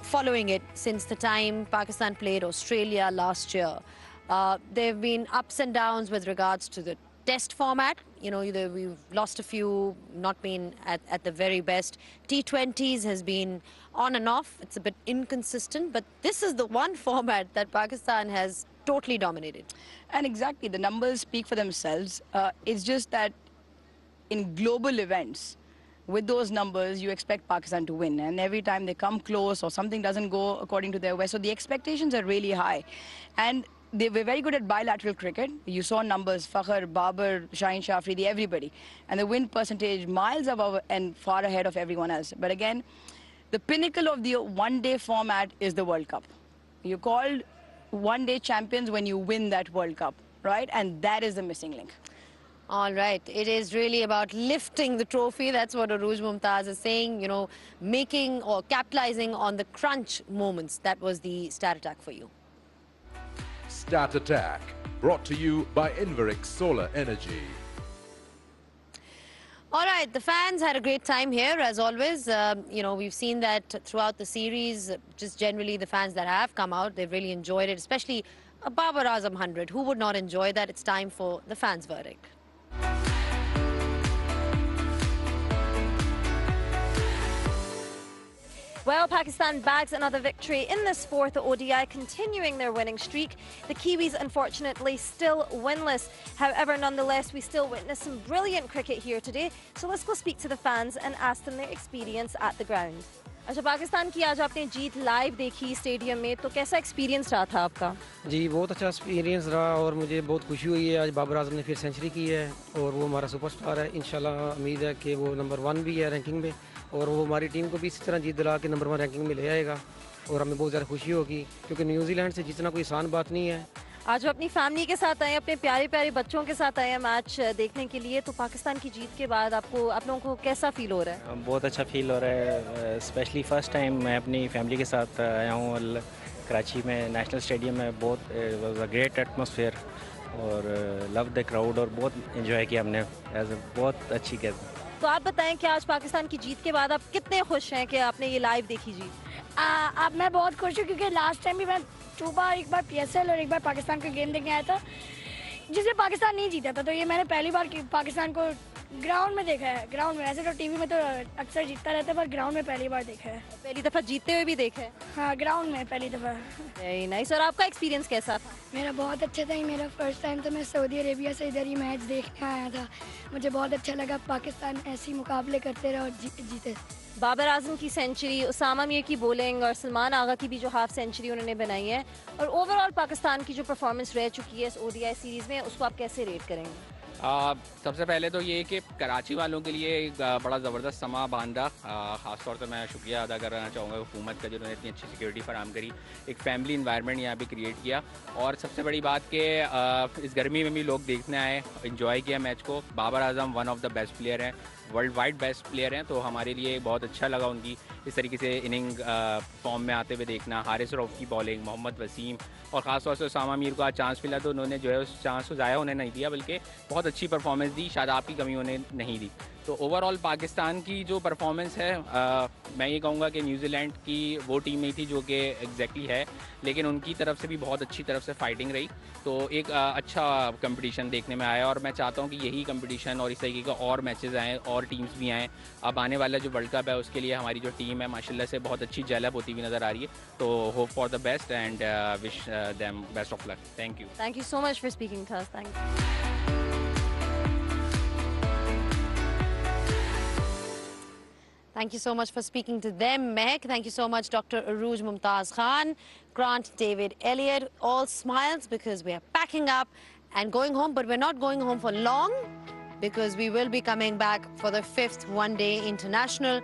following it since the time Pakistan played Australia last year. There have been ups and downs with regards to the test format. You know, we've lost a few, not been at the very best. T20s has been on and off. It's a bit inconsistent, but this is the one format that Pakistan has totally dominated. And exactly, the numbers speak for themselves. It's just that in global events, with those numbers, you expect Pakistan to win. And every time they come close or something doesn't go according to their way, so the expectations are really high. And they were very good at bilateral cricket. You saw numbers, Fakhr, Babar, Shaheen Shafridi, everybody. And the win percentage miles above and far ahead of everyone else. But again, the pinnacle of the one-day format is the World Cup. You're called one-day champions when you win that World Cup, right? And that is the missing link. All right, it is really about lifting the trophy. That's what Arooj Mumtaz is saying, you know, making or capitalizing on the crunch moments. That was the stat attack for you. Stat Attack, brought to you by Inverix Solar Energy. All right, the fans had a great time here, as always. You know, we've seen that throughout the series. Just generally, the fans that have come out, they've really enjoyed it, especially a Babar Azam 100. Who would not enjoy that? It's time for the fans' verdict. Well, Pakistan bags another victory in this fourth ODI, continuing their winning streak. The Kiwis, unfortunately, still winless. However, nonetheless, we still witnessed some brilliant cricket here today. So let's go speak to the fans and ask them their experience at the ground. अच्छा, पाकिस्तान की आज आपने जीत live देखी stadium में, तो कैसा experience रहा था आपका? जी, बहुत अच्छा एक्सपीरियंस रहा और मुझे बहुत खुशी हुई है। आज बाबर आजम ने फिर सेंचुरी की है और वो हमारा सुपरस्टार है। इंशाल्लाह उम्मीद है कि वो नंबर 1 भी है रैंकिंग में और वो हमारी टीम को भी इसी तरह जीत दिला के नंबर 1 रैंकिंग में ले आएगा और हमें बहुत ज़्यादा खुशी होगी क्योंकि न्यूजीलैंड से जीतना कोई आसान बात नहीं है। आज अपनी फैमिली के साथ आए, अपने प्यारे प्यारे बच्चों के साथ आए मैच देखने के लिए, तो पाकिस्तान की जीत के बाद आप लोगों को कैसा फील हो रहा है? बहुत अच्छा फील हो रहा है, स्पेशली फ़र्स्ट टाइम मैं अपनी फैमिली के साथ आया हूँ और कराची में नेशनल स्टेडियम में बहुत वाज अ ग्रेट एटमॉस्फेयर और लव द क्राउड और बहुत एंजॉय किया हमने बहुत अच्छी गेम। तो आप बताएं कि आज पाकिस्तान की जीत के बाद आप कितने खुश हैं कि आपने ये लाइव देखी जीत? अब मैं बहुत खुश हूँ क्योंकि लास्ट टाइम भी मैं 2 बार, एक बार PSL और एक बार पाकिस्तान का गेम देखने आया था जिसमें पाकिस्तान नहीं जीता था, तो ये मैंने पहली बार पाकिस्तान को ग्राउंड में देखा है। ग्राउंड में, ऐसे तो टीवी में तो अक्सर जीतता रहता है पर ग्राउंड में पहली बार देखा है। पहली दफ़ा जीतते हुए भी देखा है? हाँ, ग्राउंड में पहली दफ़ा। Very nice. और आपका एक्सपीरियंस कैसा था? मेरा बहुत अच्छा था। मेरा फर्स्ट टाइम तो मैं सऊदी अरेबिया से इधर ही मैच देखने आया था। मुझे बहुत अच्छा लगा, पाकिस्तान ऐसे ही मुकाबले करते रहे और जीते। बाबर आजम की सेंचुरी, उसामा मीर की बॉलिंग और सलमान आगा की भी जो हाफ सेंचुरी उन्होंने बनाई है और ओवरऑल पाकिस्तान की जो परफॉर्मेंस रह चुकी है इस ODI सीरीज़ में, उसको आप कैसे रेट करेंगे? सबसे पहले तो ये कि कराची वालों के लिए एक बड़ा ज़बरदस्त समा बांधा। ख़ास तौर से मैं शुक्रिया अदा करना चाहूँगा हुकूमत का जिन्होंने इतनी अच्छी सिक्योरिटी फराहम करी, एक फैमिली इन्वायरमेंट यहाँ पे क्रिएट किया और सबसे बड़ी बात कि इस गर्मी में भी लोग देखने आए, इंजॉय किया मैच को। Babar Azam one of the best player हैं, वर्ल्ड वाइड बेस्ट प्लेयर हैं, तो हमारे लिए बहुत अच्छा लगा उनकी इस तरीके से इनिंग फॉर्म में आते हुए देखना। हारिस रऊफ की बॉलिंग, मोहम्मद वसीम और ख़ास तौर से उसामा मीर को आज चांस मिला तो उन्होंने जो है उस चांस को ज़ाया होने नहीं दिया, बल्कि बहुत अच्छी परफॉर्मेंस दी, शादाब की कमी उन्हें नहीं दी। तो ओवरऑल पाकिस्तान की जो परफॉर्मेंस है, मैं ये कहूँगा कि न्यूजीलैंड की वो टीम नहीं थी जो कि एग्जैक्टली है, लेकिन उनकी तरफ से भी बहुत अच्छी तरफ से फाइटिंग रही, तो एक अच्छा कंपटीशन देखने में आया और मैं चाहता हूँ कि यही कंपटीशन और इस तरीके का और मैचेस आएँ और टीम्स भी आएँ। अब आने वाला जो वर्ल्ड कप है उसके लिए हमारी जो टीम है माशाल्लाह से बहुत अच्छी डेवलप होती हुई नज़र आ रही है, तो hope for the best and wish them best of luck. Thank you. Thank you so much for speaking to us. Thank you. Thank you so much for speaking to them, Mehak. Thank you so much, Dr. Arooj Mumtaz Khan, Grant David Elliott. All smiles because we are packing up and going home, but we're not going home for long because we will be coming back for the 5th one-day international,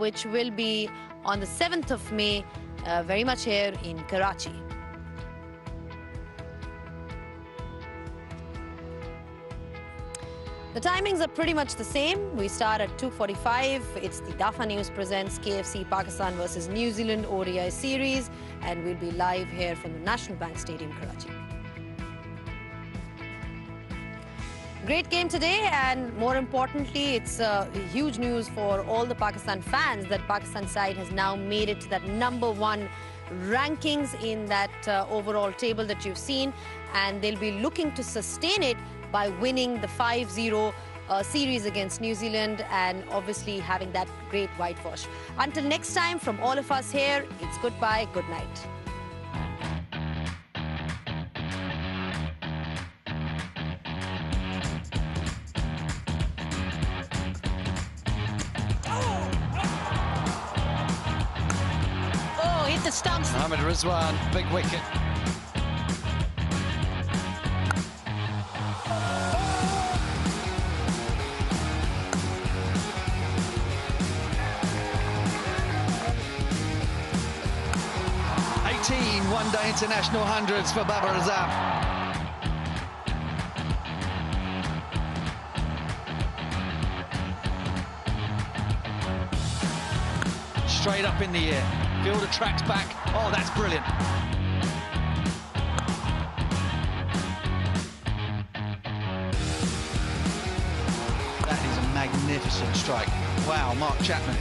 which will be on the 7th of May, very much here in Karachi. The timings are pretty much the same. We start at 2:45. It's the Dafa News presents KFC Pakistan versus New Zealand ODI series, and we'll be live here from the National Bank Stadium, Karachi. Great game today, and more importantly, it's huge news for all the Pakistan fans that Pakistan side has now made it to that #1 rankings in that overall table that you've seen, and they'll be looking to sustain it by winning the 5-0 series against New Zealand and obviously having that great whitewash. Until next time, from all of us here, it's goodbye, good night. the stumps. Mohammad Rizwan, big wicket. One-day international hundreds for Babar Azam. Straight up in the air. Fielder tracks back. Oh, that's brilliant. That is a magnificent strike. Wow, Mark Chapman.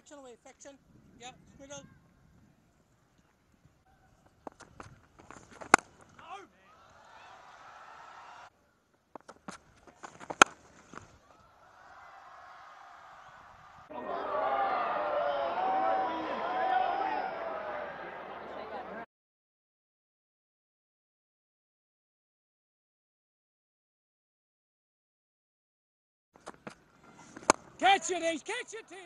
Faction away. Faction. Yeah. Middle. Catch it, Ace. Catch it, team.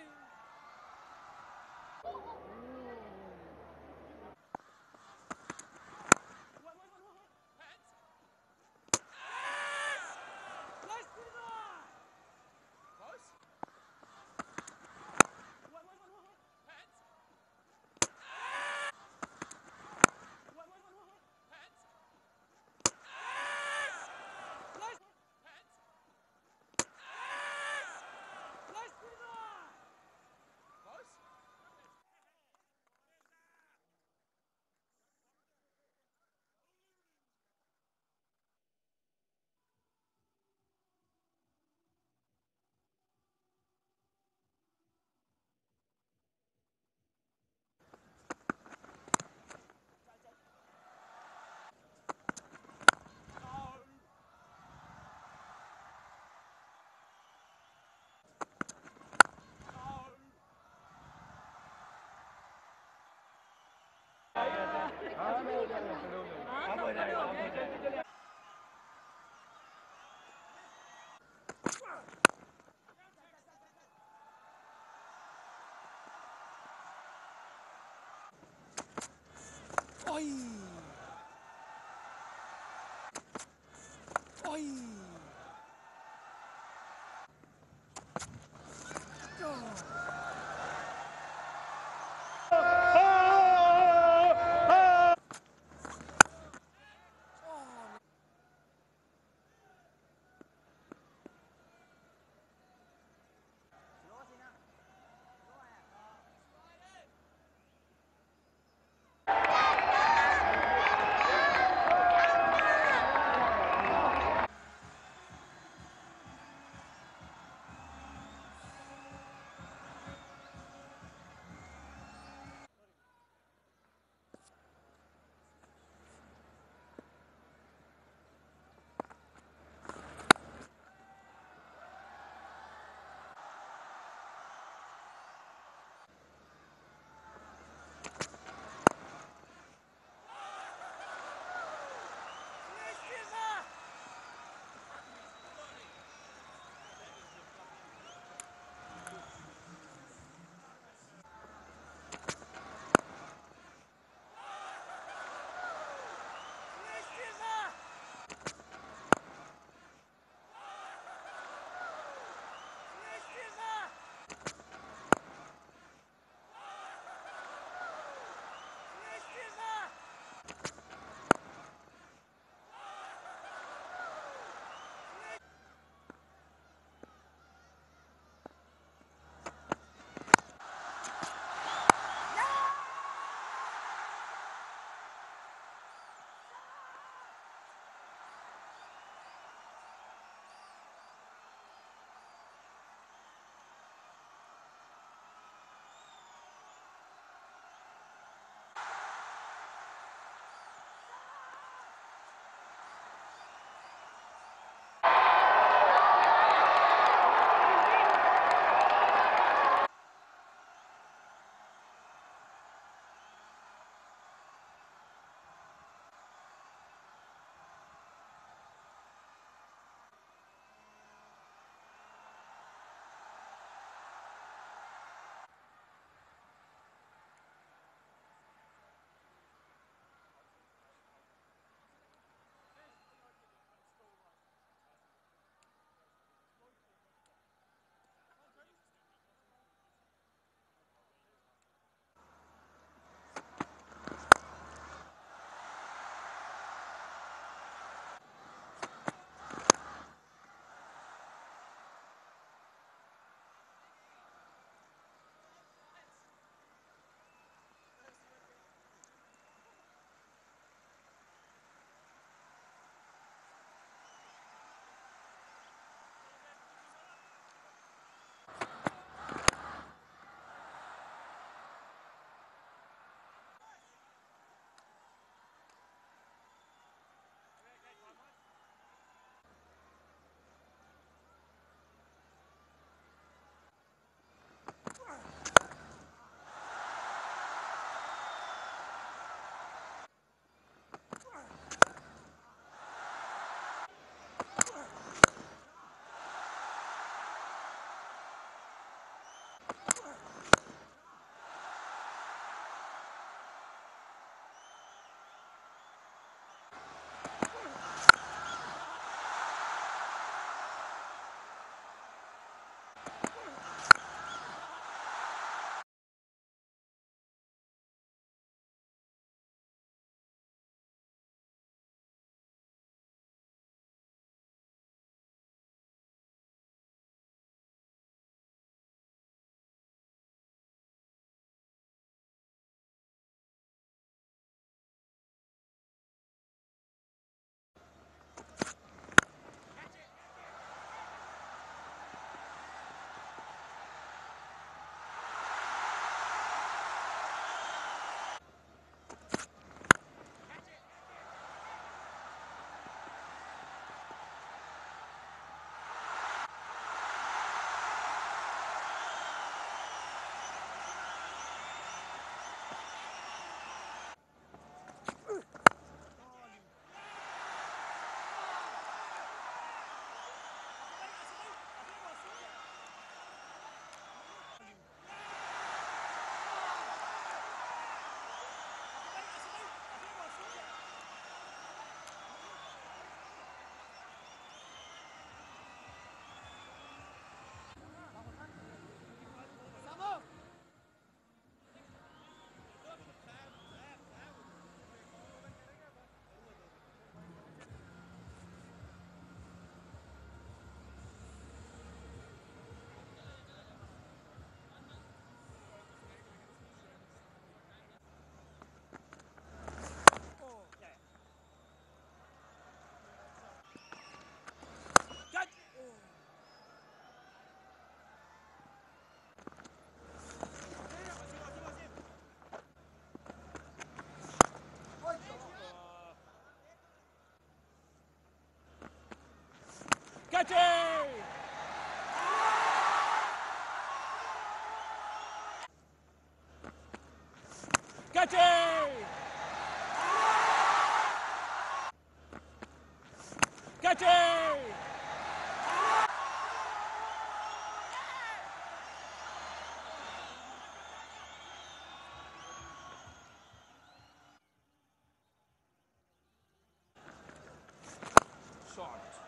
Oi! Oi! Catch it! Catch it! Catch it! Shot.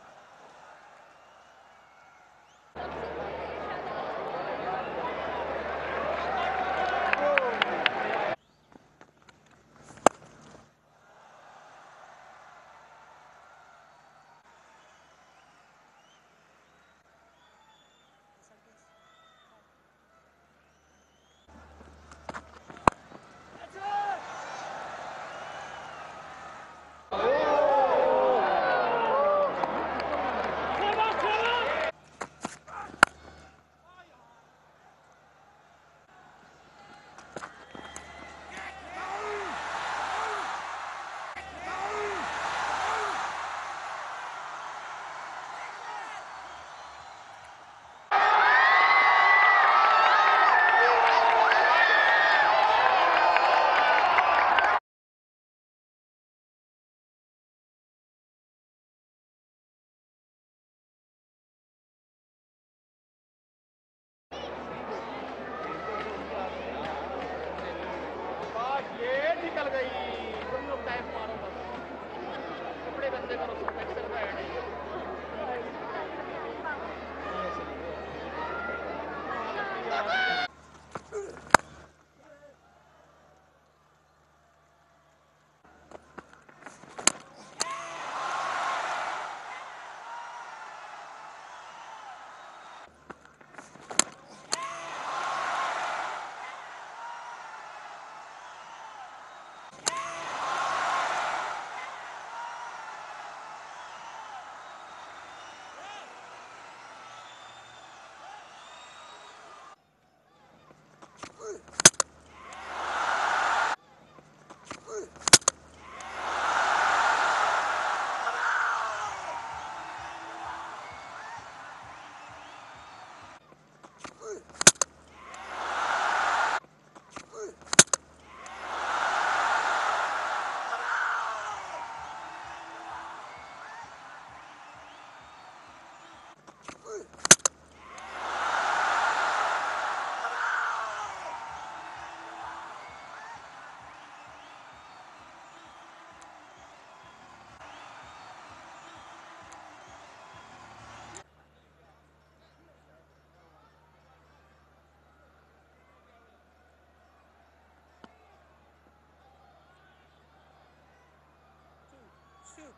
Shoot.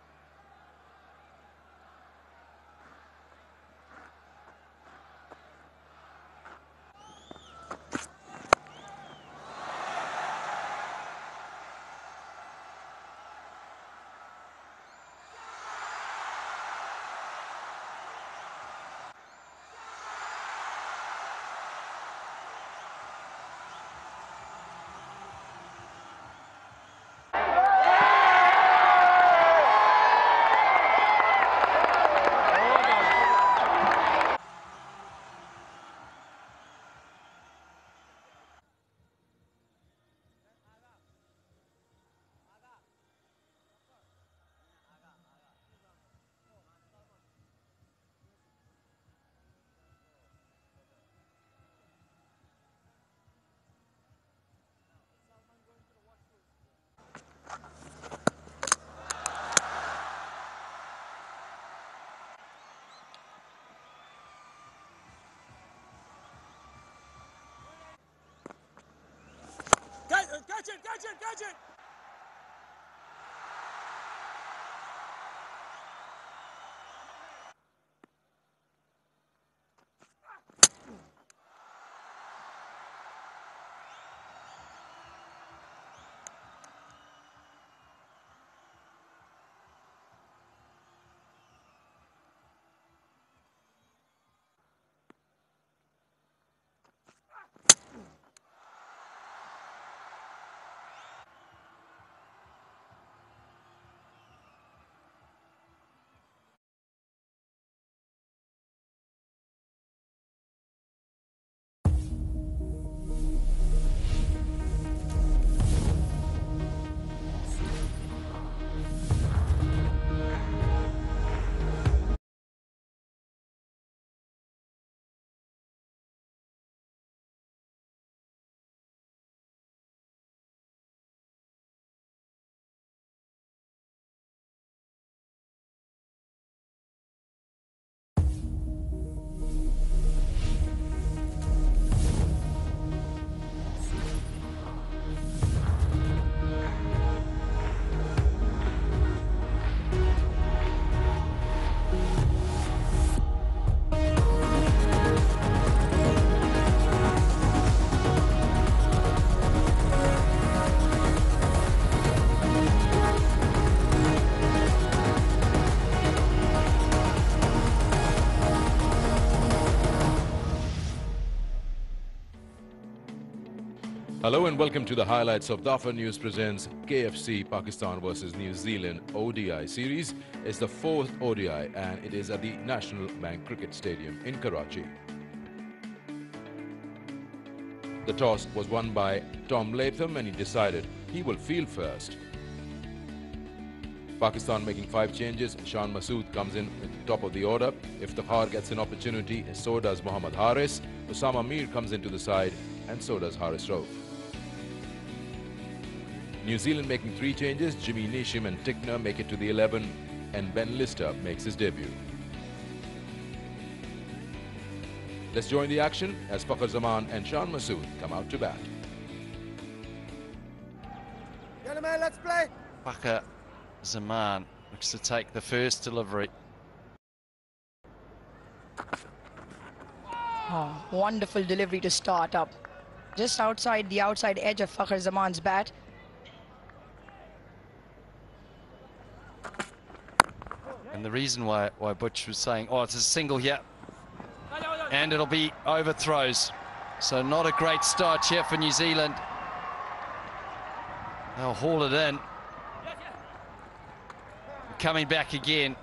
Catch it! Catch it! Catch it! Hello and welcome to the highlights of Dafa News presents KFC Pakistan versus New Zealand ODI series. It's the 4th ODI and it is at the National Bank Cricket Stadium in Karachi. The toss was won by Tom Latham and he decided he will field first. Pakistan making 5 changes. Shan Masood comes in at the top of the order. Iftikhar gets an opportunity, so does Mohammad Haris. Osama Mir comes into the side and so does Haris Rauf. New Zealand making 3 changes. Jimmy Neesham and Tickner make it to the 11 and Ben Lister makes his debut. Let's join the action as Fakhr Zaman and Shan Masood come out to bat. Gentlemen, let's play. Fakhr Zaman looks to take the first delivery. Oh, wonderful delivery to start up. Just outside the outside edge of Fakhr Zaman's bat. And the reason why Butch was saying, oh, it's a single here. And it'll be overthrows. So not a great start here for New Zealand. They'll haul it in. Coming back again.